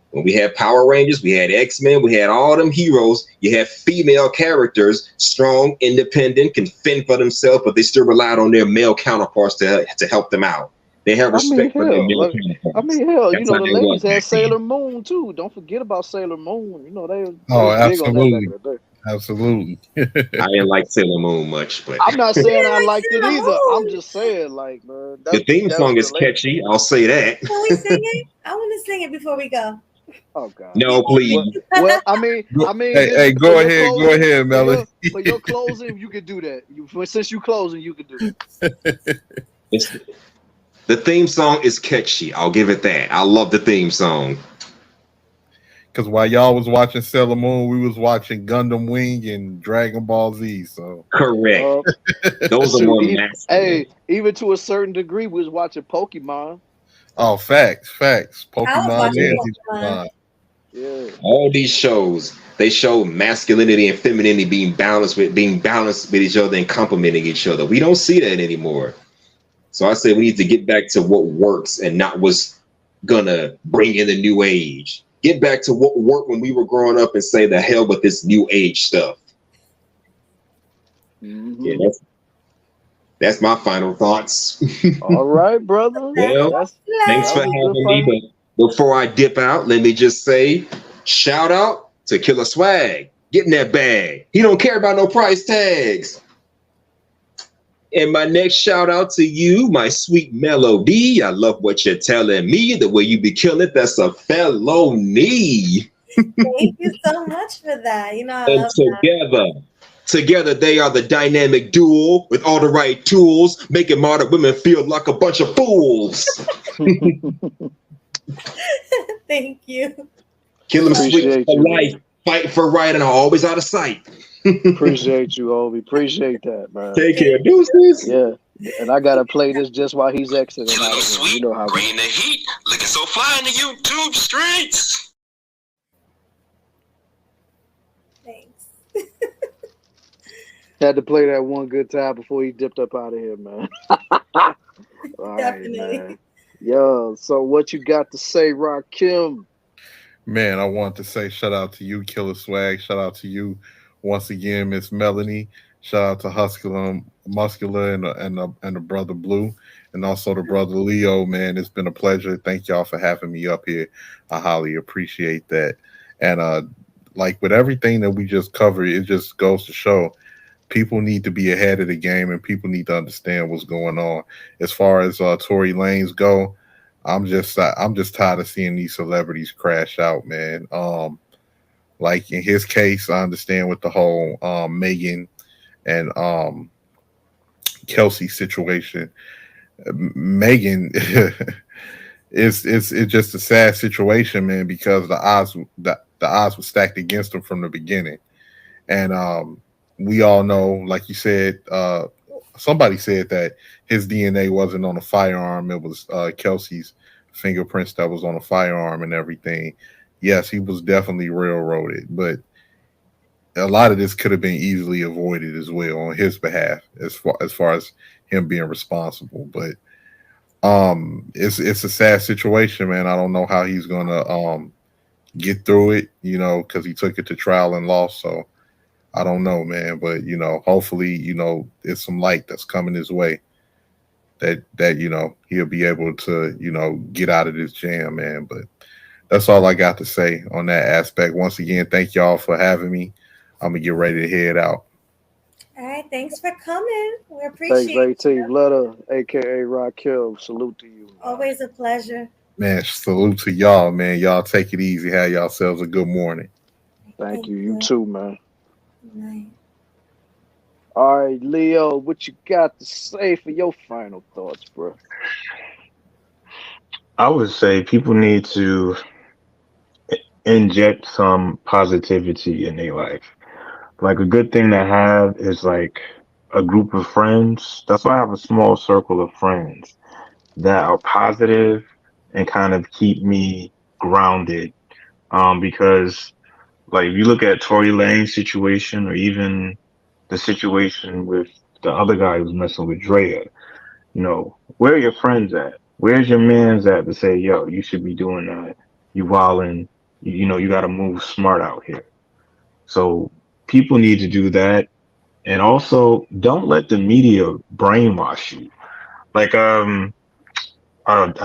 when we had Power Rangers, we had X-Men, we had all them heroes, you had female characters, strong, independent, can fend for themselves, but they still relied on their male counterparts to help them out. They have respect for their male counterparts. Hell, That's you know, how the they was ladies had back then. Sailor Moon, too. Don't forget about Sailor Moon. You know, they was Oh, big on that back in the day. Absolutely. I didn't like Sailor Moon much, but I'm not saying I liked it either. I'm just saying, like, man. the theme song is catchy. I'll say that. Can we sing it? I want to sing it before we go. Oh God. No, please. Well, I mean, Hey, go ahead, Melody. For your closing, you can do that. Since you closing, you can do it. The theme song is catchy. I'll give it that. I love the theme song. Because while y'all was watching Sailor Moon, we was watching Gundam Wing and Dragon Ball Z. So correct. Those are more masculine. Hey, even to a certain degree, we was watching Pokemon. Oh, facts. Pokemon and Pokemon. Yeah. All these shows, they show masculinity and femininity being balanced with each other and complementing each other. We don't see that anymore. So I say we need to get back to what works and not what's gonna bring in the new age. Get back to what worked when we were growing up and say the hell with this new age stuff. Mm-hmm. Yeah, That's my final thoughts. All right, brother. Well, That's thanks that for was a good having final. me. But before I dip out, let me just say, shout out to Killa Swag. Get in that bag. He don't care about no price tags. And my next shout out to you, my sweet melody. I love what you're telling me. The way you be killing it, that's a felony. Thank you so much for that. You know, I And love that. together they are the dynamic duo with all the right tools, making modern women feel like a bunch of fools. Thank you. Kill them sweet Appreciate for you, life, man. fight for right, and are always out of sight. Appreciate you, Obi. Appreciate that, man. Take care, deuces. Yeah. And I gotta play this just while he's exiting out of here. You know how we Bringing the heat, looking so fly in the YouTube streets. Thanks. had to play that one good time before he dipped up out of here, man. All right, Definitely. man. Yo, so what you got to say, Rakim? Man, I want to say shout out to you, Killa Swag. Shout out to you once again, Miss Melanie. Shout out to Muscular and the brother Blue, and also the brother Leo. Man, it's been a pleasure. Thank y'all for having me up here. I highly appreciate that. And like with everything that we just covered, it just goes to show people need to be ahead of the game and people need to understand what's going on. As far as Tory Lanez go, I'm just tired of seeing these celebrities crash out, man. Like in his case, I understand with the whole Megan and Kelsey situation. Megan it's just a sad situation, man, because the odds were stacked against him from the beginning. And we all know, like you said, somebody said that his DNA wasn't on a firearm. It was Kelsey's fingerprints that was on a firearm and everything. Yes, he was definitely railroaded, but a lot of this could have been easily avoided as well on his behalf, as far as him being responsible. But it's a sad situation, man. I don't know how he's gonna get through it, because he took it to trial and lost. So I don't know, man. But hopefully, it's some light that's coming his way. That he'll be able to get out of this jam, man. But that's all I got to say on that aspect. Once again, thank y'all for having me. I'm gonna get ready to head out. All right, thanks for coming. We Thanks, appreciate AT. you. Letter, aka Rakim. Salute to you. Always a pleasure. Man, salute to y'all, man. Y'all take it easy. Have yourselves a good morning. Thank you. You too, man. Good night. All right, Leo, what you got to say for your final thoughts, bro? I would say people need to inject some positivity in their life. Like a good thing to have is like a group of friends. That's why I have a small circle of friends that are positive and kind of keep me grounded. Because like if you look at Tory Lane's situation or even the situation with the other guy who's messing with Drea, where are your friends at? Where's your man's at to say, yo, you should be doing that. You wildin', you got to move smart out here. So people need to do that. And also don't let the media brainwash you. Like, I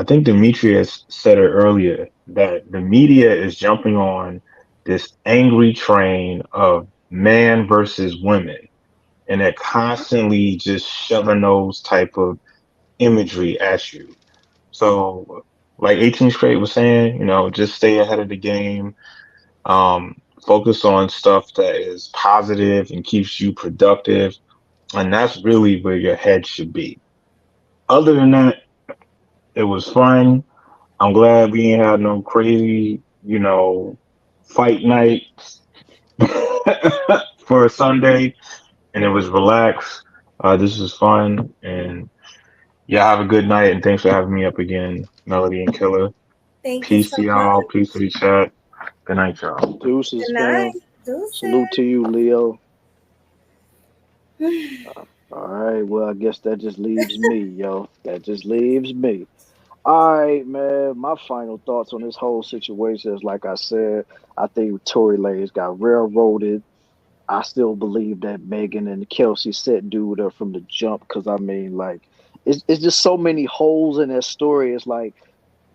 think Demetrius said it earlier that the media is jumping on this angry train of man versus women. And they're constantly just shoving those type of imagery at you. So like 18 Straight was saying, just stay ahead of the game. Focus on stuff that is positive and keeps you productive. And that's really where your head should be. Other than that, it was fun. I'm glad we ain't had no crazy, fight night for a Sunday, and it was relaxed. This was fun, and yeah, have a good night, and thanks for having me up again, Melody and Killer. Thank you Peace so to y'all. much. Peace to the chat. Good night, y'all. Deuces, Good fam. night. Deuces. Salute to you, Leo. All right, well, I guess that just leaves me, yo. That just leaves me. All right, man. My final thoughts on this whole situation is, like I said, I think Tory Lanez got railroaded. I still believe that Megan and Kelsey set dude up from the jump because I mean, like, it's just so many holes in that story. It's like,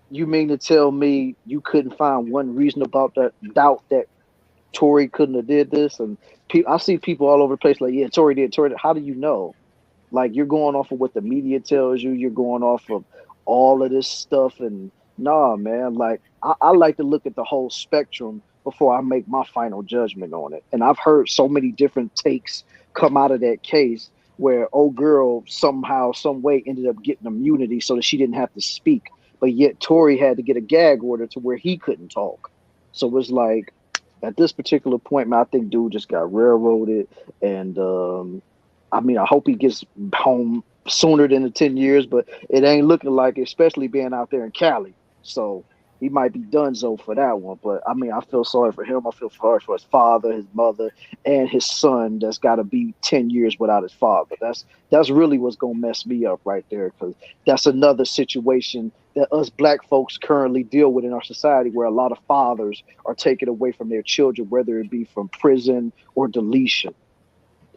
you mean to tell me you couldn't find one reason about that doubt that Tory couldn't have did this? And I see people all over the place like, yeah, Tory did. Tory did. How do you know? Like, you're going off of what the media tells you. You're going off of all of this stuff. And nah, man, like I like to look at the whole spectrum before I make my final judgment on it. And I've heard so many different takes come out of that case where old girl somehow, some way ended up getting immunity so that she didn't have to speak. But yet Tory had to get a gag order to where he couldn't talk. So it was like, at this particular point, man, I think dude just got railroaded. And I mean, I hope he gets home sooner than the 10 years, but it ain't looking like it, especially being out there in Cali. So he might be donezo for that one. But I mean, I feel sorry for him. I feel sorry for his father, his mother, and his son that's got to be 10 years without his father. That's really what's going to mess me up right there, because that's another situation that us black folks currently deal with in our society, where a lot of fathers are taken away from their children, whether it be from prison or deletion.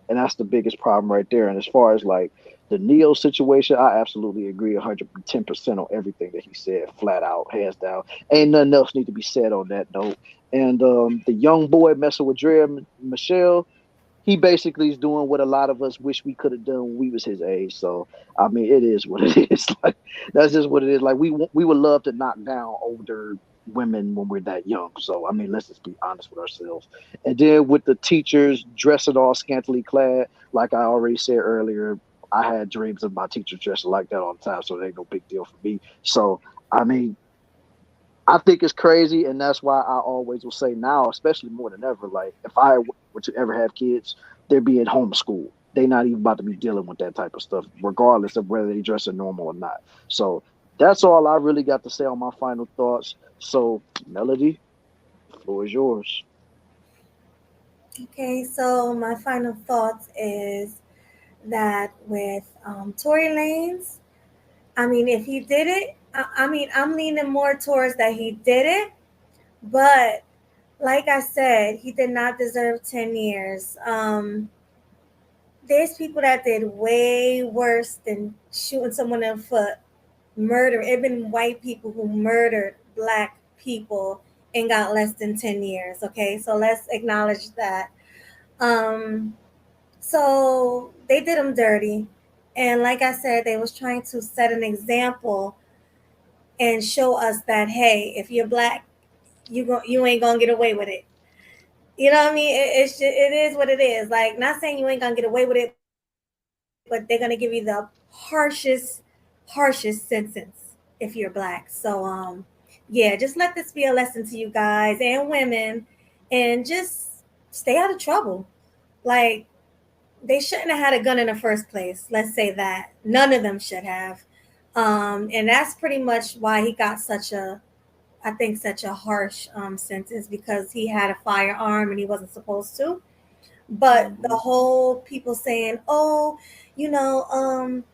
And that's the biggest problem right there. And as far as like the Ne-Yo situation, I absolutely agree 110% on everything that he said, flat out, hands down. Ain't nothing else need to be said on that note. And the young boy messing with Dre and Michelle, he basically is doing what a lot of us wish we could have done when we was his age. So I mean, it is what it is. Like, that's just what it is. Like, we would love to knock down older women when we're that young. So I mean, let's just be honest with ourselves. And then with the teachers dressing all scantily clad, like I already said earlier, I had dreams of my teachers dressing like that all the time, so it ain't no big deal for me. So I mean, I think it's crazy, and that's why I always will say now, especially more than ever, like, if I were to ever have kids, they're being homeschooled. They're not even about to be dealing with that type of stuff, regardless of whether they dress it normal or not. So that's all I really got to say on my final thoughts. So, Melody, the floor is yours. Okay, so my final thoughts is that with Tory Lanez, I mean, if he did it, I mean, I'm leaning more towards that he did it, but like I said, he did not deserve 10 years. There's people that did way worse than shooting someone in the foot, murder. It been white people who murdered black people and got less than 10 years. Okay, so let's acknowledge that. Um, so they did him dirty. And like I said, they was trying to set an example and show us that, hey, if you're black, you ain't gonna get away with it. You know what I mean? It is what it is. Like, not saying you ain't gonna get away with it, but they're gonna give you the harshest sentence if you're black. So yeah, just let this be a lesson to you guys and women, and just stay out of trouble. Like, they shouldn't have had a gun in the first place. Let's say that. None of them should have. And that's pretty much why he got I think, such a harsh sentence, because he had a firearm and he wasn't supposed to. But the whole people saying, oh, you know,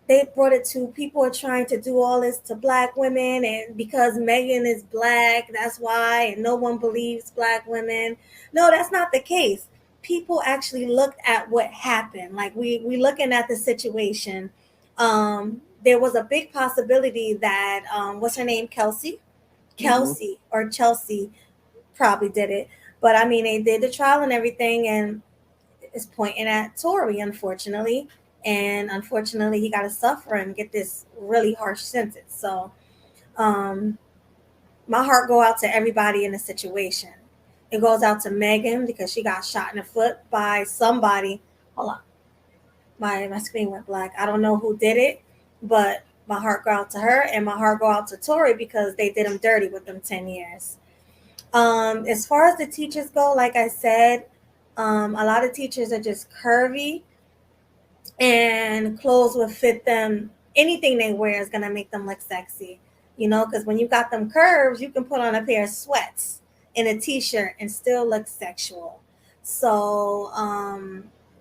they brought it to people are trying to do all this to black women, and because Megan is black, that's why, and no one believes black women. No, that's not the case. People actually looked at what happened. Like, we looking at the situation. There was a big possibility that what's her name, Kelsey or Chelsea probably did it. But I mean, they did the trial and everything, and it's pointing at Tory, unfortunately. And unfortunately, he got to suffer and get this really harsh sentence. So, um, my heart go out to everybody in the situation. It goes out to Megan because she got shot in the foot by somebody. Hold on, my screen went black. I don't know who did it, but my heart go out to her, and my heart go out to Tory because they did him dirty with them 10 years. As far as the teachers go, like I said, a lot of teachers are just curvy, and clothes will fit them. Anything they wear is gonna make them look sexy, because when you got them curves, you can put on a pair of sweats and a t-shirt and still look sexual. So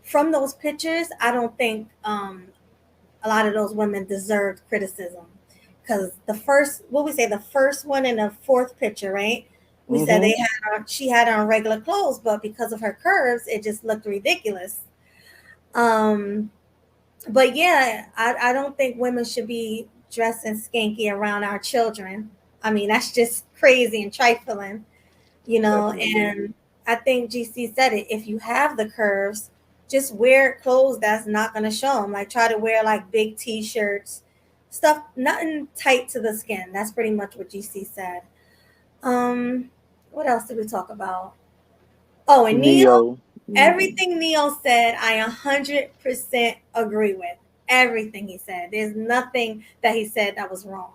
from those pictures, I don't think a lot of those women deserved criticism, because the first one in the fourth picture, right? We said she had on regular clothes, but because of her curves, it just looked ridiculous. But yeah, I don't think women should be dressing skanky around our children. I mean, that's just crazy and trifling, you know. Definitely. And I think GC said it. If you have the curves, just wear clothes that's not going to show them. Like try to wear like big T-shirts, stuff, nothing tight to the skin. That's pretty much what GC said. What else did we talk about? Oh, and Ne-Yo. Everything Ne-Yo said, I 100% agree with. Everything he said. There's nothing that he said that was wrong.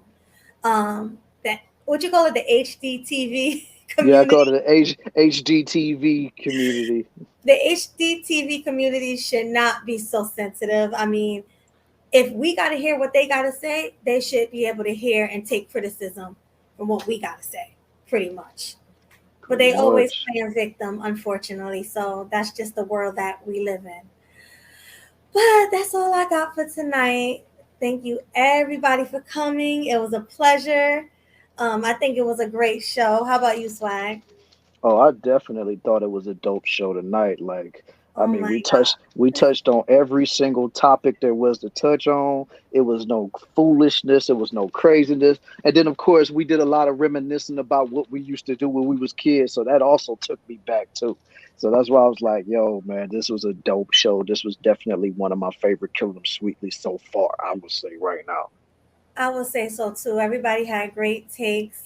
That what you call it, the HDTV community? Yeah, I call it the HDTV community. The HDTV community should not be so sensitive. I mean, if we got to hear what they got to say, they should be able to hear and take criticism from what we got to say, pretty much. But they always play a victim, unfortunately. So that's just the world that we live in. But that's all I got for tonight. Thank you, everybody, for coming. It was a pleasure. I think it was a great show. How about you, Swag? Oh, I definitely thought it was a dope show tonight. Like, I mean, we touched on every single topic there was to touch on. It was no foolishness. It was no craziness. And then, of course, we did a lot of reminiscing about what we used to do when we was kids. So that also took me back, too. So that's why I was like, yo, man, this was a dope show. This was definitely one of my favorite KillinEmSweetly so far, I would say right now. I would say so, too. Everybody had great takes.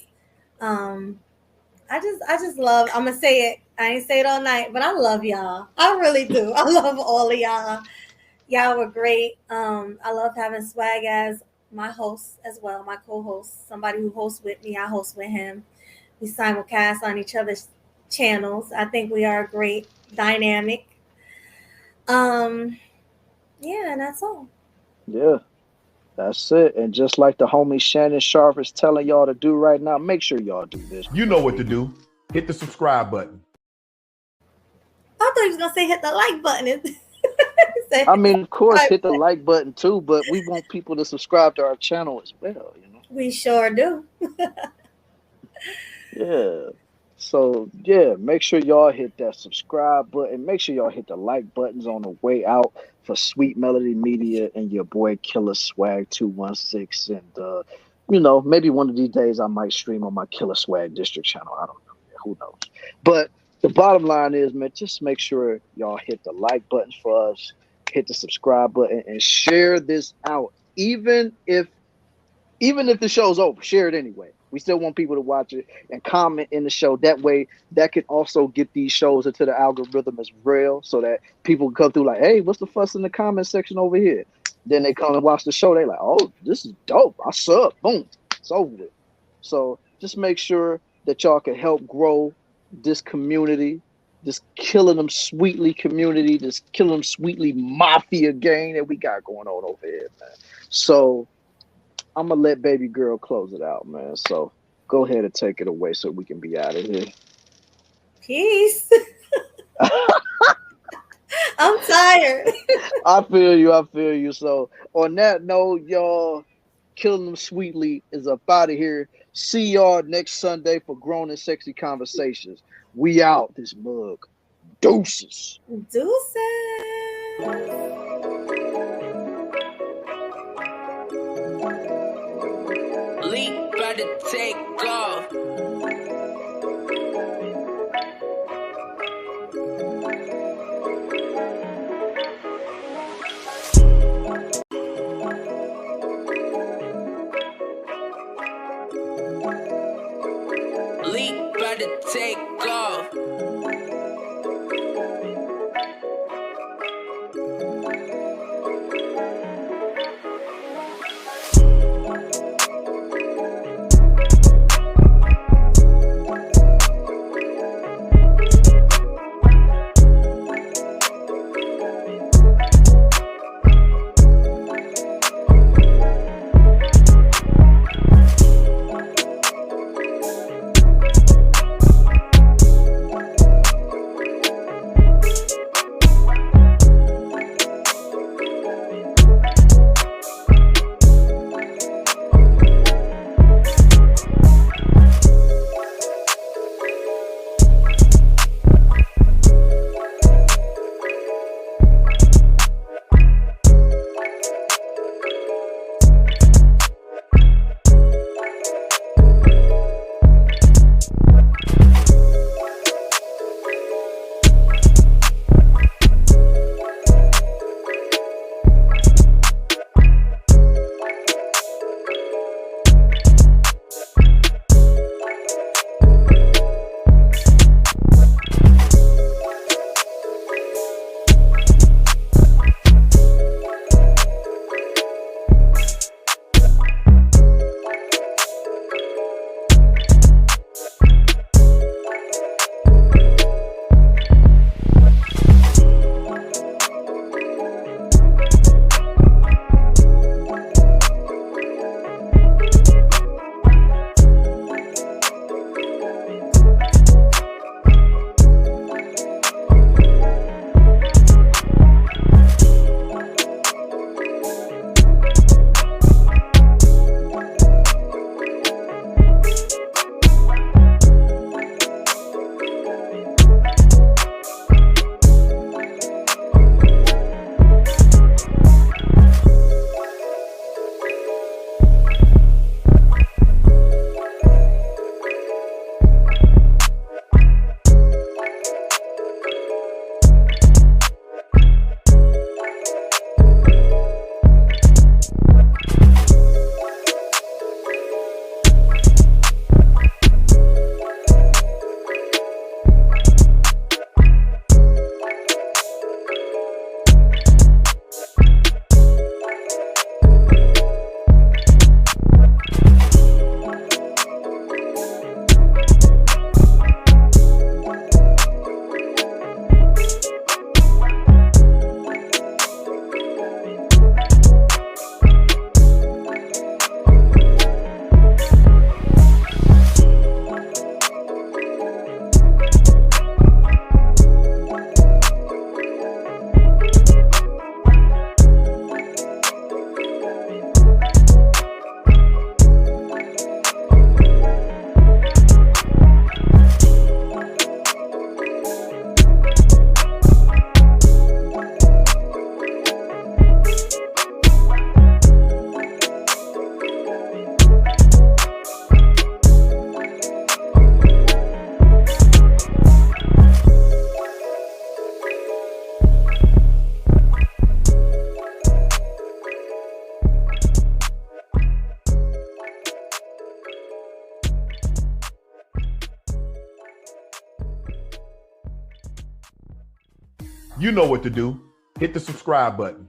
I just love, I'm gonna say it. I ain't say it all night, but I love y'all. I really do. I love all of y'all. Y'all were great. I love having Swag as my host as well, my co-host, somebody who hosts with me. I host with him. We simulcast on each other's channels. I think we are a great dynamic. Yeah, and that's all. Yeah. That's it. And just like the homie Shannon Sharp is telling y'all to do right now, make sure y'all do this. You know what to do. Hit the subscribe button. I thought he was going to say hit the like button. I mean, of course, hit the like button too, but we want people to subscribe to our channel as well, you know? We sure do. Yeah. So, yeah, make sure y'all hit that subscribe button. Make sure y'all hit the like buttons on the way out for Sweet Melody Media and your boy Killa Swag 216. And, you know, maybe one of these days I might stream on my Killa Swag District channel. I don't know. Yeah, who knows? But the bottom line is, man, just make sure y'all hit the like button for us, hit the subscribe button, and share this out. Even if the show's over, share it anyway. We still want people to watch it and comment in the show. That way, that can also get these shows into the algorithm as well, so that people can come through like, hey, what's the fuss in the comment section over here? Then they come and watch the show. They like, oh, this is dope. I sub. Boom. It's over there. So just make sure that y'all can help grow this community, this KillinEmSweetly community, this KillinEmSweetly mafia gang that we got going on over here, man. So I'm going to let baby girl close it out, man. So go ahead and take it away so we can be out of here. Peace. I'm tired. I feel you. So on that note, y'all, KillinEmSweetly is up out of here. See y'all next Sunday for Grown and Sexy Conversations. We out this mug. Deuces. Leap, about to take off. Leap, about to take off. You know what to do. Hit the subscribe button.